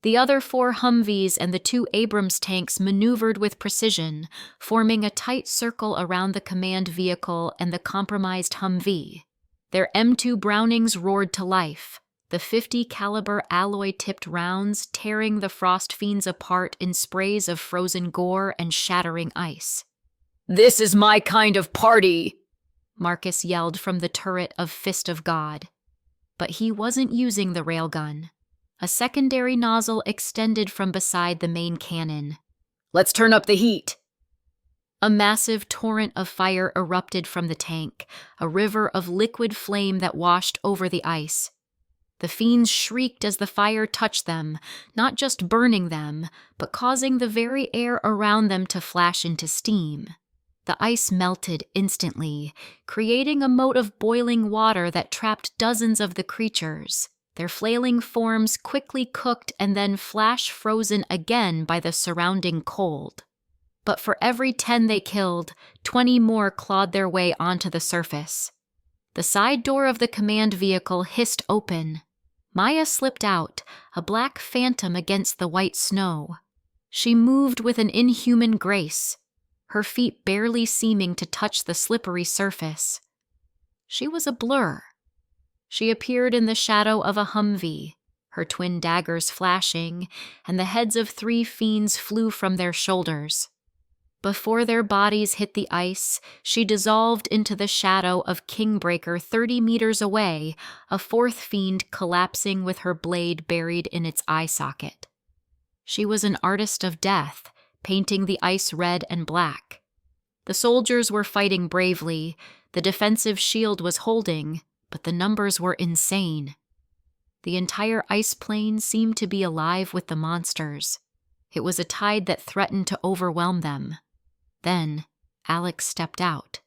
The other 4 Humvees and the 2 Abrams tanks maneuvered with precision, forming a tight circle around the command vehicle and the compromised Humvee. Their M2 Brownings roared to life, the 50 caliber alloy-tipped rounds tearing the frost fiends apart in sprays of frozen gore and shattering ice. "This is my kind of party!" Marcus yelled from the turret of Fist of God. But he wasn't using the railgun. A secondary nozzle extended from beside the main cannon. "Let's turn up the heat!" A massive torrent of fire erupted from the tank, a river of liquid flame that washed over the ice. The fiends shrieked as the fire touched them, not just burning them, but causing the very air around them to flash into steam. The ice melted instantly, creating a moat of boiling water that trapped dozens of the creatures, their flailing forms quickly cooked and then flash-frozen again by the surrounding cold. But for every 10 they killed, 20 more clawed their way onto the surface. The side door of the command vehicle hissed open. Maya slipped out, a black phantom against the white snow. She moved with an inhuman grace, her feet barely seeming to touch the slippery surface. She was a blur. She appeared in the shadow of a Humvee, her twin daggers flashing, and the heads of 3 fiends flew from their shoulders. Before their bodies hit the ice, she dissolved into the shadow of Kingbreaker 30 meters away, a 4th fiend collapsing with her blade buried in its eye socket. She was an artist of death, painting the ice red and black. The soldiers were fighting bravely, the defensive shield was holding, but the numbers were insane. The entire ice plain seemed to be alive with the monsters. It was a tide that threatened to overwhelm them. Then, Alex stepped out.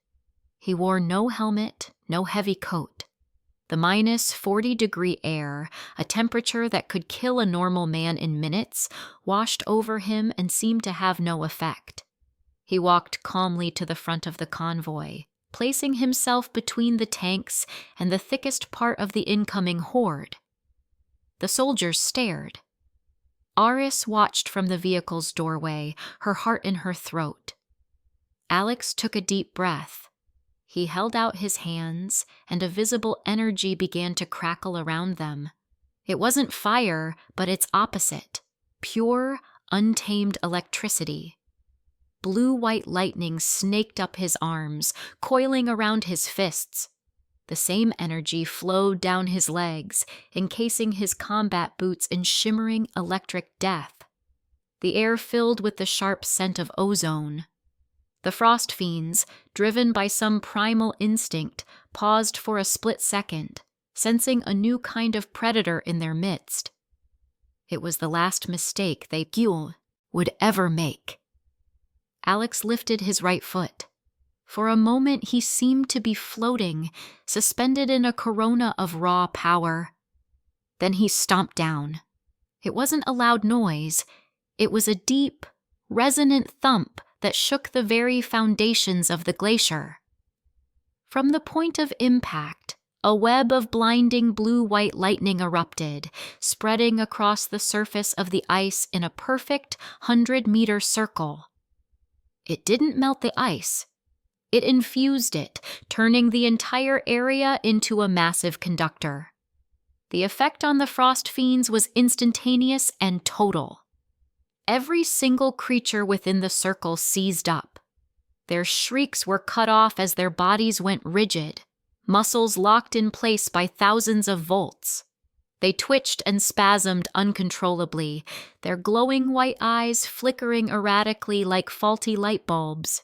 He wore no helmet, no heavy coat. The -40-degree air, a temperature that could kill a normal man in minutes, washed over him and seemed to have no effect. He walked calmly to the front of the convoy, placing himself between the tanks and the thickest part of the incoming horde. The soldiers stared. Aris watched from the vehicle's doorway, her heart in her throat. Alex took a deep breath, He held out his hands, and a visible energy began to crackle around them. It wasn't fire, but its opposite, pure, untamed electricity. Blue-white lightning snaked up his arms, coiling around his fists. The same energy flowed down his legs, encasing his combat boots in shimmering electric death. The air filled with the sharp scent of ozone. The frost fiends, driven by some primal instinct, paused for a split second, sensing a new kind of predator in their midst. It was the last mistake they would ever make. Alex lifted his right foot. For a moment he seemed to be floating, suspended in a corona of raw power. Then he stomped down. It wasn't a loud noise. It was a deep, resonant thump that shook the very foundations of the glacier. From the point of impact, a web of blinding blue-white lightning erupted, spreading across the surface of the ice in a perfect 100-meter circle. It didn't melt the ice. It infused it, turning the entire area into a massive conductor. The effect on the frost fiends was instantaneous and total. Every single creature within the circle seized up. Their shrieks were cut off as their bodies went rigid, muscles locked in place by thousands of volts. They twitched and spasmed uncontrollably, their glowing white eyes flickering erratically like faulty light bulbs.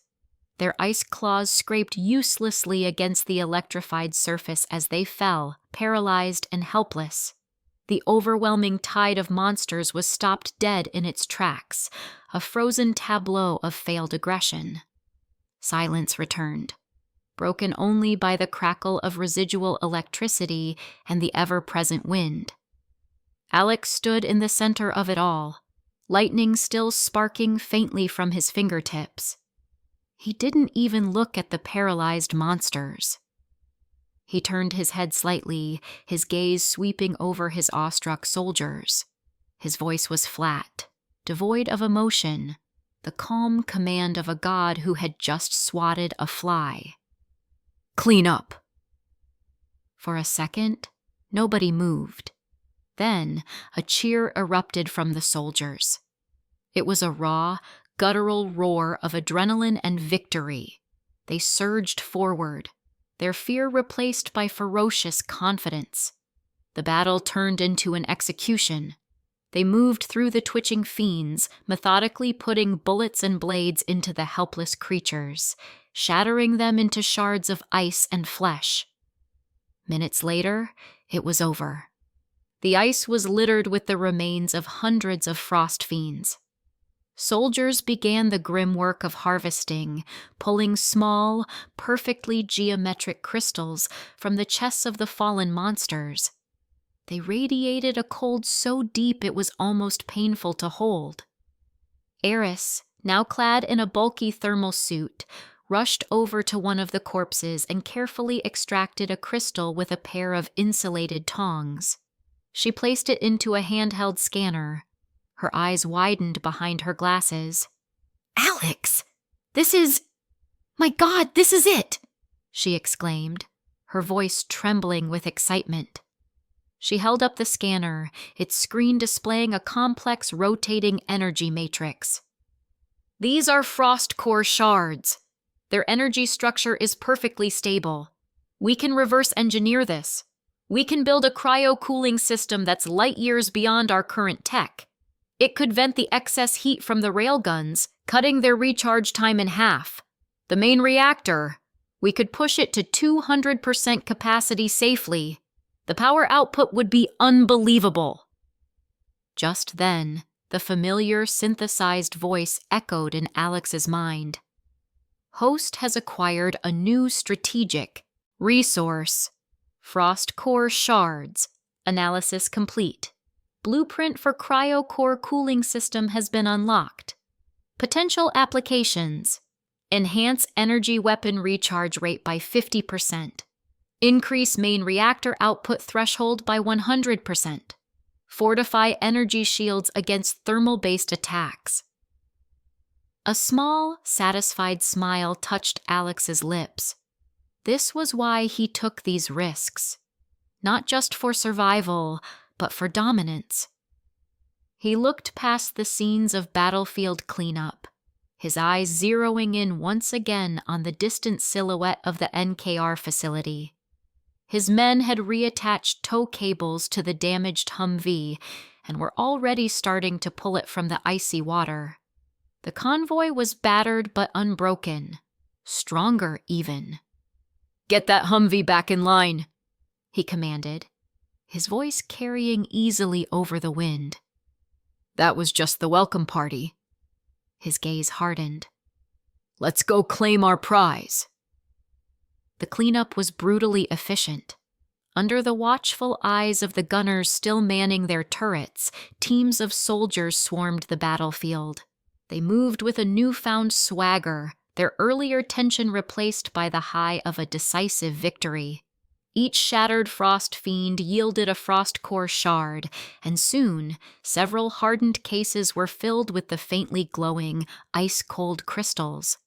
Their ice claws scraped uselessly against the electrified surface as they fell, paralyzed and helpless. The overwhelming tide of monsters was stopped dead in its tracks, a frozen tableau of failed aggression. Silence returned, broken only by the crackle of residual electricity and the ever-present wind. Alex stood in the center of it all, lightning still sparking faintly from his fingertips. He didn't even look at the paralyzed monsters. He turned his head slightly, his gaze sweeping over his awestruck soldiers. His voice was flat, devoid of emotion, the calm command of a god who had just swatted a fly. "Clean up!" For a second, nobody moved. Then, a cheer erupted from the soldiers. It was a raw, guttural roar of adrenaline and victory. They surged forward, their fear replaced by ferocious confidence. The battle turned into an execution. They moved through the twitching fiends, methodically putting bullets and blades into the helpless creatures, shattering them into shards of ice and flesh. Minutes later, it was over. The ice was littered with the remains of hundreds of frost fiends. Soldiers began the grim work of harvesting, pulling small, perfectly geometric crystals from the chests of the fallen monsters. They radiated a cold so deep it was almost painful to hold. Eris, now clad in a bulky thermal suit, rushed over to one of the corpses and carefully extracted a crystal with a pair of insulated tongs. She placed it into a handheld scanner. Her eyes widened behind her glasses. "Alex! My God, this is it!" she exclaimed, her voice trembling with excitement. She held up the scanner, its screen displaying a complex rotating energy matrix. "These are frost core shards. Their energy structure is perfectly stable. We can reverse engineer this. We can build a cryo-cooling system that's light years beyond our current tech. It could vent the excess heat from the railguns, cutting their recharge time in half. The main reactor, we could push it to 200% capacity safely. The power output would be unbelievable." Just then, the familiar synthesized voice echoed in Alex's mind. "Host has acquired a new strategic resource. Frost core shards. Analysis complete. Blueprint for cryo-core cooling system has been unlocked. Potential applications: enhance energy weapon recharge rate by 50%. Increase main reactor output threshold by 100%. Fortify energy shields against thermal-based attacks." A small, satisfied smile touched Alex's lips. This was why he took these risks. Not just for survival, but for dominance. He looked past the scenes of battlefield cleanup, his eyes zeroing in once again on the distant silhouette of the NKR facility. His men had reattached tow cables to the damaged Humvee and were already starting to pull it from the icy water. The convoy was battered but unbroken, stronger even. "Get that Humvee back in line," he commanded, his voice carrying easily over the wind. "That was just the welcome party." His gaze hardened. "Let's go claim our prize." The cleanup was brutally efficient. Under the watchful eyes of the gunners still manning their turrets, teams of soldiers swarmed the battlefield. They moved with a newfound swagger, their earlier tension replaced by the high of a decisive victory. Each shattered frost fiend yielded a frost core shard, and soon several hardened cases were filled with the faintly glowing, ice-cold crystals.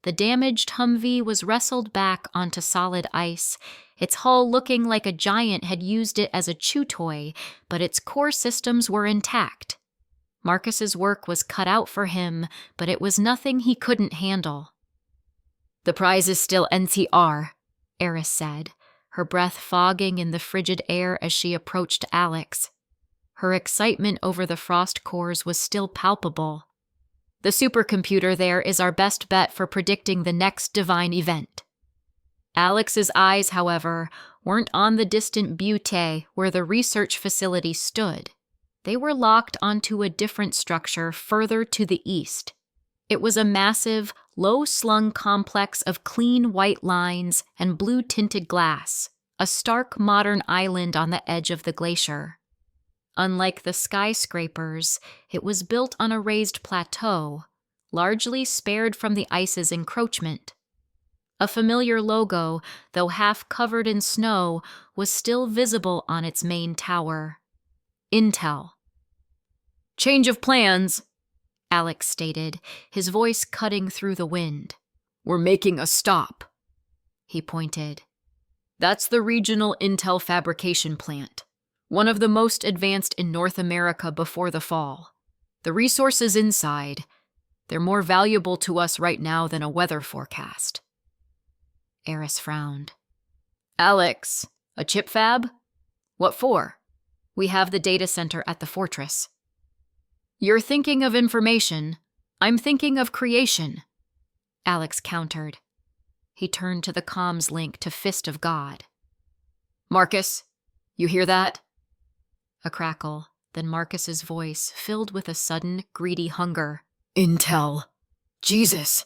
The damaged Humvee was wrestled back onto solid ice, its hull looking like a giant had used it as a chew toy, but its core systems were intact. Marcus's work was cut out for him, but it was nothing he couldn't handle. "The prize is still NCR," Eris said, her breath fogging in the frigid air as she approached Alex. Her excitement over the frost cores was still palpable. "The supercomputer there is our best bet for predicting the next divine event." Alex's eyes, however, weren't on the distant butte where the research facility stood. They were locked onto a different structure further to the east. It was a massive, low-slung complex of clean white lines and blue-tinted glass, a stark modern island on the edge of the glacier. Unlike the skyscrapers, it was built on a raised plateau, largely spared from the ice's encroachment. A familiar logo, though half covered in snow, was still visible on its main tower. Intel. "Change of plans," Alex stated, his voice cutting through the wind. "We're making a stop." He pointed. "That's the regional Intel fabrication plant, one of the most advanced in North America before the fall. The resources inside, they're more valuable to us right now than a weather forecast." Eris frowned. "Alex, a chip fab? What for?" "We have the data center at the fortress." "You're thinking of information. I'm thinking of creation," Alex countered. He turned to the comms link to Fist of God. "Marcus, you hear that?" A crackle, then Marcus's voice filled with a sudden, greedy hunger. "Intel. Jesus.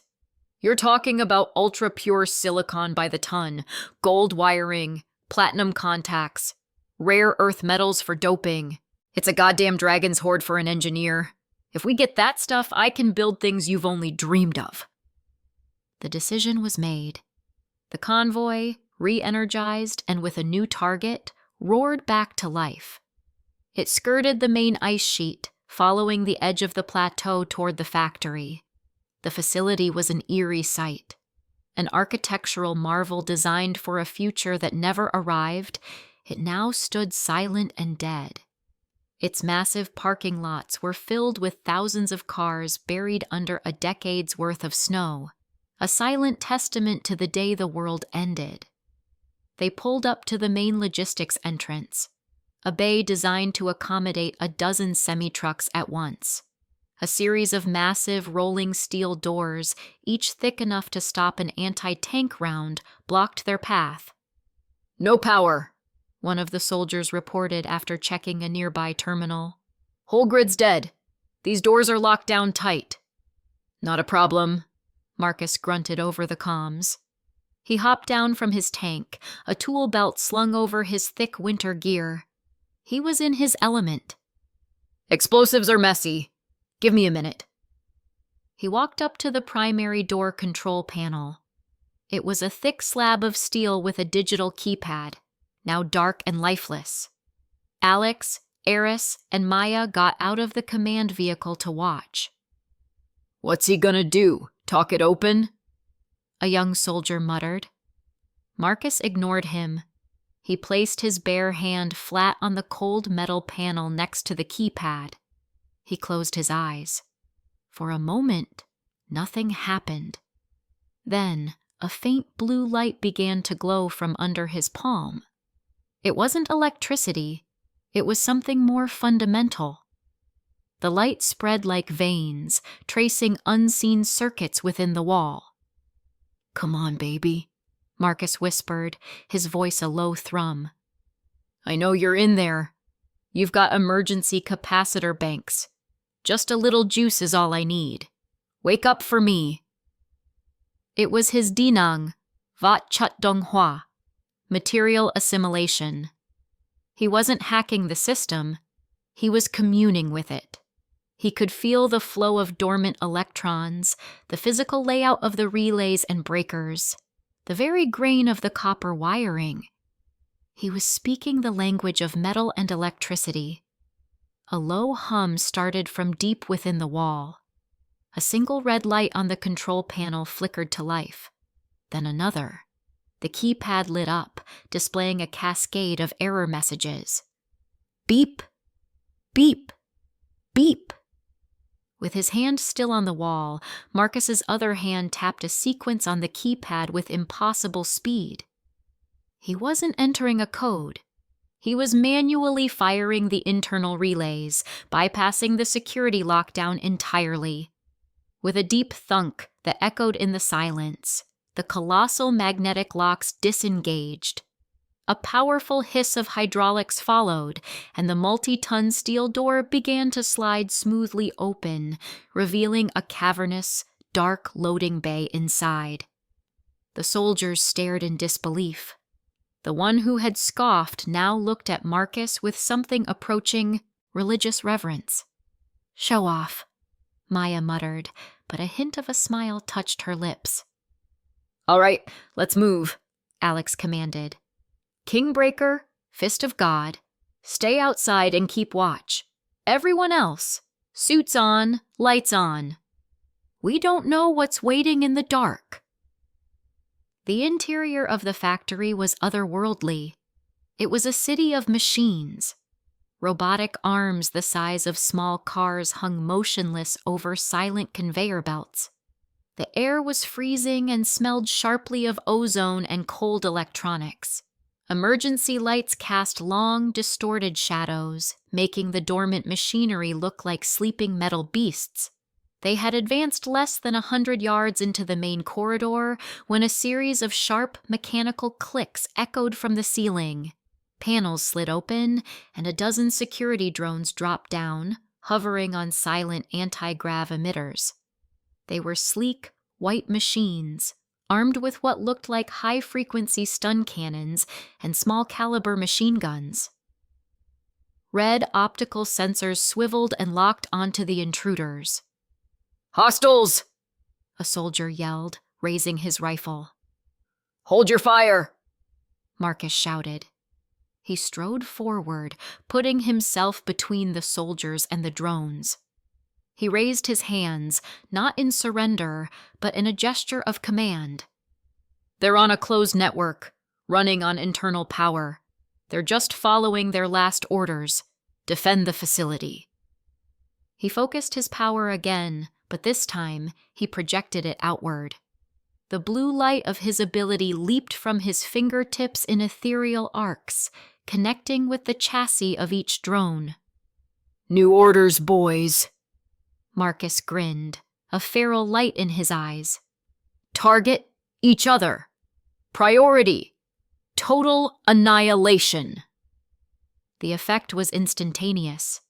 You're talking about ultra-pure silicon by the ton, gold wiring, platinum contacts, rare earth metals for doping. It's a goddamn dragon's hoard for an engineer. If we get that stuff, I can build things you've only dreamed of." The decision was made. The convoy, re-energized and with a new target, roared back to life. It skirted the main ice sheet, following the edge of the plateau toward the factory. The facility was an eerie sight. An architectural marvel designed for a future that never arrived, it now stood silent and dead. Its massive parking lots were filled with thousands of cars buried under a decade's worth of snow, a silent testament to the day the world ended. They pulled up to the main logistics entrance, a bay designed to accommodate a dozen semi-trucks at once. A series of massive rolling steel doors, each thick enough to stop an anti-tank round, blocked their path. "No power," one of the soldiers reported after checking a nearby terminal. "Whole grid's dead. These doors are locked down tight." "Not a problem," Marcus grunted over the comms. He hopped down from his tank, a tool belt slung over his thick winter gear. He was in his element. "Explosives are messy. Give me a minute." He walked up to the primary door control panel. It was a thick slab of steel with a digital keypad, now dark and lifeless. Alex, Eris, and Maya got out of the command vehicle to watch. "What's he gonna do? Talk it open?" A young soldier muttered. Marcus ignored him. He placed his bare hand flat on the cold metal panel next to the keypad. He closed his eyes. For a moment, nothing happened. Then, a faint blue light began to glow from under his palm. It wasn't electricity. It was something more fundamental. The light spread like veins, tracing unseen circuits within the wall. "Come on, baby," Marcus whispered, his voice a low thrum. "I know you're in there. You've got emergency capacitor banks. Just a little juice is all I need. Wake up for me." It was his dinang, Vat Chut Dong Hua, material assimilation. He wasn't hacking the system. He was communing with it. He could feel the flow of dormant electrons, the physical layout of the relays and breakers, the very grain of the copper wiring. He was speaking the language of metal and electricity. A low hum started from deep within the wall. A single red light on the control panel flickered to life. Then another. The keypad lit up, displaying a cascade of error messages. Beep, beep, beep. With his hand still on the wall, Marcus's other hand tapped a sequence on the keypad with impossible speed. He wasn't entering a code. He was manually firing the internal relays, bypassing the security lockdown entirely. With a deep thunk that echoed in the silence, the colossal magnetic locks disengaged. A powerful hiss of hydraulics followed, and the multi-ton steel door began to slide smoothly open, revealing a cavernous, dark loading bay inside. The soldiers stared in disbelief. The one who had scoffed now looked at Marcus with something approaching religious reverence. "Show off," Maya muttered, but a hint of a smile touched her lips. "All right, let's move," Alex commanded. "Kingbreaker, Fist of God, stay outside and keep watch. Everyone else, suits on, lights on. We don't know what's waiting in the dark." The interior of the factory was otherworldly. It was a city of machines. Robotic arms the size of small cars hung motionless over silent conveyor belts. The air was freezing and smelled sharply of ozone and cold electronics. Emergency lights cast long, distorted shadows, making the dormant machinery look like sleeping metal beasts. They had advanced less than 100 yards into the main corridor when a series of sharp mechanical clicks echoed from the ceiling. Panels slid open, and a dozen security drones dropped down, hovering on silent anti-grav emitters. They were sleek, white machines, armed with what looked like high-frequency stun cannons and small-caliber machine guns. Red optical sensors swiveled and locked onto the intruders. "Hostiles!" a soldier yelled, raising his rifle. "Hold your fire!" Marcus shouted. He strode forward, putting himself between the soldiers and the drones. He raised his hands, not in surrender, but in a gesture of command. "They're on a closed network, running on internal power. They're just following their last orders. Defend the facility." He focused his power again, but this time he projected it outward. The blue light of his ability leaped from his fingertips in ethereal arcs, connecting with the chassis of each drone. "New orders, boys." Marcus grinned, a feral light in his eyes. "Target each other. Priority. Total annihilation." The effect was instantaneous.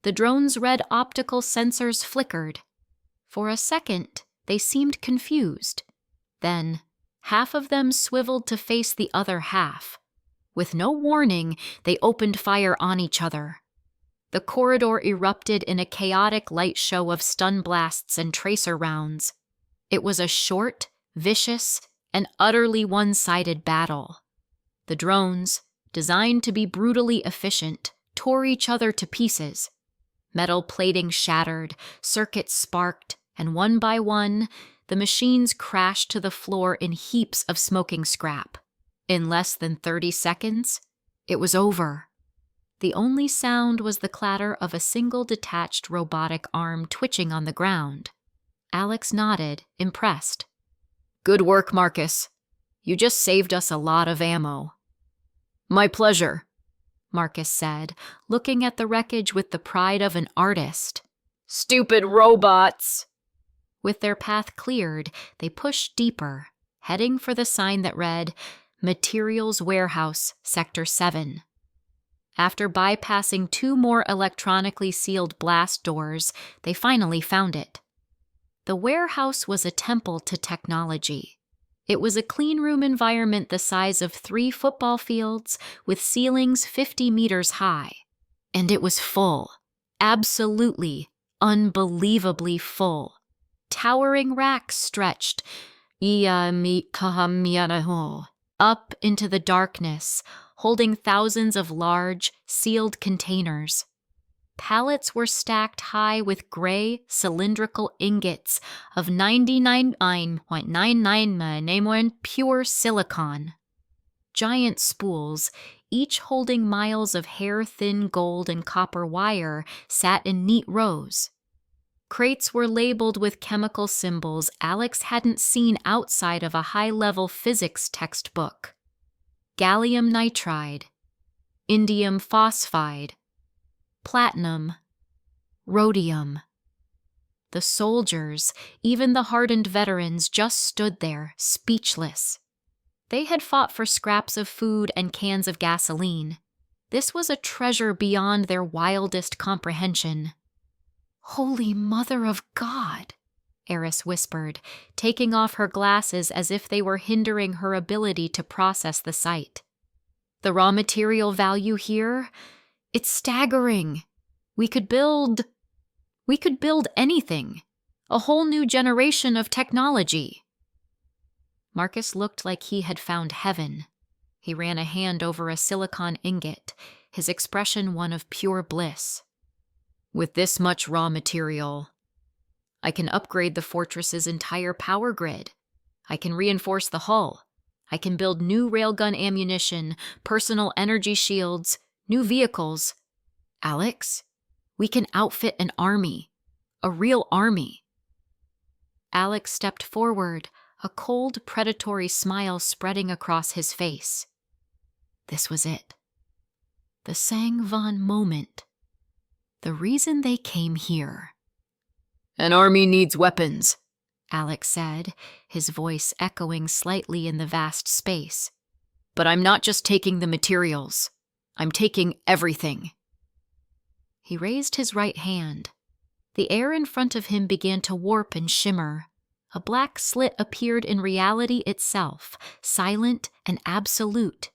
The drone's red optical sensors flickered. For a second, they seemed confused. Then, half of them swiveled to face the other half. With no warning, they opened fire on each other. The corridor erupted in a chaotic light show of stun blasts and tracer rounds. It was a short, vicious, and utterly one-sided battle. The drones, designed to be brutally efficient, tore each other to pieces. Metal plating shattered, circuits sparked, and one by one, the machines crashed to the floor in heaps of smoking scrap. In less than 30 seconds, it was over. The only sound was the clatter of a single detached robotic arm twitching on the ground. Alex nodded, impressed. Good work, Marcus. You just saved us a lot of ammo. My pleasure, Marcus said, looking at the wreckage with the pride of an artist. Stupid robots! With their path cleared, they pushed deeper, heading for the sign that read, Materials Warehouse, Sector 7. After bypassing 2 more electronically sealed blast doors, they finally found it. The warehouse was a temple to technology. It was a cleanroom environment the size of 3 football fields with ceilings 50 meters high. And it was full. Absolutely, unbelievably full. Towering racks stretched up into the darkness, holding thousands of large, sealed containers. Pallets were stacked high with gray, cylindrical ingots of 99.99% pure silicon. Giant spools, each holding miles of hair-thin gold and copper wire, sat in neat rows. Crates were labeled with chemical symbols Alex hadn't seen outside of a high-level physics textbook. Gallium nitride, indium phosphide, platinum, rhodium. The soldiers, even the hardened veterans, just stood there, speechless. They had fought for scraps of food and cans of gasoline. This was a treasure beyond their wildest comprehension. "Holy Mother of God," Eris whispered, taking off her glasses as if they were hindering her ability to process the sight. "The raw material value here? It's staggering. We could build anything. A whole new generation of technology." Marcus looked like he had found heaven. He ran a hand over a silicon ingot, his expression one of pure bliss. "With this much raw material, I can upgrade the fortress's entire power grid. I can reinforce the hull. I can build new railgun ammunition, personal energy shields, new vehicles. Alex, we can outfit an army. A real army." Alex stepped forward, a cold, predatory smile spreading across his face. This was it. The Sang-Von moment. The reason they came here. "An army needs weapons," Alex said, his voice echoing slightly in the vast space. "But I'm not just taking the materials. I'm taking everything." He raised his right hand. The air in front of him began to warp and shimmer. A black slit appeared in reality itself, silent and absolute.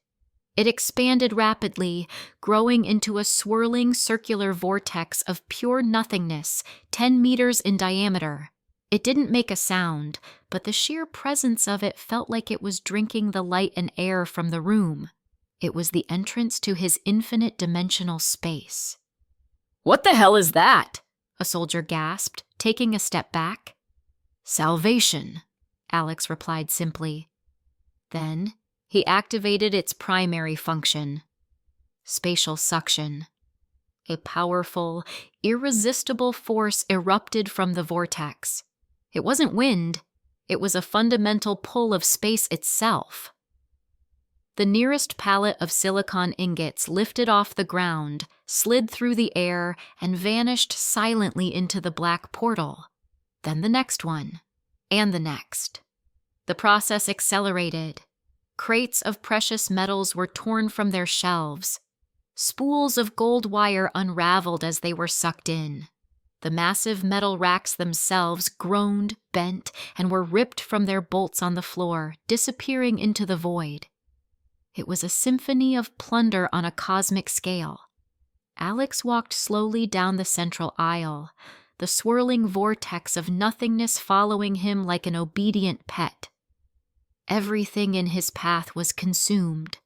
It expanded rapidly, growing into a swirling circular vortex of pure nothingness, 10 meters in diameter. It didn't make a sound, but the sheer presence of it felt like it was drinking the light and air from the room. It was the entrance to his infinite dimensional space. "What the hell is that?" a soldier gasped, taking a step back. "Salvation," Alex replied simply. Then he activated its primary function, spatial suction. A powerful, irresistible force erupted from the vortex. It wasn't wind, it was a fundamental pull of space itself. The nearest pallet of silicon ingots lifted off the ground, slid through the air, and vanished silently into the black portal. Then the next one, and the next. The process accelerated. Crates of precious metals were torn from their shelves. Spools of gold wire unraveled as they were sucked in. The massive metal racks themselves groaned, bent, and were ripped from their bolts on the floor, disappearing into the void. It was a symphony of plunder on a cosmic scale. Alex walked slowly down the central aisle, the swirling vortex of nothingness following him like an obedient pet. Everything in his path was consumed.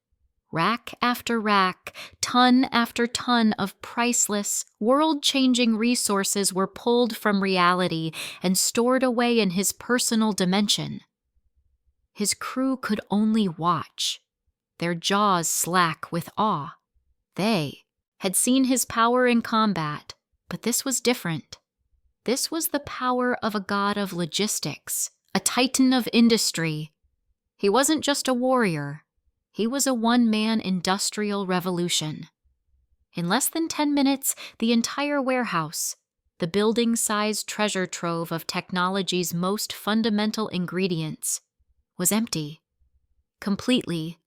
Rack after rack, ton after ton of priceless, world-changing resources were pulled from reality and stored away in his personal dimension. His crew could only watch. their jaws slack with awe. They had seen his power in combat, but this was different. This was the power of a god of logistics, a titan of industry. He wasn't just a warrior. He was a one-man industrial revolution. In less than 10 minutes, the entire warehouse, the building-sized treasure trove of technology's most fundamental ingredients, was empty. Completely,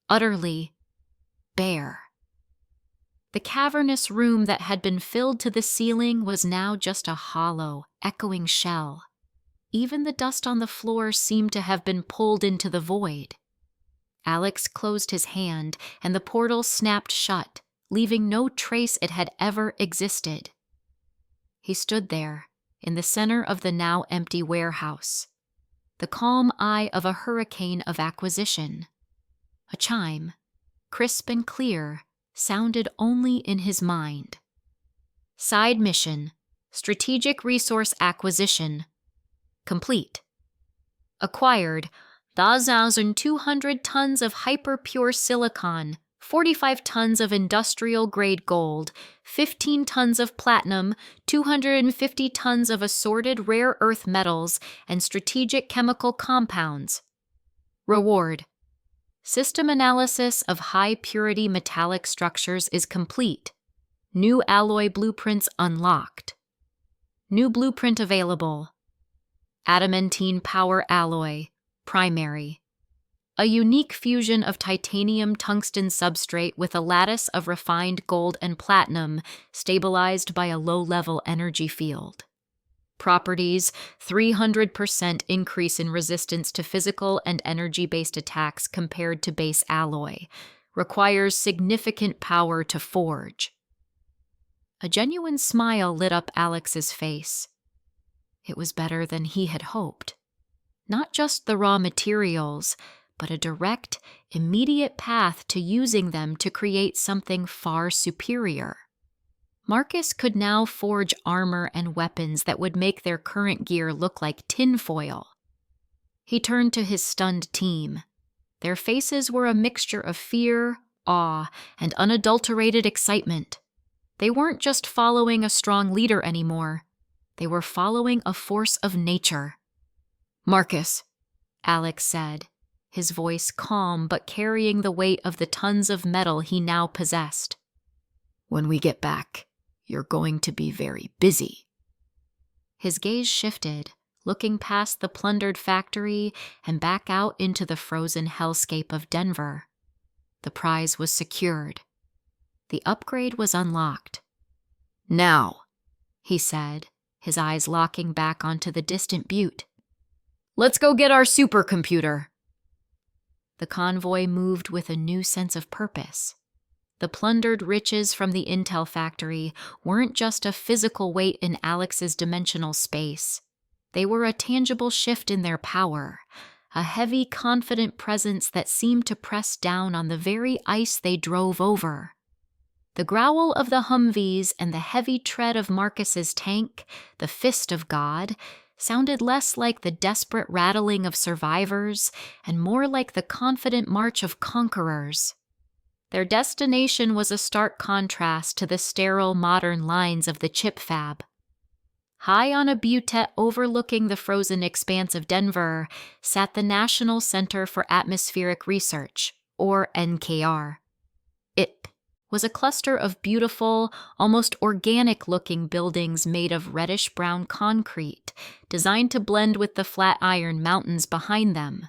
utterly bare. The cavernous room that had been filled to the ceiling was now just a hollow, echoing shell. Even the dust on the floor seemed to have been pulled into the void. Alex closed his hand, and the portal snapped shut, leaving no trace it had ever existed. He stood there, in the center of the now empty warehouse, the calm eye of a hurricane of acquisition. A chime, crisp and clear, sounded only in his mind. Side mission, strategic resource acquisition, complete. Acquired 1,200 tons of hyper-pure silicon, 45 tons of industrial-grade gold, 15 tons of platinum, 250 tons of assorted rare earth metals, and strategic chemical compounds. Reward: system analysis of high-purity metallic structures is complete. New alloy blueprints unlocked. New blueprint available. Adamantine power alloy, primary. A unique fusion of titanium tungsten substrate with a lattice of refined gold and platinum stabilized by a low-level energy field. Properties: 300% increase in resistance to physical and energy-based attacks compared to base alloy. Requires significant power to forge. A genuine smile lit up Alex's face. It was better than he had hoped. Not just the raw materials, but a direct, immediate path to using them to create something far superior. Marcus could now forge armor and weapons that would make their current gear look like tinfoil. He turned to his stunned team. Their faces were a mixture of fear, awe, and unadulterated excitement. They weren't just following a strong leader anymore. They were following a force of nature. "Marcus," Alex said, his voice calm but carrying the weight of the tons of metal he now possessed. "When we get back, you're going to be very busy." His gaze shifted, looking past the plundered factory and back out into the frozen hellscape of Denver. The prize was secured. The upgrade was unlocked. "Now," he said, his eyes locking back onto the distant butte. "Let's go get our supercomputer." The convoy moved with a new sense of purpose. The plundered riches from the Intel factory weren't just a physical weight in Alex's dimensional space. They were a tangible shift in their power, a heavy, confident presence that seemed to press down on the very ice they drove over. The growl of the Humvees and the heavy tread of Marcus's tank, the fist of God, sounded less like the desperate rattling of survivors and more like the confident march of conquerors. Their destination was a stark contrast to the sterile modern lines of the chip fab. High on a butte overlooking the frozen expanse of Denver sat the National Center for Atmospheric Research, or NKR. It was a cluster of beautiful, almost organic-looking buildings made of reddish-brown concrete, designed to blend with the Flatiron Mountains behind them.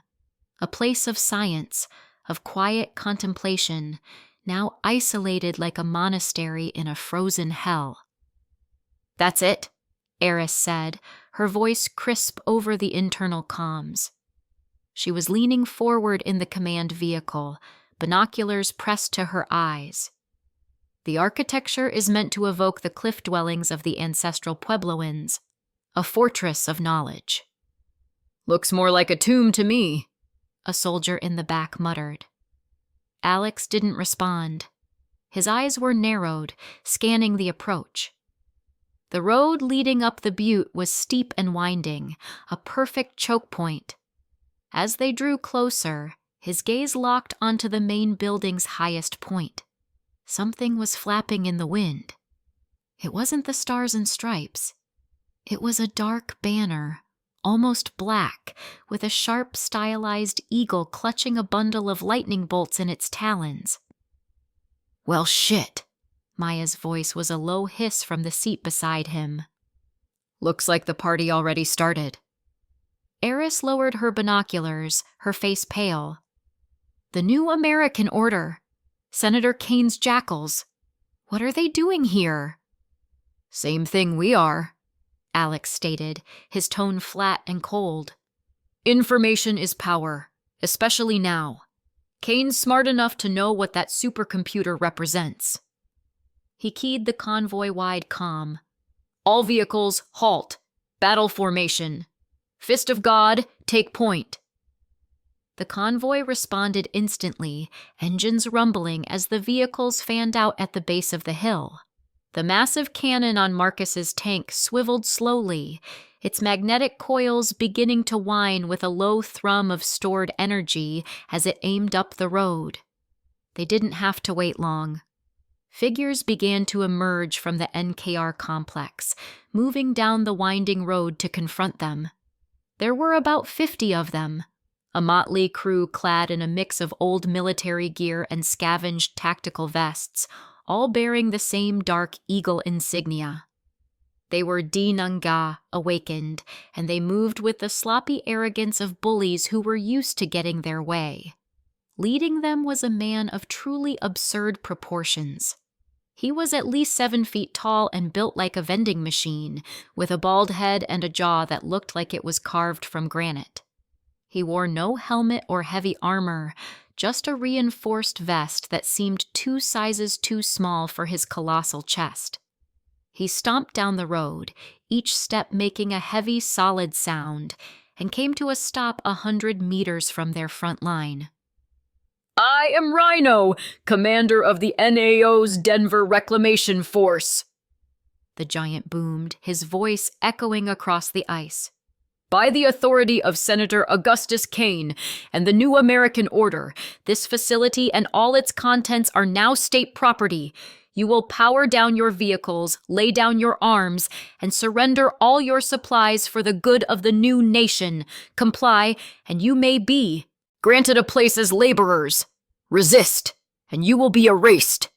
A place of science, of quiet contemplation, now isolated like a monastery in a frozen hell. "That's it," Eris said, her voice crisp over the internal comms. She was leaning forward in the command vehicle, binoculars pressed to her eyes. "The architecture is meant to evoke the cliff dwellings of the ancestral Puebloans, a fortress of knowledge." "Looks more like a tomb to me," a soldier in the back muttered. Alex didn't respond. His eyes were narrowed, scanning the approach. The road leading up the butte was steep and winding, a perfect choke point. As they drew closer, His gaze locked onto the main building's highest point. Something was flapping in the wind. It wasn't the stars and stripes. It was a dark banner, almost black, with a sharp, stylized eagle clutching a bundle of lightning bolts in its talons. Well, shit. Maya's voice was a low hiss from the seat beside him. Looks like the party already started. Eris lowered her binoculars, her face pale. The New American Order. Senator Kane's jackals. What are they doing here? Same thing we are, Alex stated, his tone flat and cold. Information is power, especially now. Kane's smart enough to know what that supercomputer represents. He keyed the convoy-wide comm. All vehicles, halt. Battle formation. Fist of God, take point. The convoy responded instantly, engines rumbling as the vehicles fanned out at the base of the hill. The massive cannon on Marcus's tank swiveled slowly, its magnetic coils beginning to whine with a low thrum of stored energy as it aimed up the road. They didn't have to wait long. Figures began to emerge from the NKR complex, moving down the winding road to confront them. There were about 50 of them, a motley crew clad in a mix of old military gear and scavenged tactical vests, all bearing the same dark eagle insignia. They were Dinanga awakened, and they moved with the sloppy arrogance of bullies who were used to getting their way. Leading them was a man of truly absurd proportions. He was at least 7 feet tall and built like a vending machine, with a bald head and a jaw that looked like it was carved from granite. He wore no helmet or heavy armor, just a reinforced vest that seemed 2 sizes too small for his colossal chest. He stomped down the road, each step making a heavy, solid sound, and came to a stop 100 meters from their front line. I am Rhino, commander of the NAO's Denver Reclamation Force. The giant boomed, his voice echoing across the ice. By the authority of Senator Augustus Kane and the New American Order, this facility and all its contents are now state property. You will power down your vehicles, lay down your arms, and surrender all your supplies for the good of the new nation. Comply, and you may be granted a place as laborers. Resist, and you will be erased.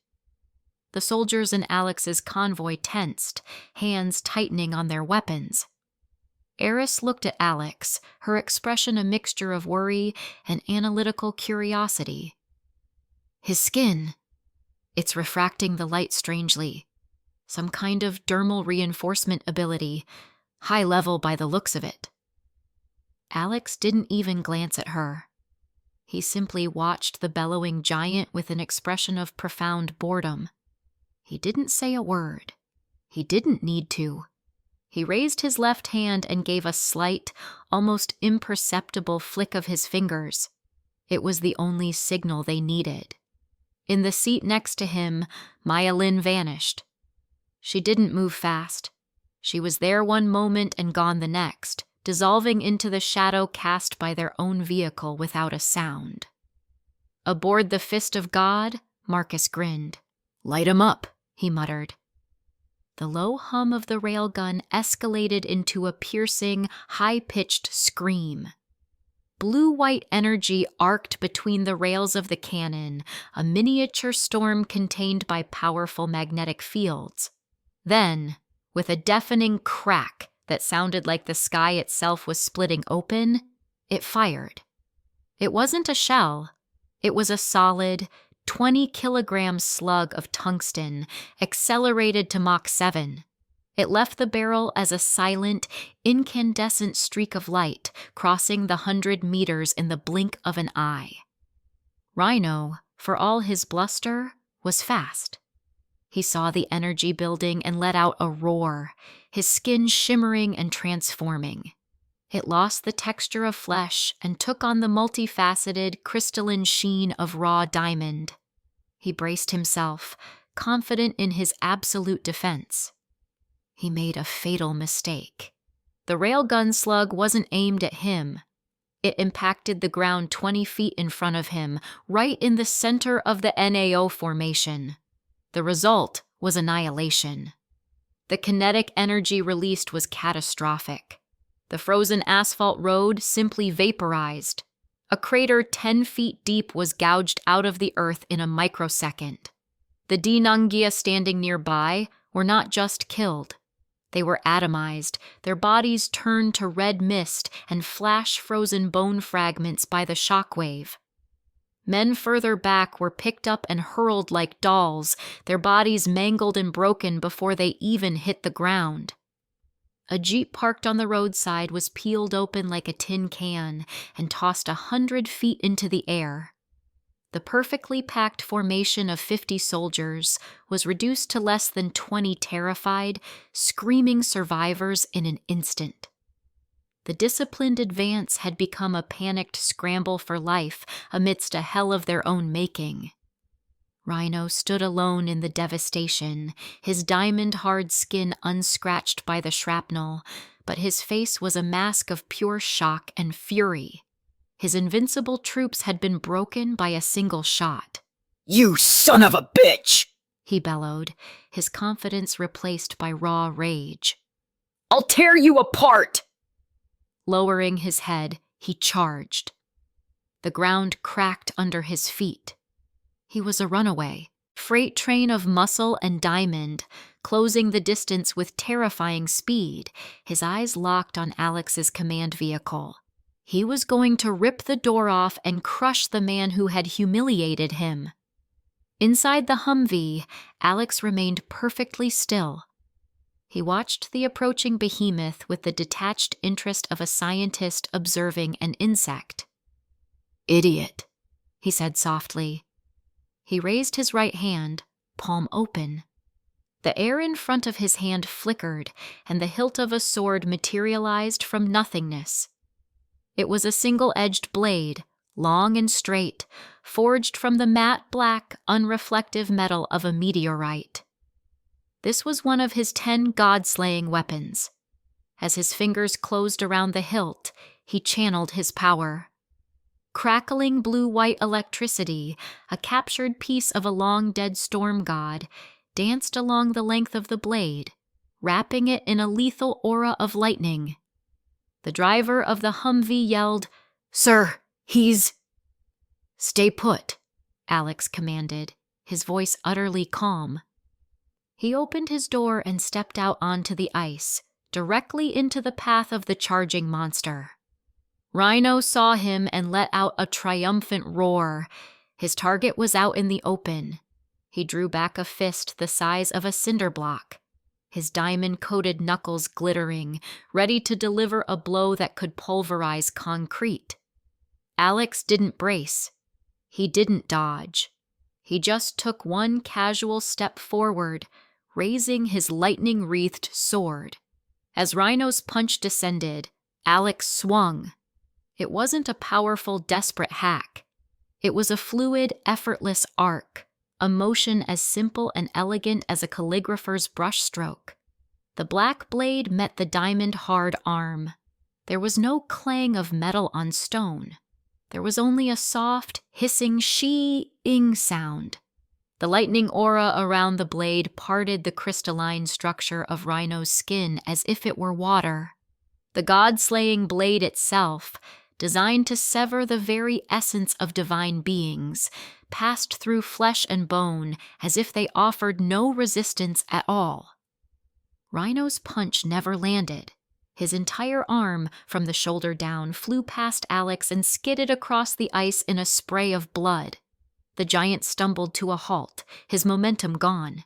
The soldiers in Alex's convoy tensed, hands tightening on their weapons. Eris looked at Alex, her expression a mixture of worry and analytical curiosity. His skin. It's refracting the light strangely. Some kind of dermal reinforcement ability, high level by the looks of it. Alex didn't even glance at her. He simply watched the bellowing giant with an expression of profound boredom. He didn't say a word. He didn't need to. He raised his left hand and gave a slight, almost imperceptible flick of his fingers. It was the only signal they needed. In the seat next to him, Maya Lin vanished. She didn't move fast. She was there one moment and gone the next, dissolving into the shadow cast by their own vehicle without a sound. Aboard the Fist of God, Marcus grinned. Light 'em up, he muttered. The low hum of the railgun escalated into a piercing, high-pitched scream. Blue-white energy arced between the rails of the cannon, a miniature storm contained by powerful magnetic fields. Then, with a deafening crack that sounded like the sky itself was splitting open, it fired. It wasn't a shell. It was a solid, 20-kilogram slug of tungsten, accelerated to Mach 7. It left the barrel as a silent, incandescent streak of light, crossing the 100 meters in the blink of an eye. Rhino, for all his bluster, was fast. He saw the energy building and let out a roar, his skin shimmering and transforming. It lost the texture of flesh and took on the multifaceted, crystalline sheen of raw diamond. He braced himself, confident in his absolute defense. He made a fatal mistake. The railgun slug wasn't aimed at him. It impacted the ground 20 feet in front of him, right in the center of the NAO formation. The result was annihilation. The kinetic energy released was catastrophic. The frozen asphalt road simply vaporized. A crater 10 feet deep was gouged out of the earth in a microsecond. The Dinangia standing nearby were not just killed. They were atomized, their bodies turned to red mist and flash-frozen bone fragments by the shockwave. Men further back were picked up and hurled like dolls, their bodies mangled and broken before they even hit the ground. A jeep parked on the roadside was peeled open like a tin can and tossed 100 feet into the air. The perfectly packed formation of 50 soldiers was reduced to less than 20 terrified, screaming survivors in an instant. The disciplined advance had become a panicked scramble for life amidst a hell of their own making. Rhino stood alone in the devastation, his diamond-hard skin unscratched by the shrapnel, but his face was a mask of pure shock and fury. His invincible troops had been broken by a single shot. "You son of a bitch!" he bellowed, his confidence replaced by raw rage. "I'll tear you apart!" Lowering his head, he charged. The ground cracked under his feet. He was a runaway, freight train of muscle and diamond, closing the distance with terrifying speed, his eyes locked on Alex's command vehicle. He was going to rip the door off and crush the man who had humiliated him. Inside the Humvee, Alex remained perfectly still. He watched the approaching behemoth with the detached interest of a scientist observing an insect. "Idiot," he said softly. He raised his right hand, palm open. The air in front of his hand flickered, and the hilt of a sword materialized from nothingness. It was a single-edged blade, long and straight, forged from the matte black, unreflective metal of a meteorite. This was one of his 10 god-slaying weapons. As his fingers closed around the hilt, he channeled his power. Crackling blue-white electricity, a captured piece of a long-dead storm god, danced along the length of the blade, wrapping it in a lethal aura of lightning. The driver of the Humvee yelled, "Sir, he's—" "Stay put," Alex commanded, his voice utterly calm. He opened his door and stepped out onto the ice, directly into the path of the charging monster. Rhino saw him and let out a triumphant roar. His target was out in the open. He drew back a fist the size of a cinder block, his diamond-coated knuckles glittering, ready to deliver a blow that could pulverize concrete. Alex didn't brace. He didn't dodge. He just took one casual step forward, raising his lightning-wreathed sword. As Rhino's punch descended, Alex swung. It wasn't a powerful, desperate hack. It was a fluid, effortless arc, a motion as simple and elegant as a calligrapher's brushstroke. The black blade met the diamond-hard arm. There was no clang of metal on stone. There was only a soft, hissing shee-ing sound. The lightning aura around the blade parted the crystalline structure of Rhino's skin as if it were water. The god-slaying blade itself, designed to sever the very essence of divine beings, passed through flesh and bone as if they offered no resistance at all. Rhino's punch never landed. His entire arm, from the shoulder down, flew past Alex and skidded across the ice in a spray of blood. The giant stumbled to a halt, his momentum gone.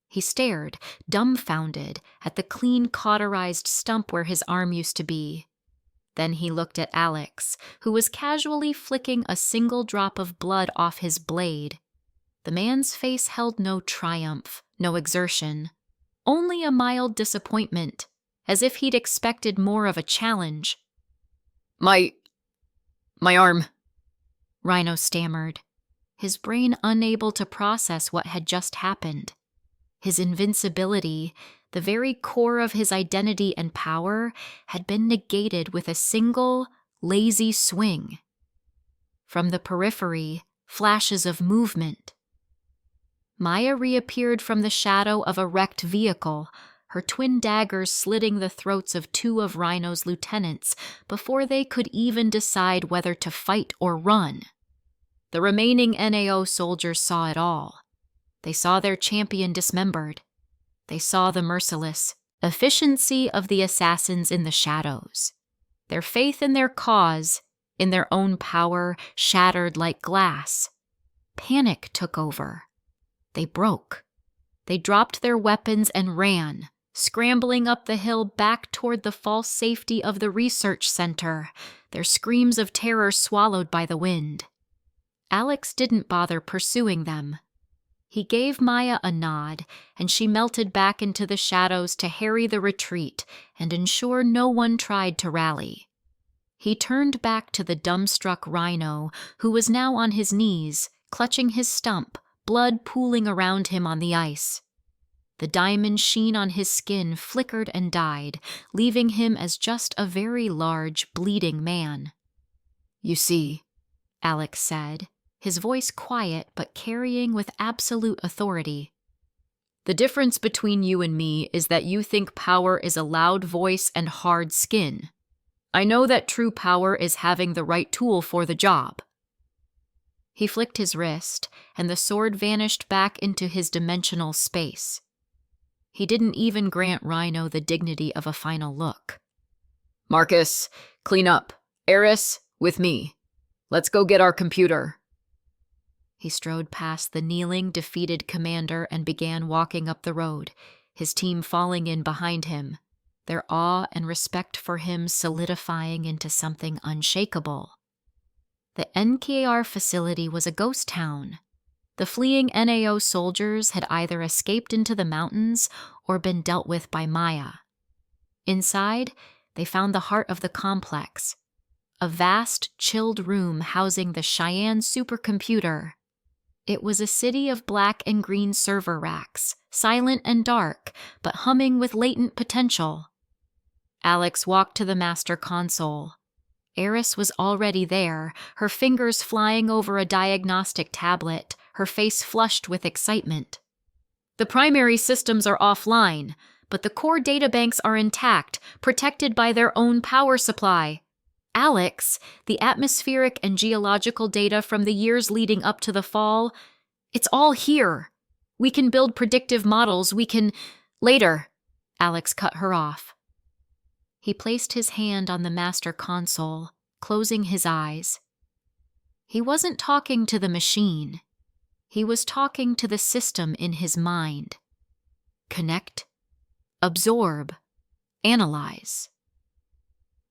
He stared, dumbfounded, at the clean cauterized stump where his arm used to be. Then he looked at Alex, who was casually flicking a single drop of blood off his blade. The man's face held no triumph, no exertion, only a mild disappointment, as if he'd expected more of a challenge. My arm," Rhino stammered, his brain unable to process what had just happened. His invincibility, the very core of his identity and power, had been negated with a single, lazy swing. From the periphery, flashes of movement. Maya reappeared from the shadow of a wrecked vehicle, her twin daggers slitting the throats of 2 of Rhino's lieutenants before they could even decide whether to fight or run. The remaining NAO soldiers saw it all. They saw their champion dismembered. They saw the merciless efficiency of the assassins in the shadows. Their faith in their cause, in their own power, shattered like glass. Panic took over. They broke. They dropped their weapons and ran, scrambling up the hill back toward the false safety of the research center, their screams of terror swallowed by the wind. Alex didn't bother pursuing them. He gave Maya a nod, and she melted back into the shadows to harry the retreat and ensure no one tried to rally. He turned back to the dumbstruck Rhino, who was now on his knees, clutching his stump, blood pooling around him on the ice. The diamond sheen on his skin flickered and died, leaving him as just a very large, bleeding man. "You see," Alex said, his voice quiet but carrying with absolute authority. "The difference between you and me is that you think power is a loud voice and hard skin. I know that true power is having the right tool for the job." He flicked his wrist, and the sword vanished back into his dimensional space. He didn't even grant Rhino the dignity of a final look. "Marcus, clean up. Eris, with me. Let's go get our computer." He strode past the kneeling, defeated commander and began walking up the road, his team falling in behind him, their awe and respect for him solidifying into something unshakable. The NKR facility was a ghost town. The fleeing NAO soldiers had either escaped into the mountains or been dealt with by Maya. Inside, they found the heart of the complex, a vast, chilled room housing the Cheyenne supercomputer. It was a city of black and green server racks, silent and dark, but humming with latent potential. Alex walked to the master console. Eris was already there, her fingers flying over a diagnostic tablet, her face flushed with excitement. "The primary systems are offline, but the core databanks are intact, protected by their own power supply. Alex, the atmospheric and geological data from the years leading up to the fall, it's all here. We can build predictive models, we can—" "Later," Alex cut her off. He placed his hand on the master console, closing his eyes. He wasn't talking to the machine. He was talking to the system in his mind. Connect, absorb, analyze.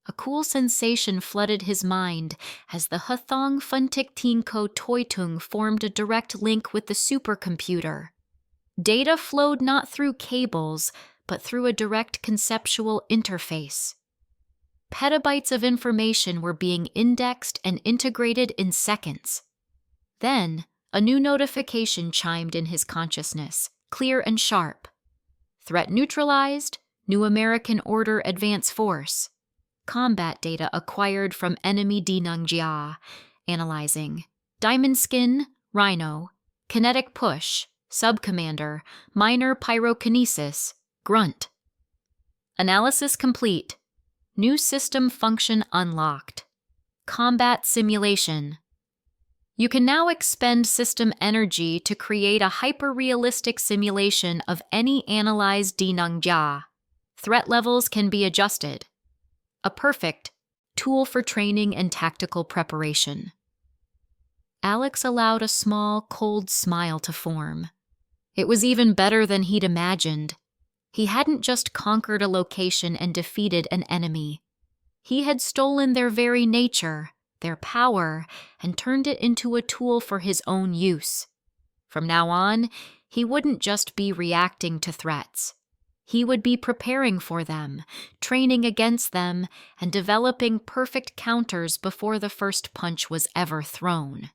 A cool sensation flooded his mind as the Hathong Funtik Tinko Toitung formed a direct link with the supercomputer. Data flowed not through cables, but through a direct conceptual interface. Petabytes of information were being indexed and integrated in seconds. Then, a new notification chimed in his consciousness, clear and sharp. Threat neutralized, New American Order Advance Force. Combat data acquired from enemy Dinangjia. Analyzing. Diamond Skin, Rhino. Kinetic Push, Subcommander. Minor Pyrokinesis, Grunt. Analysis complete. New system function unlocked. Combat simulation. You can now expend system energy to create a hyper-realistic simulation of any analyzed Dinangjia. Threat levels can be adjusted. A perfect tool for training and tactical preparation. Alex allowed a small, cold smile to form. It was even better than he'd imagined. He hadn't just conquered a location and defeated an enemy. He had stolen their very nature, their power, and turned it into a tool for his own use. From now on, he wouldn't just be reacting to threats. He would be preparing for them, training against them, and developing perfect counters before the first punch was ever thrown.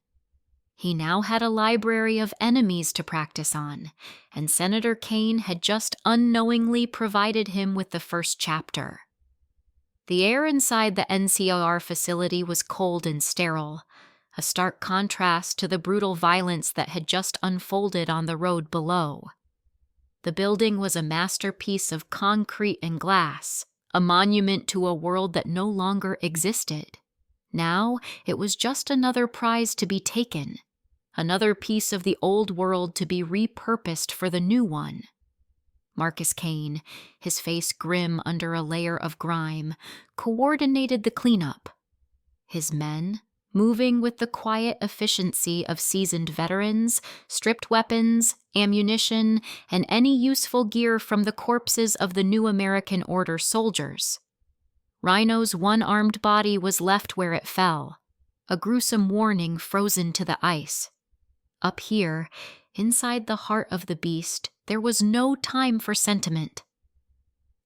He now had a library of enemies to practice on, and Senator Kane had just unknowingly provided him with the first chapter. The air inside the NCR facility was cold and sterile, a stark contrast to the brutal violence that had just unfolded on the road below. The building was a masterpiece of concrete and glass, a monument to a world that no longer existed. Now it was just another prize to be taken, another piece of the old world to be repurposed for the new one. Marcus Kane, his face grim under a layer of grime, coordinated the cleanup. His men, moving with the quiet efficiency of seasoned veterans, stripped weapons, ammunition, and any useful gear from the corpses of the new American Order soldiers. Rhino's one-armed body was left where it fell, a gruesome warning frozen to the ice. Up here, inside the heart of the beast, there was no time for sentiment.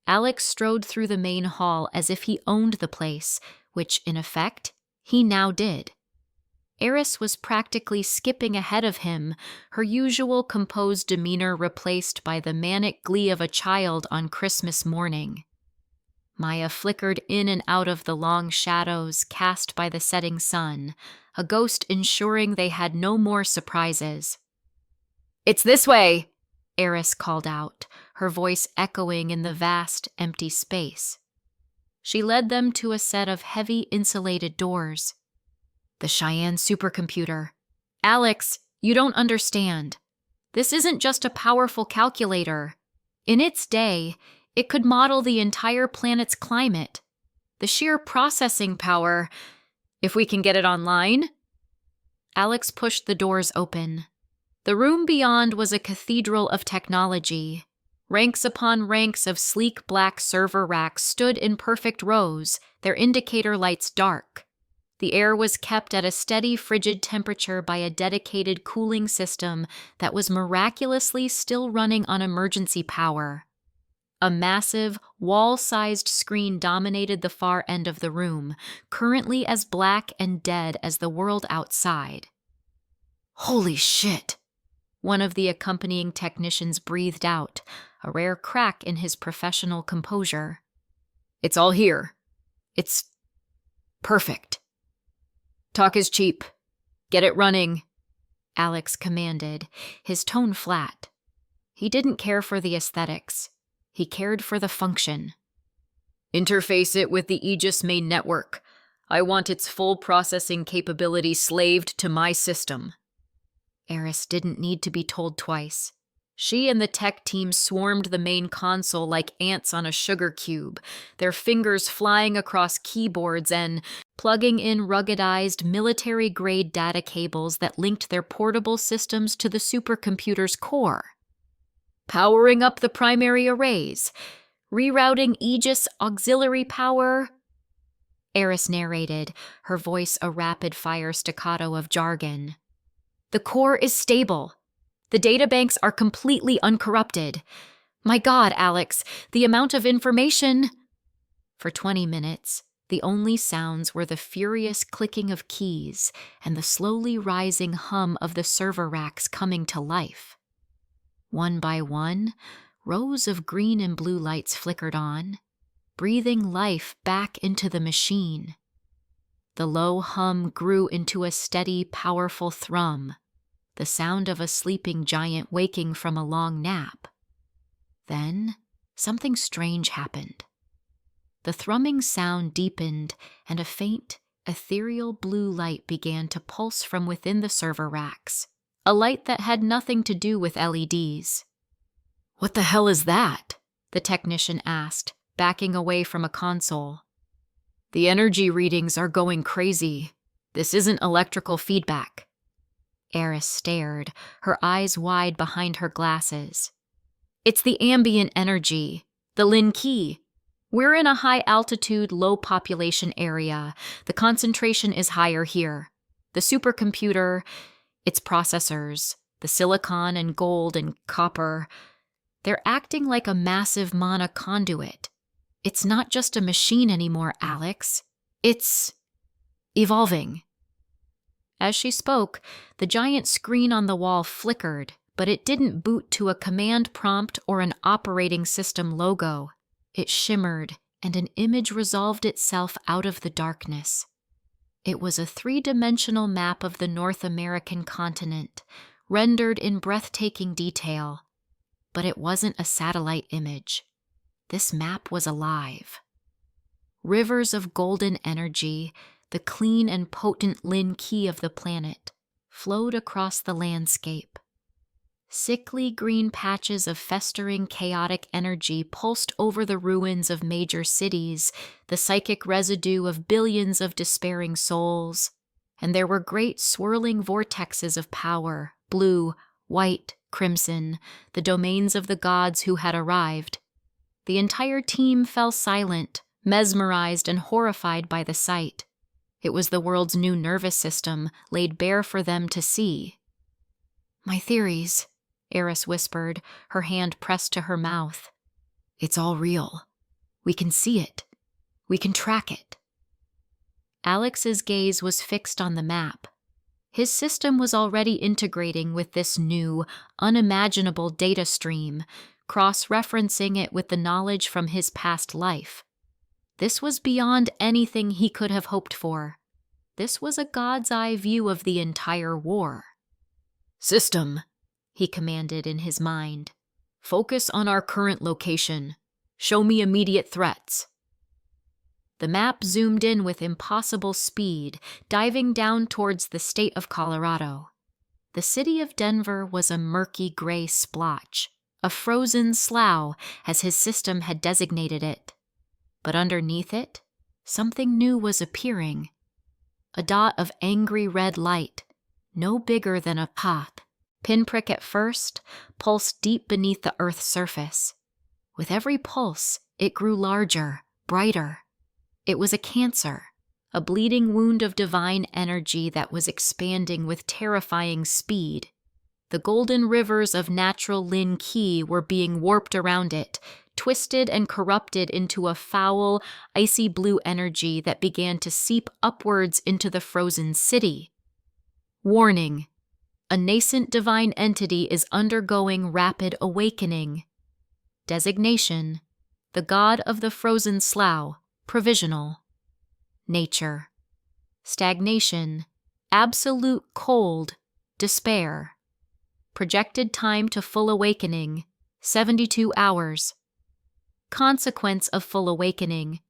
Alex strode through the main hall as if he owned the place, which, in effect, he now did. Eris was practically skipping ahead of him, her usual composed demeanor replaced by the manic glee of a child on Christmas morning. Maya flickered in and out of the long shadows cast by the setting sun, a ghost ensuring they had no more surprises. "It's this way!" Eris called out, her voice echoing in the vast, empty space. She led them to a set of heavy insulated doors. The Cheyenne supercomputer. Alex, you don't understand. This isn't just a powerful calculator. In its day, it could model the entire planet's climate. The sheer processing power, if we can get it online. Alex pushed the doors open. The room beyond was a cathedral of technology. Ranks upon ranks of sleek black server racks stood in perfect rows, their indicator lights dark. The air was kept at a steady, frigid temperature by a dedicated cooling system that was miraculously still running on emergency power. A massive, wall-sized screen dominated the far end of the room, currently as black and dead as the world outside. "Holy shit!" One of the accompanying technicians breathed out, a rare crack in his professional composure. "It's all here. It's perfect." "Talk is cheap. Get it running," Alex commanded, his tone flat. He didn't care for the aesthetics. He cared for the function. "Interface it with the Aegis main network. I want its full processing capability slaved to my system." Eris didn't need to be told twice. She and the tech team swarmed the main console like ants on a sugar cube, their fingers flying across keyboards and plugging in ruggedized military-grade data cables that linked their portable systems to the supercomputer's core. "Powering up the primary arrays, rerouting Aegis auxiliary power," Eris narrated, her voice a rapid-fire staccato of jargon. "The core is stable. The databanks are completely uncorrupted. My God, Alex, the amount of information—" For 20 minutes, the only sounds were the furious clicking of keys and the slowly rising hum of the server racks coming to life. One by one, rows of green and blue lights flickered on, breathing life back into the machine. The low hum grew into a steady, powerful thrum, the sound of a sleeping giant waking from a long nap. Then, something strange happened. The thrumming sound deepened, and a faint, ethereal blue light began to pulse from within the server racks, a light that had nothing to do with LEDs. "What the hell is that?" the technician asked, backing away from a console. "The energy readings are going crazy. This isn't electrical feedback." Eris stared, her eyes wide behind her glasses. "It's the ambient energy, the Lin Key. We're in a high-altitude, low-population area. The concentration is higher here. The supercomputer, its processors, the silicon and gold and copper, they're acting like a massive mana conduit. It's not just a machine anymore, Alex. It's evolving." As she spoke, the giant screen on the wall flickered, but it didn't boot to a command prompt or an operating system logo. It shimmered, and an image resolved itself out of the darkness. It was a three-dimensional map of the North American continent, rendered in breathtaking detail. But it wasn't a satellite image. This map was alive. Rivers of golden energy, the clean and potent Lin Ki of the planet, flowed across the landscape. Sickly green patches of festering chaotic energy pulsed over the ruins of major cities, the psychic residue of billions of despairing souls. And there were great swirling vortexes of power, blue, white, crimson, the domains of the gods who had arrived. The entire team fell silent, mesmerized and horrified by the sight. It was the world's new nervous system, laid bare for them to see. "My theories," Eris whispered, her hand pressed to her mouth. "It's all real. We can see it. We can track it." Alex's gaze was fixed on the map. His system was already integrating with this new, unimaginable data stream, cross-referencing it with the knowledge from his past life. This was beyond anything he could have hoped for. This was a god's-eye view of the entire war. "System," he commanded in his mind. "Focus on our current location. Show me immediate threats." The map zoomed in with impossible speed, diving down towards the state of Colorado. The city of Denver was a murky gray splotch, a frozen slough, as his system had designated it. But underneath it, something new was appearing. A dot of angry red light, no bigger than a pot, pinprick at first, pulsed deep beneath the Earth's surface. With every pulse, it grew larger, brighter. It was a cancer, a bleeding wound of divine energy that was expanding with terrifying speed. The golden rivers of natural Lin Ki were being warped around it, twisted and corrupted into a foul, icy blue energy that began to seep upwards into the frozen city. Warning: a nascent divine entity is undergoing rapid awakening. Designation: the god of the frozen slough, provisional. Nature: stagnation, absolute cold, despair. Projected time to full awakening, 72 hours. Consequence of full awakening: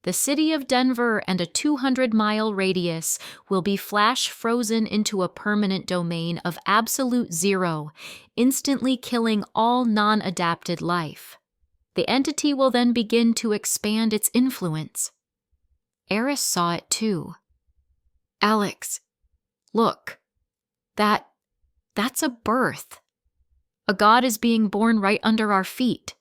the city of Denver and a 200-mile radius will be flash frozen into a permanent domain of absolute zero, instantly killing all non-adapted life. The entity will then begin to expand its influence. Eris saw it too. "Alex, look. That's a birth. A god is being born right under our feet."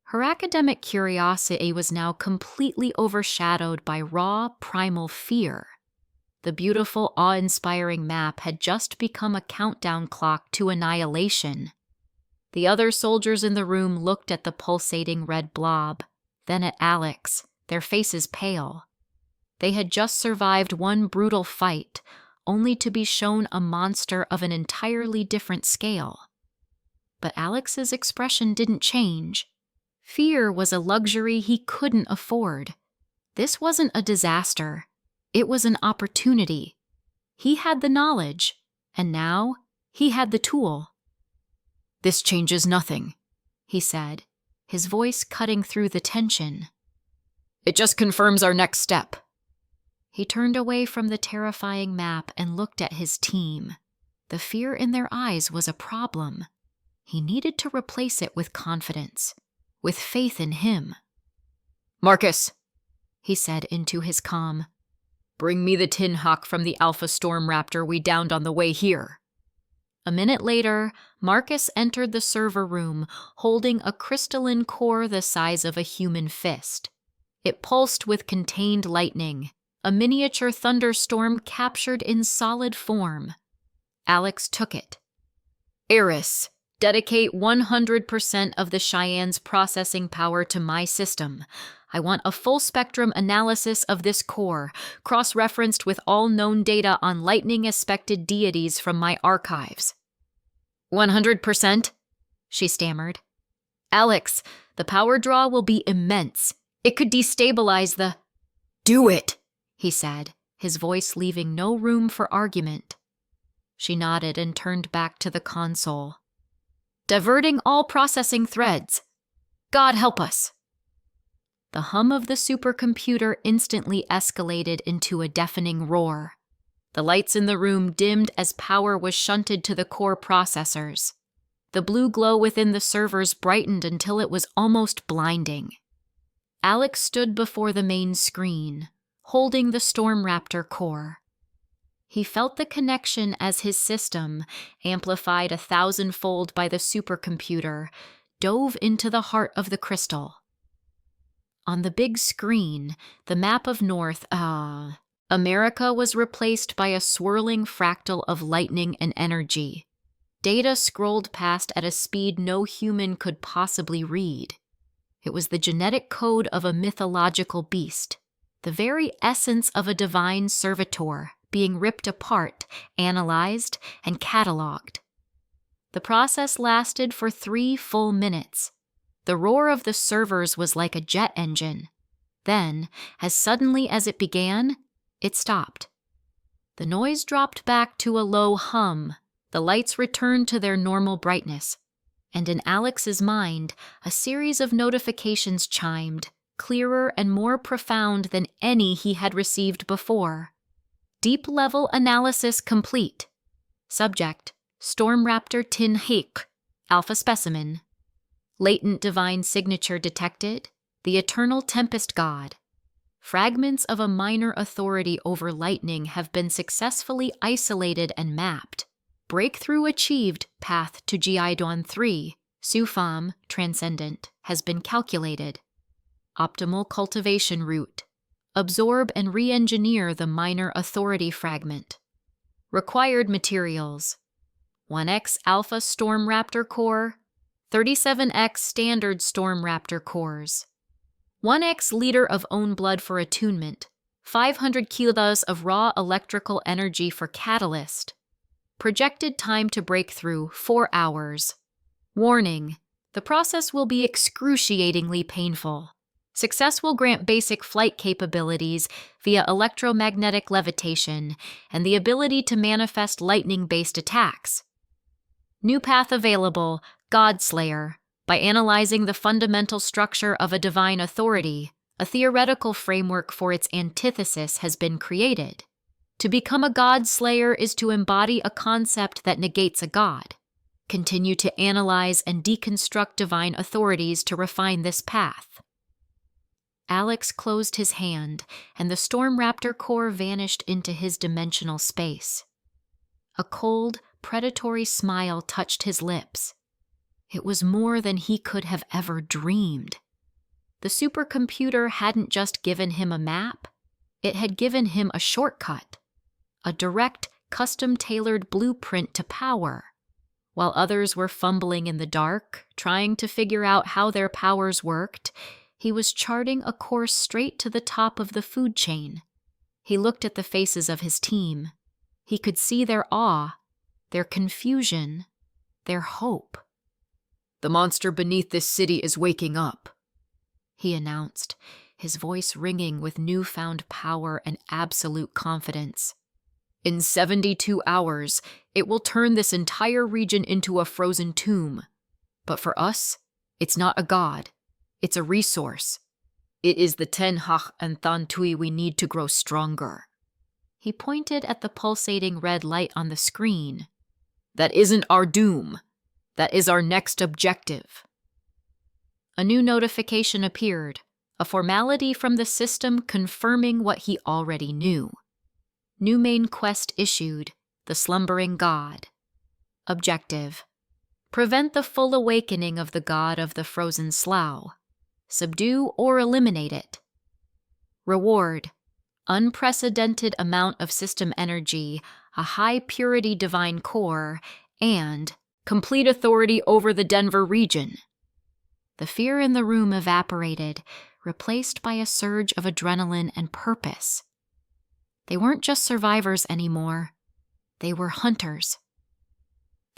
Her academic curiosity was now completely overshadowed by raw, primal fear. The beautiful, awe-inspiring map had just become a countdown clock to annihilation. The other soldiers in the room looked at the pulsating red blob, then at Alex, their faces pale. They had just survived one brutal fight, only to be shown a monster of an entirely different scale. But Alex's expression didn't change. Fear was a luxury he couldn't afford. This wasn't a disaster. It was an opportunity. He had the knowledge, and now he had the tool. "This changes nothing," he said, his voice cutting through the tension. "It just confirms our next step." He turned away from the terrifying map and looked at his team. The fear in their eyes was a problem. He needed to replace it with confidence, with faith in him. "Marcus," he said into his comm, "bring me the tin hawk from the Alpha Storm Raptor we downed on the way here." A minute later, Marcus entered the server room, holding a crystalline core the size of a human fist. It pulsed with contained lightning, a miniature thunderstorm captured in solid form. Alex took it. "Eris, dedicate 100% of the Cheyenne's processing power to my system. I want a full-spectrum analysis of this core, cross-referenced with all known data on lightning-aspected deities from my archives." 100%? She stammered. "Alex, the power draw will be immense. It could destabilize the— Do it, he said, his voice leaving no room for argument. She nodded and turned back to the console. Diverting all processing threads. God help us. The hum of the supercomputer instantly escalated into a deafening roar. The lights in the room dimmed as power was shunted to the core processors. The blue glow within the servers brightened until it was almost blinding. Alex stood before the main screen, holding the Storm Raptor core. He felt the connection as his system, amplified 1,000-fold by the supercomputer, dove into the heart of the crystal. On the big screen, the map of North America was replaced by a swirling fractal of lightning and energy. Data scrolled past at a speed no human could possibly read. It was the genetic code of a mythological beast, the very essence of a divine servitor, being ripped apart, analyzed, and cataloged. The process lasted for 3 full minutes. The roar of the servers was like a jet engine. Then, as suddenly as it began, it stopped. The noise dropped back to a low hum. The lights returned to their normal brightness. And in Alex's mind, a series of notifications chimed, clearer and more profound than any he had received before. Deep-level analysis complete. Subject, Storm Raptor Tin Hik, Alpha Specimen. Latent divine signature detected, the Eternal Tempest God. Fragments of a minor authority over lightning have been successfully isolated and mapped. Breakthrough achieved, path to Giidon 3, Sufam, Transcendent, has been calculated. Optimal cultivation route. Absorb and re-engineer the minor authority fragment. Required materials: 1x Alpha Storm Raptor Core, 37x Standard Storm Raptor Cores, 1x liter of own blood for attunement, 500 kilos of raw electrical energy for catalyst. Projected time to breakthrough, 4 hours. Warning: the process will be excruciatingly painful. Success will grant basic flight capabilities via electromagnetic levitation and the ability to manifest lightning-based attacks. New path available, Godslayer. By analyzing the fundamental structure of a divine authority, a theoretical framework for its antithesis has been created. To become a Godslayer is to embody a concept that negates a god. Continue to analyze and deconstruct divine authorities to refine this path. Alex closed his hand, and the Storm Raptor core vanished into his dimensional space. A cold, predatory smile touched his lips. It was more than he could have ever dreamed. The supercomputer hadn't just given him a map, it had given him a shortcut, a direct, custom-tailored blueprint to power. While others were fumbling in the dark, trying to figure out how their powers worked, he was charting a course straight to the top of the food chain. He looked at the faces of his team. He could see their awe, their confusion, their hope. "The monster beneath this city is waking up," he announced, his voice ringing with newfound power and absolute confidence. "In 72 hours, it will turn this entire region into a frozen tomb. But for us, it's not a god. It's a resource. It is the Ten Hach and Thantui we need to grow stronger." He pointed at the pulsating red light on the screen. "That isn't our doom. That is our next objective." A new notification appeared, a formality from the system confirming what he already knew. New main quest issued, the Slumbering God. Objective: prevent the full awakening of the god of the frozen slough. Subdue or eliminate it. Reward: unprecedented amount of system energy, a high-purity divine core, and complete authority over the Denver region. The fear in the room evaporated, replaced by a surge of adrenaline and purpose. They weren't just survivors anymore. They were hunters.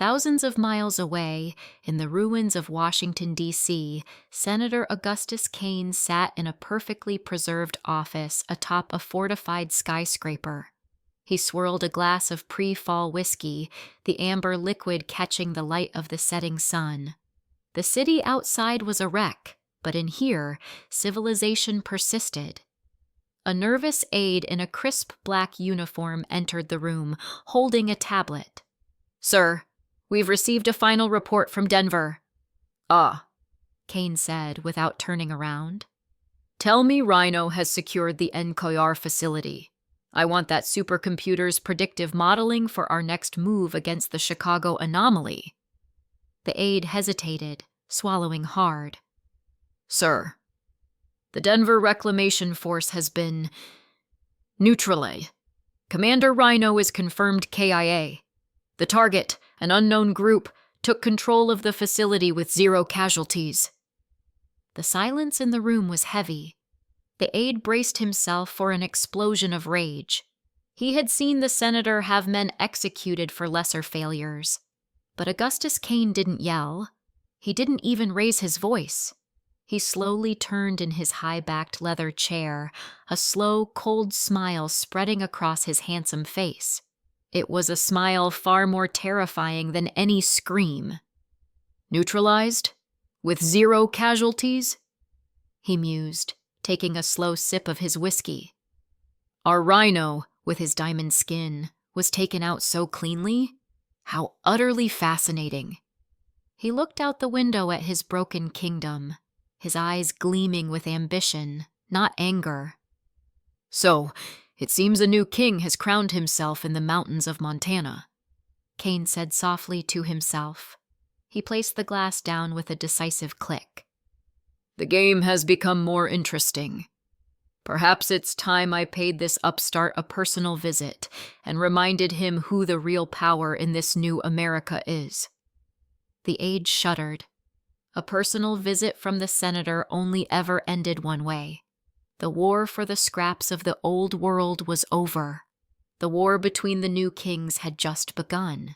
Thousands of miles away, in the ruins of Washington, D.C., Senator Augustus Kane sat in a perfectly preserved office atop a fortified skyscraper. He swirled a glass of pre-fall whiskey, the amber liquid catching the light of the setting sun. The city outside was a wreck, but in here, civilization persisted. A nervous aide in a crisp black uniform entered the room, holding a tablet. "Sir, we've received a final report from Denver." "Ah," Kane said without turning around. "Tell me Rhino has secured the NKR facility. I want that supercomputer's predictive modeling for our next move against the Chicago anomaly." The aide hesitated, swallowing hard. "Sir, the Denver Reclamation Force has been neutralized. Commander Rhino is confirmed KIA. The target, an unknown group, took control of the facility with 0 casualties." The silence in the room was heavy. The aide braced himself for an explosion of rage. He had seen the senator have men executed for lesser failures. But Augustus Kane didn't yell. He didn't even raise his voice. He slowly turned in his high-backed leather chair, a slow, cold smile spreading across his handsome face. It was a smile far more terrifying than any scream. "Neutralized? With 0 casualties?" he mused, taking a slow sip of his whiskey. "Our Rhino, with his diamond skin, was taken out so cleanly? How utterly fascinating." He looked out the window at his broken kingdom, his eyes gleaming with ambition, not anger. "So, it seems a new king has crowned himself in the mountains of Montana," Kane said softly to himself. He placed the glass down with a decisive click. "The game has become more interesting. Perhaps it's time I paid this upstart a personal visit and reminded him who the real power in this new America is." The aide shuddered. A personal visit from the senator only ever ended one way. The war for the scraps of the old world was over. The war between the new kings had just begun.